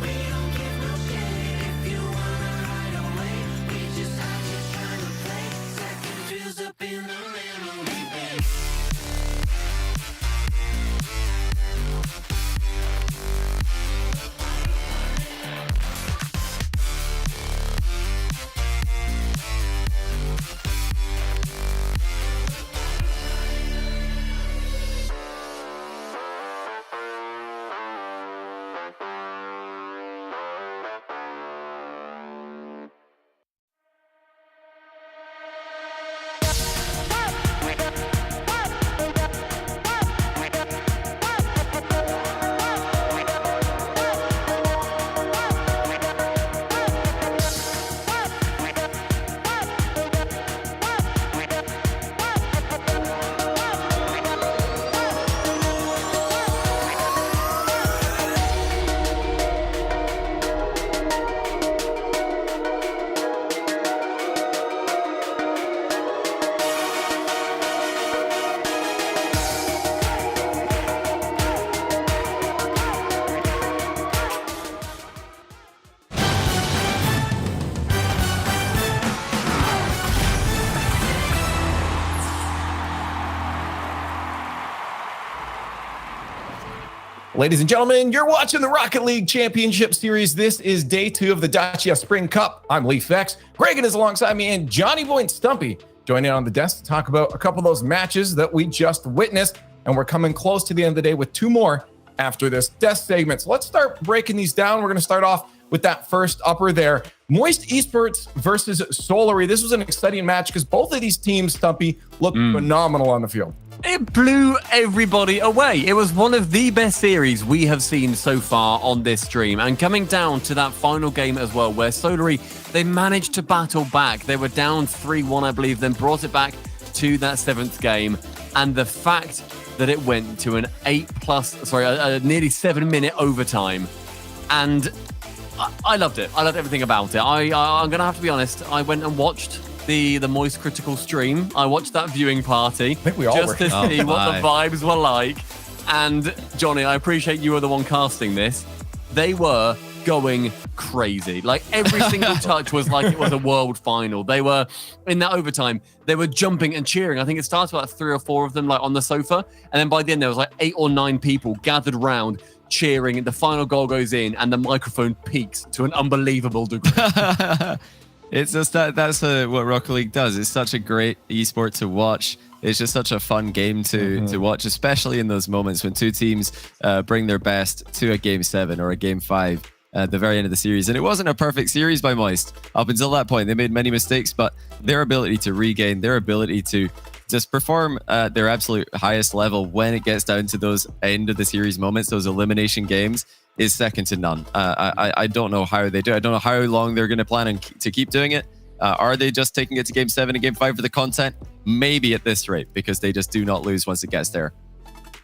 We don't give no shit if you wanna hide away. We just have you trying to play second fields up in the memory bank. Ladies and gentlemen, you're watching the Rocket League Championship Series. This is day 2 of the Dacia Spring Cup. I'm Leaf X. Gregan is alongside me, and Johnny Boy and Stumpy joining on the desk to talk about a couple of those matches that we just witnessed. And we're coming close to the end of the day with 2 more after this desk segment. So let's start breaking these down. We're going to start off with that first upper there. Moist Esports versus Solary. This was an exciting match because both of these teams, Stumpy, looked phenomenal on the field. It blew everybody away. It was one of the best series we have seen so far on this stream. And coming down to that final game as well, where Solary, they managed to battle back. They were down 3-1, I believe, then brought it back to that 7th game. And the fact that it went to an nearly 7-minute overtime. And I loved it. I loved everything about it. I'm going to have to be honest. I went and watched the Moist Critical stream. I watched that viewing party. I think we all just to see what the vibes were like. And Johnny, I appreciate you were the one casting this. They were going crazy. Like every single touch was like it was a world final. They were in that overtime. They were jumping and cheering. I think it started with like 3 or 4 of them like on the sofa, and then by the end there was like 8 or 9 people gathered round cheering. And the final goal goes in, and the microphone peaks to an unbelievable degree. It's just that's what Rocket League does. It's such a great esport to watch. it's just such a fun game to watch, especially in those moments when two teams bring their best to a game 7 or a game 5 at the very end of the series. And it wasn't a perfect series by Moist up until that point. They made many mistakes, but their ability to regain, their ability to just perform at their absolute highest level when it gets down to those end of the series moments, those elimination games, is second to none. I don't know how they do it. I don't know how long they're going to plan to keep doing it. Are they just taking it to game 7 and game 5 for the content? Maybe at this rate, because they just do not lose once it gets there.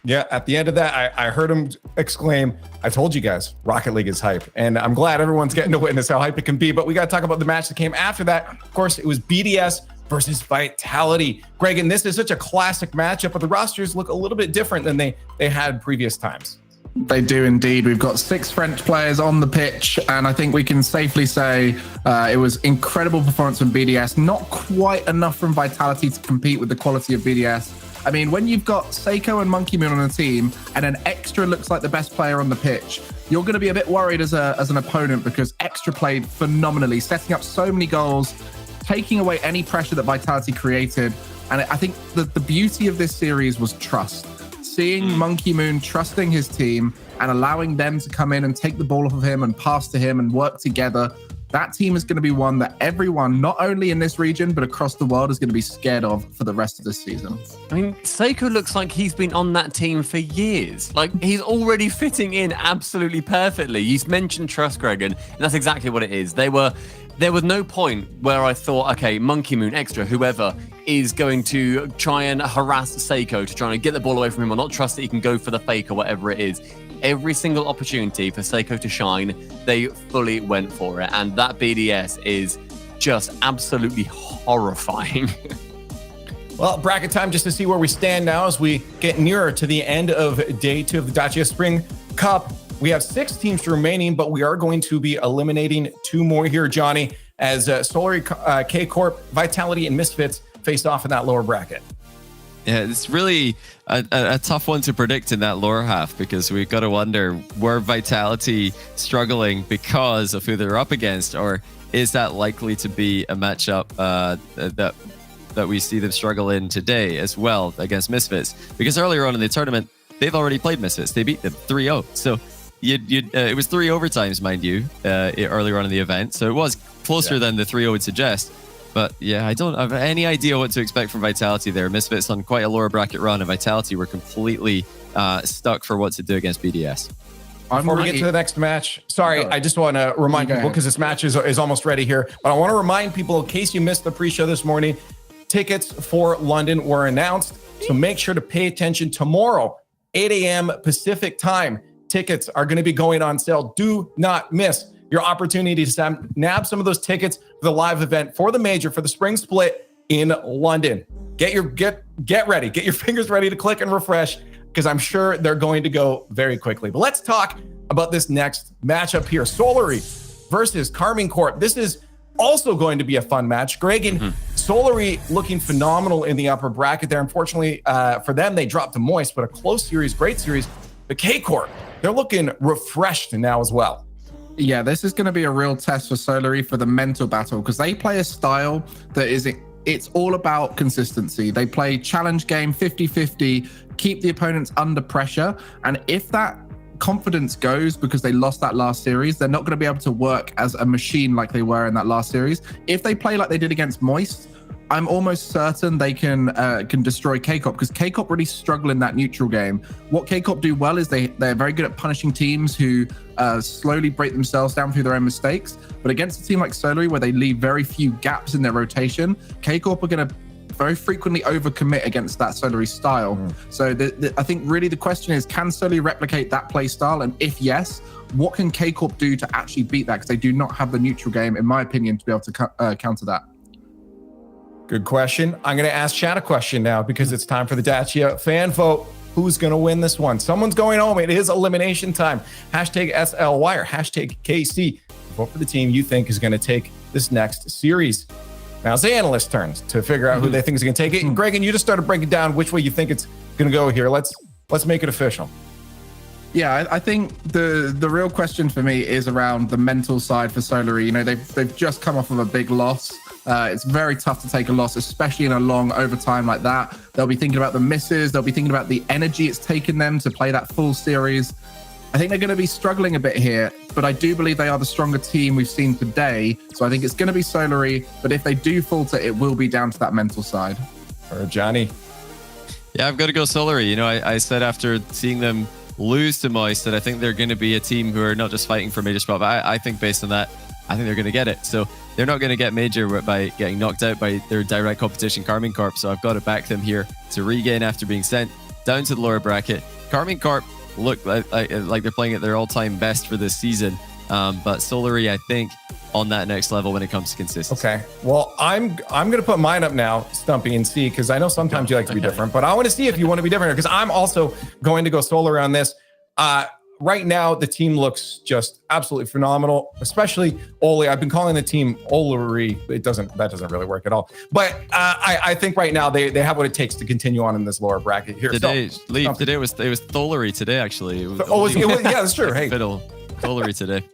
Yeah, at the end of that, I heard him exclaim, I told you guys, Rocket League is hype. And I'm glad everyone's getting to witness how hype it can be. But we got to talk about the match that came after that. Of course, it was BDS versus Vitality. Greg, and this is such a classic matchup, but the rosters look a little bit different than they had previous times. They do indeed. We've got 6 French players on the pitch, and I think we can safely say it was incredible performance from BDS. Not quite enough from Vitality to compete with the quality of BDS. I mean, when you've got Seiko and Monkey Moon on a team and an Extra looks like the best player on the pitch, you're going to be a bit worried as an opponent, because Extra played phenomenally, setting up so many goals, taking away any pressure that Vitality created. And I think the beauty of this series was trust. Seeing Monkey Moon trusting his team and allowing them to come in and take the ball off of him and pass to him and work together. That team is going to be one that everyone, not only in this region, but across the world, is going to be scared of for the rest of this season. I mean, Seiko looks like he's been on that team for years. Like, he's already fitting in absolutely perfectly. You mentioned trust, Greg, and that's exactly what it is. There was no point where I thought, okay, Monkey Moon, Extra, whoever, is going to try and harass Seiko to try and get the ball away from him or not trust that he can go for the fake or whatever it is. Every single opportunity for Seiko to shine, they fully went for it. And that BDS is just absolutely horrifying. Well, bracket time just to see where we stand now as we get nearer to the end of day 2 of the Dacia Spring Cup. We have 6 teams remaining, but we are going to be eliminating 2 more here, Johnny, as Solary, K-Corp, Vitality, and Misfits face off in that lower bracket. Yeah, it's really a tough one to predict in that lower half, because we've got to wonder, were Vitality struggling because of who they're up against, or is that likely to be a matchup that we see them struggle in today as well against Misfits? Because earlier on in the tournament, they've already played Misfits. They beat them 3-0. So it was 3 overtimes, mind you, earlier on in the event. So it was closer than the 3-0 would suggest. But yeah, I don't have any idea what to expect from Vitality there. Misfits on quite a lower bracket run, and Vitality were completely stuck for what to do against BDS. Before we get to the next match, sorry, I just want to remind people, because this match is almost ready here, but I want to remind people, in case you missed the pre-show this morning, tickets for London were announced. So make sure to pay attention tomorrow, 8 a.m. Pacific time. Tickets are going to be going on sale. Do not miss your opportunity to nab some of those tickets for the live event for the major, for the spring split in London. Get ready. Get your fingers ready to click and refresh, because I'm sure they're going to go very quickly. But let's talk about this next matchup here. Solary versus Karmine Corp. This is also going to be a fun match. Greg, and Solary looking phenomenal in the upper bracket there. Unfortunately for them, they dropped to Moist, but a close series, great series. The K-Corp, they're looking refreshed now as well. Yeah, this is going to be a real test for Solary for the mental battle, because they play a style that it's all about consistency. They play challenge game 50-50, keep the opponents under pressure. And if that confidence goes because they lost that last series, they're not going to be able to work as a machine like they were in that last series. If they play like they did against Moist, I'm almost certain they can destroy K-Corp, because K-Corp really struggle in that neutral game. What K-Corp do well is they're very good at punishing teams who slowly break themselves down through their own mistakes. But against a team like Solary, where they leave very few gaps in their rotation, K-Corp are going to very frequently overcommit against that Solary style. So I think really the question is, can Solary replicate that play style? And if yes, what can K-Corp do to actually beat that? Because they do not have the neutral game, in my opinion, to be able to counter that. Good question. I'm going to ask Chad a question now, because it's time for the Dacia fan vote. Who's going to win this one? Someone's going home. It is elimination time. Hashtag SLY or hashtag KC. Vote for the team you think is going to take this next series. Now it's the analyst turns to figure out who they think is going to take it. And Greg, and you just started breaking down which way you think it's going to go here. Let's make it official. Yeah, I think the real question for me is around the mental side for Solary. You know, they've just come off of a big loss. It's very tough to take a loss, especially in a long overtime like that. They'll be thinking about the misses. They'll be thinking about the energy it's taken them to play that full series. I think they're going to be struggling a bit here, but I do believe they are the stronger team we've seen today. So I think it's going to be Solary, but if they do falter, it will be down to that mental side. Or Johnny. Yeah, I've got to go Solary. You know, I said after seeing them lose to Moist that I think they're going to be a team who are not just fighting for major spot, but I think based on that, I think they're going to get it. So they're not going to get major by getting knocked out by their direct competition, Karmine Corp. So I've got to back them here to regain after being sent down to the lower bracket. Karmine Corp look like they're playing at their all-time best for this season. But Solary, I think, on that next level when it comes to consistency. Okay. Well, I'm going to put mine up now, Stumpy, and see, because I know sometimes you like to be different, but I want to see if you want to be different, because I'm also going to go Solary on this. Right now, the team looks just absolutely phenomenal, especially Oli. I've been calling the team Olary. That doesn't really work at all. But I think right now they have what it takes to continue on in this lower bracket here. Today it was Solary today, actually. Yeah, that's true. Hey, Fiddle. Solary today.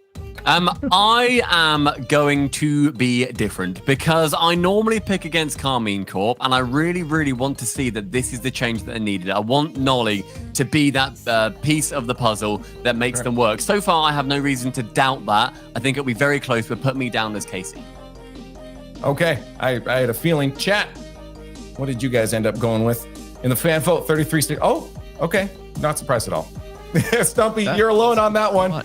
I am going to be different because I normally pick against Karmine Corp, and I really, really want to see that this is the change that are needed. I want Nolly to be that piece of the puzzle that makes them work. So far, I have no reason to doubt that. I think it'll be very close, but put me down as Casey. Okay, I had a feeling. Chat, what did you guys end up going with in the fan vote? 33. Oh, okay, not surprised at all. Stumpy, you're alone on that one.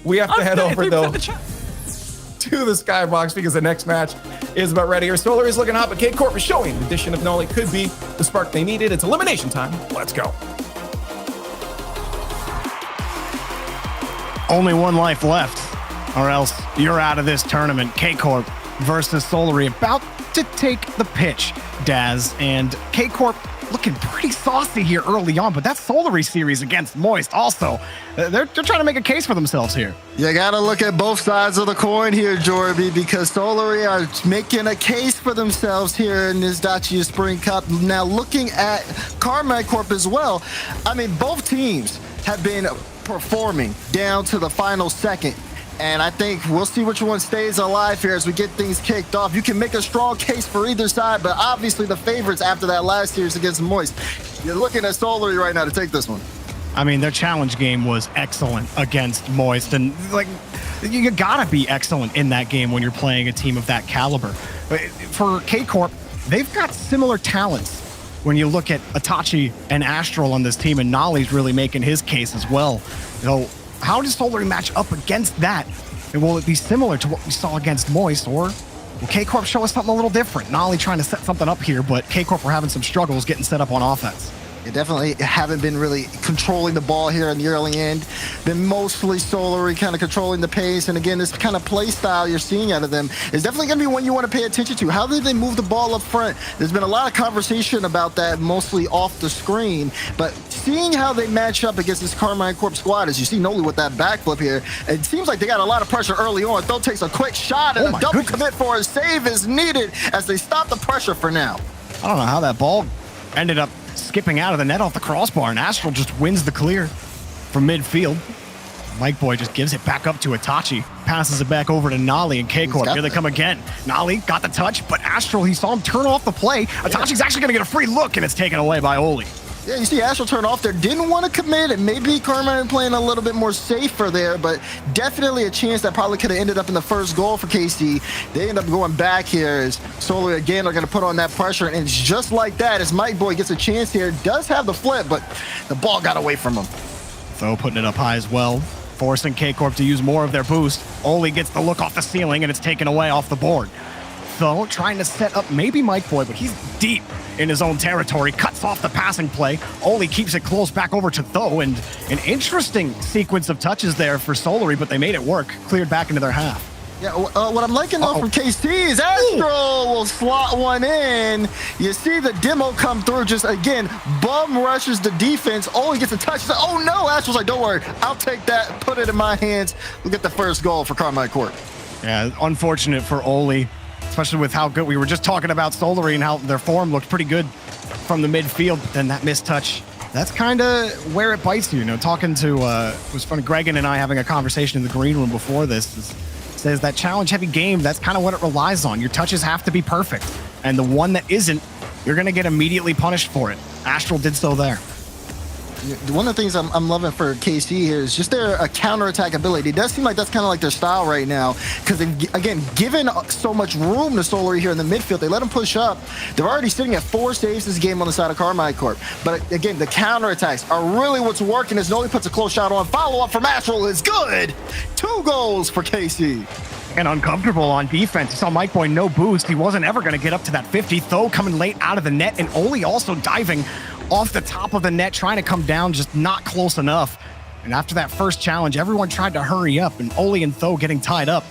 We have to head over, though, to the Skybox because the next match is about ready. Here, Solary is looking hot, but K-Corp is showing the addition of Nolly could be the spark they needed. It's elimination time. Let's go. Only one life left, or else you're out of this tournament. K-Corp versus Solary about to take the pitch, Daz. And K-Corp looking pretty saucy here early on, but that Solary series against Moist also, they're trying to make a case for themselves here. You got to look at both sides of the coin here, Jorby, because Solary are making a case for themselves here in this Dacia Spring Cup. Now, looking at Karmine Corp as well, I mean, both teams have been performing down to the final second. And I think we'll see which one stays alive here as we get things kicked off. You can make a strong case for either side, but obviously the favorites after that last series against Moist. You're looking at Solary right now to take this one. I mean, their challenge game was excellent against Moist. And, like, you got to be excellent in that game when you're playing a team of that caliber. For K-Corp, they've got similar talents. When you look at Itachi and Astral on this team, and Nolly's really making his case as well. So, how does Solary match up against that? And will it be similar to what we saw against Moist, or will K-Corp show us something a little different? Nolly trying to set something up here, but K-Corp are having some struggles getting set up on offense. They definitely haven't been really controlling the ball here in the early end. Been mostly Solary kind of controlling the pace. And again, this kind of play style you're seeing out of them is definitely going to be one you want to pay attention to. How did they move the ball up front? There's been a lot of conversation about that, mostly off the screen. But seeing how they match up against this Karmine Corp squad, as you see Nolly with that backflip here, it seems like they got a lot of pressure early on. Throw takes a quick shot, and a double commit for a save is needed as they stop the pressure for now. I don't know how that ball ended up skipping out of the net off the crossbar, and Astral just wins the clear from midfield. Mike Boy just gives it back up to Itachi, passes it back over to Nolly and K-Corp. Here they come again. Nolly got the touch, but Astral, he saw him turn off the play. Itachi's actually going to get a free look, and it's taken away by Oli. Yeah, you see Astral turn off there. Didn't want to commit, and maybe Karmine playing a little bit more safer there, but definitely a chance that probably could have ended up in the first goal for KC. They end up going back here as Solary again are going to put on that pressure, and it's just like that as Mike Boy gets a chance here. Does have the flip, but the ball got away from him. Tho putting it up high as well, forcing K-Corp to use more of their boost. Oli gets the look off the ceiling, and it's taken away off the board. Tho trying to set up maybe Mike Boy, but he's deep in his own territory, cuts off the passing play. Oli keeps it close back over to Tho, and an interesting sequence of touches there for Solary, but they made it work, cleared back into their half. Yeah, what I'm liking though from KC is Astral will slot one in. You see the demo come through, just again, bum rushes the defense. Oh, he gets a touch. Oh no, Astral's like, don't worry, I'll take that, put it in my hands. We'll get the first goal for Karmine Corp. Yeah, unfortunate for Oli, especially with how good we were just talking about Solary and how their form looked pretty good from the midfield. But then that missed touch, that's kind of where it bites you. You know, talking to, it was funny, Gregan and I having a conversation in the green room before this. says that challenge-heavy game, that's kind of what it relies on. Your touches have to be perfect. And the one that isn't, you're going to get immediately punished for it. Astral did so there. One of the things I'm loving for KC here is just their counterattack ability. It does seem like that's kind of like their style right now, because they've, again, given so much room to Solary here in the midfield. They let him push up. They're already sitting at 4 saves this game on the side of Karmine Corp. But again, the counterattacks are really what's working as Noli puts a close shot on. Follow-up from Astral is good. 2 goals for KC. And uncomfortable on defense. You saw Mike Boy no boost. He wasn't ever going to get up to that 50. Tho coming late out of the net, and Oli also diving off the top of the net, trying to come down, just not close enough. And after that first challenge, everyone tried to hurry up, and Oli and Tho getting tied up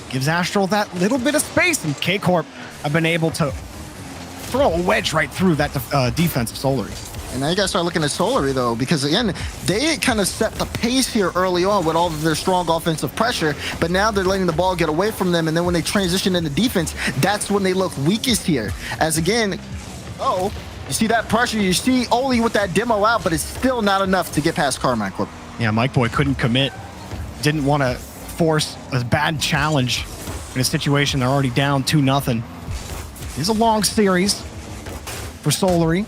gives Astral that little bit of space, and K-Corp have been able to throw a wedge right through that defense of Solary. And now you guys start looking at Solary, though, because, again, they kind of set the pace here early on with all of their strong offensive pressure, but now they're letting the ball get away from them, and then when they transition into defense, that's when they look weakest here. As, again, you see that pressure, you see Oli with that demo out, but it's still not enough to get past Karmine Corp. Yeah, Mike Boy couldn't commit, didn't want to force a bad challenge in a situation they're already down 2-0. It's a long series for Solary.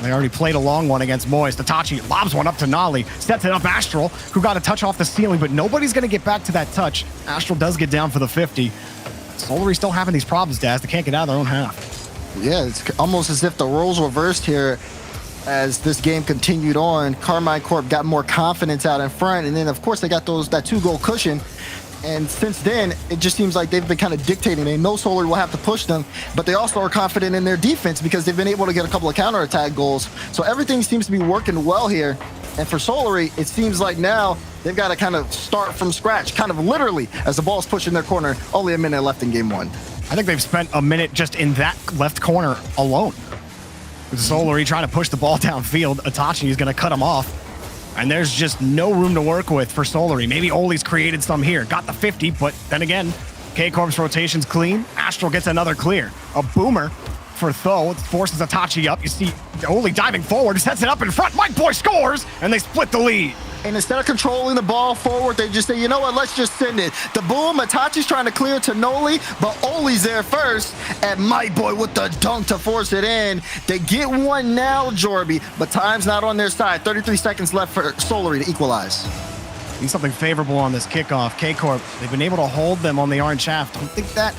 They already played a long one against Moist. Itachi lobs one up to Nolly, sets it up Astral, who got a touch off the ceiling, but nobody's going to get back to that touch. Astral does get down for the 50. Solary still having these problems, Daz. They can't get out of their own half. Yeah, it's almost as if the roles reversed here as this game continued on. Karmine Corp got more confidence out in front, and then, of course, they got that 2-goal cushion. And since then, it just seems like they've been kind of dictating. They know Solary will have to push them, but they also are confident in their defense because they've been able to get a couple of counterattack goals. So everything seems to be working well here. And for Solary, it seems like now they've got to kind of start from scratch, kind of literally, as the ball's pushed in their corner. Only a minute left in game 1. I think they've spent a minute just in that left corner alone. With Solary trying to push the ball downfield, Itachi is going to cut him off. And there's just no room to work with for Solary. Maybe Oli's created some here. Got the 50, but then again, K-Corp's rotation's clean. Astral gets another clear. A boomer for Tho. Forces Itachi up. You see Oli diving forward, sets it up in front. Mike Boy scores, and they split the lead. And instead of controlling the ball forward, they just say, you know what, let's just send it. The boom, Itachi's trying to clear to Noli, but Oli's there first, and Mike Boy with the dunk to force it in. They get one now, Jorby, but time's not on their side. 33 seconds left for Solary to equalize. Need something favorable on this kickoff. K-Corp, they've been able to hold them on the orange half. Don't think that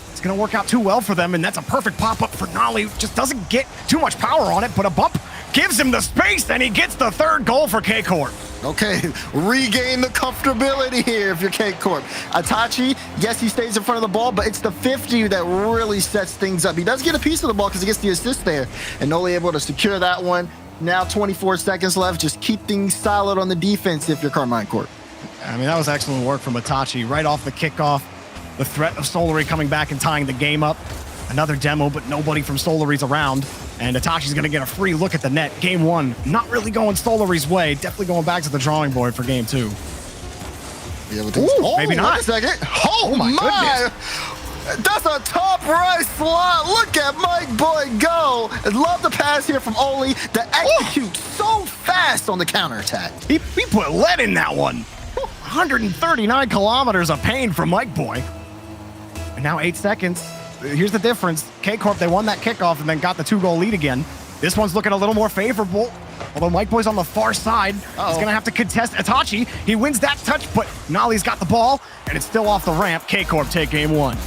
it's going to work out too well for them, and that's a perfect pop-up for Nolly. Just doesn't get too much power on it, but a bump gives him the space, and he gets the 3rd goal for K-Corp. Okay, regain the comfortability here if you're K-Corp. Itachi, yes, he stays in front of the ball, but it's the 50 that really sets things up. He does get a piece of the ball because he gets the assist there, and Noli able to secure that one. Now 24 seconds left. Just keep things solid on the defense if you're Karmine Corp. I mean, that was excellent work from Itachi. Right off the kickoff, the threat of Solary coming back and tying the game up. Another demo, but nobody from Solary's around. And Itachi's going to get a free look at the net. Game 1, not really going Solary's way. Definitely going back to the drawing board for game 2. Ooh, maybe not. Wait a second. Oh my goodness. That's a top right slot. Look at Mike Boy go. Love the pass here from Oli to execute so fast on the counterattack. He put lead in that one. 139 kilometers of pain from Mike Boy. And now 8 seconds. Here's the difference. K-Corp, they won that kickoff and then got the 2-goal lead again. This one's looking a little more favorable. Although Mike Boy's on the far side. He's going to have to contest Itachi. He wins that touch, but Nolly's got the ball, and it's still off the ramp. K-Corp take game 1.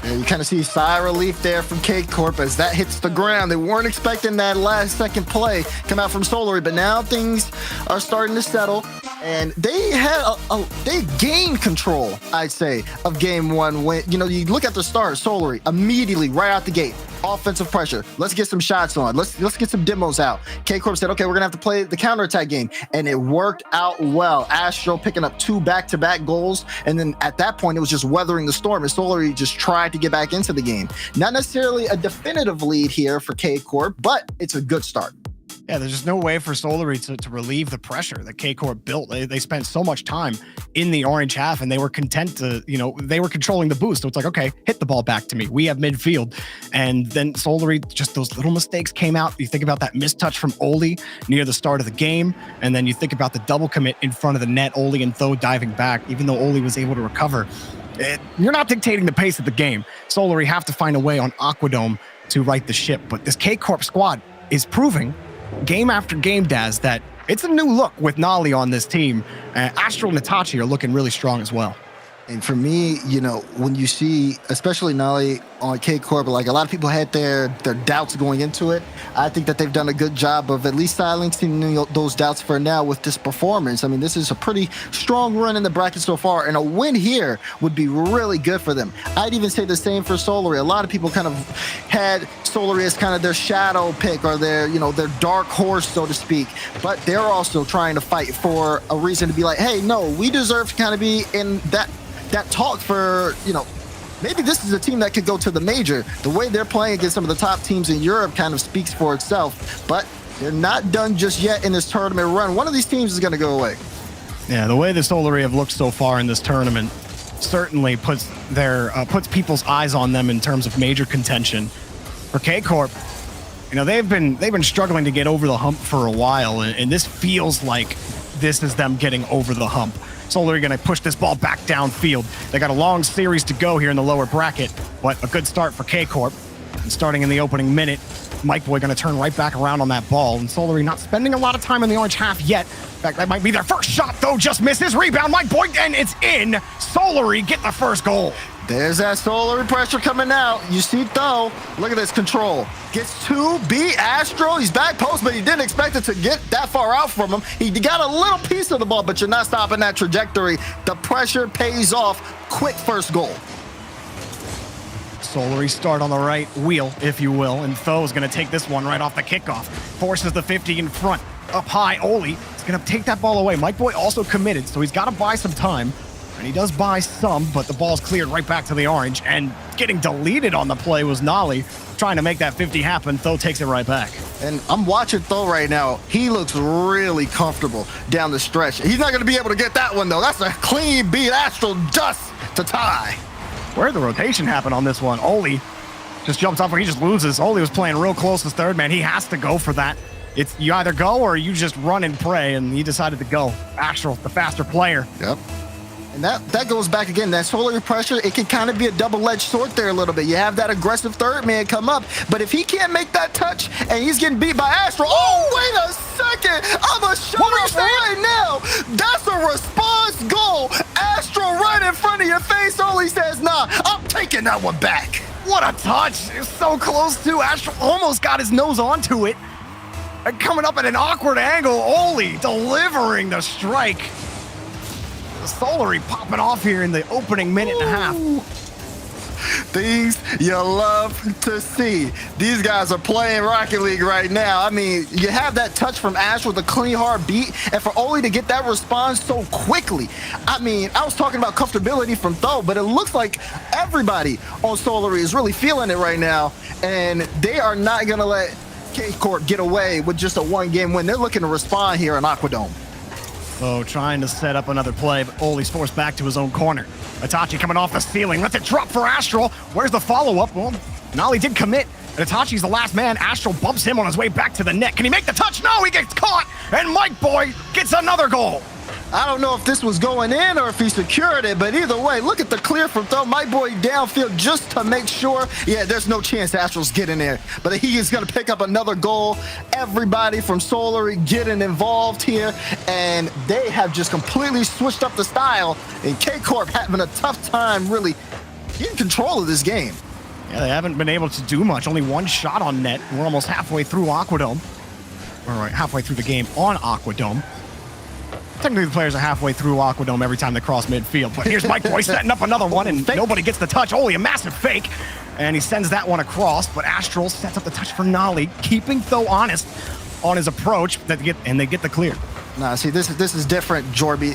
Yeah, you kind of see sigh of relief there from K-Corp as that hits the ground. They weren't expecting that last second play come out from Solary, but now things are starting to settle. And they had they gained control, I'd say, of game 1. When you look at the start, Solary immediately right out the gate, offensive pressure. Let's get some shots on. Let's get some demos out. K-Corp said, okay, we're gonna have to play the counterattack game, and it worked out well. Astro picking up 2 back-to-back goals, and then at that point it was just weathering the storm, and Solary just tried to get back into the game. Not necessarily a definitive lead here for K-Corp, but it's a good start. Yeah, there's just no way for Solary to relieve the pressure that K-Corp built. They spent so much time in the orange half, and they were content to, they were controlling the boost. So it's like, okay, hit the ball back to me. We have midfield. And then Solary, just those little mistakes came out. You think about that missed touch from Oli near the start of the game, and then you think about the double commit in front of the net, Oli and Tho diving back. Even though Oli was able to recover, you're not dictating the pace of the game. Solary have to find a way on Aquadome to right the ship. But this K-Corp squad is proving game after game, Daz, that it's a new look with Nolly on this team. Astral and Itachi are looking really strong as well. And for me, you know, when you see, especially Nolly on K-Corp, like a lot of people had their doubts going into it. I think that they've done a good job of at least silencing those doubts for now with this performance. I mean, this is a pretty strong run in the bracket so far, and a win here would be really good for them. I'd even say the same for Solary. A lot of people kind of had Solary as kind of their shadow pick or their, you know, their dark horse, so to speak. But they're also trying to fight for a reason to be like, hey, no, we deserve to kind of be in that talk for, you know, maybe this is a team that could go to the major. The way they're playing against some of the top teams in Europe kind of speaks for itself, but they're not done just yet in this tournament run. One of these teams is going to go away. Yeah, the way the Solary have looked so far in this tournament certainly puts people's eyes on them in terms of major contention. For K-Corp, you know, they've been struggling to get over the hump for a while, and this feels like this is them getting over the hump. Solary going to push this ball back downfield. They got a long series to go here in the lower bracket, but a good start for K-Corp. And starting in the opening minute, Mike Boy going to turn right back around on that ball, and Solary not spending a lot of time in the orange half yet. In fact, that might be their first shot, though. Just misses. Rebound, Mike Boy, and it's in. Solary get the first goal. There's that Solary pressure coming out. You see, though, look at this control. Gets to beat Astro. He's back post, but he didn't expect it to get that far out from him. He got a little piece of the ball, but you're not stopping that trajectory. The pressure pays off. Quick first goal. Solary start on the right wheel, if you will, and Tho is going to take this one right off the kickoff. Forces the 50 in front. Up high, Oli is going to take that ball away. Mike Boy also committed, so he's got to buy some time. And he does buy some, but the ball's cleared right back to the orange. And getting deleted on the play was Nolly, trying to make that 50 happen. Tho takes it right back. And I'm watching Tho right now. He looks really comfortable down the stretch. He's not going to be able to get that one, though. That's a clean beat. Astral just to tie. Where'd the rotation happen on this one? Oli just jumps off where he just loses. Oli was playing real close as third man. He has to go for that. It's you either go or you just run and pray, and he decided to go. Astral, the faster player. Yep. And that goes back again. That Solary pressure, it can kind of be a double-edged sword there a little bit. You have that aggressive third man come up, but if he can't make that touch and he's getting beat by Astral, oh, wait a second. I'm a shut up right now. That's a response goal. Astral right in front of your face. Oli says, nah, I'm taking that one back. What a touch. It's so close to Astral. Almost got his nose onto it. And coming up at an awkward angle, Oli delivering the strike. Solary popping off here in the opening minute and a half. Things you love to see. These guys are playing Rocket League right now. I mean, you have that touch from Ash with a clean, hard beat, and for Oli to get that response so quickly. I mean, I was talking about comfortability from Tho, but it looks like everybody on Solary is really feeling it right now, and they are not going to let K-Corp get away with just a one-game win. They're looking to respond here in Aquadome. So trying to set up another play, but Oli's forced back to his own corner. Itachi coming off the ceiling, lets it drop for Astral. Where's the follow-up? Well, Nolly did commit. And Itachi's the last man. Astral bumps him on his way back to the net. Can he make the touch? No, he gets caught. And Mike Boy gets another goal. I don't know if this was going in or if he secured it, but either way, look at the clear from Tho. Mike Boy downfield just to make sure. Yeah, there's no chance Astral's getting there, but he is going to pick up another goal. Everybody from Solary getting involved here, and they have just completely switched up the style, and K-Corp having a tough time really getting control of this game. Yeah, they haven't been able to do much. Only one shot on net. We're almost halfway through Aquadome. All right, halfway through the game on Aquadome. Technically, the players are halfway through Aquadome every time they cross midfield. But here's Mike Boy setting up another one, and nobody gets the touch. Only a massive fake. And he sends that one across, but Astral sets up the touch for Nolly, keeping Tho honest on his approach, and they get the clear. Nah, see, this is different, Jorby.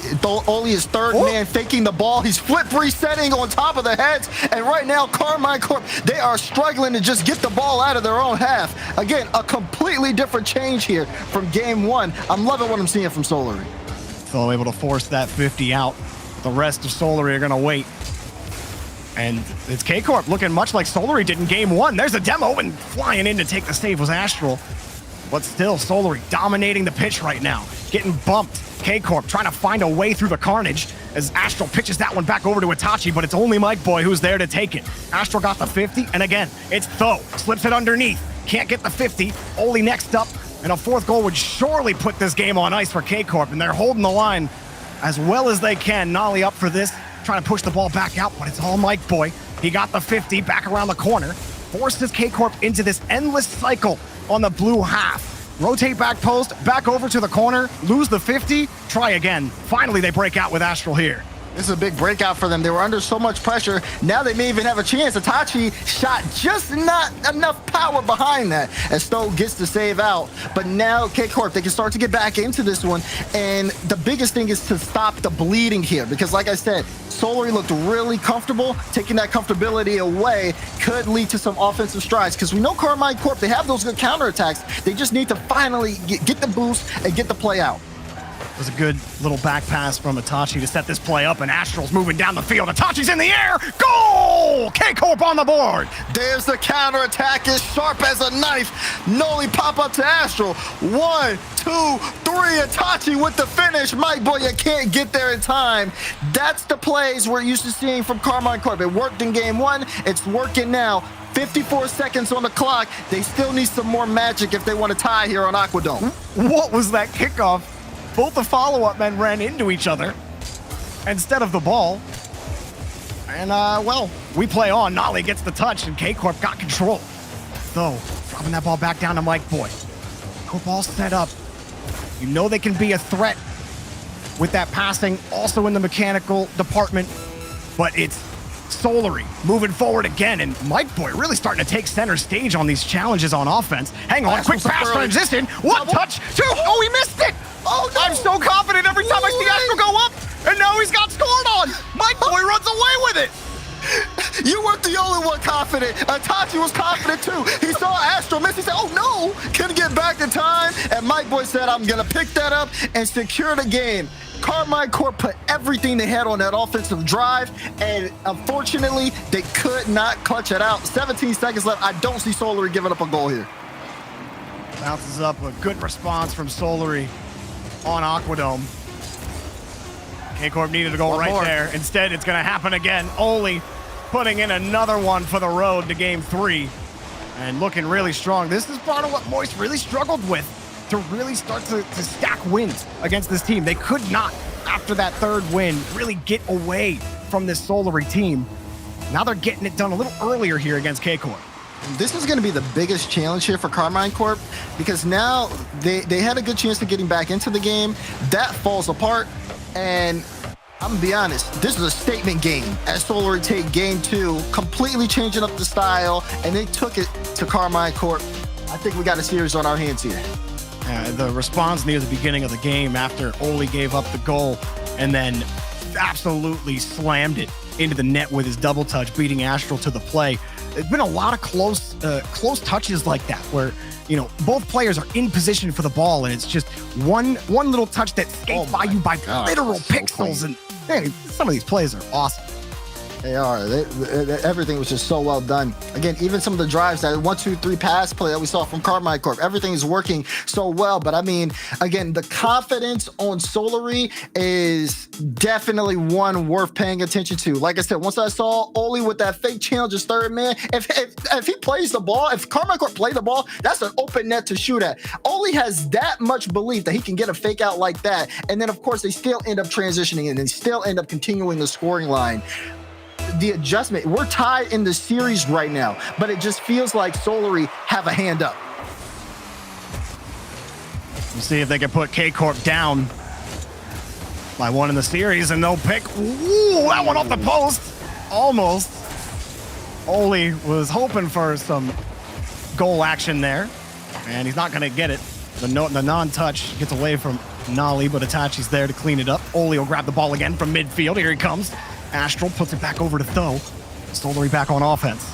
Oli is third man faking the ball. He's flip resetting on top of the heads. And right now, Karmine Corp, they are struggling to just get the ball out of their own half. Again, a completely different change here from game one. I'm loving what I'm seeing from Solary. So able to force that 50 out. The rest of Solary are going to wait. And it's K-Corp looking much like Solary did in game one. There's a demo, and flying in to take the save was Astral. But still, Solary dominating the pitch right now. Getting bumped. K-Corp trying to find a way through the carnage as Astral pitches that one back over to Itachi, but it's only Mike Boy who's there to take it. Astral got the 50, and again, it's Tho. Slips it underneath. Can't get the 50. Oli next up, and a fourth goal would surely put this game on ice for K-Corp, and they're holding the line as well as they can. Nolly up for this, trying to push the ball back out, but it's all Mike Boy. He got the 50 back around the corner, forces K-Corp into this endless cycle on the blue half. Rotate back post, back over to the corner, lose the 50, try again. Finally, they break out with Astral here. This is a big breakout for them. They were under so much pressure. Now they may even have a chance. Itachi shot just not enough power behind that as Stowe gets the save out. But now K-Corp, they can start to get back into this one. And the biggest thing is to stop the bleeding here. Because like I said, Solary looked really comfortable. Taking that comfortability away could lead to some offensive strides. Because we know Karmine Corp, they have those good counterattacks. They just need to finally get the boost and get the play out. It was a good little back pass from Itachi to set this play up, and Astral's moving down the field. Itachi's in the air. Goal! K-Corp on the board. There's the counterattack, as sharp as a knife. Noli pop up to Astral. 1, 2, 3. Itachi with the finish. Mike Boy, you can't get there in time. That's the plays we're used to seeing from Karmine Corp. It worked in game 1. It's working now. 54 seconds on the clock. They still need some more magic if they want to tie here on Aquadome. What was that kickoff? Both the follow-up men ran into each other instead of the ball. And, well, we play on. Nolly gets the touch, and K-Corp got control. Though, dropping that ball back down to Mike Boy. Corp all set up. You know they can be a threat with that passing, also in the mechanical department. But it's Solary moving forward again, and Mike Boy really starting to take center stage on these challenges on offense. Hang on, quick pass transition. One touch, 2. Oh, he missed it. Oh, no. I'm so confident every time I see Astral go up, and now he's got scored on. Mike Boy runs away with it. You weren't the only one confident. Itachi was confident too. He saw Astral miss. He said, oh no, couldn't get back in time. And Mike Boy said, I'm going to pick that up and secure the game. Karmine Corp put everything they had on that offensive drive, and unfortunately, they could not clutch it out. 17 seconds left. I don't see Solary giving up a goal here. Bounces up a good response from Solary on Aquadome. K-Corp needed to go right there. Instead, it's going to happen again. Oli putting in another one for the road to game 3. And looking really strong. This is part of what Moist really struggled with to really start to stack wins against this team. They could not, after that third win, really get away from this Solary team. Now they're getting it done a little earlier here against K-Corp. This is going to be the biggest challenge here for Karmine Corp, because now they had a good chance of getting back into the game. That falls apart, and I'm going to be honest, this is a statement game as Solary take game 2, completely changing up the style, and they took it to Karmine Corp. I think we got a series on our hands here. The response near the beginning of the game after Oli gave up the goal and then absolutely slammed it into the net with his double touch, beating Astral to the play. There's been a lot of close touches like that where, you know, both players are in position for the ball, and it's just one little touch that skates by you by literal pixels. And man, some of these plays are awesome. They are. Everything was just so well done. Again, even some of the drives, that 1, 2, 3 pass play that we saw from Karmine Corp, everything is working so well. But I mean, again, the confidence on Solary is definitely one worth paying attention to. Like I said, once I saw Oli with that fake challenge as third man, if he plays the ball, if Karmine Corp play the ball, that's an open net to shoot at. Oli has that much belief that he can get a fake out like that. And then, of course, they still end up transitioning and they still end up continuing the scoring line. The adjustment, we're tied in the series right now, but it just feels like Solary have a hand up. We'll see if they can put K-Corp down by 1 in the series, and they'll pick. Ooh, that one off the post. Almost. Oli was hoping for some goal action there, and he's not going to get it. The non-touch gets away from Nolly, but Itachi's there to clean it up. Oli will grab the ball again from midfield. Here he comes. Astral puts it back over to Tho. Solary back on offense.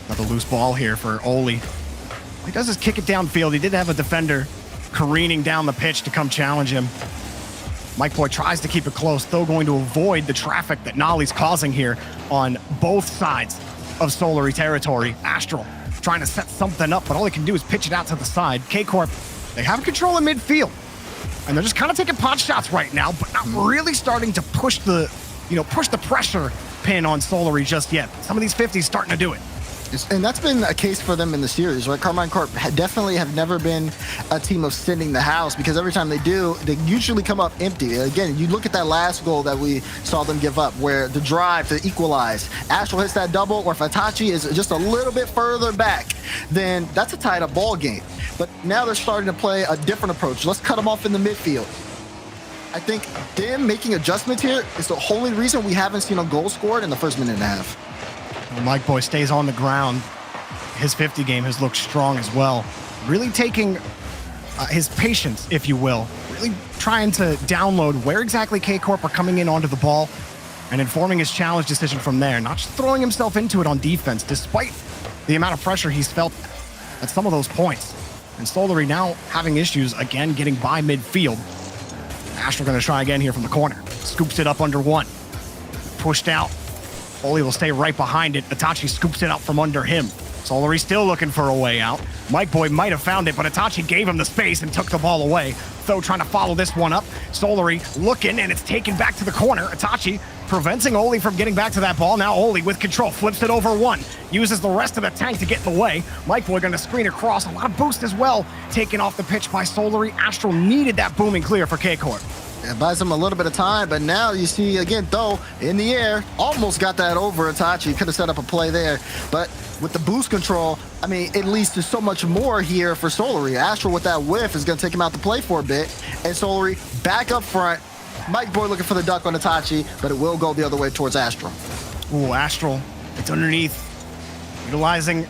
Another loose ball here for Oli. He does is kick it downfield. He did have a defender careening down the pitch to come challenge him. Mike Boy tries to keep it close, Tho going to avoid the traffic that Nolly's causing here on both sides of Solary territory. Astral trying to set something up, but all they can do is pitch it out to the side. K-Corp, they have control in midfield, and they're just kind of taking pot shots right now, but not really starting to push the pressure pin on Solary just yet. Some of these 50s starting to do it. And that's been a case for them in the series, right? Karmine Corp definitely have never been a team of sending the house, because every time they do, they usually come up empty. Again, you look at that last goal that we saw them give up, where the drive to equalize, Astral hits that double, or if Itachi is just a little bit further back, then that's a tied up ball game. But now they're starting to play a different approach. Let's cut them off in the midfield. I think them making adjustments here is the only reason we haven't seen a goal scored in the first minute and a half. Mike Boy stays on the ground. His 50 game has looked strong as well. Really taking his patience, if you will. Really trying to download where exactly K-Corp are coming in onto the ball and informing his challenge decision from there. Not just throwing himself into it on defense, despite the amount of pressure he's felt at some of those points. And Solary now having issues, again, getting by midfield. Astral going to try again here from the corner. Scoops it up under one. Pushed out. Oli will stay right behind it. Itachi scoops it out from under him. Solary still looking for a way out. Mike Boy might have found it, but Itachi gave him the space and took the ball away. Though trying to follow this one up. Solary looking, and it's taken back to the corner. Itachi preventing Oli from getting back to that ball. Now Oli with control, flips it over one. Uses the rest of the tank to get in the way. Mike Boy going to screen across. A lot of boost as well. Taken off the pitch by Solary. Astral needed that booming clear for K-Corp. It buys him a little bit of time, but now you see, again, though, in the air, almost got that over Itachi. Could have set up a play there. But with the boost control, I mean, it leads to so much more here for Solary. Astral with that whiff is going to take him out to play for a bit. And Solary back up front. Mike Boy looking for the duck on Itachi, but it will go the other way towards Astral. Ooh, Astral, it's underneath. Utilizing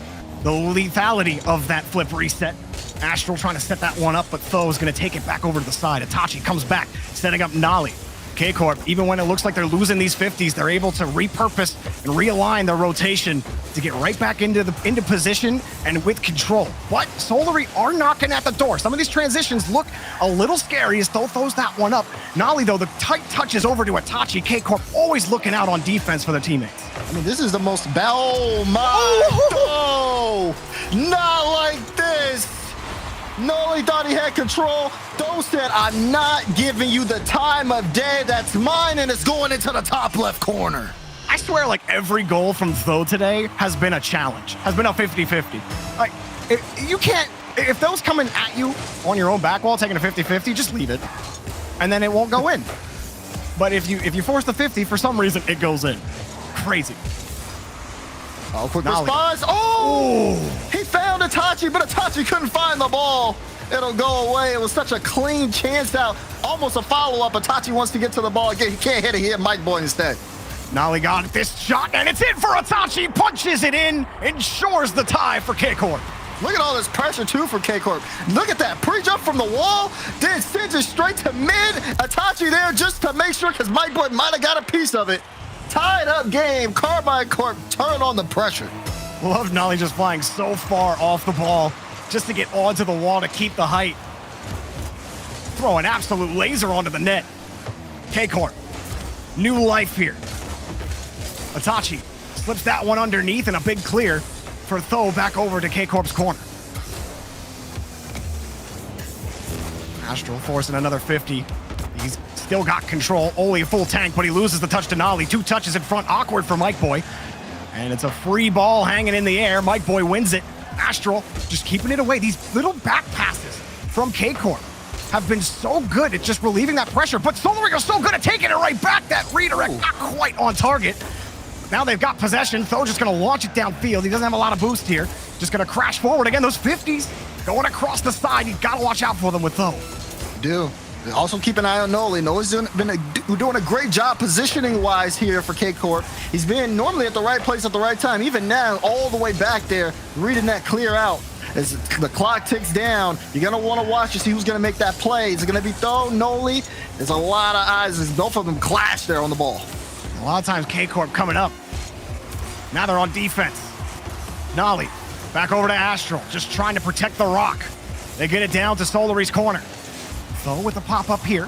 the lethality of that flip reset. Astral trying to set that one up, but Tho is going to take it back over to the side. Itachi comes back, setting up Nolly. K-Corp, even when it looks like they're losing these 50s, they're able to repurpose and realign their rotation to get right back into position and with control. But Solary are knocking at the door. Some of these transitions look a little scary as Tho throws that one up. Nolly, though, the tight touches over to Itachi. K-Corp always looking out on defense for their teammates. I mean, this is the most oh my, not like this. Nolly thought he had control. Tho said, I'm not giving you the time of day. That's mine, and it's going into the top left corner. I swear, like, every goal from Tho today has been a challenge, has been a 50-50. Like, if Tho's coming at you on your own back wall, taking a 50-50, just leave it, and then it won't go in. But if you force the 50, for some reason, it goes in. Crazy. Oh, quick Nolly. response. Oh! He found Itachi, but Itachi couldn't find the ball. It'll go away. It was such a clean chance out. Almost a follow-up. Itachi wants to get to the ball again. He can't hit it. He hit Mike Boy instead. Nolly got this shot, and it's in for Itachi. Punches it in, ensures the tie for K-Corp. Look at all this pressure, too, for K-Corp. Look at that pre-jump from the wall. Then sends it straight to mid. Itachi there just to make sure, because Mike Boy might have got a piece of it. Tied up game. Karmine Corp turn on the pressure. Love Nolly just flying so far off the ball just to get onto the wall to keep the height. Throw an absolute laser onto the net. K-Corp, new life here. Itachi slips that one underneath and a big clear for Tho back over to K-Corp's corner. Astral forcing another 50. He's still got control. Only a full tank, but he loses the touch to Nolly. 2 touches in front. Awkward for Mike Boy. And it's a free ball hanging in the air. Mike Boy wins it. Astral just keeping it away. These little back passes from K-Corp have been so good at just relieving that pressure. But Solary is so good at taking it right back. That redirect not quite on target. Now they've got possession. Tho just going to launch it downfield. He doesn't have a lot of boost here. Just going to crash forward again. Those 50s going across the side. You got to watch out for them with Tho. Do. Also keep an eye on Nolly. Nolly's doing a great job positioning-wise here for K-Corp. He's been normally at the right place at the right time. Even now, all the way back there, reading that clear out. As the clock ticks down, you're going to want to watch to see who's going to make that play. Is it going to be Tho, Nolly? There's a lot of eyes as both of them clash there on the ball. A lot of times K-Corp coming up. Now they're on defense. Nolly back over to Astral, just trying to protect the rock. They get it down to Solary's corner. Tho with the pop-up here.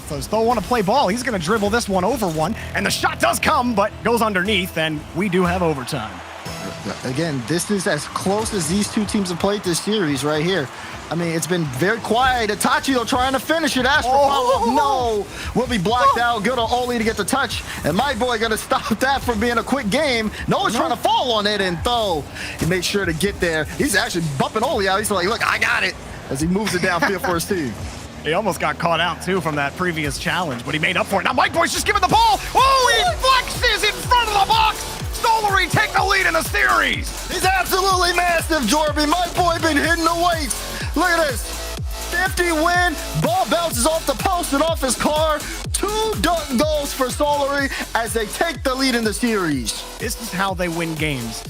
Does Tho want to play ball? He's going to dribble this one over one, and the shot does come, but goes underneath, and we do have overtime. Again, this is as close as these two teams have played this series right here. I mean, it's been very quiet. Itachi, though, trying to finish it. Astro follow-up, no. Will be blocked out. Good on Oli to get the touch. And my boy going to stop that from being a quick game. Noah's trying to fall on it and throw. He made sure to get there. He's actually bumping Oli out. He's like, look, I got it. As he moves it downfield for his team. He almost got caught out, too, from that previous challenge, but he made up for it. Now Mike Boy's just giving the ball. Oh, he flexes in front of the box. Solary take the lead in the series. He's absolutely massive, Jorby. My boy been hitting the weights. Look at this. 50 win. Ball bounces off the post and off his car. 2 dunk goals for Solary as they take the lead in the series. This is how they win games.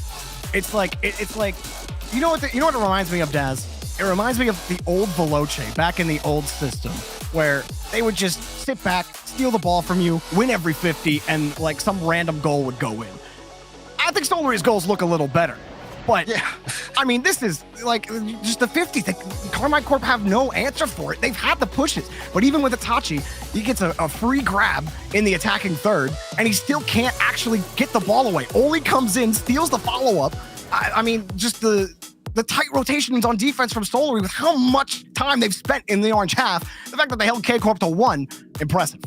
It's like you know what it reminds me of, Daz? It reminds me of the old Veloce back in the old system where they would just sit back, steal the ball from you, win every 50, and like some random goal would go in. I think Solary's goals look a little better. But, yeah. I mean, this is like just the 50. Karmine Corp have no answer for it. They've had the pushes. But even with Itachi, he gets a free grab in the attacking third, and he still can't actually get the ball away. Oli comes in, steals the follow-up. I mean, just the tight rotations on defense from Solary with how much time they've spent in the orange half. The fact that they held K-Corp to 1, impressive.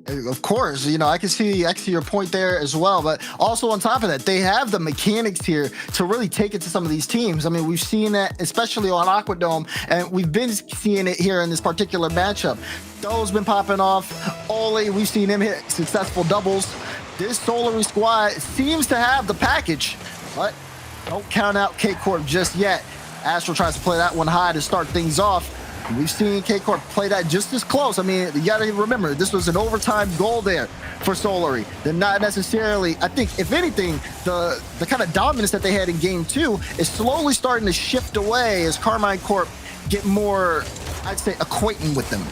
Of course, you know, I can see your point there as well, but also on top of that, they have the mechanics here to really take it to some of these teams. I mean, we've seen that, especially on Aquadome, and we've been seeing it here in this particular matchup. Doe's been popping off. Oli, we've seen him hit successful doubles. This Solary squad seems to have the package, but don't count out K-Corp just yet. Astro tries to play that one high to start things off. We've seen K-Corp play that just as close. I mean, you got to remember, this was an overtime goal there for Solary. They're not necessarily, I think, if anything, the kind of dominance that they had in game 2 is slowly starting to shift away as Karmine Corp get more, I'd say, acquainted with them.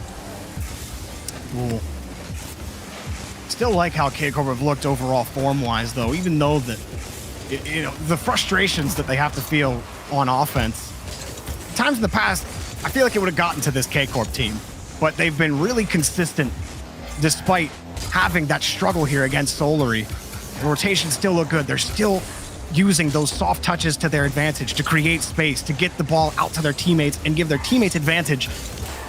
Ooh. Still like how K-Corp have looked overall form-wise, though, even though that, you know, the frustrations that they have to feel on offense. Times in the past, I feel like it would have gotten to this K-Corp team, but they've been really consistent despite having that struggle here against Solary. The rotations still look good. They're still using those soft touches to their advantage to create space, to get the ball out to their teammates and give their teammates advantage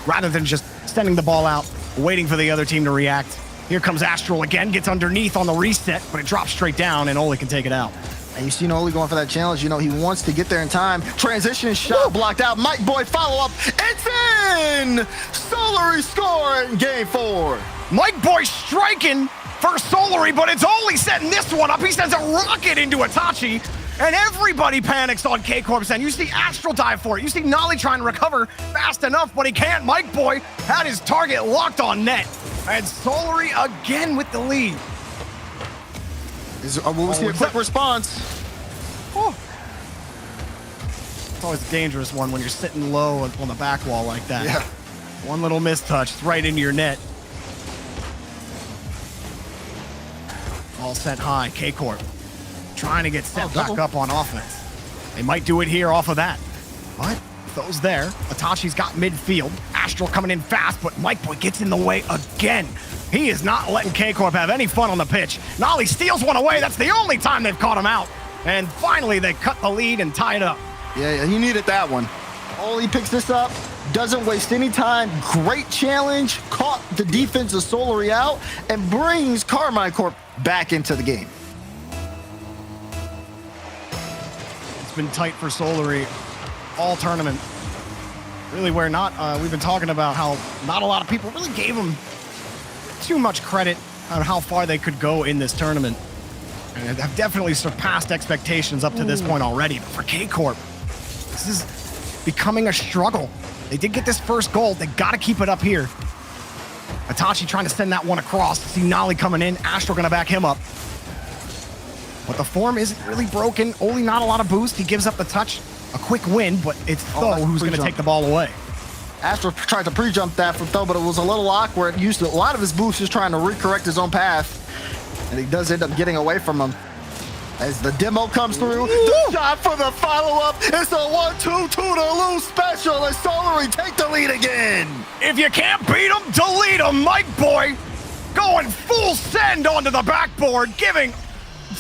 rather than just sending the ball out, waiting for the other team to react. Here comes Astral again, gets underneath on the reset, but it drops straight down and Oli can take it out. And you see Oli going for that challenge. You know, he wants to get there in time. Transition shot blocked out. Mike Boy follow-up. It's in! Solary score in game 4. Mike Boy striking for Solary, but it's Oli setting this one up. He sends a rocket into Itachi, and everybody panics on K-Corp's end. You see Astral dive for it. You see Nolly trying to recover fast enough, but he can't. Mike Boy had his target locked on net. And Solary again with the lead. Will we see a quick response? Oh. It's always a dangerous one when you're sitting low on the back wall like that. Yeah. One little mistouch, it's right into your net. All set high, K-Corp trying to get set back up on offense. They might do it here off of that. But those there, Itachi's got midfield. Astral coming in fast, but Mike Boy gets in the way again. He is not letting K-Corp have any fun on the pitch. Nolly steals one away. That's the only time they've caught him out. And finally, they cut the lead and tie it up. Yeah, he needed that one. Oli picks this up, doesn't waste any time. Great challenge, caught the defense of Solary out, and brings Karmine Corp back into the game. It's been tight for Solary all tournament. Really, where not, we've been talking about how not a lot of people really gave them too much credit on how far they could go in this tournament. And have definitely surpassed expectations up to this point already. But for K-Corp, this is becoming a struggle. They did get this first goal. They got to keep it up here. Itachi trying to send that one across. See Nolly coming in. Astral going to back him up. But the form isn't really broken. Oli not a lot of boost. He gives up the touch. A quick win, but it's Tho who's going to take the ball away. Astro tried to pre-jump that from Tho, but it was a little awkward. Used a lot of his boost just trying to recorrect his own path. And he does end up getting away from him. As the demo comes through, the shot for the follow-up. It's a 1-2-2 to lose special as Solary take the lead again. If you can't beat him, delete him, Mike Boy. Going full send onto the backboard, giving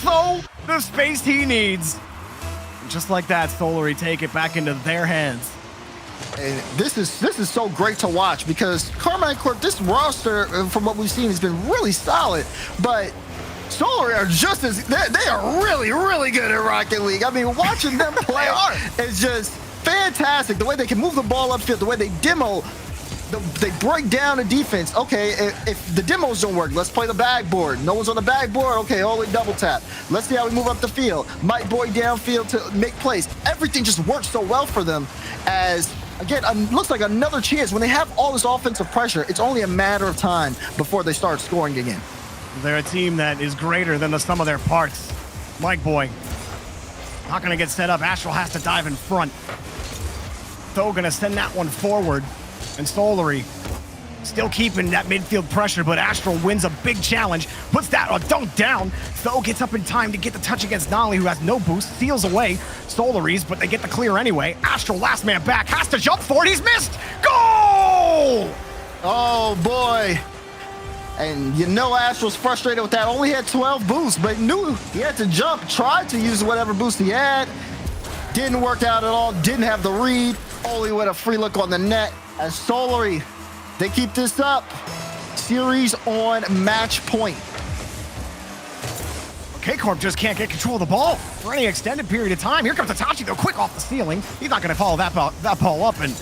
Tho the space he needs. Just like that, Solary take it back into their hands. And this is so great to watch because Karmine Corp, this roster, from what we've seen, has been really solid. But Solary are just as they are really, really good at Rocket League. I mean, watching them play is just fantastic. The way they can move the ball upfield, the way they they break down the defense. Okay, if the demos don't work, let's play the backboard. No one's on the backboard. Okay, only double tap. Let's see how we move up the field. Might boy downfield to make plays. Everything just works so well for them as, again, looks like another chance. When they have all this offensive pressure, it's only a matter of time before they start scoring again. They're a team that is greater than the sum of their parts. Mike Boy, not going to get set up. Astral has to dive in front. Though going to send that one forward. And Solary still keeping that midfield pressure, but Astral wins a big challenge. Puts that dunk down. Though gets up in time to get the touch against Nolly, who has no boost. Seals away Solary's, but they get the clear anyway. Astral, last man back, has to jump for it. He's missed. Goal! Oh, boy. And you know Astral's frustrated with that. Only had 12 boosts, but knew he had to jump. Tried to use whatever boost he had. Didn't work out at all. Didn't have the read. Only with a free look on the net. As Solary, they keep this up. Series on match point. K-Corp just can't get control of the ball for any extended period of time. Here comes Itachi, though, quick off the ceiling. He's not going to follow that ball up, and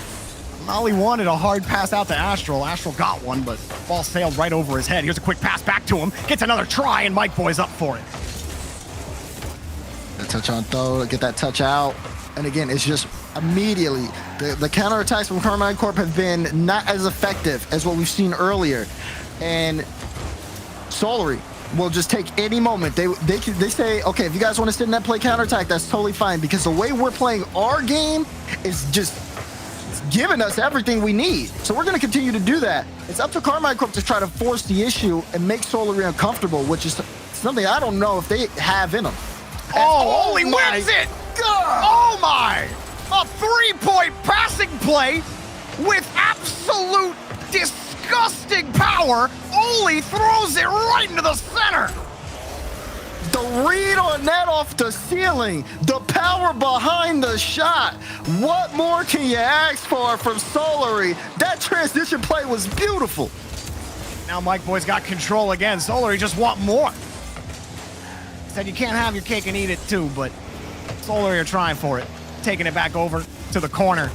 Nolly wanted a hard pass out to Astral. Astral got one, but ball sailed right over his head. Here's a quick pass back to him. Gets another try, and Mike Boy's up for it. The touch on throw, get that touch out. And again, it's just immediately, the counterattacks from Karmine Corp have been not as effective as what we've seen earlier. And Solary will just take any moment. They say, okay, if you guys want to sit in that play counterattack, that's totally fine, because the way we're playing our game is just giving us everything we need. So we're going to continue to do that. It's up to Karmine Corp to try to force the issue and make Solary uncomfortable, which is something I don't know if they have in them. Oh, he wins it! God. Oh my! A 3-point passing play with absolute disgusting power. Oli throws it right into the center. The read on that off the ceiling, the power behind the shot. What more can you ask for from Solary? That transition play was beautiful. Now Mike Boy's got control again. Solary just want more. Said you can't have your cake and eat it too, but Solary are trying for it. Taking it back over to the corner.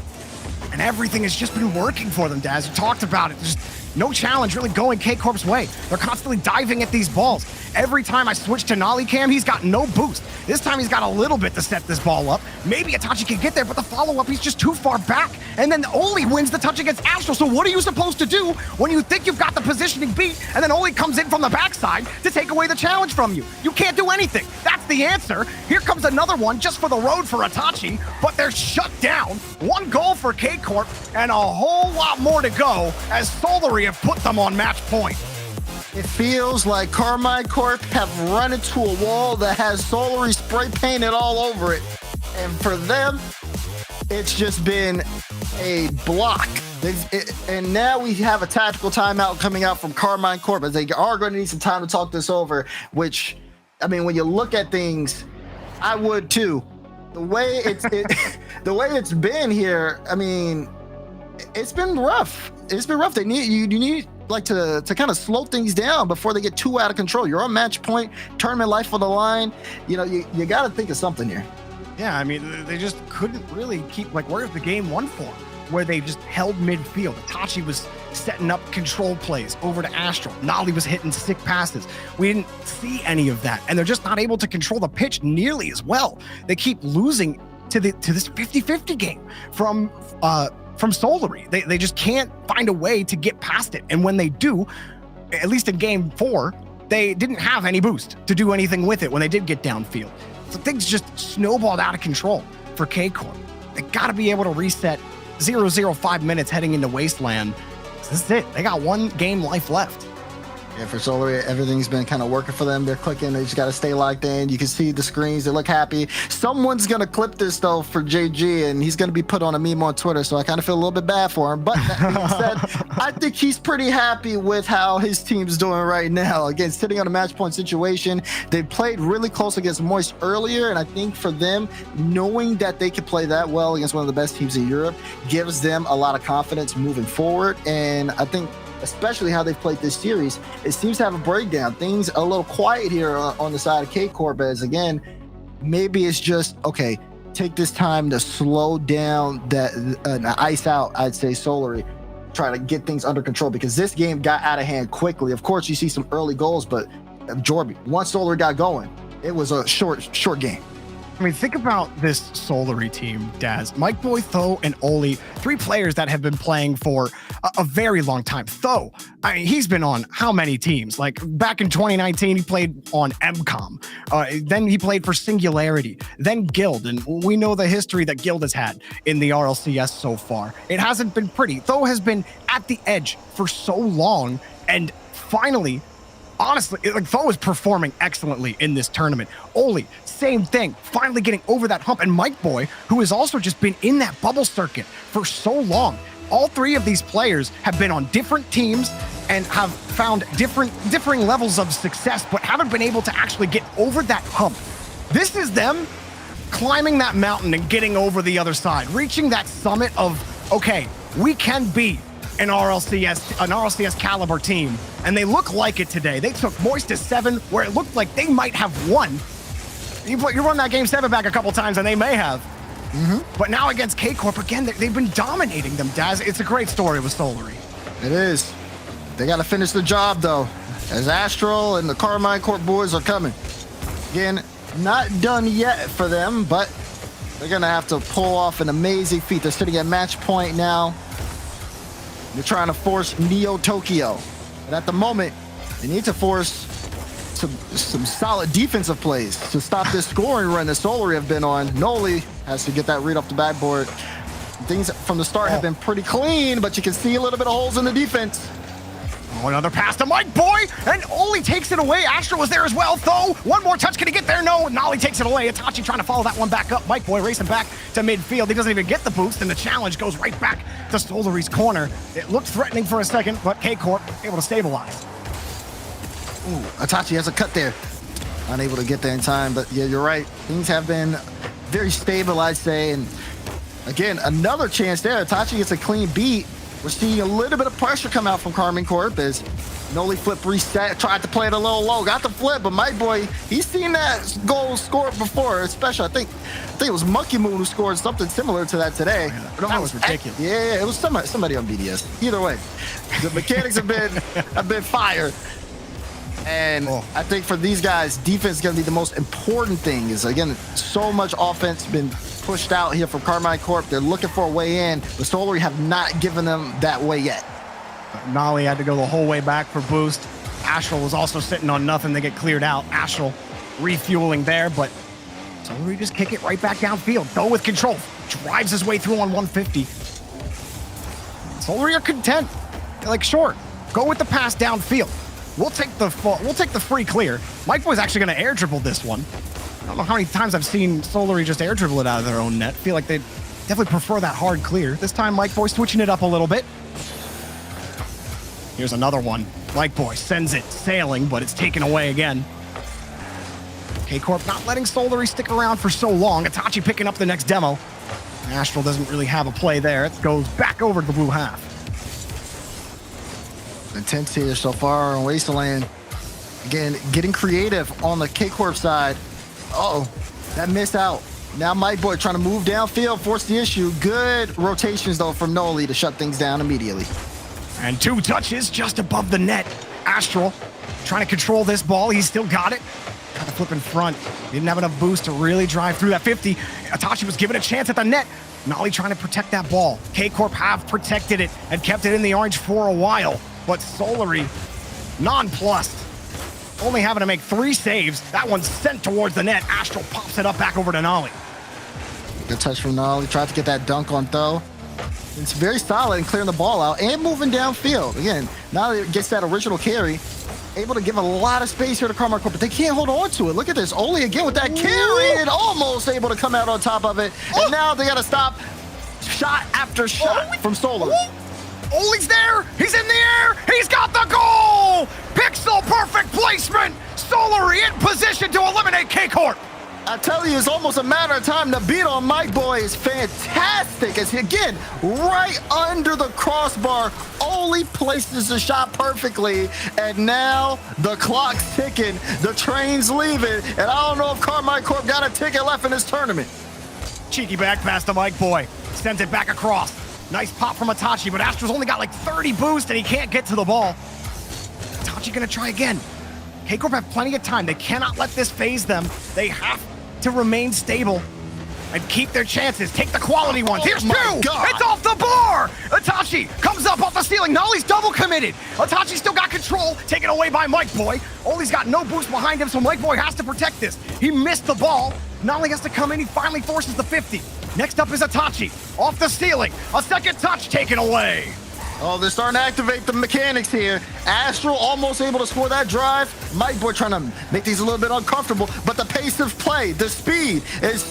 And everything has just been working for them, Daz. You talked about it. There's no challenge really going K-Corp's way. They're constantly diving at these balls. Every time I switch to Nolly Cam, he's got no boost. This time he's got a little bit to set this ball up. Maybe Itachi can get there, but the follow-up, he's just too far back. And then Oli wins the touch against Astral. So what are you supposed to do when you think you've got the positioning beat, and then Oli comes in from the backside to take away the challenge from you? You can't do anything. That's the answer. Here comes another one just for the road for Itachi, but they're shut down. One goal for K-Corp, and a whole lot more to go as Solary have put them on match point. It feels like Karmine Corp have run into a wall that has Solary spray painted all over it. And for them, it's just been a block. And now we have a tactical timeout coming out from Karmine Corp, as they are going to need some time to talk this over, which, I mean, when you look at things, I would too. The way it's been here, I mean, it's been rough. It's been rough. You need like to kind of slow things down before they get too out of control. You're on match point, tournament life on the line. You know, you got to think of something here. Yeah, I mean, they just couldn't really keep, like, where's the game one for? Where they just held midfield. Itachi was setting up control plays over to Astral. Nolly was hitting sick passes. We didn't see any of that. And they're just not able to control the pitch nearly as well. They keep losing to this 50-50 game from Solary. They just can't find a way to get past it. And when they do, at least in game 4, they didn't have any boost to do anything with it when they did get downfield. So things just snowballed out of control for K-Corp. They got to be able to reset 0-0 5 minutes heading into Wasteland. This is it. They got one game life left. Yeah, for Solary, everything's been kind of working for them. They're clicking. They just got to stay locked in. You can see the screens. They look happy. Someone's going to clip this, though, for JG, and he's going to be put on a meme on Twitter, so I kind of feel a little bit bad for him. But that being said, I think he's pretty happy with how his team's doing right now. Again, sitting on a match point situation. They played really close against Moist earlier, and I think for them, knowing that they could play that well against one of the best teams in Europe gives them a lot of confidence moving forward. And I think especially how they've played this series, it seems to have a breakdown. Things are a little quiet here on the side of K-Corp, as again, maybe it's just, okay, take this time to slow down that ice out, I'd say, Solary, try to get things under control, because this game got out of hand quickly. Of course, you see some early goals, but Jorby, once Solary got going, it was a short game. I mean, think about this Solary team, Daz. Mike Boy, Tho, and Oli, 3 players that have been playing for a very long time. Tho, I mean, he's been on how many teams? Like back in 2019, he played on MCOM. Then he played for Singularity, then Guild. And we know the history that Guild has had in the RLCS so far. It hasn't been pretty. Tho has been at the edge for so long. And finally, honestly, like Tho is performing excellently in this tournament. Oli, same thing, finally getting over that hump. And Mike Boy, who has also just been in that bubble circuit for so long. All 3 of these players have been on different teams and have found differing levels of success, but haven't been able to actually get over that hump. This is them climbing that mountain and getting over the other side, reaching that summit of, okay, we can be an RLCS caliber team, and they look like it today. They took Moist to 7, where it looked like they might have won. You run that game 7 back a couple times, and they may have. But now against K-Corp, again, they've been dominating them, Daz. It's a great story with Solary. It is. They got to finish the job, though, as Astral and the Karmine Corp boys are coming. Again, not done yet for them, but they're going to have to pull off an amazing feat. They're sitting at match point now. They're trying to force Neo Tokyo. And at the moment, they need to force some solid defensive plays to stop this scoring run that Solary have been on. Noli has to get that read off the backboard. Things from the start have been pretty clean, but you can see a little bit of holes in the defense. Oh, another pass to Mike Boy, and Oli takes it away. Astra was there as well, though. One more touch, can he get there? No, Nolly takes it away. Itachi trying to follow that one back up. Mike Boy racing back to midfield. He doesn't even get the boost, and the challenge goes right back to Solary's corner. It looked threatening for a second, but K-Corp able to stabilize. Ooh, Itachi has a cut there. Unable to get there in time, but yeah, you're right. Things have been very stable, I'd say, and again, another chance there. Itachi gets a clean beat. We're seeing a little bit of pressure come out from Karmine Corp as Noli flip reset, tried to play it a little low, got the flip, but Mike Boy, he's seen that goal scored before, especially, I think it was Monkey Moon who scored something similar to that today. That was ridiculous. Yeah, it was somebody on BDS. Either way, the mechanics have been fire. And I think for these guys, defense is going to be the most important thing. Is again, so much offense been pushed out here from Karmine Corp. They're looking for a way in, but Solary have not given them that way yet. Nolly had to go the whole way back for boost. Astral was also sitting on nothing. They get cleared out. Astral refueling there, but Solary just kick it right back downfield. Go with control. Drives his way through on 150. Solary are content. They're like, sure, go with the pass downfield. We'll take the free clear. Mike Boy's actually going to air dribble this one. I don't know how many times I've seen Solary just air dribble it out of their own net. Feel like they definitely prefer that hard clear. This time, Mike Boy switching it up a little bit. Here's another one. Mike Boy sends it sailing, but it's taken away again. K-Corp not letting Solary stick around for so long. Itachi picking up the next demo. Astral doesn't really have a play there. It goes back over to the blue half. Intense here so far on Wasteland. Again, getting creative on the K-Corp side. Uh-oh, that missed out. Now Mike Boy trying to move downfield, force the issue. Good rotations, though, from Noli to shut things down immediately. And 2 touches just above the net. Astral trying to control this ball. He's still got it. Got to flip in front. Didn't have enough boost to really drive through that 50. Itachi was given a chance at the net. Nolly trying to protect that ball. K-Corp have protected it and kept it in the orange for a while. But Solary, nonplussed. Only having to make 3 saves. That one's sent towards the net. Astral pops it up back over to Nolly. Good touch from Nolly. Tried to get that dunk on Tho. It's very solid in clearing the ball out and moving downfield. Again, now that it gets that original carry, able to give a lot of space here to Karmine Corp, but they can't hold on to it. Look at this. Oli again with that carry and almost able to come out on top of it. And now they got to stop shot after shot from Solar. Oli's there. He's in the air. He's got the goal. Pixel perfect placement. Solary in position to eliminate K-Corp. I tell you, it's almost a matter of time. The beat on Mike Boy is fantastic. As he, again, right under the crossbar, Oli places the shot perfectly. And now the clock's ticking. The train's leaving. And I don't know if Karmine Corp got a ticket left in this tournament. Cheeky back pass to Mike Boy. Sends it back across. Nice pop from Itachi, but Astro's only got like 30 boost and he can't get to the ball. Itachi gonna try again. K-Corp have plenty of time. They cannot let this phase them. They have to remain stable and keep their chances. Take the quality ones. Here's two. God. It's off the bar. Itachi comes up off the ceiling. Nolly's double committed. Itachi still got control. Taken away by Mike Boy. Oli's got no boost behind him, so Mike Boy has to protect this. He missed the ball. Nolly has to come in. He finally forces the 50. Next up is Itachi. Off the ceiling. A second touch taken away. Oh, they're starting to activate the mechanics here. Astral almost able to score that drive. Mike Boy trying to make these a little bit uncomfortable, but the pace of play, the speed is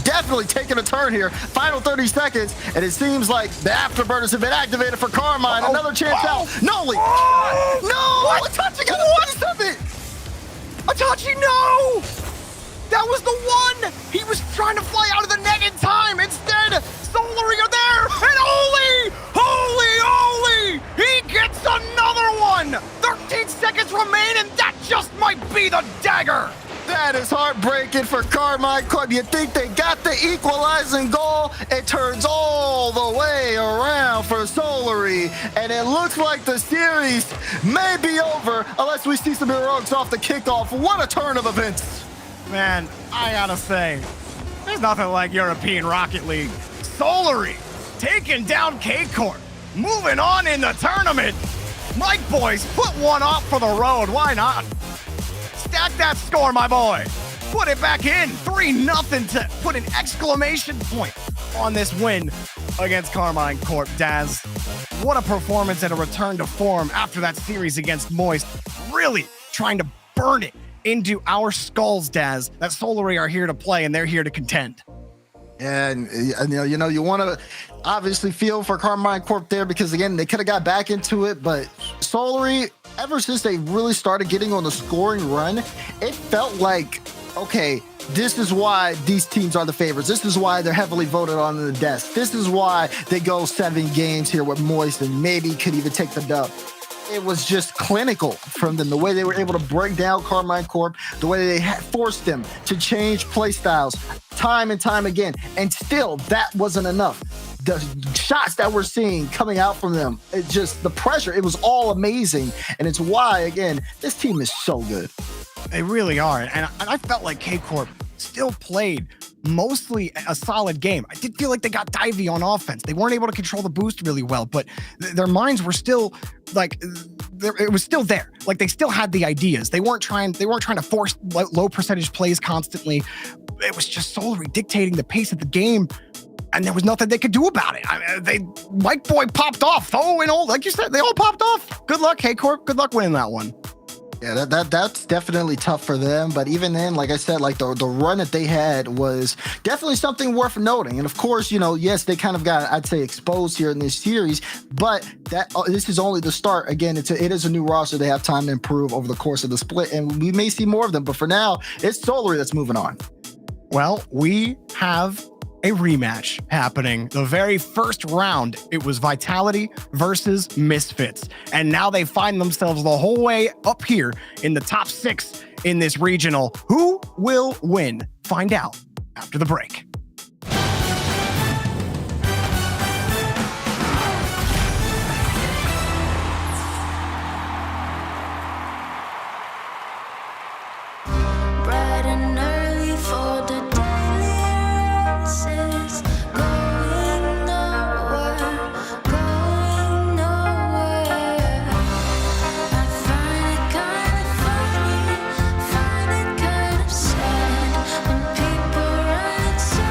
definitely taking a turn here. Final 30 seconds, and it seems like the afterburners have been activated for Karmine. Another chance out. Nolly. No! Itachi got a piece of it. Itachi, no! That was the one! He was trying to fly out of the net in time. Instead, Solary are there, and Oli! Holy Oli! He gets another one! 13 seconds remain, and that just might be the dagger! That is heartbreaking for Karmine Corp. You think they got the equalizing goal? It turns all the way around for Solary, and it looks like the series may be over unless we see some heroics off the kickoff. What a turn of events! Man, I gotta say, there's nothing like European Rocket League. Solary taking down K-Corp, moving on in the tournament. Mike Boys put one off for the road. Why not? Stack that score, my boy. Put it back in. 3-0 to put an exclamation point on this win against Karmine Corp. Daz, what a performance and a return to form after that series against Moist. Really trying to burn it into our skulls, Daz, that Solary are here to play and they're here to contend. And you want to obviously feel for Karmine Corp there because, again, they could have got back into it, but Solary, ever since they really started getting on the scoring run, it felt like, okay, this is why these teams are the favorites. This is why they're heavily voted on in the desk. This is why they go 7 games here with Moist and maybe could even take the dub. It was just clinical from them, the way they were able to break down Karmine Corp, the way they forced them to change play styles time and time again. And still, that wasn't enough. The shots that we're seeing coming out from them, it just, the pressure, it was all amazing. And it's why, again, this team is so good. They really are. And I felt like K-Corp still played mostly a solid game. I did feel like they got divey on offense. They weren't able to control the boost really well, but their minds were still like, it was still there. Like they still had the ideas. They weren't trying to force low percentage plays constantly. It was just Solary dictating the pace of the game, and there was nothing they could do about it. Mike Boy popped off. Oh, and all, like you said, they all popped off. Good luck, K-Corp. Good luck winning that one. Yeah, that's definitely tough for them. But even then, like I said, like the run that they had was definitely something worth noting. And of course, yes, they kind of got, I'd say, exposed here in this series. But this is only the start. Again, it is a new roster. They have time to improve over the course of the split, and we may see more of them. But for now, it's Solary that's moving on. Well, we have a rematch happening. The very first round, it was Vitality versus Misfits. And now they find themselves the whole way up here in the top 6 in this regional. Who will win? Find out after the break. Bright and early for the daily races, going nowhere. I find it kind of funny, find it kind of sad when people run so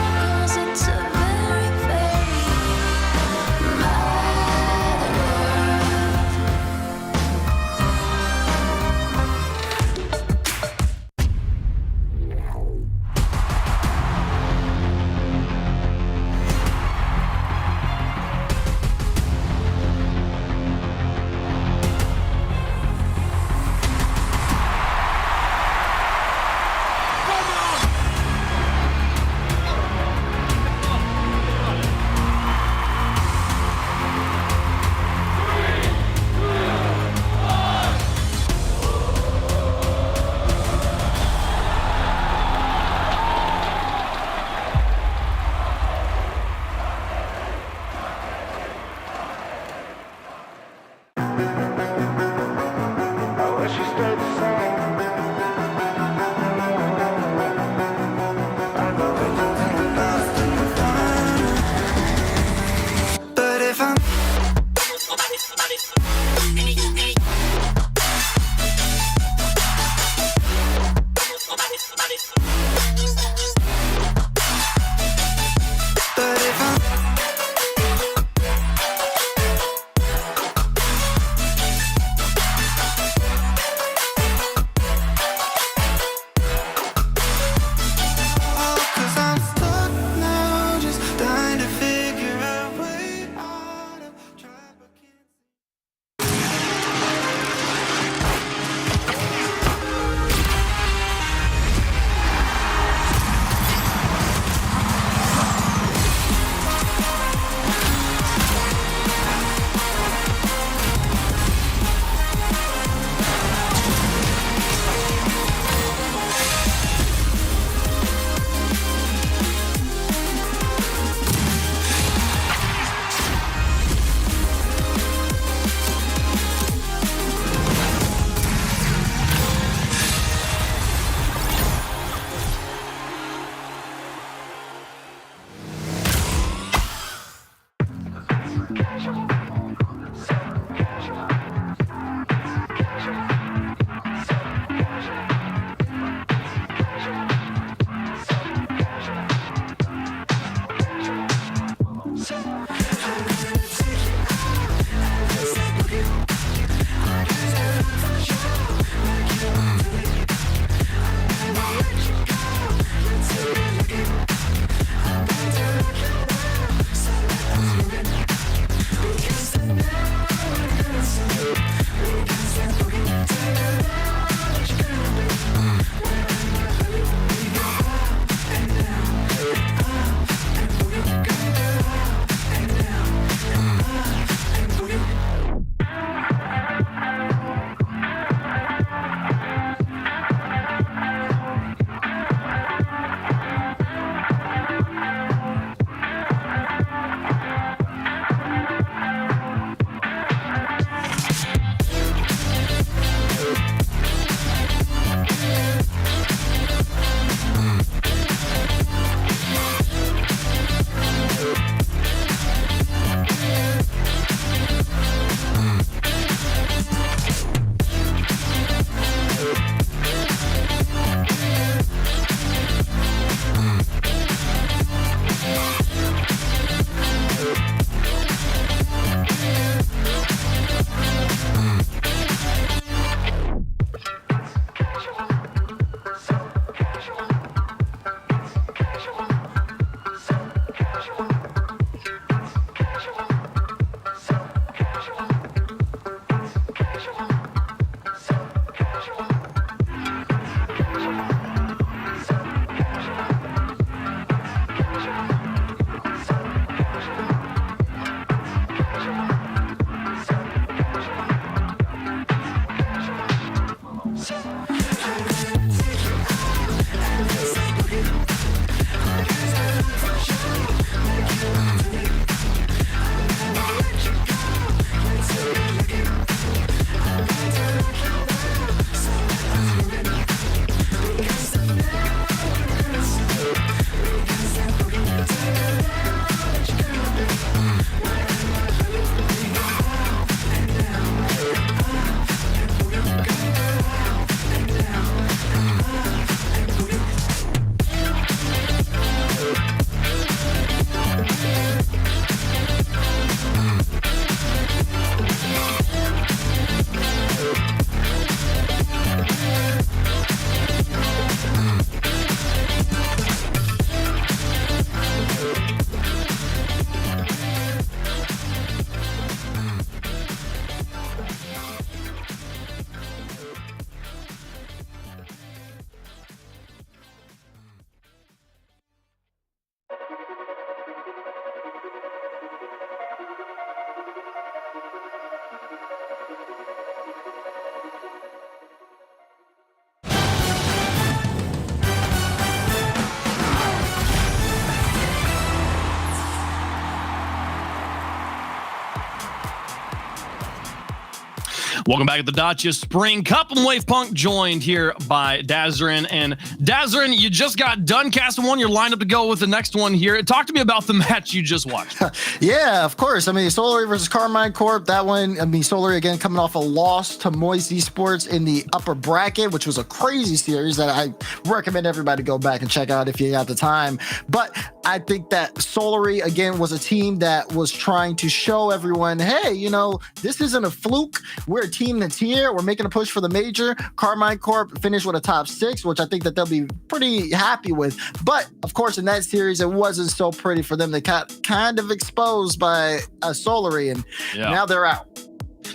Welcome back to the Dacia Spring Cup. I'm Wave Punk, joined here by Dazarin. And Dazarin, you just got done casting one. You're lined up to go with the next one here. Talk to me about the match you just watched. Yeah, of course. I mean, Solary versus Karmine Corp. That one, I mean, Solary again coming off a loss to Moist Esports in the upper bracket, which was a crazy series that I recommend everybody go back and check out if you got the time. But I think that Solary, again, was a team that was trying to show everyone, hey, you know, this isn't a fluke. We're a team that's here. We're making a push for the major. Karmine Corp finished with a top 6, which I think that they'll be pretty happy with. But of course, in that series, it wasn't so pretty for them. They got kind of exposed by Solary, and now they're out.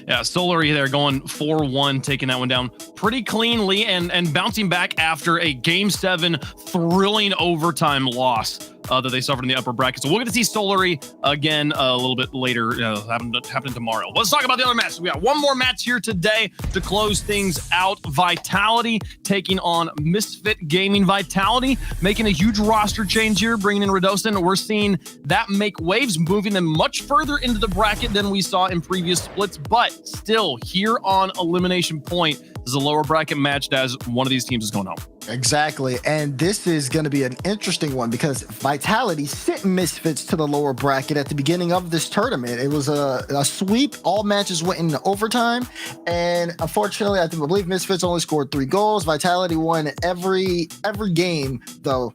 Yeah, Solary there going 4-1, taking that one down pretty cleanly and bouncing back after a Game 7 thrilling overtime loss that they suffered in the upper bracket. So we're going to see Solary again a little bit later, happening tomorrow. Let's talk about the other match. We got one more match here today to close things out. Vitality taking on Misfit Gaming. Vitality making a huge roster change here, bringing in Radosin. We're seeing that make waves, moving them much further into the bracket than we saw in previous splits, but still here on Elimination Point. This is a lower bracket match as one of these teams is going home. Exactly. And this is going to be an interesting one because Vitality sent Misfits to the lower bracket at the beginning of this tournament. It was a sweep. All matches went into overtime. And unfortunately, I believe Misfits only scored 3 goals. Vitality won every game, though.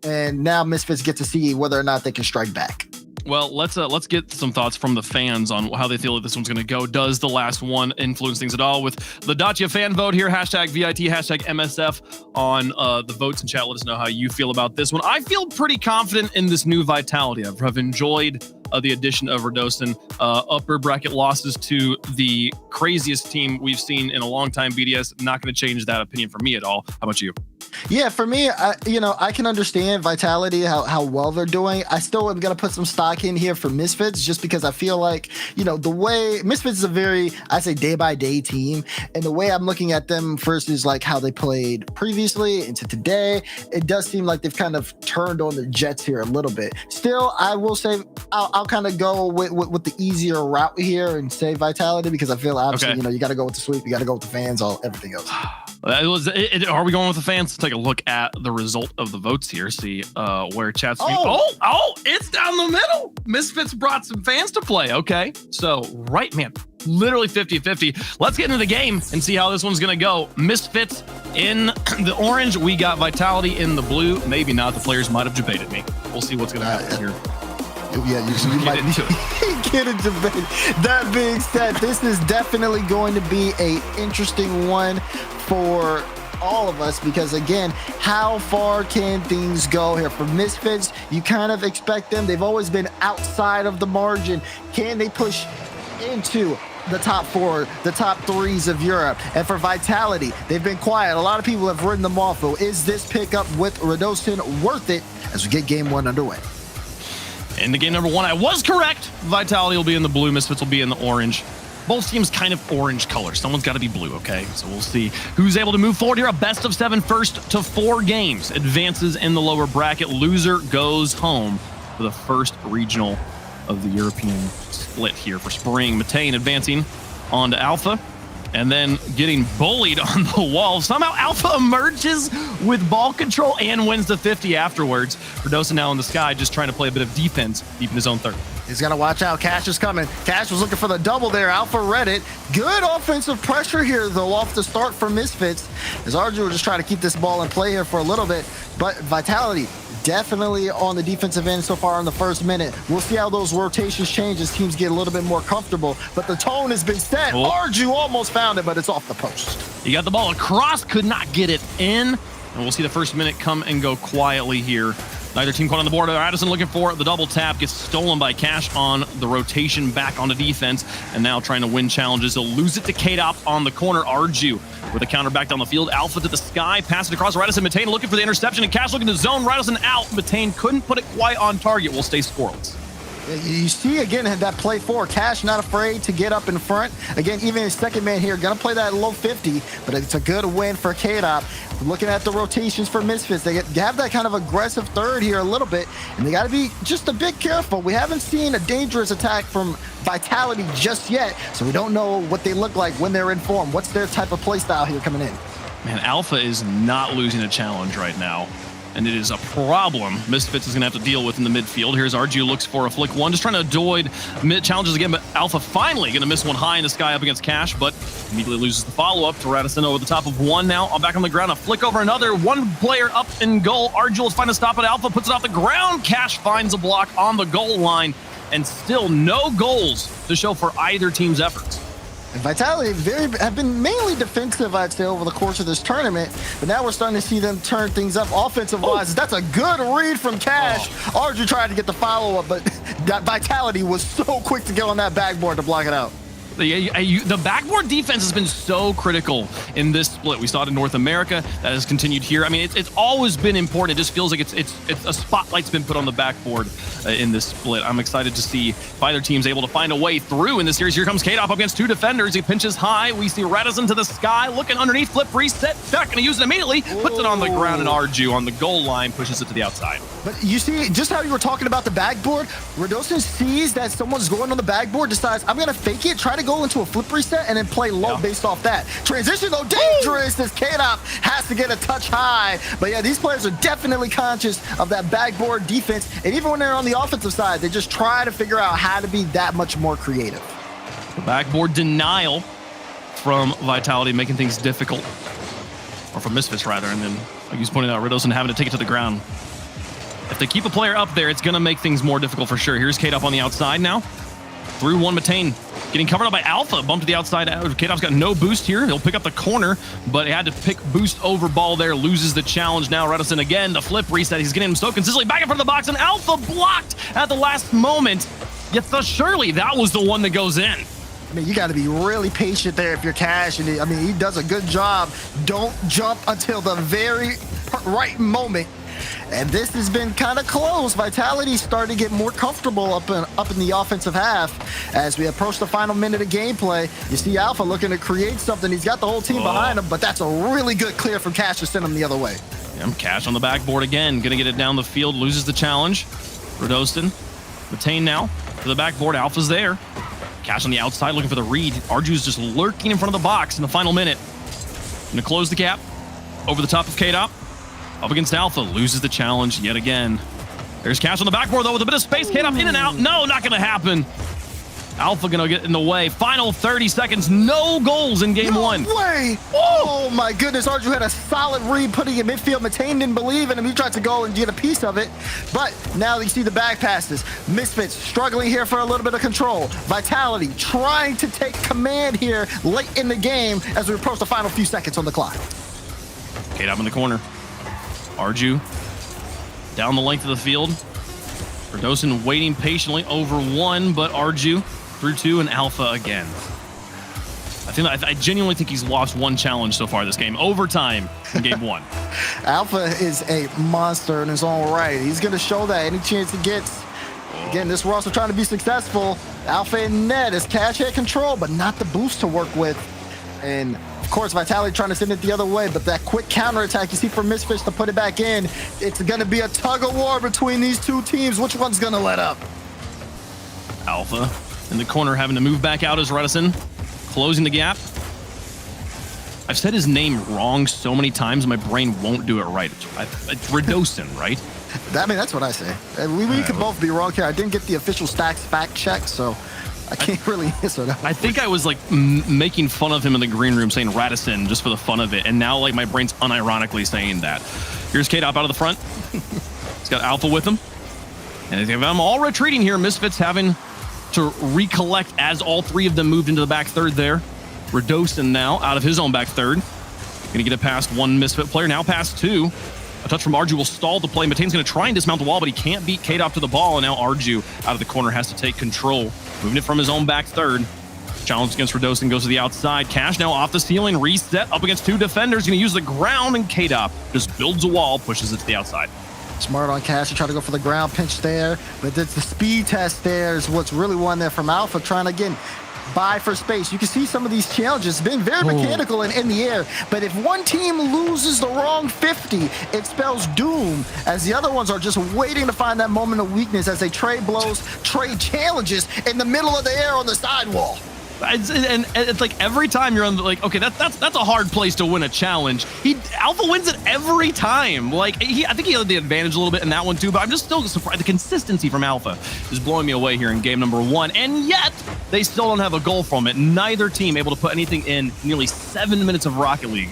And now Misfits get to see whether or not they can strike back. Well, let's get some thoughts from the fans on how they feel that this one's going to go. Does the last one influence things at all? With the Dacia fan vote here, hashtag VIT, hashtag MSF on the votes in chat. Let us know how you feel about this one. I feel pretty confident in this new Vitality. I've enjoyed the addition of Radosin. Upper bracket losses to the craziest team we've seen in a long time. BDS, not going to change that opinion for me at all. How about you? Yeah, for me, I can understand Vitality, how well they're doing. I still am going to put some stock in here for Misfits just because I feel like, the way Misfits is a very, I say day-by-day team. And the way I'm looking at them versus like how they played previously into today, it does seem like they've kind of turned on the Jets here a little bit. Still, I will say I'll kind of go with the easier route here and say Vitality because I feel obviously, you got to go with the sweep. You got to go with the fans, everything else. Are we going with the fans? Let's take a look at the result of the votes here. See where chat's. It's down the middle. Misfits brought some fans to play. Okay, so literally 50-50. Let's get into the game and see how this one's gonna go. Misfits in the orange. We got Vitality in the blue. Maybe not. The players might have debated me. We'll see what's gonna happen here. Yeah, you might get into debate. That being said, this is definitely going to be an interesting one for all of us because, again, how far can things go here? For Misfits, you kind of expect them. They've always been outside of the margin. Can they push into the top 4, the top 3s of Europe? And for Vitality, they've been quiet. A lot of people have written them off, though. Is this pickup with Radosin worth it as we get game 1 underway? In the game number 1, I was correct. Vitality will be in the blue. Misfits will be in the orange. both teams kind of orange color. Someone's got to be blue, okay? So we'll see who's able to move forward here. A best of 7 first to 4 games advances in the lower bracket. Loser goes home for the first regional of the European split here for Spring. Matane advancing on to Alpha and then getting bullied on the wall. Somehow Alpha emerges with ball control and wins the 50 afterwards. Verdosa now in the sky, just trying to play a bit of defense deep in his own third. He's got to watch out. Cash is coming. Cash was looking for the double there. Alpha read it. Good offensive pressure here, though, off the start for Misfits. As Arju will just try to keep this ball in play here for a little bit. But Vitality definitely on the defensive end so far in the first minute. We'll see how those rotations change as teams get a little bit more comfortable. But the tone has been set. Oh. Arju almost found it, but it's off the post. He got the ball across, could not get it in. And we'll see the first minute come and go quietly here. Neither team caught on the board. Addison looking for the double tap, gets stolen by Cash on the rotation back onto defense, and now trying to win challenges. He'll lose it to K-Dop on the corner. Arju with a counter back down the field. Alpha to the sky, pass it across. Radisson Matane looking for the interception, and Cash looking to zone. Radisson out. Matane couldn't put it quite on target. Will stay scoreless. You see, again, that play forward. Cash not afraid to get up in front. Again, even his second man here, going to play that low 50, but it's a good win for K-Dop. Looking at the rotations for Misfits, they have that kind of aggressive third here a little bit, and they got to be just a bit careful. We haven't seen a dangerous attack from Vitality just yet, so we don't know what they look like when they're in form. What's their type of play style here coming in? Man, Alpha is not losing a challenge right now, and it is a problem Misfits is going to have to deal with in the midfield. Here's Arju, looks for a flick one, just trying to avoid mid challenges again, but Alpha finally going to miss one high in the sky up against Cash, but immediately loses the follow-up to Radisson over the top of one now. Back on the ground, a flick over another, one player up in goal. Arju will find a stop at Alpha, puts it off the ground. Cash finds a block on the goal line, and still no goals to show for either team's efforts. And Vitality have been mainly defensive, I'd say, over the course of this tournament. But now we're starting to see them turn things up offensive-wise. That's a good read from Cash. Arju tried to get the follow-up, but that Vitality was so quick to get on that backboard to block it out. The backboard defense has been so critical in this split. We saw it in North America. That has continued here. I mean, it's always been important. It just feels like it's a spotlight's been put on the backboard in this split. I'm excited to see if either team's able to find a way through in this series. Here comes K-Dop up against 2 defenders. He pinches high. We see Radisson to the sky, looking underneath, flip reset. Not going to use it immediately. Puts it on the ground, and Arju on the goal line pushes it to the outside. But you see, just how you were talking about the backboard, Radossin sees that someone's going on the backboard, decides, I'm going to fake it, try to go into a flip reset, and then play low based off that. Transition, though, dangerous as K-Dop has to get a touch high. But yeah, these players are definitely conscious of that backboard defense. And even when they're on the offensive side, they just try to figure out how to be that much more creative. The backboard denial from Vitality, making things difficult. Or from Misfits, rather. And then, like he's pointing out, Radossin having to take it to the ground. If they keep a player up there, it's going to make things more difficult for sure. Here's K-Dop on the outside now. Through one, Matane getting covered up by Alpha. Bumped to the outside. K-Dop's got no boost here. He'll pick up the corner, but he had to pick boost over ball there. Loses the challenge now. Radisson again, the flip reset. He's getting him so consistently back in front of the box, and Alpha blocked at the last moment. Yet surely that was the one that goes in. I mean, you got to be really patient there if you're Cash. And I mean, he does a good job. Don't jump until the very right moment. And this has been kind of close. Vitality starting to get more comfortable up in the offensive half. As we approach the final minute of gameplay, you see Alpha looking to create something. He's got the whole team behind him, but that's a really good clear from Cash to send him the other way. Yeah, Cash on the backboard again. Going to get it down the field. Loses the challenge. Radossin. Matane now to the backboard. Alpha's there. Cash on the outside looking for the read. Arju's just lurking in front of the box in the final minute. Going to close the gap. Over the top of K-Dop. Up against Alpha, loses the challenge yet again. There's Cash on the backboard, though, with a bit of space. K-Dop in and out. No, not going to happen. Alpha going to get in the way. Final 30 seconds. No goals in game one. No way. Oh, my goodness. Arju had a solid read putting in midfield. Matane didn't believe in him. He tried to go and get a piece of it. But now you see the back passes. Misfits struggling here for a little bit of control. Vitality trying to take command here late in the game as we approach the final few seconds on the clock. K-Dop in the corner. Arju down the length of the field. Radossin waiting patiently over one, but Arju through 2 and Alpha again. I genuinely think he's lost one challenge so far this game. Overtime in game 1. Alpha is a monster in his own right. He's going to show that any chance he gets. Again, this roster trying to be successful. Alpha and net as Cash had control, but not the boost to work with. And of course, Vitality trying to send it the other way, but that quick counterattack you see from Misfits to put it back in, it's going to be a tug of war between these two teams. Which one's going to let up? Alpha in the corner having to move back out as Redison, closing the gap. I've said his name wrong so many times, my brain won't do it right. It's Redocin, right? I mean, that's what I say. We could both be wrong here. I didn't get the official Stacks fact check, so I can't really answer that. I think I was like making fun of him in the green room saying Radisson just for the fun of it. And now like my brain's unironically saying that. Here's K-Dop out of the front. He's got Alpha with him. And I'm all retreating here. Misfits having to recollect as all three of them moved into the back third there. Redocin now out of his own back third. Gonna get it past one Misfit player, now past two. A touch from Arju will stall the play. Matane's gonna try and dismount the wall, but he can't beat K-Dop to the ball, and now Arju out of the corner has to take control. Moving it from his own back third. Challenge against Redocin goes to the outside. Cash now off the ceiling, reset up against two defenders. Gonna use the ground, and K-Dop just builds a wall, pushes it to the outside. Smart on Cash to try to go for the ground pinch there, but it's the speed test there is what's really won there from Alpha, trying to, again, buy for space. You can see some of these challenges being very mechanical and in the air, but if one team loses the wrong 50, it spells doom, as the other ones are just waiting to find that moment of weakness as they trade blows, trade challenges in the middle of the air on the sidewall. And it's like every time you're on the, like, okay, that's a hard place to win a challenge. Alpha wins it every time. Like I think he had the advantage a little bit in that one too, but I'm just still surprised. The consistency from Alpha is blowing me away here in game number one, and yet they still don't have a goal from it. Neither team able to put anything in nearly 7 minutes of Rocket League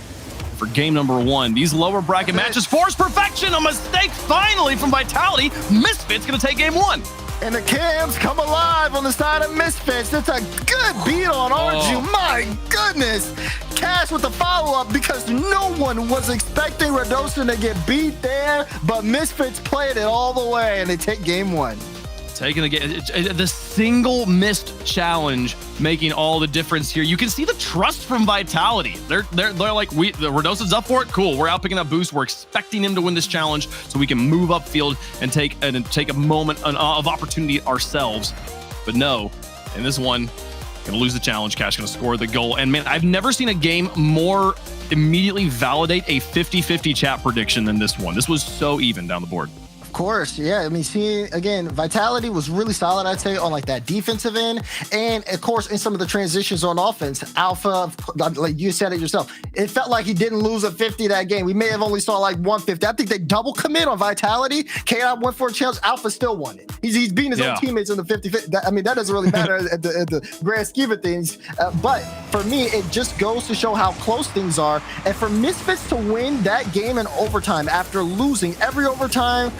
for game number one. These lower bracket matches force perfection. A mistake finally from Vitality. Misfits gonna take game one. And the cams come alive on the side of Misfits. It's a good beat on Arju. My goodness. Cash with the follow-up because no one was expecting Redocin to get beat there, but Misfits played it all the way, and they take game one. Taking the single missed challenge making all the difference here. You can see the trust from Vitality. They're like, the Redocin's up for it. Cool. We're out picking up boost. We're expecting him to win this challenge so we can move upfield and take a moment of opportunity ourselves. But no, in this one, gonna lose the challenge. Cash gonna score the goal. And man, I've never seen a game more immediately validate a 50-50 chat prediction than this one. This was so even down the board. Of course, yeah. I mean, seeing again, Vitality was really solid, I'd say, on like that defensive end, and of course in some of the transitions on offense. Alpha, like you said it yourself, it felt like he didn't lose a 50 that game. We may have only saw like 150. I think they double commit on Vitality. K-Dop went for a challenge. Alpha still won it. He's beating his own teammates in the 50-50. I mean, that doesn't really matter at the grand scheme of things. But for me, it just goes to show how close things are. And for Misfits to win that game in overtime after losing every overtime.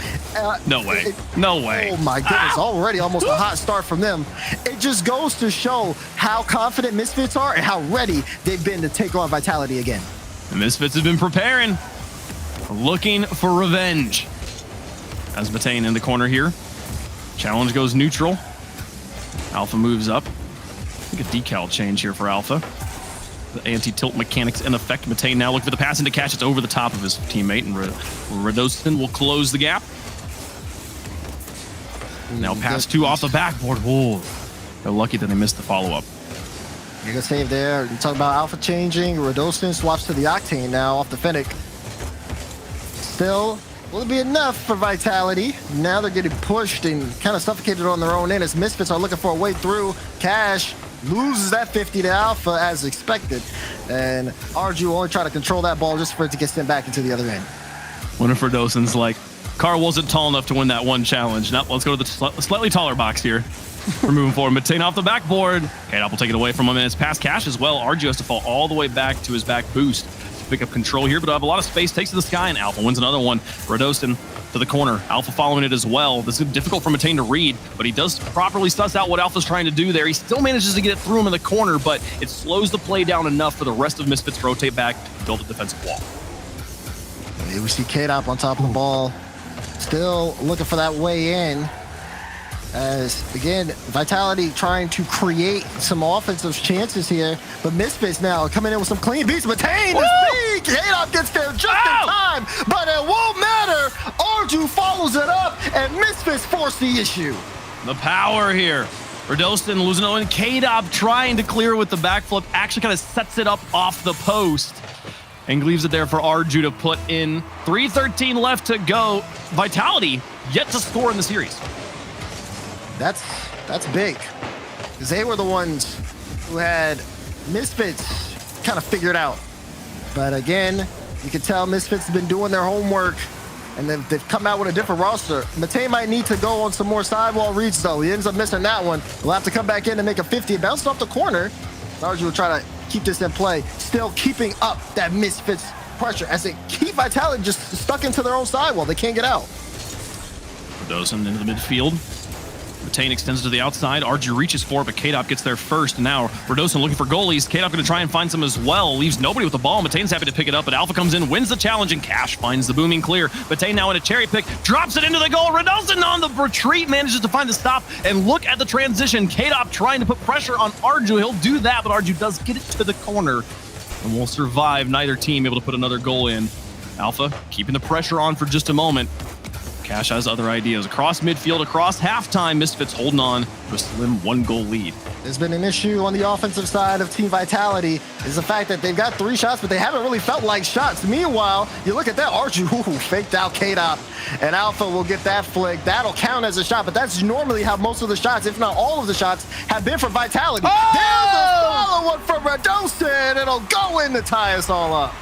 No way. No way. Oh my goodness, already almost a hot start from them. It just goes to show how confident Misfits are and how ready they've been to take on Vitality again. The Misfits have been preparing, looking for revenge. As Matane in the corner here. Challenge goes neutral. Alpha moves up. I think a decal change here for Alpha. The anti-tilt mechanics in effect. Matane now looking for the pass into Cash. It's over the top of his teammate, and Redocin will close the gap. Now pass two off the backboard. Whoa. They're lucky that they missed the follow-up. You can save there. You talk about Alpha changing. Redocin swaps to the Octane now off the Fennec. Still, will it be enough for Vitality? Now they're getting pushed and kind of suffocated on their own end as Misfits are looking for a way through. Cash loses that 50 to Alpha as expected. And Arju only try to control that ball just for it to get sent back into the other end. One of Redocin's like, Car wasn't tall enough to win that one challenge. Now let's go to the slightly taller box here. We're moving forward. Matane off the backboard. K-Dop will take it away from him, and it's past Cash as well. Arju has to fall all the way back to his back boost to pick up control here, but I have a lot of space. Takes to the sky, and Alpha wins another one. Redocin to the corner. Alpha following it as well. This is difficult for Matane to read, but he does properly suss out what Alpha's trying to do there. He still manages to get it through him in the corner, but it slows the play down enough for the rest of Misfits to rotate back and build a defensive wall. We see K-Dop on top of the ball. Still looking for that way in. As, again, Vitality trying to create some offensive chances here. But Misfits now coming in with some clean beats. Matane is big! K-Dop gets there just in time, but it won't matter. Arju follows it up, and Misfits force the issue. The power here Rodolson losing it, and K-Dop trying to clear with the backflip, actually kind of sets it up off the post and leaves it there for Arju to put in. 3:13 left to go. Vitality yet to score in the series. That's big. Because they were the ones who had Misfits kind of figured out. But again, you can tell Misfits have been doing their homework, and they've come out with a different roster. Matei might need to go on some more sidewall reads, though. He ends up missing that one. We'll have to come back in and make a 50. It bounced off the corner. Arju will try to keep this in play, still keeping up that Misfits pressure as they keep Vitality just stuck into their own sidewall. They can't get out. Rodolson into the midfield. Retain extends to the outside. Arju reaches for it, but K-Dop gets there first. Now Rodolson looking for goalies. K-Dop going to try and find some as well. Leaves nobody with the ball. Matane's happy to pick it up, but Alpha comes in, wins the challenge, and Cash finds the booming clear. Matane now in a cherry pick, drops it into the goal. Rodolson on the retreat manages to find the stop, and look at the transition. K-Dop trying to put pressure on Arju. He'll do that, but Arju does get it to the corner and will survive. Neither team able to put another goal in. Alpha keeping the pressure on for just a moment. Cash has other ideas. Across midfield, across halftime, Misfits holding on to a slim 1-goal lead. There's been an issue on the offensive side of Team Vitality is the fact that they've got 3 shots, but they haven't really felt like shots. Meanwhile, you look at that, Arju faked out K-Dop, and Alpha will get that flick. That'll count as a shot, but that's normally how most of the shots, if not all of the shots, have been for Vitality. Oh! There's a follow-one from Rodolson. It'll go in to tie us all up.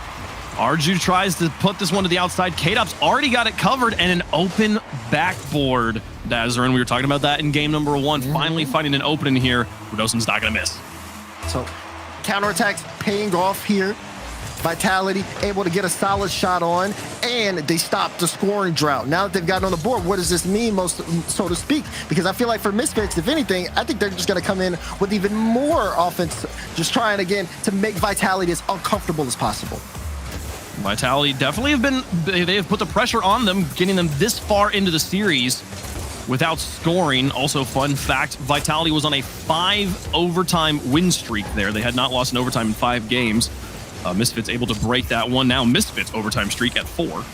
Arju tries to put this one to the outside. K-Dop's already got it covered, and an open backboard. Dazarin, we were talking about that in game number 1. Finally finding an opening here. Rodolson's not going to miss. So counterattacks paying off here. Vitality able to get a solid shot on, and they stop the scoring drought. Now that they've gotten on the board, what does this mean, most so to speak? Because I feel like for Misfits, if anything, I think they're just going to come in with even more offense, just trying again to make Vitality as uncomfortable as possible. Vitality definitely they have put the pressure on them, getting them this far into the series without scoring. Also, fun fact, Vitality was on a 5 overtime win streak there. They had not lost an overtime in 5 games. Misfits able to break that one. Now Misfits overtime streak at 4.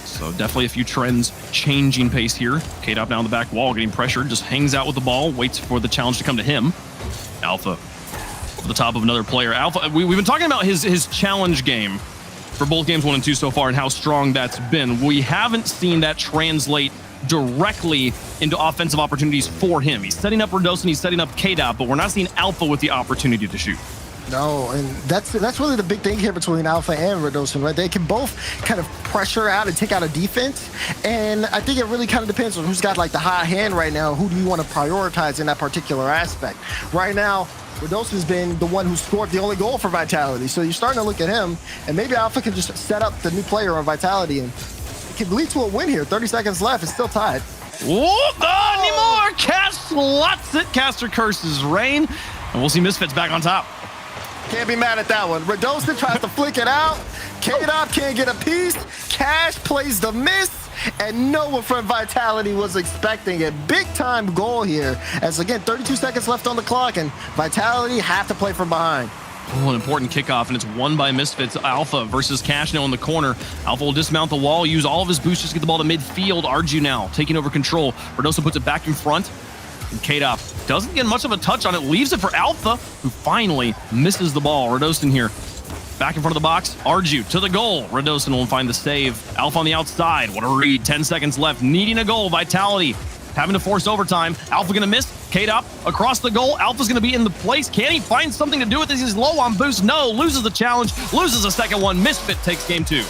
So definitely a few trends changing pace here. K-Dop down the back wall, getting pressured, just hangs out with the ball, waits for the challenge to come to him. Alpha over the top of another player. Alpha, we've been talking about his challenge game for both games 1 and 2 so far and how strong that's been. We haven't seen that translate directly into offensive opportunities for him. He's setting up Rodolson, he's setting up K-Dop, but we're not seeing Alpha with the opportunity to shoot. No, and that's really the big thing here between Alpha and Rodolson, right? They can both kind of pressure out and take out a defense, and I think it really kind of depends on who's got like the high hand right now. Who do you want to prioritize in that particular aspect? Right now, Rodolson's been the one who scored the only goal for Vitality, so you're starting to look at him, and maybe Alpha can just set up the new player on Vitality, and it can lead to a win here. 30 seconds left, it's still tied. Whoop, not anymore! Cast slots it, Caster curses rain, and we'll see Misfits back on top. Can't be mad at that one. Rodolson tries to flick it out. K-Dop can't get a piece. Cash plays the miss. And no one from Vitality was expecting a big-time goal here. As again, 32 seconds left on the clock, and Vitality have to play from behind. Oh, an important kickoff, and it's won by Misfits. Alpha versus Cash now in the corner. Alpha will dismount the wall, use all of his boosts just to get the ball to midfield. Arju now taking over control. Rodolson puts it back in front. And K-Dop doesn't get much of a touch on it, leaves it for Alpha, who finally misses the ball. Rodolson here, back in front of the box. Arju to the goal. Rodolson will find the save. Alpha on the outside. What a read. 10 seconds left. Needing a goal. Vitality having to force overtime. Alpha going to miss. K-Dop across the goal. Alpha's going to be in the place. Can he find something to do with this? He's low on boost. No. Loses the challenge. Loses the second one. Misfit takes game 2.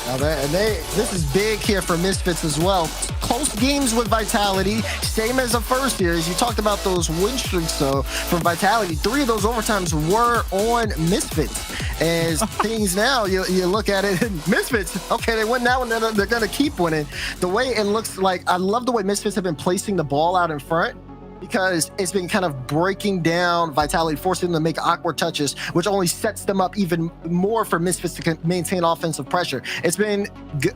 Now this is big here for Misfits as well. Close games with Vitality, same as the first series. You talked about those win streaks, though, from Vitality. 3 of those overtimes were on Misfits. As things now, you look at it, Misfits, okay, they win that one, they're going to keep winning. The way it looks like, I love the way Misfits have been placing the ball out in front, because it's been kind of breaking down Vitality, forcing them to make awkward touches, which only sets them up even more for Misfits to maintain offensive pressure. It's been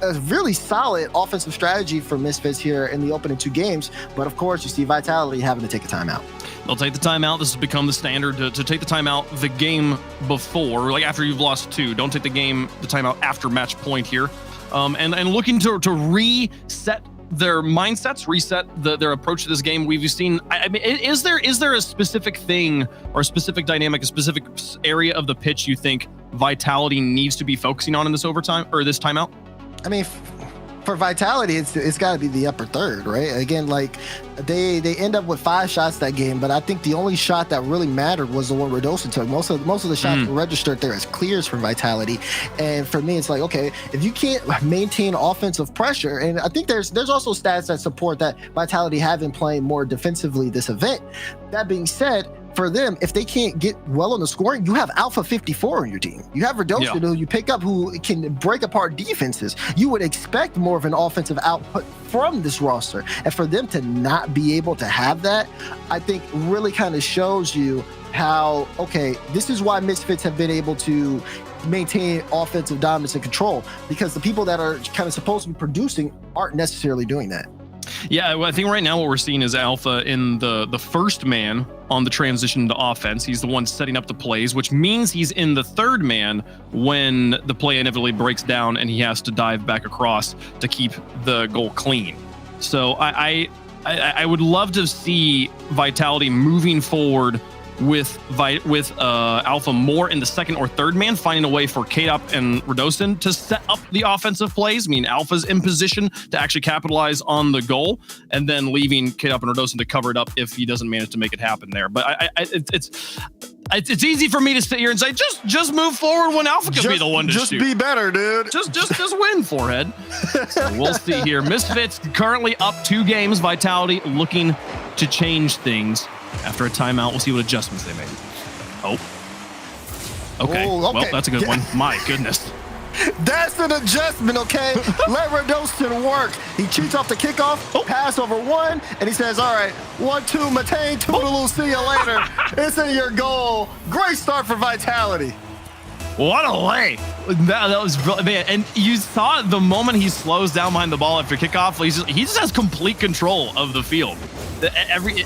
a really solid offensive strategy for Misfits here in the opening 2 games, but of course, you see Vitality having to take a timeout. They'll take the timeout. This has become the standard to take the timeout the game before, like after you've lost 2. Don't take the timeout after match point here. And looking to reset their mindsets, reset their approach to this game. We've seen. I mean, is there a specific thing or a specific dynamic, a specific area of the pitch you think Vitality needs to be focusing on in this overtime or this timeout? I mean, for Vitality, it's got to be the upper third, right? Again, like they end up with 5 shots that game, but I think the only shot that really mattered was the one Radosa took. Most of the shots registered there as clears for Vitality, and for me, it's like, okay, if you can't maintain offensive pressure, and I think there's also stats that support that Vitality have been playing more defensively this event. That being said, for them, if they can't get well on the scoring, you have Alpha 54 on your team. You have Radosa who you pick up who can break apart defenses. You would expect more of an offensive output from this roster. And for them to not be able to have that, I think really kind of shows you how, okay, this is why Misfits have been able to maintain offensive dominance and control, because the people that are kind of supposed to be producing aren't necessarily doing that. Yeah, well, I think right now what we're seeing is Alpha in the first man on the transition to offense. He's the one setting up the plays, which means he's in the third man when the play inevitably breaks down and he has to dive back across to keep the goal clean. So I would love to see Vitality moving forward with Alpha more in the second or third man, finding a way for K-Dop and Radosin to set up the offensive plays. I mean, Alpha's in position to actually capitalize on the goal, and then leaving K-Dop and Radosin to cover it up if he doesn't manage to make it happen there. But it's easy for me to sit here and say, just move forward when Alpha can be the one to shoot. Just be better, dude. Just win, Forehead. So we'll see here. Misfits currently up 2 games. Vitality looking to change things. After a timeout, we'll see what adjustments they made. Oh. Okay. Oh, okay. Well, that's a good one. My goodness. That's an adjustment, okay? Let Radosin work. He cheats off the kickoff, pass over 1, and he says, all right, 1-2, Matane, toodaloo, see you later. It's in your goal. Great start for Vitality. What a lay. That was brilliant. Man, and you saw the moment he slows down behind the ball after kickoff, he just has complete control of the field.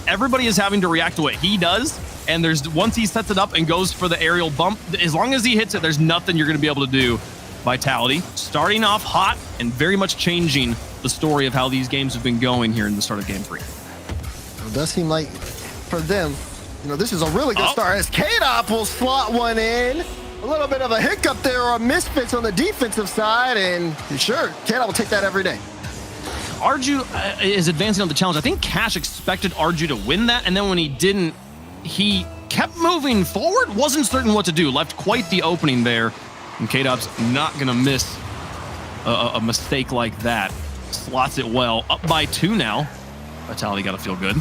Everybody is having to react to what he does, and once he sets it up and goes for the aerial bump, as long as he hits it, there's nothing you're going to be able to do. Vitality starting off hot and very much changing the story of how these games have been going here in the start of Game 3. It does seem like for them, this is a really good start as K-Dop will slot one in. A little bit of a hiccup there on Misfits on the defensive side, and sure, K-Dop will take that every day. Arju is advancing on the challenge. I think Cash expected Arju to win that, and then when he didn't, he kept moving forward, wasn't certain what to do, left quite the opening there, and K-Dop's not going to miss a mistake like that. Slots it well. Up by 2 now. Vitality got to feel good.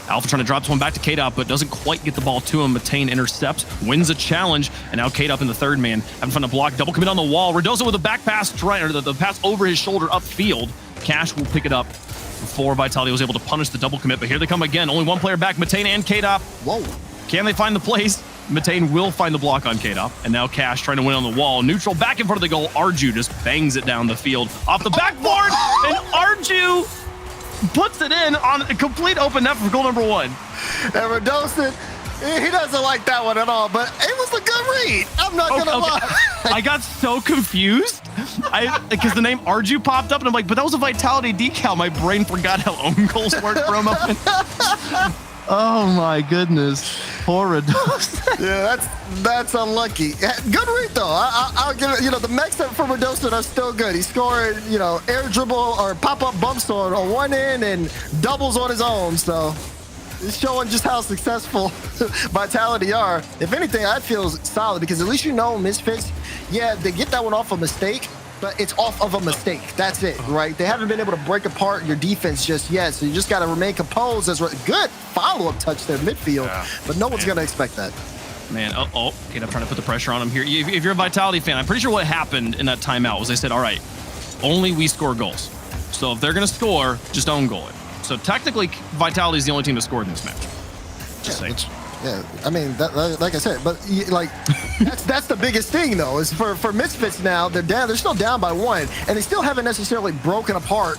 Alpha trying to drop this one back to K-Dop, but doesn't quite get the ball to him. Matane intercepts, wins a challenge, and now K-Dop in the third man, having fun to block, double commit on the wall. Radosa with a back pass, the pass over his shoulder upfield. Cash will pick it up before Vitality was able to punish the double commit, but here they come again. Only 1 player back, Matane and K-Dop. Whoa. Can they find the place? Matane will find the block on K-Dop, and now Cash trying to win on the wall. Neutral back in front of the goal. Arju just bangs it down the field off the backboard, and Arju puts it in on a complete open net for goal number 1. And Radosin, he doesn't like that one at all, but it was a good read. I'm not going to lie. I got so confused because the name Arju popped up, and I'm like, but that was a Vitality decal. My brain forgot how own goals work for a moment. Oh my goodness. Poor Radosin. Yeah, that's unlucky. Good read though. I'll give it, the mechs for Radosin are still good. He scored, air dribble or pop-up bumps on one end and doubles on his own. So it's showing just how successful Vitality are. If anything, I feel solid because at least Misfits, yeah, they get that one off a mistake, but it's off of a mistake. That's it, right? They haven't been able to break apart your defense just yet, so you just got to remain composed. As good follow-up touch there midfield, but no one's going to expect that. Man, okay, I'm trying to put the pressure on him here. If you're a Vitality fan, I'm pretty sure what happened in that timeout was they said, all right, only we score goals. So if they're going to score, just own goal it. So technically, Vitality is the only team to score in this match. Just saying. Yeah, I mean, like I said, but that's the biggest thing though. Is for Misfits now, they're still down by 1, and they still haven't necessarily broken apart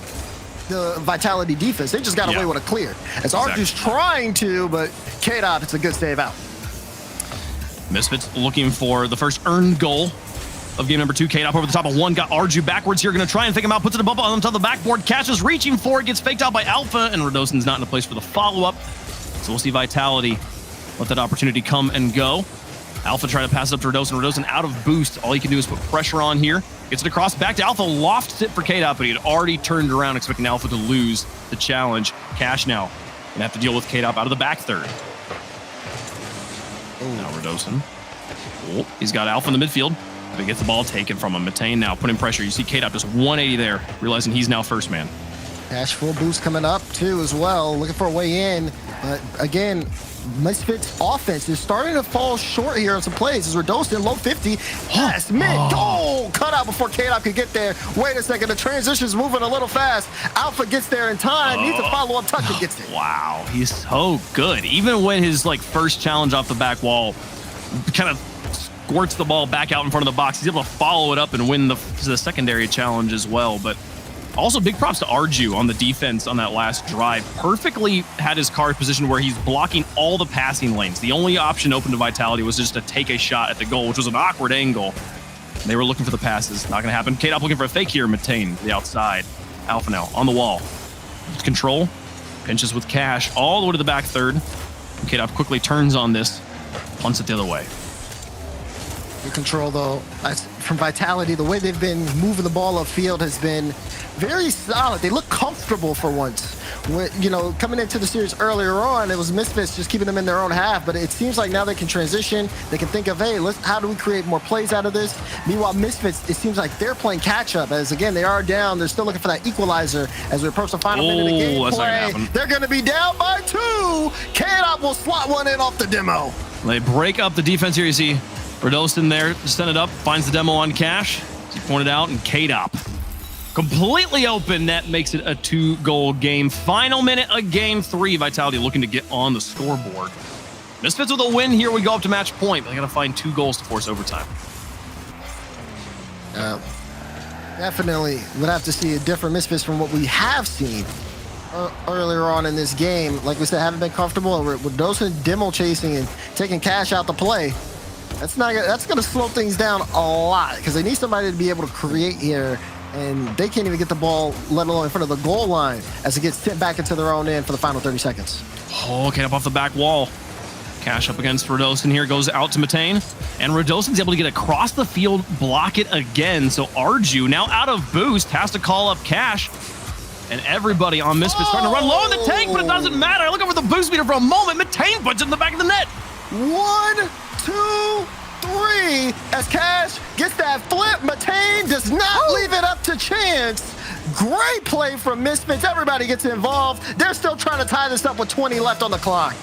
the Vitality defense. They just got away with a clear. As Arju's trying to, but K-Dop, it's a good save out. Misfits looking for the first earned goal of game number 2. K-Dop over the top of one, got Arju backwards here, going to try and fake him out, puts it above on top of the backboard. Cash is reaching for it, gets faked out by Alpha, and Radosin's not in a place for the follow-up. So we'll see Vitality let that opportunity come and go. Alpha trying to pass it up to Radosin. Radosin out of boost. All he can do is put pressure on here. Gets it across back to Alpha. Lofts it for K-Dop, but he had already turned around expecting Alpha to lose the challenge. Cash now gonna have to deal with K-Dop out of the back third. Now Radosin. Oh, he's got Alpha in the midfield. But he gets the ball taken from him. Matane now putting pressure. You see K-Dop just 180 there, realizing he's now first man. Cash full boost coming up too as well, looking for a way in. But again, Misfits offense is starting to fall short here on some plays. As Radosin low 50, yes, mid goal cut out before K-Dop could get there. Wait a second, the transition's moving a little fast. Alpha gets there in time, needs a follow-up touch and gets it. Wow, he's so good. Even when his first challenge off the back wall kind of squirts the ball back out in front of the box, he's able to follow it up and win the secondary challenge as well. But also, big props to Arju on the defense on that last drive. Perfectly had his card positioned where he's blocking all the passing lanes. The only option open to Vitality was just to take a shot at the goal, which was an awkward angle. They were looking for the passes. Not going to happen. K-Dop looking for a fake here. Matane, the outside. Alpha now on the wall. Control. Pinches with Cash all the way to the back third. K-Dop quickly turns on this. Punts it the other way. Good control, though. From Vitality, the way they've been moving the ball upfield has been very solid. They look comfortable for once. Coming into the series earlier on, it was Misfits just keeping them in their own half, but it seems like now they can transition. They can think of, hey, how do we create more plays out of this? Meanwhile, Misfits, it seems like they're playing catch-up, as again, they are down. They're still looking for that equalizer as we approach the final minute of the gameplay. They're going to be down by 2. K-Dop will slot one in off the demo. They break up the defense here. You see Radosin there, send it up, finds the demo on Cash, as he pointed out, and K-Dop completely open net makes it a 2-goal game. Final minute of game 3. Vitality looking to get on the scoreboard. Misfits with a win here. We go up to match point. They got to find 2 goals to force overtime. Definitely would have to see a different Misfits from what we have seen earlier on in this game. Like we said, haven't been comfortable with Radosin demo chasing and taking Cash out the play. That's going to slow things down a lot because they need somebody to be able to create here. And they can't even get the ball, let alone in front of the goal line, as it gets sent back into their own end for the final 30 seconds. Oh, K-Dop off the back wall. Cash up against Radosin here, goes out to Matane. And Radosin's able to get across the field, block it again. So Arju, now out of boost, has to call up Cash. And everybody on Misfits starting to run low in the tank, but it doesn't matter. I look over the boost meter for a moment. Matane puts it in the back of the net. 1, 2, 3, as Cash gets that flip. Matane does not leave it up to chance. Great play from Misfits. Everybody gets involved. They're still trying to tie this up with 20 left on the clock.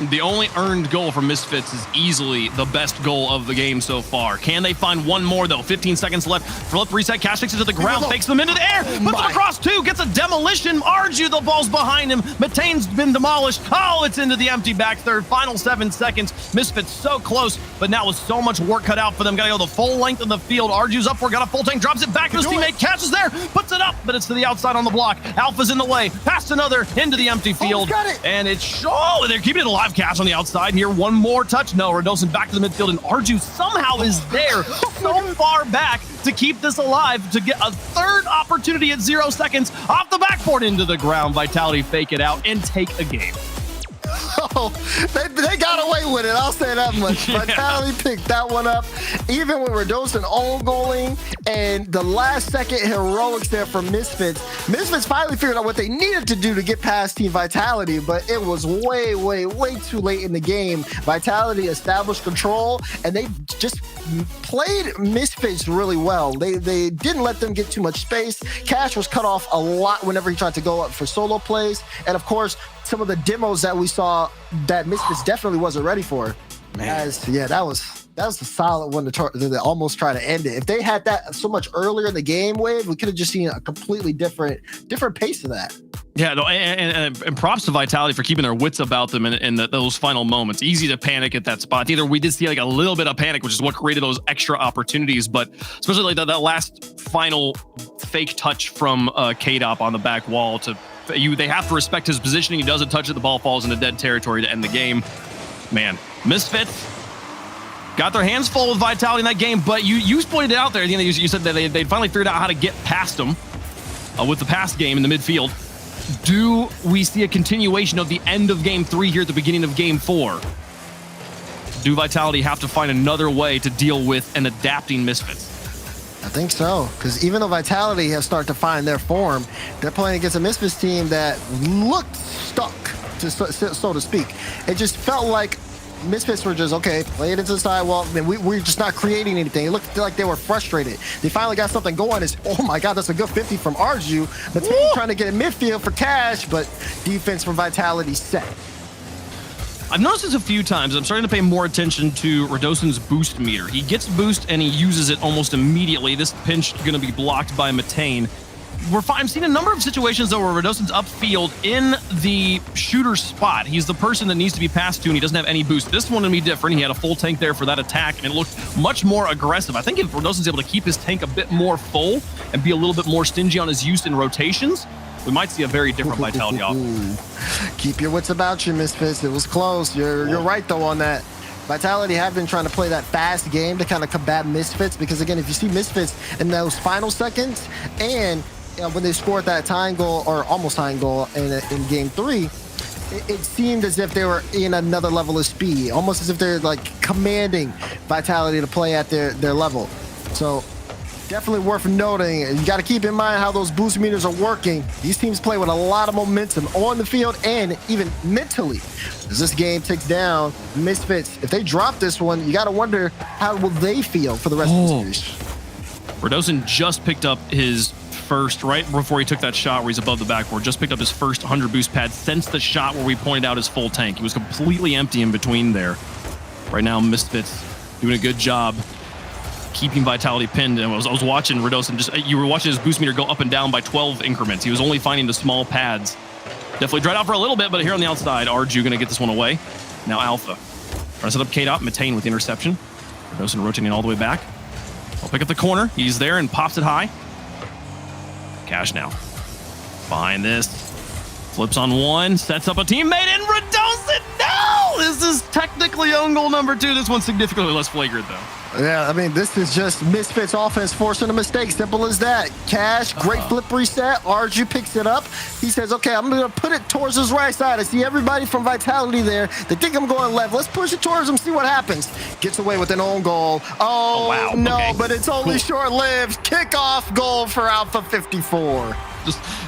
The only earned goal from Misfits is easily the best goal of the game so far. Can they find one more, though? 15 seconds left. Flip reset. Cash takes it to the ground, fakes them into the air, puts it across 2, gets a demolition. Arju, the ball's behind him. Matane's been demolished. Oh, it's into the empty back third. Final 7 seconds. Misfits so close, but now with so much work cut out for them. Got to go the full length of the field. Arju's up for it, got a full tank, drops it back to his teammate. Cash is there, puts it up, but it's to the outside on the block. Alpha's in the way. Past another, into the empty field. And it's, they're keeping it alive. Cash on the outside here. One more touch. No, Radosin back to the midfield, and Arju somehow is there so far back to keep this alive, to get a third opportunity at 0 seconds off the backboard into the ground. Vitality fake it out and take a game. Oh, they got away with it. I'll say that much. Vitality picked that one up. Even with Radosin own goaling and the last second heroics there from Misfits. Misfits finally figured out what they needed to do to get past Team Vitality, but it was way, way, way too late in the game. Vitality established control, and they just played Misfits really well. They didn't let them get too much space. Cash was cut off a lot whenever he tried to go up for solo plays. And of course, some of the demos that we saw that Misfits definitely wasn't ready for. That was a solid one to almost try to end it. If they had that so much earlier in the game, Wade, we could have just seen a completely different pace of that. Yeah, no, and props to Vitality for keeping their wits about them in those final moments. Easy to panic at that spot. Either we did see a little bit of panic, which is what created those extra opportunities, but especially that last final fake touch from K-Dop on the back wall they have to respect his positioning. He doesn't touch it. The ball falls into dead territory to end the game. Man, Misfits got their hands full with Vitality in that game, but you pointed it out there. You said that they'd finally figured out how to get past them with the past game in the midfield. Do we see a continuation of the end of game 3 here at the beginning of game 4? Do Vitality have to find another way to deal with an adapting Misfits? I think so, because even though Vitality have started to find their form, they're playing against a Misfits team that looked stuck, so to speak. It just felt like Misfits were just, okay, play it into the sidewall, and we're just not creating anything. It looked like they were frustrated. They finally got something going. It's, oh my God, that's a good 50 from Arju. Matane trying to get in midfield for cash, but defense from Vitality set. I've noticed this a few times. I'm starting to pay more attention to Radosin's boost meter. He gets boost and he uses it almost immediately. This pinch going to be blocked by Matane. I'm seeing a number of situations though where Radosin's upfield in the shooter spot. He's the person that needs to be passed to and he doesn't have any boost. This one will be different. He had a full tank there for that attack and it looked much more aggressive. I think if Radosin's able to keep his tank a bit more full and be a little bit more stingy on his use in rotations, we might see a very different Vitality offense. Keep your wits about you, Misfits. It was close. You're right, though, on that. Vitality have been trying to play that fast game to kind of combat Misfits because, again, if you see Misfits in those final seconds and when they scored that tying goal or almost tying goal in game 3, it seemed as if they were in another level of speed, almost as if they're like commanding Vitality to play at their level. So definitely worth noting. You got to keep in mind how those boost meters are working. These teams play with a lot of momentum on the field and even mentally. As this game ticks down, Misfits, if they drop this one, you got to wonder how will they feel for the rest of the series. Radosin just picked up his first, right before he took that shot where he's above the backboard, just picked up his first 100 boost pad since the shot where we pointed out his full tank. He was completely empty in between there. Right now, Misfits doing a good job keeping Vitality pinned. And I was watching Radosin, you were watching his boost meter go up and down by 12 increments. He was only finding the small pads. Definitely dried out for a little bit, but here on the outside, Arju going to get this one away. Now Alpha trying to set up K-Dot, Matane with the interception. Radosin rotating all the way back. I'll pick up the corner. He's there and pops it high. Cash now. Behind this. Flips on one, sets up a teammate, and Radosin, no! This is technically own goal number 2. This one's significantly less flagrant, though. Yeah, I mean, this is just Misfits offense forcing a mistake. Simple as that. Cash, great flip reset. Arju picks it up. He says, okay, I'm going to put it towards his right side. I see everybody from Vitality there. They think I'm going left. Let's push it towards him, see what happens. Gets away with an own goal. Oh, wow. No, okay. But it's only short-lived. Kickoff goal for Alpha 54.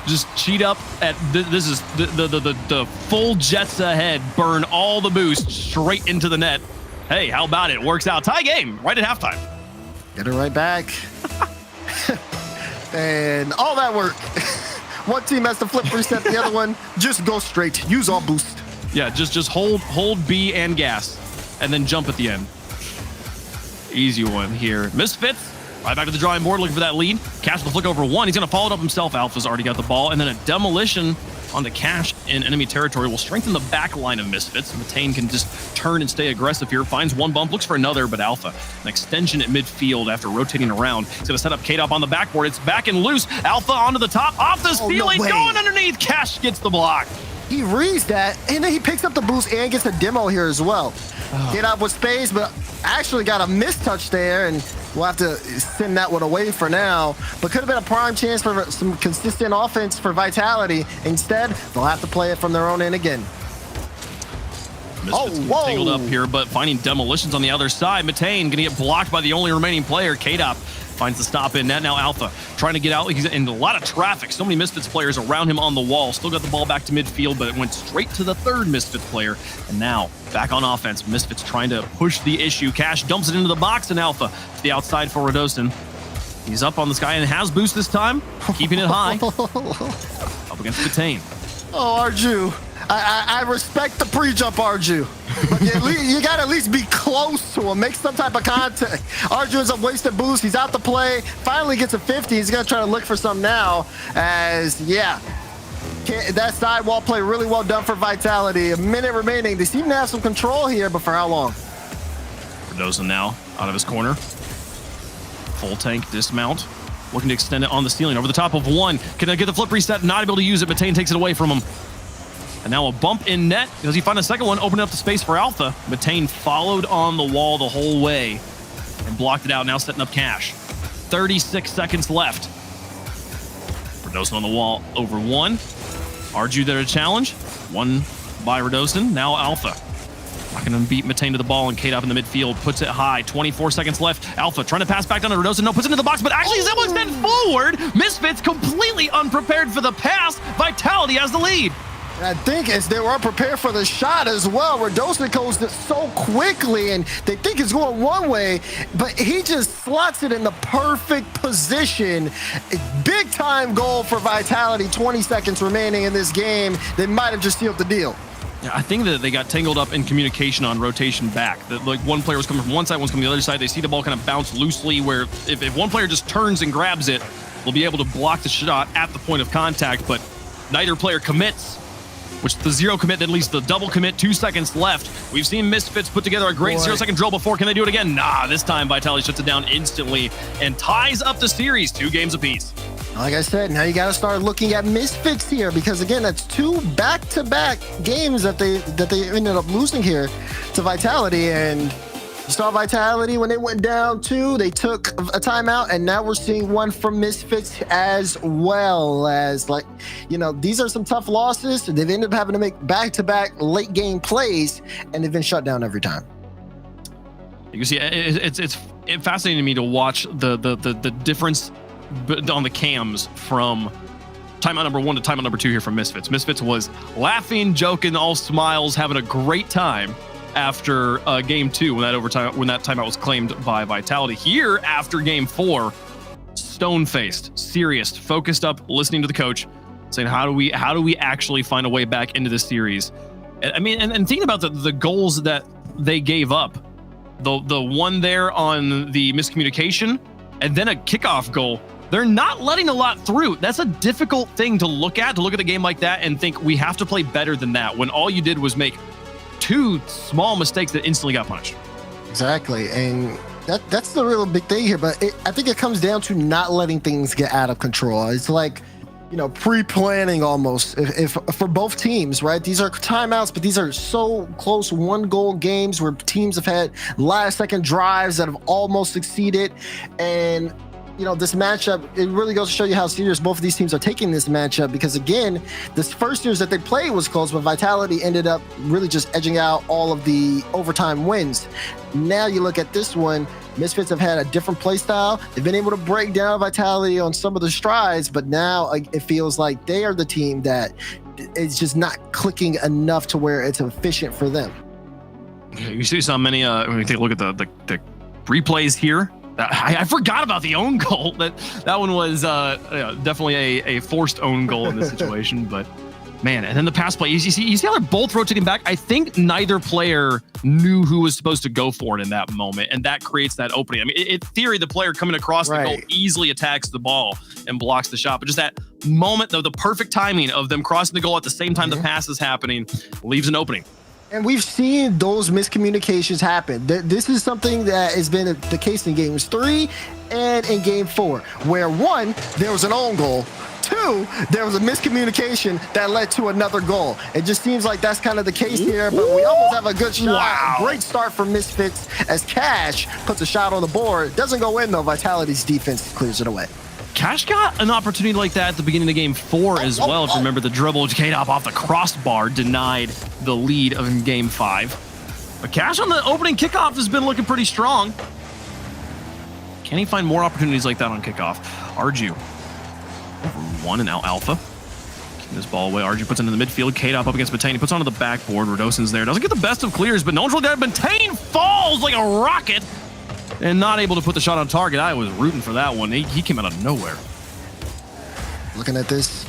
Just cheat up at this is the full jets ahead, burn all the boost straight into the net. Hey, how about it? Works out. Tie game right at halftime. Get it right back. And all that work. One team has to flip reset, the other one just go straight. Use all boost. Yeah, just hold B and gas and then jump at the end. Easy one here. Misfits. Right back to the drawing board, looking for that lead. Cash will flick over one. He's going to follow it up himself. Alpha's already got the ball. And then a demolition on the Cash in enemy territory will strengthen the back line of Misfits. Matane can just turn and stay aggressive here. Finds one bump, looks for another, but Alpha, an extension at midfield after rotating around. He's going to set up K-Dop on the backboard. It's back and loose. Alpha onto the top, off the ceiling, going underneath. Cash gets the block. He reads that, and then he picks up the boost and gets a demo here as well. Get out with space, but actually got a mistouch there, and we'll have to send that one away for now. But could have been a prime chance for some consistent offense for Vitality. Instead, they'll have to play it from their own end again. Misfits tangled up here, but finding demolitions on the other side. Matane going to get blocked by the only remaining player. K-Dop finds the stop in net. Now Alpha trying to get out. He's in a lot of traffic. So many Misfits players around him on the wall. Still got the ball back to midfield, but it went straight to the third Misfits player. And now back on offense. Misfits trying to push the issue. Cash dumps it into the box, and Alpha to the outside for Radosin. He's up on this guy and has boost this time, keeping it high. Up against Matane. Oh, Arju. I respect the pre-jump, Arju. But you got to at least be close to him. Make some type of contact. Arju ends up wasting boost. He's out to play. Finally gets a 50. He's going to try to look for some now. As, yeah, that sidewall play really well done for Vitality. A minute remaining. They seem to have some control here, but for how long? Radosin now out of his corner. Full tank dismount. Looking to extend it on the ceiling over the top of one. Can I get the flip reset? Not able to use it. Matane takes it away from him. And now a bump in net. Does he find a second one, opening up the space for Alpha? Matane followed on the wall the whole way and blocked it out, now setting up Cash. 36 seconds left. Radosin on the wall over one. Arju there to challenge. One by Radosin, now Alpha. Not going to beat Matane to the ball, and K-Dop in the midfield puts it high. 24 seconds left. Alpha trying to pass back down to Radosin. No, puts it into the box, but actually Zebo extends forward. Misfits completely unprepared for the pass. Vitality has the lead. I think as they were unprepared for the shot as well, Radosin goes so quickly, and they think it's going one way, but he just slots it in the perfect position. Big time goal for Vitality. 20 seconds remaining in this game. They might have just sealed the deal. Yeah, I think that they got tangled up in communication on rotation back. That like one player was coming from one side, one's coming from the other side. They see the ball kind of bounce loosely, where if one player just turns and grabs it, they'll be able to block the shot at the point of contact, but neither player commits. Which the zero commit, then leads to the double commit. 2 seconds left. We've seen Misfits put together a great 0-second drill before. Can they do it again? Nah, this time Vitality shuts it down instantly and ties up the series, 2 games apiece. Like I said, now you got to start looking at Misfits here, because again, that's 2 back-to-back games that they ended up losing here to Vitality. And you saw Vitality when they went down 2, they took a timeout, and now we're seeing one from Misfits as well. As, like, you know, these are some tough losses. They've ended up having to make back-to-back late game plays, and they've been shut down every time. You can see it's fascinating to me to watch the difference on the cams from timeout number 1 to timeout number 2 here from Misfits. Misfits was laughing, joking, all smiles, having a great time after game 2 when that timeout was claimed by Vitality. Here after game 4, stone-faced, serious, focused up, listening to the coach, saying how do we actually find a way back into this series. I mean, and thinking about the goals that they gave up, the one there on the miscommunication, and then a kickoff goal. They're not letting a lot through. That's a difficult thing to look at a game like that and think we have to play better than that, when all you did was make 2 small mistakes that instantly got punished. Exactly, and that's the real big thing here. But I think it comes down to not letting things get out of control. It's like, you know, pre-planning almost if for both teams, right? These are timeouts, but these are so close 1-goal games where teams have had last-second drives that have almost succeeded. And you know, this matchup, it really goes to show you how serious both of these teams are taking this matchup, because again, this first series that they played was close, but Vitality ended up really just edging out all of the overtime wins. Now you look at this one, Misfits have had a different play style. They've been able to break down Vitality on some of the strides, but now it feels like they are the team that is just not clicking enough to where it's efficient for them. You see so many, when we take a look at the replays here, I forgot about the own goal. That one was definitely a forced own goal in this situation. But man, and then the pass play. You see how they're both rotating back. I think neither player knew who was supposed to go for it in that moment, and that creates that opening. I mean, in theory, the player coming across the goal easily attacks the ball and blocks the shot, but just that moment, though, the perfect timing of them crossing the goal at the same time the pass is happening, leaves an opening. And we've seen those miscommunications happen. This is something that has been the case in games 3 and in game 4, where 1, there was an own goal. 2, there was a miscommunication that led to another goal. It just seems like that's kind of the case here, but we almost have a good shot. Wow. Great start for Misfits as Cash puts a shot on the board. Doesn't go in though. Vitality's defense clears it away. Cash got an opportunity like that at the beginning of game 4 as well. If you remember, the dribble K-Dop off the crossbar denied the lead of game 5. But Cash on the opening kickoff has been looking pretty strong. Can he find more opportunities like that on kickoff? Arju over 1 and now Alpha. Keeping this ball away. Arju puts it into the midfield. K-Dop up against Matane. He puts onto the backboard. Radosin's there. Doesn't get the best of clears, but no one's really there. Matane falls like a rocket and not able to put the shot on target. I was rooting for that one. He came out of nowhere. Looking at this,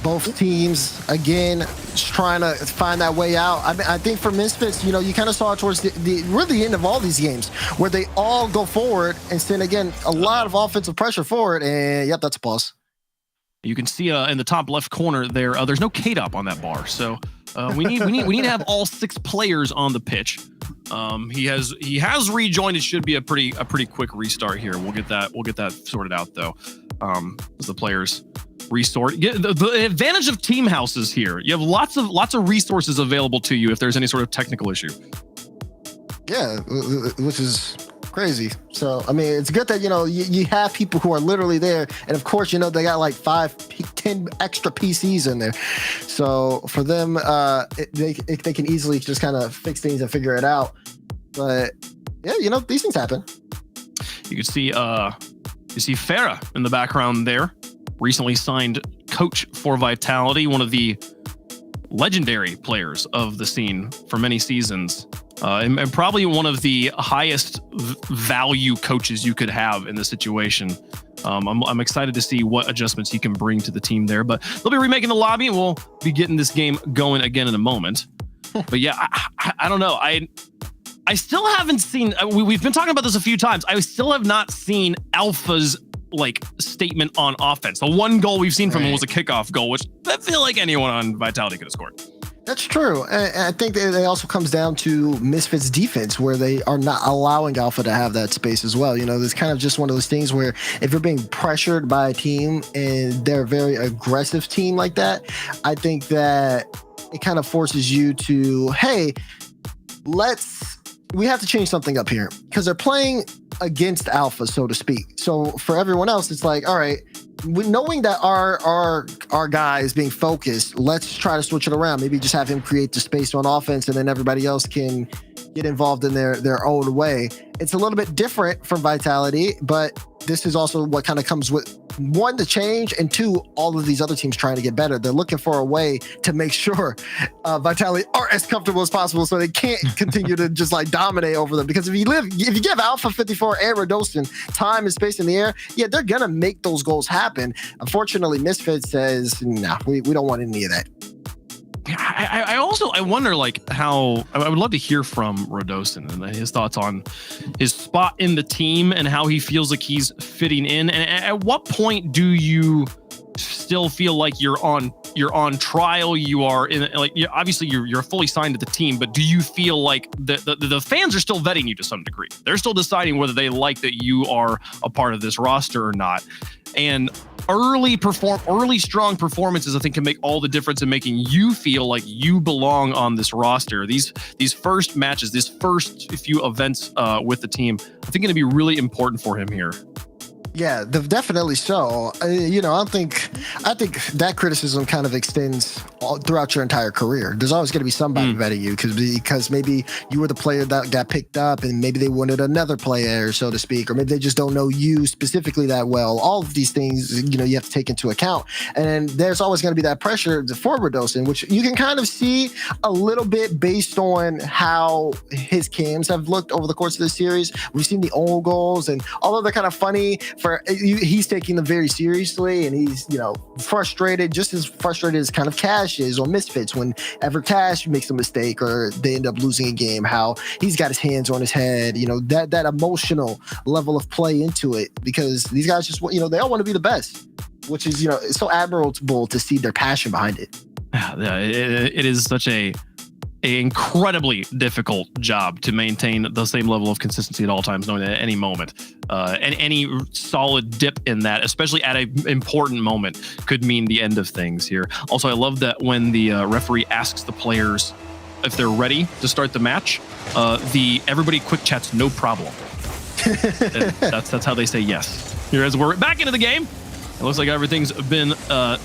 both teams, again, just trying to find that way out. I mean, I think for Misfits, you know, you kind of saw it towards the end of all these games where they all go forward and send, again, a lot of offensive pressure forward. And, yep, that's a pause. You can see in the top left corner there, there's no K-Dop on that bar. So we need to have all 6 players on the pitch. He has rejoined. It should be a pretty quick restart here. We'll get that sorted out though. As the players resort. The advantage of team houses here, you have lots of resources available to you if there's any sort of technical issue. Yeah, which is crazy. So, I mean, it's good that, you have people who are literally there. And of course, they got like 10 extra PCs in there. So for them, they can easily just kind of fix things and figure it out. But yeah, these things happen. You can see Farah in the background there, recently signed coach for Vitality, one of the legendary players of the scene for many seasons. And probably one of the highest value coaches you could have in this situation. I'm excited to see what adjustments he can bring to the team there. But they'll be remaking the lobby, and we'll be getting this game going again in a moment. But yeah, I don't know. I still haven't seen. We've been talking about this a few times. I still have not seen Alpha's statement on offense. The one goal we've seen from him was a kickoff goal, which I feel like anyone on Vitality could have scored. That's true. And I think that it also comes down to Misfits defense, where they are not allowing Alpha to have that space as well. It's kind of just one of those things where if you're being pressured by a team and they're a very aggressive team like that, I think that it kind of forces you to, hey, we have to change something up here, because they're playing against Alpha, so to speak. So for everyone else, it's like, all right, knowing that our guy is being focused, let's try to switch it around. Maybe just have him create the space on offense, and then everybody else can get involved in their own way. It's a little bit different from Vitality, but this is also what kind of comes with, one, the change, and two, all of these other teams trying to get better. They're looking for a way to make sure Vitality are as comfortable as possible, so they can't continue to just dominate over them. Because if you give Alpha 54 and Rodostin time and space in the air, yeah, they're gonna make those goals happen. Unfortunately, Misfits says, nah, we don't want any of that. I wonder how I would love to hear from Rodostin and his thoughts on his spot in the team and how he feels like he's fitting in. And at what point do you still feel like you're on trial? You are in obviously you're fully signed to the team, but do you feel like the fans are still vetting you to some degree? They're still deciding whether they like that you are a part of this roster or not. And early strong performances, I think, can make all the difference in making you feel like you belong on this roster. These first matches, these first few events with the team, I think going to be really important for him here. Yeah, definitely so. I think that criticism kind of extends throughout your entire career. There's always going to be somebody vetting you because maybe you were the player that got picked up, and maybe they wanted another player, so to speak, or maybe they just don't know you specifically that well. All of these things, you have to take into account. And there's always going to be that pressure for Rodostin, which you can kind of see a little bit based on how his cams have looked over the course of this series. We've seen the own goals, and although they're kind of funny, he's taking them very seriously, and he's frustrated, just as frustrated as kind of Cash is on Misfits. Whenever Cash makes a mistake or they end up losing a game, how he's got his hands on his head, that emotional level of play into it, because these guys just they all want to be the best, which is it's so admirable to see their passion behind it. Yeah, it is such a incredibly difficult job to maintain the same level of consistency at all times, knowing that at any moment, and any solid dip in that, especially at an important moment, could mean the end of things here. Also, I love that when the referee asks the players if they're ready to start the match, everybody quick chats no problem. That's how they say yes. Here, as we're back into the game, it looks like everything's been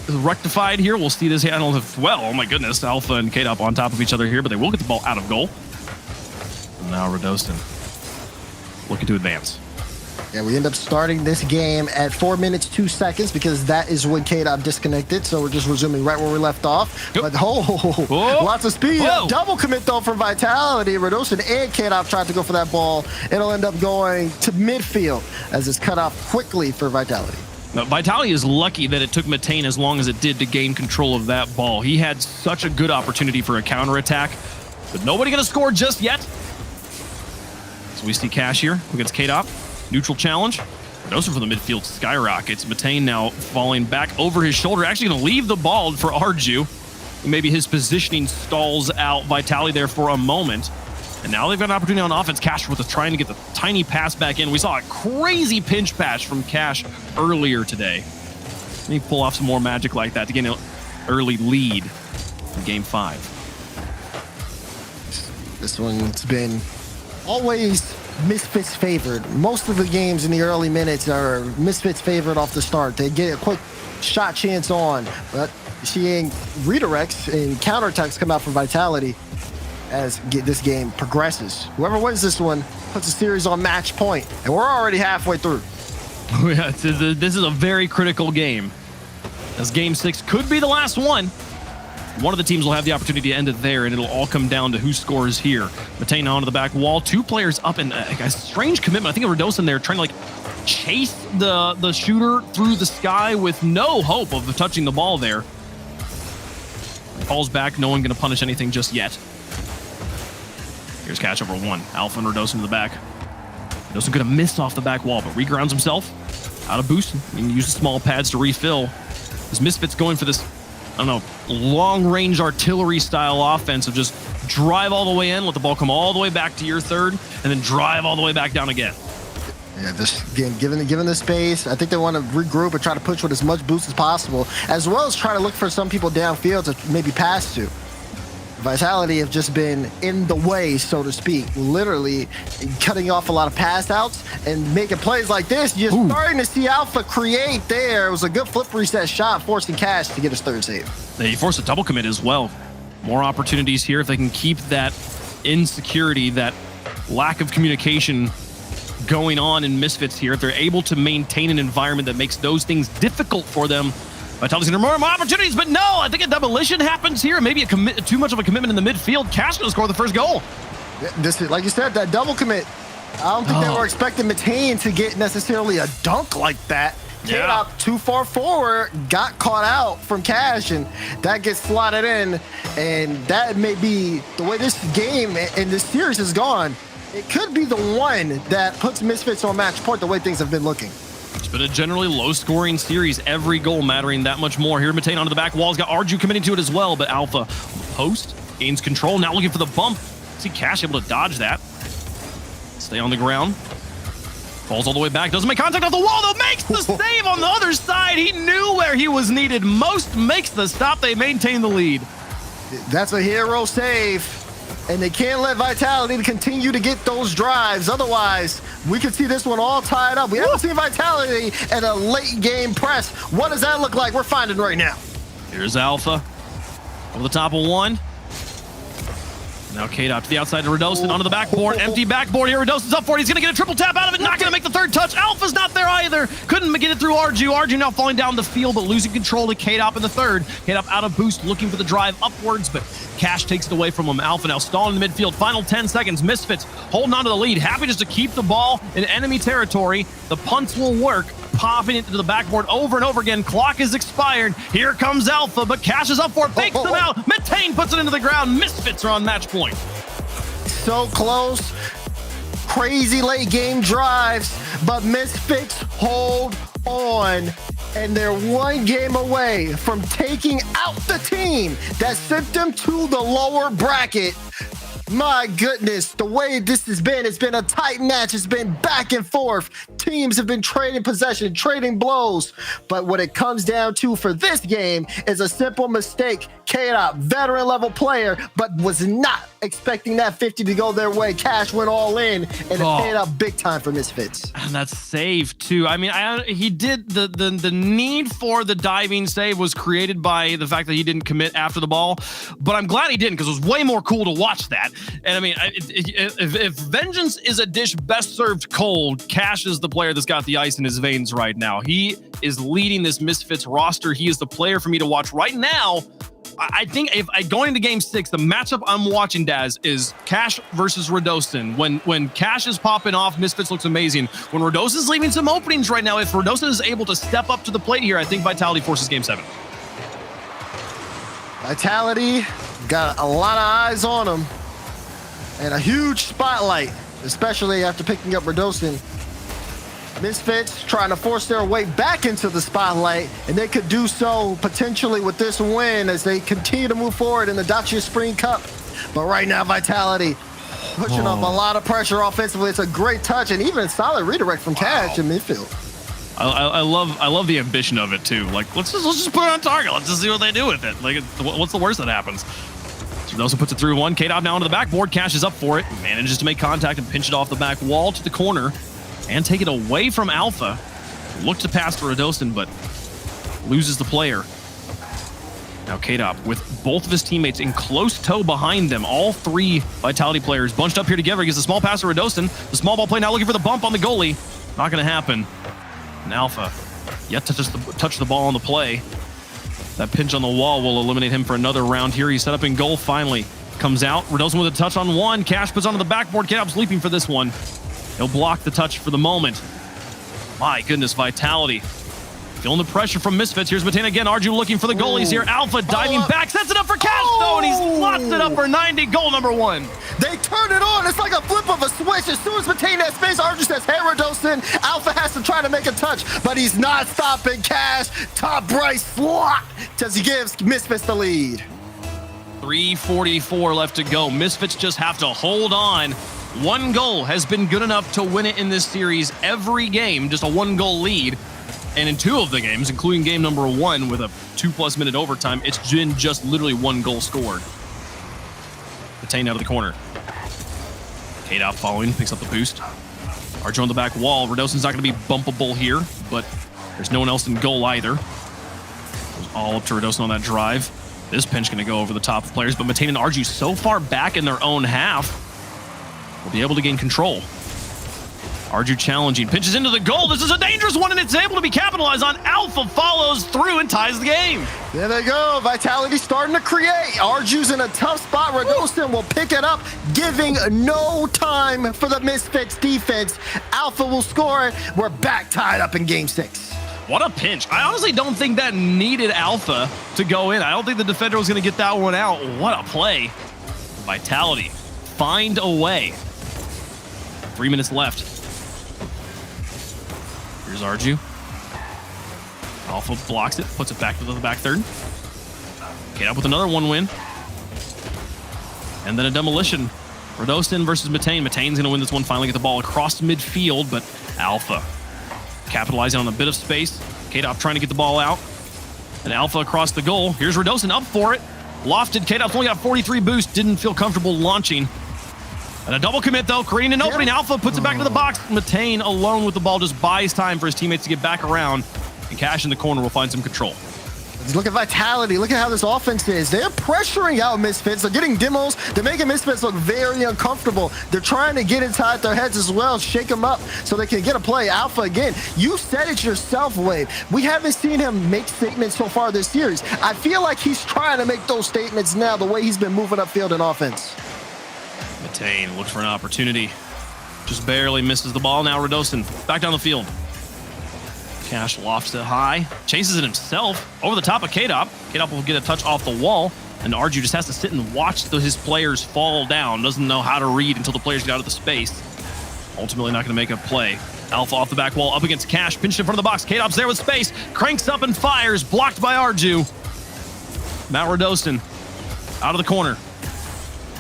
rectified here. We'll see this handle as well. Oh my goodness, Alpha and K-Dop on top of each other here, but they will get the ball out of goal. And now Rodostin looking to advance. Yeah, we end up starting this game at 4 minutes 2 seconds, because that is when K-Dop disconnected. So we're just resuming right where we left off. Yep. But lots of speed. Whoa. Double commit though from Vitality. Rodostin and K-Dop tried to go for that ball. It'll end up going to midfield as it's cut off quickly for Vitality. Now, Vitality is lucky that it took Matane as long as it did to gain control of that ball. He had such a good opportunity for a counterattack, but nobody going to score just yet. So we see Cash here against K-Dop. Neutral challenge. Rodostin from the midfield skyrockets. Matane now falling back over his shoulder. Actually going to leave the ball for Arju. Maybe his positioning stalls out Vitality there for a moment. And now they've got an opportunity on offense. Cash was trying to get the tiny pass back in. We saw a crazy pinch patch from Cash earlier today. Let me pull off some more magic like that to get an early lead in game 5. This one's been always Misfits favored. Most of the games in the early minutes are Misfits favored off the start. They get a quick shot chance on, but seeing redirects and counterattacks come out for Vitality as this game progresses. Whoever wins this one puts the series on match point, and we're already halfway through. Yeah, this is a very critical game, as game 6 could be the last one. One of the teams will have the opportunity to end it there, and it'll all come down to who scores here. Matane onto the back wall, 2 players up, and a strange commitment. I think of Redosin there trying to like chase the shooter through the sky with no hope of touching the ball there. Falls back, no one gonna punish anything just yet. Here's catch over 1. Alpha and Redosin to the back. Redosin gonna miss off the back wall, but regrounds himself. Out of boost, and uses small pads to refill. This Misfits going for this, I don't know, long-range artillery style offense of just drive all the way in, let the ball come all the way back to your third, and then drive all the way back down again. Yeah, just again, given the space, I think they want to regroup and try to push with as much boost as possible, as well as try to look for some people downfield to maybe pass to. Vitality have just been in the way, so to speak, literally cutting off a lot of pass outs and making plays like this. You're starting to see Alpha create there. It was a good flip reset shot, forcing Cash to get his 3rd save. They force a double commit as well. More opportunities here if they can keep that insecurity, that lack of communication going on in Misfits here. If they're able to maintain an environment that makes those things difficult for them, Vitality's gonna more opportunities, but no, I think a demolition happens here. Maybe too much of a commitment in the midfield. Cash gonna score the first goal. This is, like you said, that double commit. I don't think they were expecting Matane to get necessarily a dunk like that. Came out too far forward, got caught out from Cash, and that gets slotted in. And that may be the way this game and this series has gone. It could be the one that puts Misfits on match point the way things have been looking. It's been a generally low-scoring series. Every goal mattering that much more. Here, Matane onto the back wall. He's got Arju committing to it as well, but Alpha post gains control. Now looking for the bump. See Cash able to dodge that. Stay on the ground. Falls all the way back. Doesn't make contact off the wall, though. Makes the save on the other side. He knew where he was needed most. Makes the stop. They maintain the lead. That's a hero save. And they can't let Vitality continue to get those drives. Otherwise, we could see this one all tied up. We haven't seen Vitality at a late game press. What does that look like? We're finding right now. Here's Alpha over the top of 1. Now Kate out to the outside to Redosin onto the backboard. Empty backboard here. Redosin's up for it. He's going to get a triple tap out of it. Not going to make the 3rd touch. Alpha's not there either. Couldn't get it through Arju. Arju now falling down the field, but losing control to K-Dop in the 3rd. K-Dop out of boost, looking for the drive upwards, but Cash takes it away from him. Alpha now stalling in the midfield. Final 10 seconds. Misfits holding on to the lead. Happy just to keep the ball in enemy territory. The punts will work. Popping it to the backboard over and over again. Clock is expired. Here comes Alpha, but Cash is up for it. Fakes them out. Matane puts it into the ground. Misfits are on match point. So close. Crazy late game drives, but Misfits hold on. And they're 1 game away from taking out the team that sent them to the lower bracket. My goodness, the way this has been, it's been a tight match. It's been back and forth. Teams have been trading possession, trading blows. But what it comes down to for this game is a simple mistake. K-Dop, veteran level player, but was not expecting that 50 to go their way. Cash went all in, and it paid up big time for Misfits. And that save too. I mean, he did the need for the diving save was created by the fact that he didn't commit after the ball. But I'm glad he didn't, because it was way more cool to watch that. And I mean, if vengeance is a dish best served cold, Cash is the player that's got the ice in his veins right now. He is leading this Misfits roster. He is the player for me to watch right now. I think if going into game 6, the matchup I'm watching, Daz, is Cash versus Redosin. When Cash is popping off, Misfits looks amazing. When Redosin's leaving some openings right now, if Redosin is able to step up to the plate here, I think Vitality forces game 7. Vitality got a lot of eyes on him and a huge spotlight, especially after picking up Redosin. Misfits trying to force their way back into the spotlight, and they could do so potentially with this win as they continue to move forward in the Dacia Spring Cup. But right now, Vitality pushing up a lot of pressure offensively. It's a great touch and even a solid redirect from Cash in midfield. I love the ambition of it too. Like let's just put it on target. Let's just see what they do with it. Like what's the worst that happens? So Nelson puts it through one. K-Dop now onto the backboard. Cash is up for it. Manages to make contact and pinch it off the back wall to the corner and take it away from Alpha. Looked to pass to Radosin, but loses the player. Now K-Dop with both of his teammates in close tow behind them. All three Vitality players bunched up here together. He gets a small pass to Radosin. The small ball play now looking for the bump on the goalie. Not going to happen. And Alpha yet to just touch the ball on the play. That pinch on the wall will eliminate him for another round here. He's set up in goal finally. Comes out. Radosin with a touch on one. Cash puts onto the backboard. K-Dop's leaping for this one. He'll block the touch for the moment. My goodness, Vitality. Feeling the pressure from Misfits. Here's Matane again. Arju looking for the goalies here. Alpha diving back. Sets it up for Cash, though, and he's locked it up for 90. Goal number 1. They turn it on. It's like a flip of a switch. As soon as Matane has space, Arju says, hey, Radosin. Alpha has to try to make a touch, but he's not stopping Cash. Top right slot as he gives Misfits the lead. 3:44 left to go. Misfits just have to hold on. 1 goal has been good enough to win it in this series every game. Just a 1-goal lead. And in 2 of the games, including game number 1 with a 2+ minute overtime, it's been just literally 1 goal scored. Matane out of the corner. K-Dop following, picks up the boost. Arjo on the back wall. Radosin's not going to be bumpable here, but there's no one else in goal either. Goes all up to Radosin on that drive. This pinch going to go over the top of players, but Matane and Arju so far back in their own half will be able to gain control. Arju challenging, pinches into the goal. This is a dangerous one, and it's able to be capitalized on. Alpha follows through and ties the game. There they go. Vitality starting to create. Arju's in a tough spot. Radosin will pick it up, giving no time for the Misfits defense. Alpha will score it. We're back tied up in game 6. What a pinch. I honestly don't think that needed Alpha to go in. I don't think the defender was going to get that one out. What a play. Vitality find a way. 3 minutes left. Here's Arju. Alpha blocks it, puts it back to the back third. Get up with another 1 win. And then a demolition. Radosin versus Matane. Matane's going to win this one, finally get the ball across midfield, but Alpha capitalizing on a bit of space. K-Dop trying to get the ball out. And Alpha across the goal. Here's Radosin up for it. Lofted. K-Dop's only got 43 boost. Didn't feel comfortable launching. And a double commit, though, creating an opening. Alpha puts it back into the box. Matane alone with the ball just buys time for his teammates to get back around. And Cash in the corner will find some control. Look at Vitality. Look at how this offense is. They're pressuring out Misfits. They're getting demos. They're making Misfits look very uncomfortable. They're trying to get inside their heads as well, shake them up so they can get a play. Alpha, again, you said it yourself, Wade. We haven't seen him make statements so far this series. I feel like he's trying to make those statements now, the way he's been moving upfield in offense. Matane looks for an opportunity. Just barely misses the ball. Now Radosin back down the field. Cash lofts it high. Chases it himself over the top of K-Dop. K-Dop will get a touch off the wall. And Arju just has to sit and watch his players fall down. Doesn't know how to read until the players get out of the space. Ultimately not going to make a play. Alpha off the back wall up against Cash. Pinched in front of the box. K-Dop's there with space. Cranks up and fires. Blocked by Arju. Now Radosin out of the corner.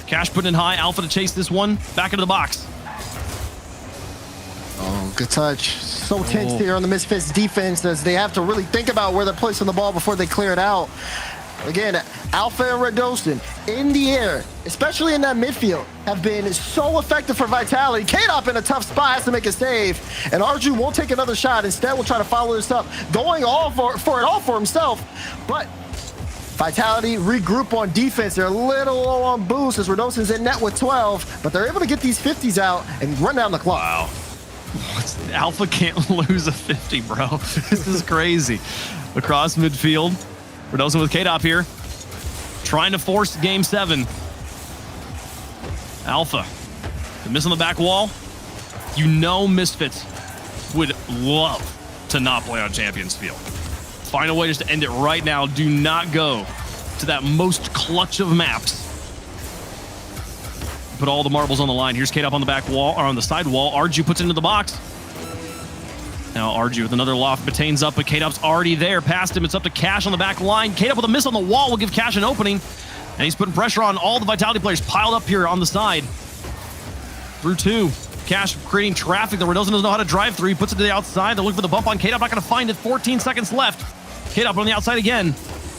Cash putting it high. Alpha to chase this one. Back into the box. Oh, good touch. So tense here on the Misfits defense as they have to really think about where they're placing the ball before they clear it out. Again, Alpha and Radosin in the air, especially in that midfield, have been so effective for Vitality. K-Dop in a tough spot has to make a save, and Arju won't take another shot. Instead, will try to follow this up, going all for it all for himself. But Vitality regroup on defense. They're a little low on boost as Radosin's in net with 12, but they're able to get these 50s out and run down the clock. Wow. Alpha can't lose a 50, bro. This is crazy. Across midfield. Radosin with K-Dop here. Trying to force game 7. Alpha. The miss on the back wall. You know Misfits would love to not play on Champions Field. Find a way just to end it right now. Do not go to that most clutch of maps. Put all the marbles on the line. Here's K-Dop on the back wall, or on the side wall. Arju puts it into the box. Now Arju with another loft. Batane's up, but K-Dop's already there. Past him, it's up to Cash on the back line. K-Dop with a miss on the wall will give Cash an opening. And he's putting pressure on all the Vitality players piled up here on the side. Through 2. Cash creating traffic that Redoson doesn't know how to drive through. He puts it to the outside. They're looking for the bump on K-Dop. Not going to find it. 14 seconds left. K-Dop on the outside again.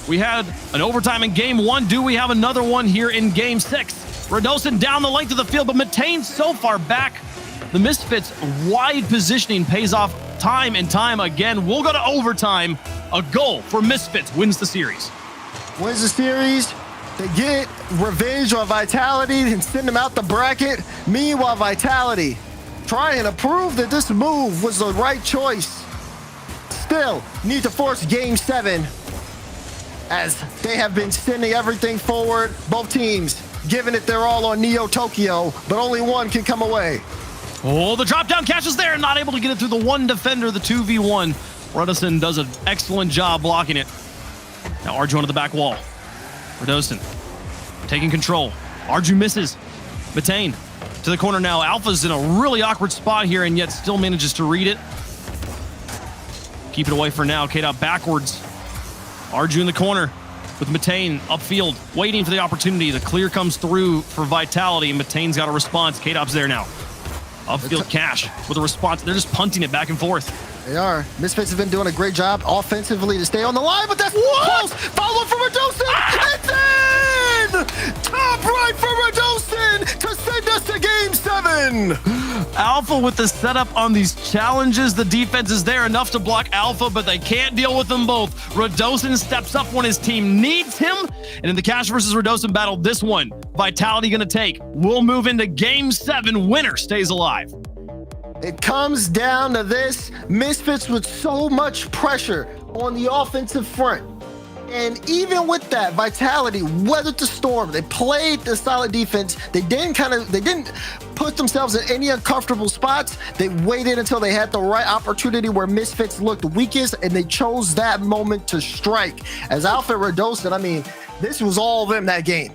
We had an overtime in game 1. Do we have another one here in game 6? Redoson down the length of the field, but Matane so far back. The Misfits' wide positioning pays off time and time again. We'll go to overtime. A goal for Misfits wins the series. Wins the series. They get revenge on Vitality and send them out the bracket. Meanwhile, Vitality trying to prove that this move was the right choice. Still need to force game 7 as they have been sending everything forward. Both teams giving it their all on Neo Tokyo, but only one can come away. Oh, the drop down Cash is there, not able to get it through the one defender, the 2v1. Redoson does an excellent job blocking it. Now Arju onto the back wall. Redoson taking control. Arju misses. Matane to the corner now. Alpha's in a really awkward spot here and yet still manages to read it. Keep it away for now. K-Dop backwards. Arju in the corner with Matane upfield, waiting for the opportunity. The clear comes through for Vitality. Matane's got a response. K-Dop's there now. Upfield Cash with a response. They're just punting it back and forth. They are. Misfits have been doing a great job offensively to stay on the line, but that's close. Follow from Redoson. It's in! Top right for Redoson to send us to game 7. Alpha with the setup on these challenges. The defense is there enough to block Alpha, but they can't deal with them both. Redoson steps up when his team needs him. And in the Cash versus Redoson battle, this one, Vitality gonna take. We'll move into game 7. Winner stays alive. It comes down to this. Misfits with so much pressure on the offensive front. And even with that, Vitality weathered the storm. They played the solid defense. They didn't put themselves in any uncomfortable spots. They waited until they had the right opportunity where Misfits looked weakest, and they chose that moment to strike. As Alpha Redoson, I mean, this was all them that game.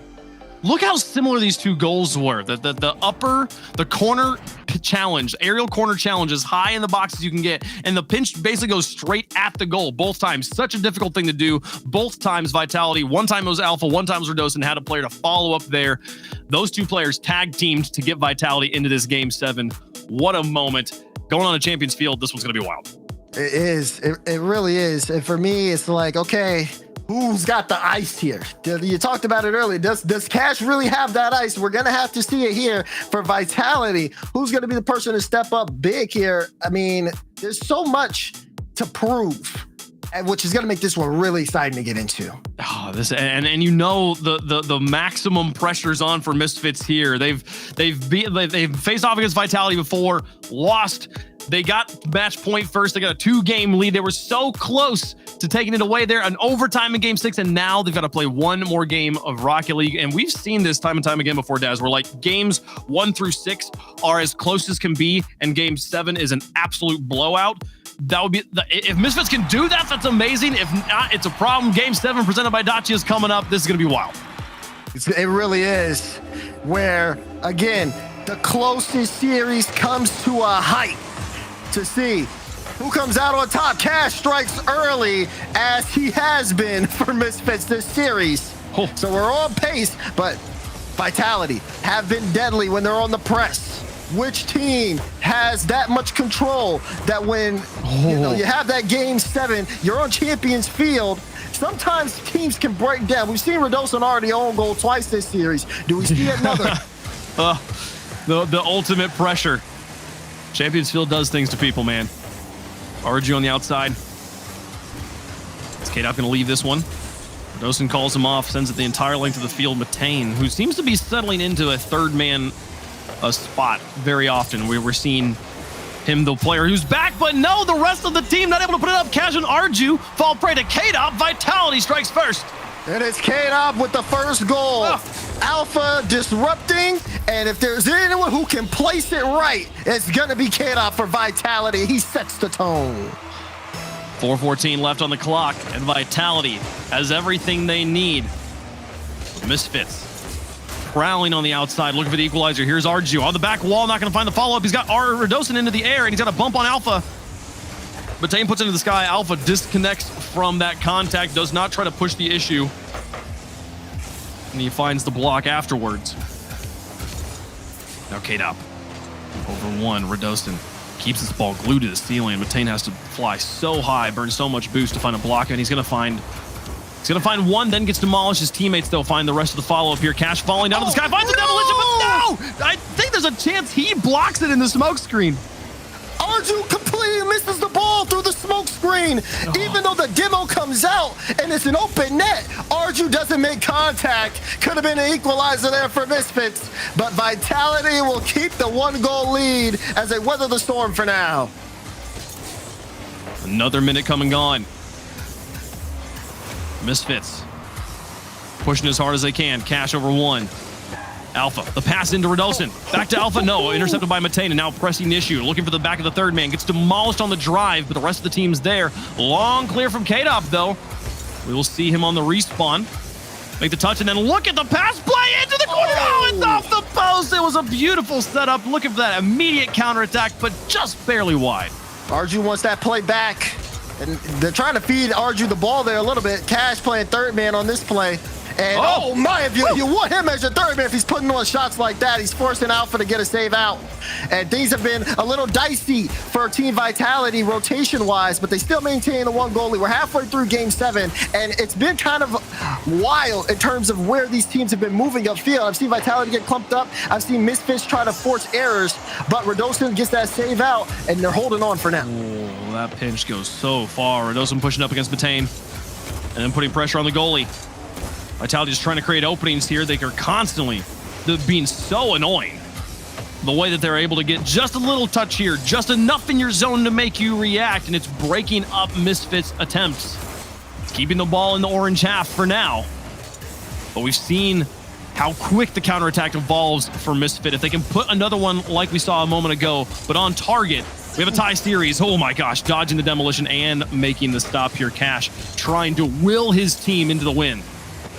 Look how similar these two goals were. The corner challenge, aerial corner challenge is high in the box as you can get, and the pinch basically goes straight at the goal both times. Such a difficult thing to do. Both times Vitality, one time it was Alpha, one time it was Redoson, had a player to follow up there. Those two players tag teamed to get Vitality into this game 7. What a moment. Going on a Champions field, this one's going to be wild. It is. It really is. And for me, it's like, okay, who's got the ice here? You talked about it earlier. Does Cash really have that ice? We're going to have to see it here for Vitality. Who's going to be the person to step up big here? I mean, there's so much to prove, which is going to make this one really exciting to get into. Oh, this and you know the maximum pressure's on for Misfits here. They've faced off against Vitality before, lost. They got match point first. They got a 2-game lead. They were so close to taking it away there. An overtime in game 6, and now they've got to play one more game of Rocket League. And we've seen this time and time again before, Daz, where like games 1 through 6 are as close as can be, and game 7 is an absolute blowout. That would be if Misfits can do that, that's amazing. If not, it's a problem. Game 7 presented by Dacia is coming up. This is going to be wild. It really is. Where again, the closest series comes to a height to see who comes out on top. Cash strikes early, as he has been for Misfits this series. Oh. So we're on pace, but Vitality have been deadly when they're on the press. Which team has that much control that when you have that game 7, you're on Champions Field, sometimes teams can break down. We've seen Redoson already own goal twice this series. Do we see another? The ultimate pressure. Champions Field does things to people, man. RG on the outside. Is K-Dop going to leave this one? Redoson calls him off, sends it the entire length of the field. Matane, who seems to be settling into a third man spot very often. We're seeing him, the player who's back, but no, the rest of the team not able to put it up. Cash and Arju fall prey to K-Dop. Vitality strikes first. And it's K-Dop with the first goal. Alpha disrupting, and if there's anyone who can place it right, it's gonna be K-Dop for Vitality. He sets the tone. 4:14 left on the clock, and Vitality has everything they need. Misfits prowling on the outside, looking for the equalizer. Here's Arju on the back wall, not going to find the follow-up. He's got Redoson into the air, and he's got a bump on Alpha. Matane puts it into the sky. Alpha disconnects from that contact, does not try to push the issue. And he finds the block afterwards. Now K-Dop Over one, Radosin keeps this ball glued to the ceiling. Matane has to fly so high, burn so much boost to find a block, and he's gonna find one, then gets demolished. His teammates, though, find the rest of the follow-up here. Cash falling down to the sky, finds a demolition, but no! I think there's a chance he blocks it in the smoke screen. Arju completely misses the ball through the smoke screen. Even though the demo comes out and it's an open net, Arju doesn't make contact. Could have been an equalizer there for Misfits, but Vitality will keep the 1-goal lead as they weather the storm for now. Another minute come and gone. Misfits pushing as hard as they can. Cash over one. Alpha, the pass into Radosin. Back to Alpha, no. Intercepted by Matane, and now pressing issue. Looking for the back of the third man. Gets demolished on the drive, but the rest of the team's there. Long clear from K-Dop, though. We will see him on the respawn. Make the touch, and then look at the pass play into the corner. Oh, it's off the post. It was a beautiful setup. Looking for that immediate counterattack, but just barely wide. Arju wants that play back, and they're trying to feed Arju the ball there a little bit. Cash playing third man on this play. And oh my, if you want him as your third man, if he's putting on shots like that, he's forcing Alpha to get a save out. And things have been a little dicey for Team Vitality rotation-wise, but they still maintain the 1-goal lead. We're halfway through Game 7, and it's been kind of wild in terms of where these teams have been moving upfield. I've seen Vitality get clumped up. I've seen Misfits try to force errors, but Radosin gets that save out, and they're holding on for now. Oh, that pinch goes so far. Radosin pushing up against Matane, and then putting pressure on the goalie. Vitality is trying to create openings here. They are constantly being so annoying. The way that they're able to get just a little touch here, just enough in your zone to make you react, and it's breaking up Misfits' attempts. It's keeping the ball in the orange half for now. But we've seen how quick the counterattack evolves for Misfit. If they can put another one like we saw a moment ago, but on target, we have a tie series. Oh my gosh, dodging the demolition and making the stop here. Cash trying to will his team into the win.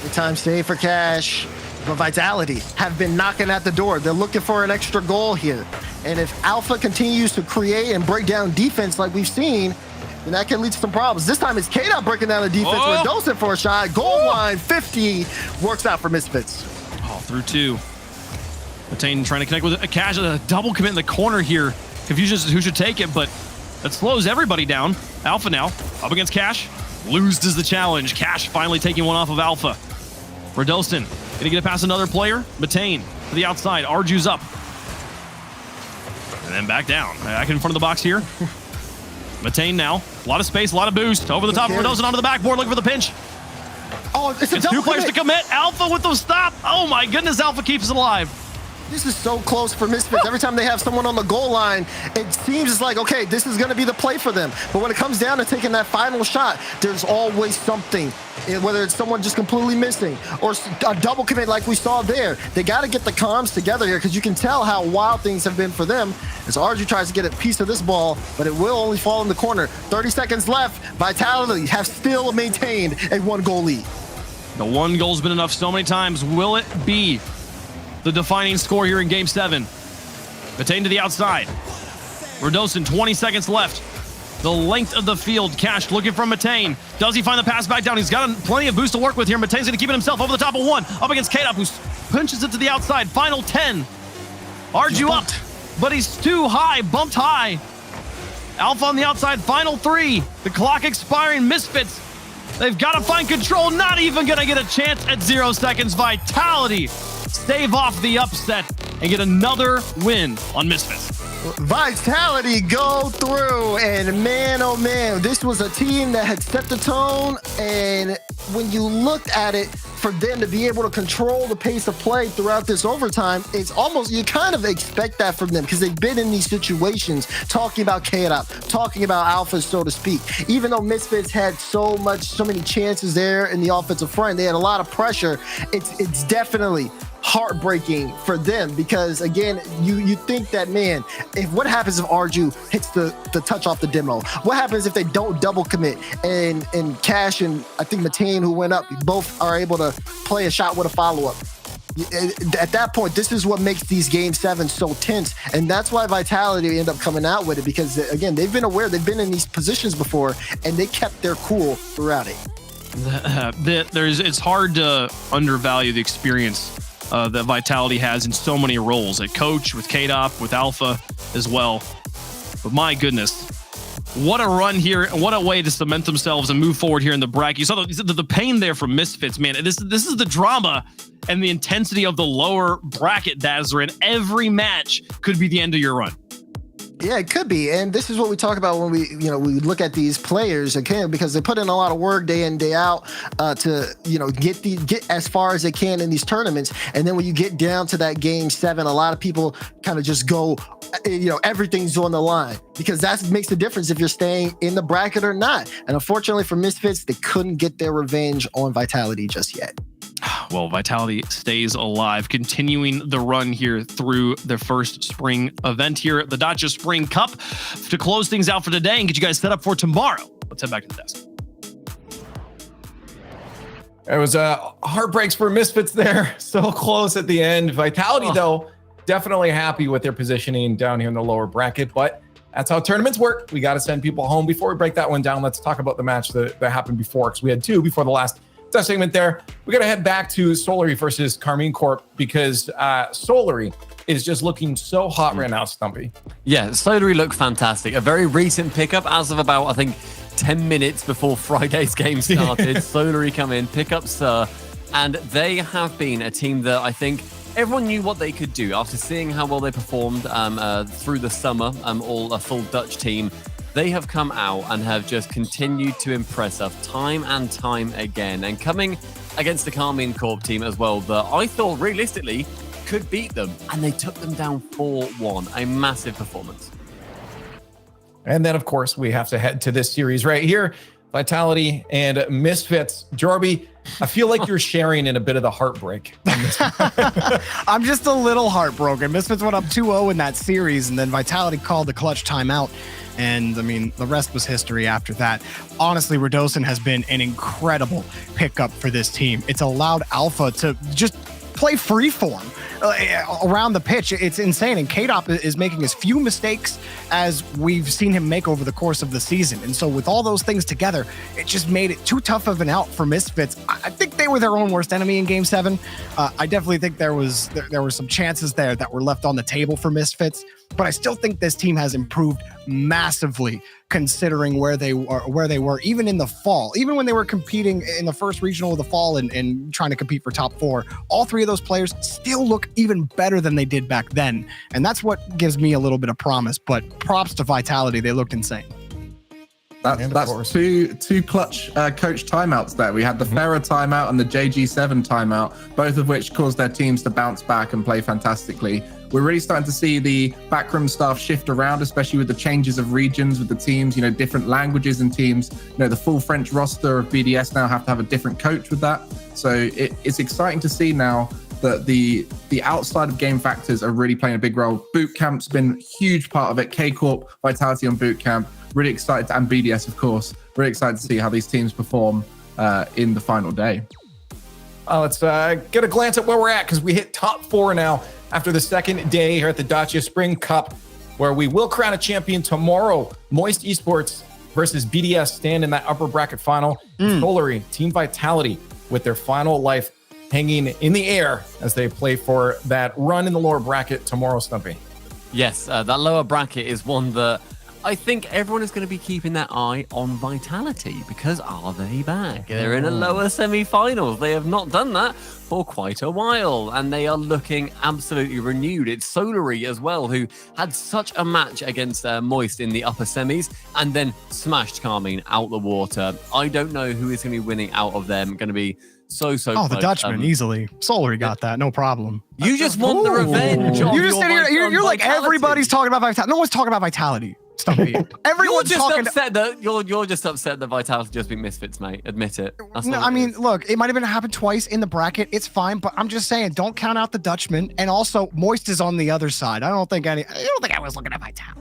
Good time save for Cash, but Vitality have been knocking at the door. They're looking for an extra goal here. And if Alpha continues to create and break down defense like we've seen, then that can lead to some problems. This time it's K-Dop breaking down the defense with Radosin for a shot. Goal line 50 works out for Misfits. Oh, through two. Matane trying to connect with a Cash, a double commit in the corner here. Confusion as to who should take it, but that slows everybody down. Alpha now up against Cash. Loses the challenge. Cash finally taking one off of Alpha. Radosin gonna get it past another player. Matane to the outside. Arju's up. And then back down. Back in front of the box here. Matane now. A lot of space, a lot of boost. Over the top of Radosin onto the backboard looking for the pinch. Oh, it's a double two players to commit. Alpha with the stop. Oh my goodness, Alpha keeps it alive. This is so close for Misfits. Every time they have someone on the goal line, it seems it's like, okay, this is going to be the play for them. But when it comes down to taking that final shot, there's always something, whether it's someone just completely missing or a double commit like we saw there. They got to get the comms together here because you can tell how wild things have been for them as Arju tries to get a piece of this ball, but it will only fall in the corner. 30 seconds left. Vitality have still maintained a 1-goal lead. The 1 goal's been enough so many times. Will it be the defining score here in Game 7? Matane to the outside. Radosin, 20 seconds left. The length of the field. Cash looking for Matane. Does he find the pass back down? He's got plenty of boost to work with here. Matane's going to keep it himself over the top of one. Up against K-Dop, who punches it to the outside. Final 10. Arju up, but he's too high. Bumped high. Alpha on the outside. Final 3. The clock expiring. Misfits. They've got to find control. Not even going to get a chance at 0 seconds. Vitality stave off the upset and get another win on Misfits. Vitality go through, and man, oh man, this was a team that had set the tone, and when you looked at it, for them to be able to control the pace of play throughout this overtime, it's almost, you kind of expect that from them because they've been in these situations, talking about K-Dop, talking about Alpha, so to speak. Even though Misfits had so many chances there in the offensive front, they had a lot of pressure, it's definitely heartbreaking for them because again, you think that, man, if what happens if Arju hits the touch off the demo? What happens if they don't double commit and Cash and I think Matane, who went up, both are able to play a shot with a follow-up? At that point, this is what makes these Game 7 so tense, and that's why Vitality end up coming out with it because again, they've been aware, they've been in these positions before, and they kept their cool throughout it. It's hard to undervalue the experience that Vitality has in so many roles at coach, with KDOP, with Alpha as well. But my goodness, what a run here, and what a way to cement themselves and move forward here in the bracket. You saw the pain there from Misfits, man. This is the drama and the intensity of the lower bracket, Dazzler, and every match could be the end of your run. Yeah, it could be. And this is what we talk about when we look at these players, okay, because they put in a lot of work day in, day out to, get as far as they can in these tournaments. And then when you get down to that game 7, a lot of people kind of just go, everything's on the line, because that makes the difference if you're staying in the bracket or not. And unfortunately for Misfits, they couldn't get their revenge on Vitality just yet. Well, Vitality stays alive, continuing the run here through their first spring event here at the Dacia Spring Cup. To close things out for today and get you guys set up for tomorrow, let's head back to the desk. It was heartbreaks for Misfits there. So close at the end. Vitality, though, definitely happy with their positioning down here in the lower bracket, but that's how tournaments work. We got to send people home. Before we break that one down, let's talk about the match that happened before, because we had 2 before the last segment there. We got to head back to Solary versus Karmine Corp, because Solary is just looking so hot right now, Stumpy. Yeah, Solary looked fantastic. A very recent pickup as of about, I think, 10 minutes before Friday's game started. Solary come in, pick up Sir, and they have been a team that I think everyone knew what they could do after seeing how well they performed through the summer, all a full Dutch team. They have come out and have just continued to impress us time and time again. And coming against the Karmine Corp team as well, that I thought realistically could beat them. And they took them down 4-1. A massive performance. And then, of course, we have to head to this series right here. Vitality and Misfits. Jorby, I feel like you're sharing in a bit of the heartbreak. I'm just a little heartbroken. Misfits went up 2-0 in that series, and then Vitality called the clutch timeout. And I mean, the rest was history after that. Honestly, Radosin has been an incredible pickup for this team. It's allowed Alpha to just play freeform around the pitch. It's insane. And KDOP is making as few mistakes as we've seen him make over the course of the season. And so with all those things together, it just made it too tough of an out for Misfits. I think they were their own worst enemy in Game 7. I definitely think there were some chances there that were left on the table for Misfits. But I still think this team has improved massively, considering where they were even in the fall, even when they were competing in the first regional of the fall and trying to compete for top 4. All 3 of those players still look even better than they did back then. And that's what gives me a little bit of promise. But props to Vitality. They looked insane. That's two clutch coach timeouts there. We had the Farah timeout and the JG7 timeout, both of which caused their teams to bounce back and play fantastically. We're really starting to see the backroom staff shift around, especially with the changes of regions with the teams, different languages and teams. The full French roster of BDS now have to have a different coach with that. So it's exciting to see now that the outside of game factors are really playing a big role. Boot camp's been a huge part of it. K-Corp, Vitality on boot camp. Really excited, and BDS, of course. Really excited to see how these teams perform in the final day. Let's get a glance at where we're at, because we hit top 4 now after the second day here at the Dacia Spring Cup, where we will crown a champion tomorrow. Moist Esports versus BDS stand in that upper bracket final. Solary, Team Vitality, with their final life hanging in the air as they play for that run in the lower bracket tomorrow, Stumpy. Yes, that lower bracket is one that I think everyone is going to be keeping their eye on Vitality, because are they back? They're in a lower semi-finals. They have not done that for quite a while, and they are looking absolutely renewed. It's Solary as well, who had such a match against Moist in the upper semis and then smashed Karmine out the water. I don't know who is going to be winning out of them. Going to be so the Dutchman, easily. Solary got that, no problem. You just want the revenge. You just sit here, you're like, everybody's talking about Vitality. No one's talking about Vitality. Stumpy. Everyone's talking. You're just upset that Vitality just beat Misfits, mate. Admit it. No, I mean, look, it might have been happened twice in the bracket. It's fine, but I'm just saying, don't count out the Dutchman. And also, Moist is on the other side. I don't think I was looking at Vitality.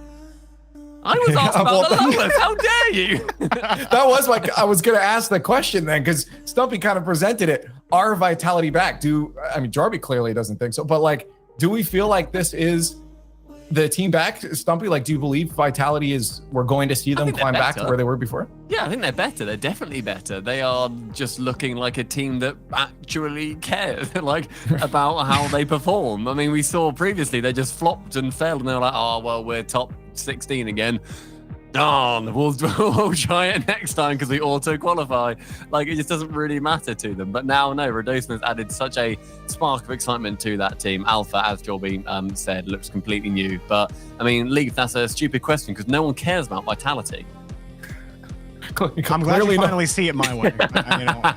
I was asked about the lowest. How dare you? That was like, I was going to ask the question then, because Stumpy kind of presented it. Are Vitality back? Jorby clearly doesn't think so, but do we feel like this is the team back, Stumpy? Like, do you believe Vitality we're going to see them climb back to where they were before? Yeah, I think they're better. They're definitely better. They are just looking like a team that actually cares, like, about how they perform. I mean, we saw previously they just flopped and failed, and they were like, oh, well, we're top 16 again. Darn, we'll try it next time because we auto-qualify. Like, it just doesn't really matter to them. But now, no, Radosin has added such a spark of excitement to that team. Alpha, as Jorby said, looks completely new. But, I mean, Leaf, that's a stupid question because no one cares about Vitality. I'm glad you finally see it my way. You know,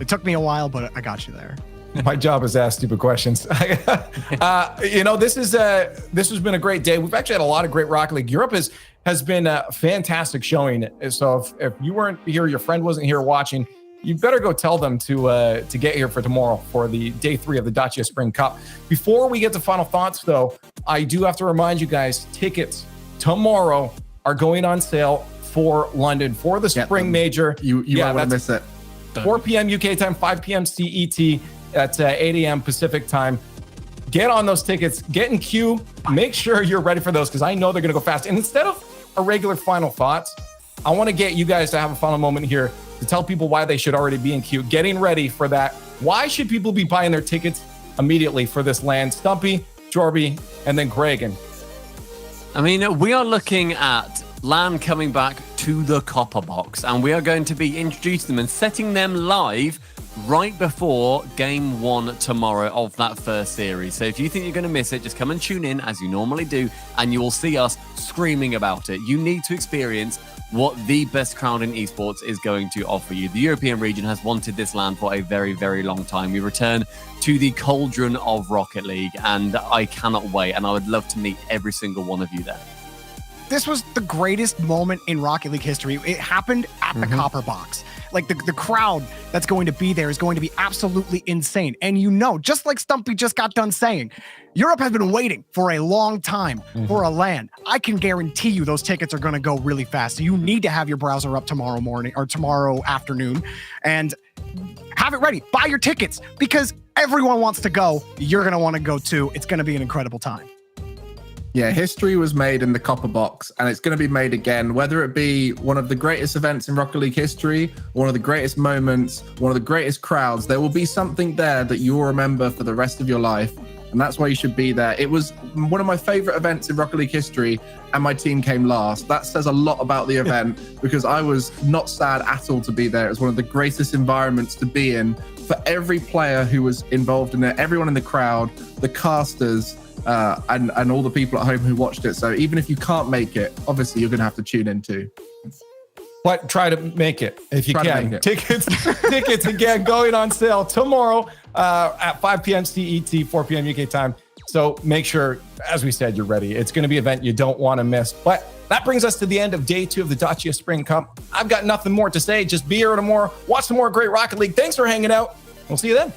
it took me a while, but I got you there. My job is to ask stupid questions. You know, this has been a great day. We've actually had a lot of great Rocket League. Europe has been a fantastic showing. So if you weren't here, your friend wasn't here watching, you better go tell them to get here for tomorrow for the day 3 of the Dacia Spring Cup. Before we get to final thoughts, though, I do have to remind you guys, tickets tomorrow are going on sale for London for the Spring Major. You won't want to miss it. 4 p.m. UK time, 5 p.m. CET at 8 a.m. Pacific time. Get on those tickets, get in queue, make sure you're ready for those because I know they're going to go fast. And instead of a regular final thoughts, I want to get you guys to have a final moment here to tell people why they should already be in queue, getting ready for that. Why should people be buying their tickets immediately for this LAN? Stumpy, Jorby, and then Gregan. I mean, we are looking at LAN coming back to the Copper Box, and we are going to be introducing them and setting them live right before game 1 tomorrow of that first series. So if you think you're going to miss it, just come and tune in as you normally do, and you will see us screaming about it. You need to experience what the best crowd in esports is going to offer you. The European region has wanted this LAN for a very, very long time. We return to the cauldron of Rocket League, and I cannot wait, and I would love to meet every single one of you there. This was the greatest moment in Rocket League history. It happened at the Copper Box. Like, the crowd that's going to be there is going to be absolutely insane. And you know, just like Stumpy just got done saying, Europe has been waiting for a long time for a LAN. I can guarantee you those tickets are going to go really fast. So you need to have your browser up tomorrow morning or tomorrow afternoon and have it ready. Buy your tickets because everyone wants to go. You're going to want to go too. It's going to be an incredible time. Yeah, history was made in the Copper Box, and it's going to be made again, whether it be one of the greatest events in Rocket League history, one of the greatest moments, one of the greatest crowds. There will be something there that you'll remember for the rest of your life, and that's why you should be there. It was one of my favorite events in Rocket League history, and my team came last. That says a lot about the event because I was not sad at all to be there. It was one of the greatest environments to be in for every player who was involved in it, everyone in the crowd, the casters, and all the people at home who watched it. So even if you can't make it, obviously you're going to have to tune in too. But try to make it if you can. Tickets again going on sale tomorrow at 5 p.m. CET, 4 p.m. UK time. So make sure, as we said, you're ready. It's going to be an event you don't want to miss. But that brings us to the end of day 2 of the Dacia Spring Cup. I've got nothing more to say. Just be here tomorrow. Watch some more great Rocket League. Thanks for hanging out. We'll see you then.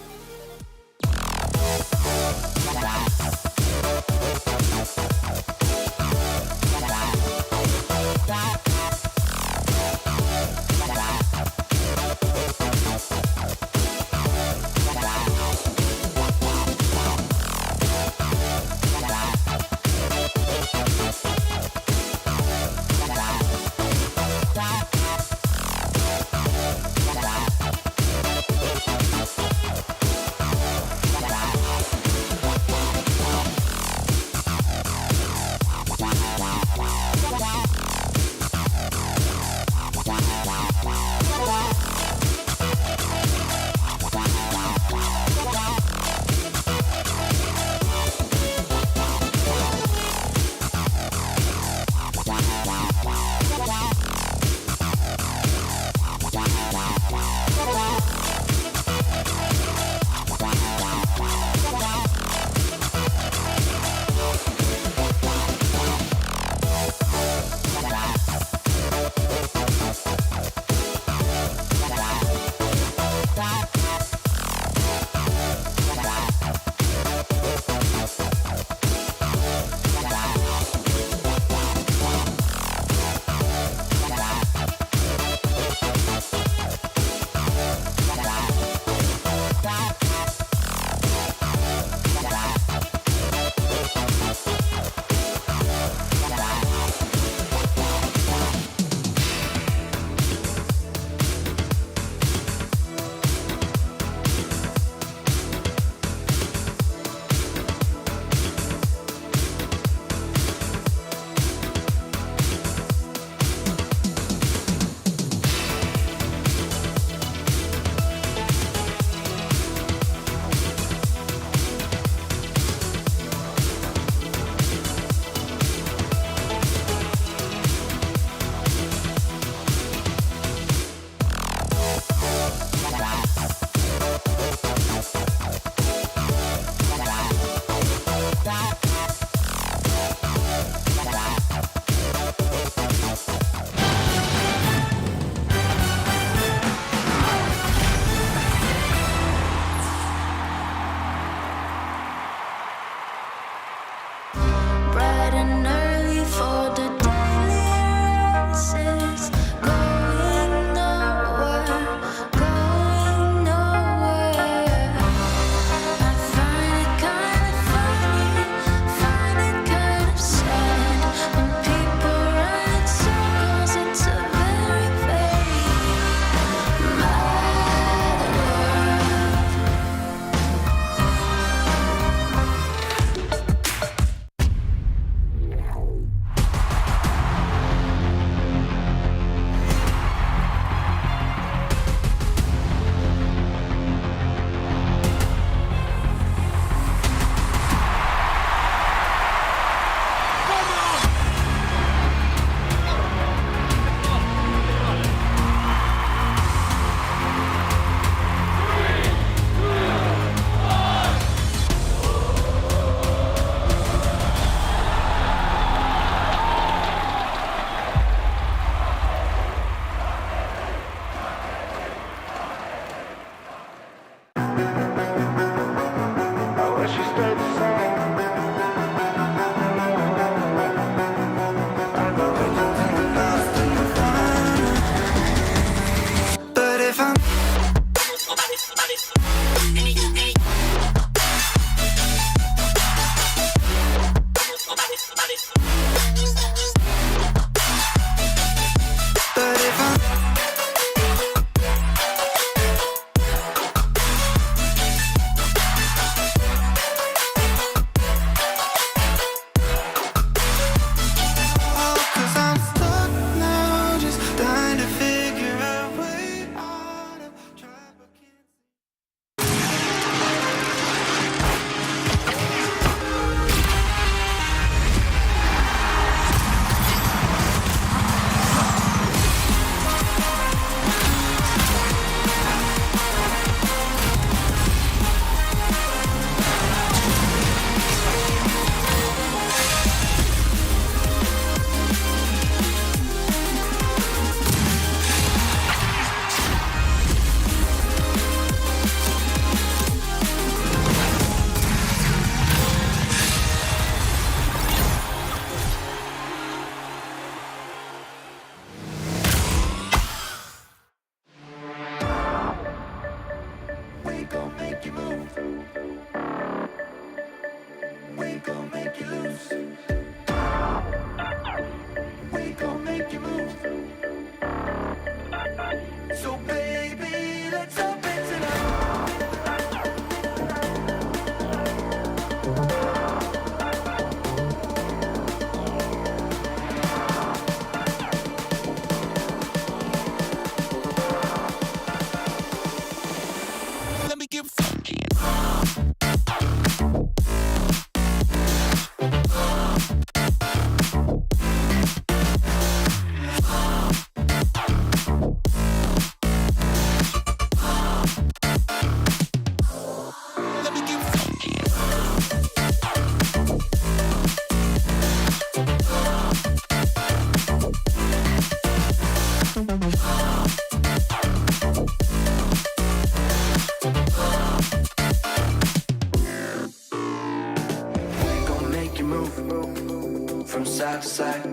side.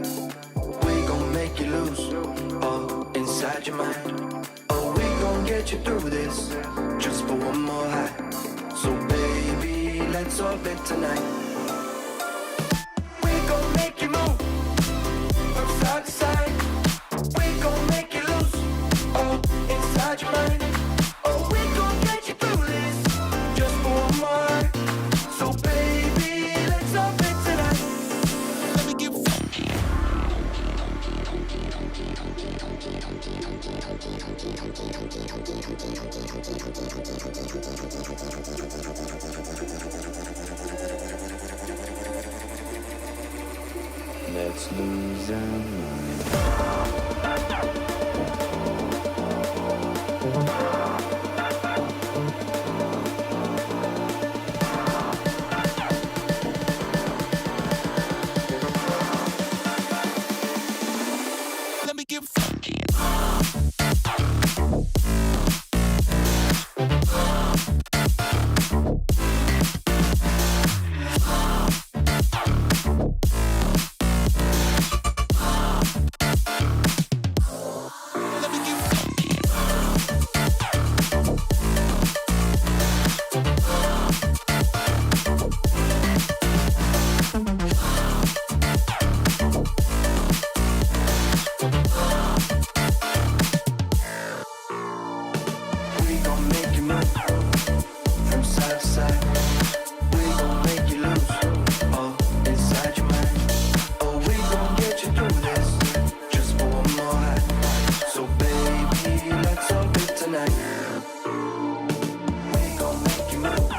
We gon' make you lose, all inside your mind. Oh, we gon' get you through this, just for one more high. So baby, let's orbit tonight. We gon' make you move, from side to side. We gon' make you lose, all inside your mind. Oh, we gon' get you through this, just for one more. So baby, let's orbit tonight. Let me get funky. Let's lose our mind. Let me get funky. Let me get funky. We gon' make you move, from side to side. We gon' make you lose, all inside your mind. Oh, we gon' get you through this, just for one more high. So baby, let's orbit tonight. We gon' make you move.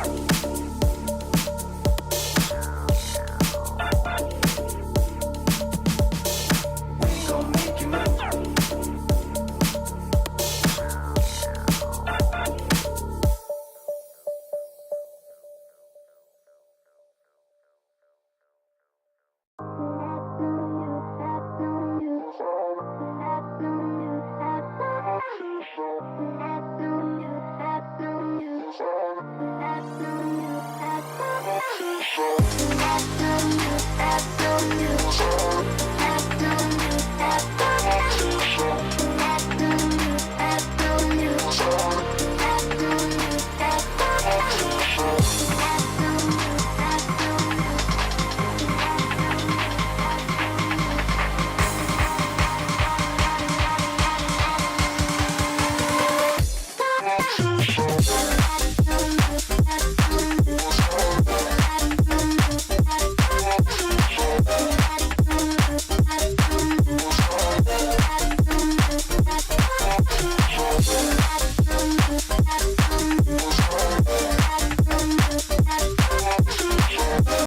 We gon' make you move. Thank you.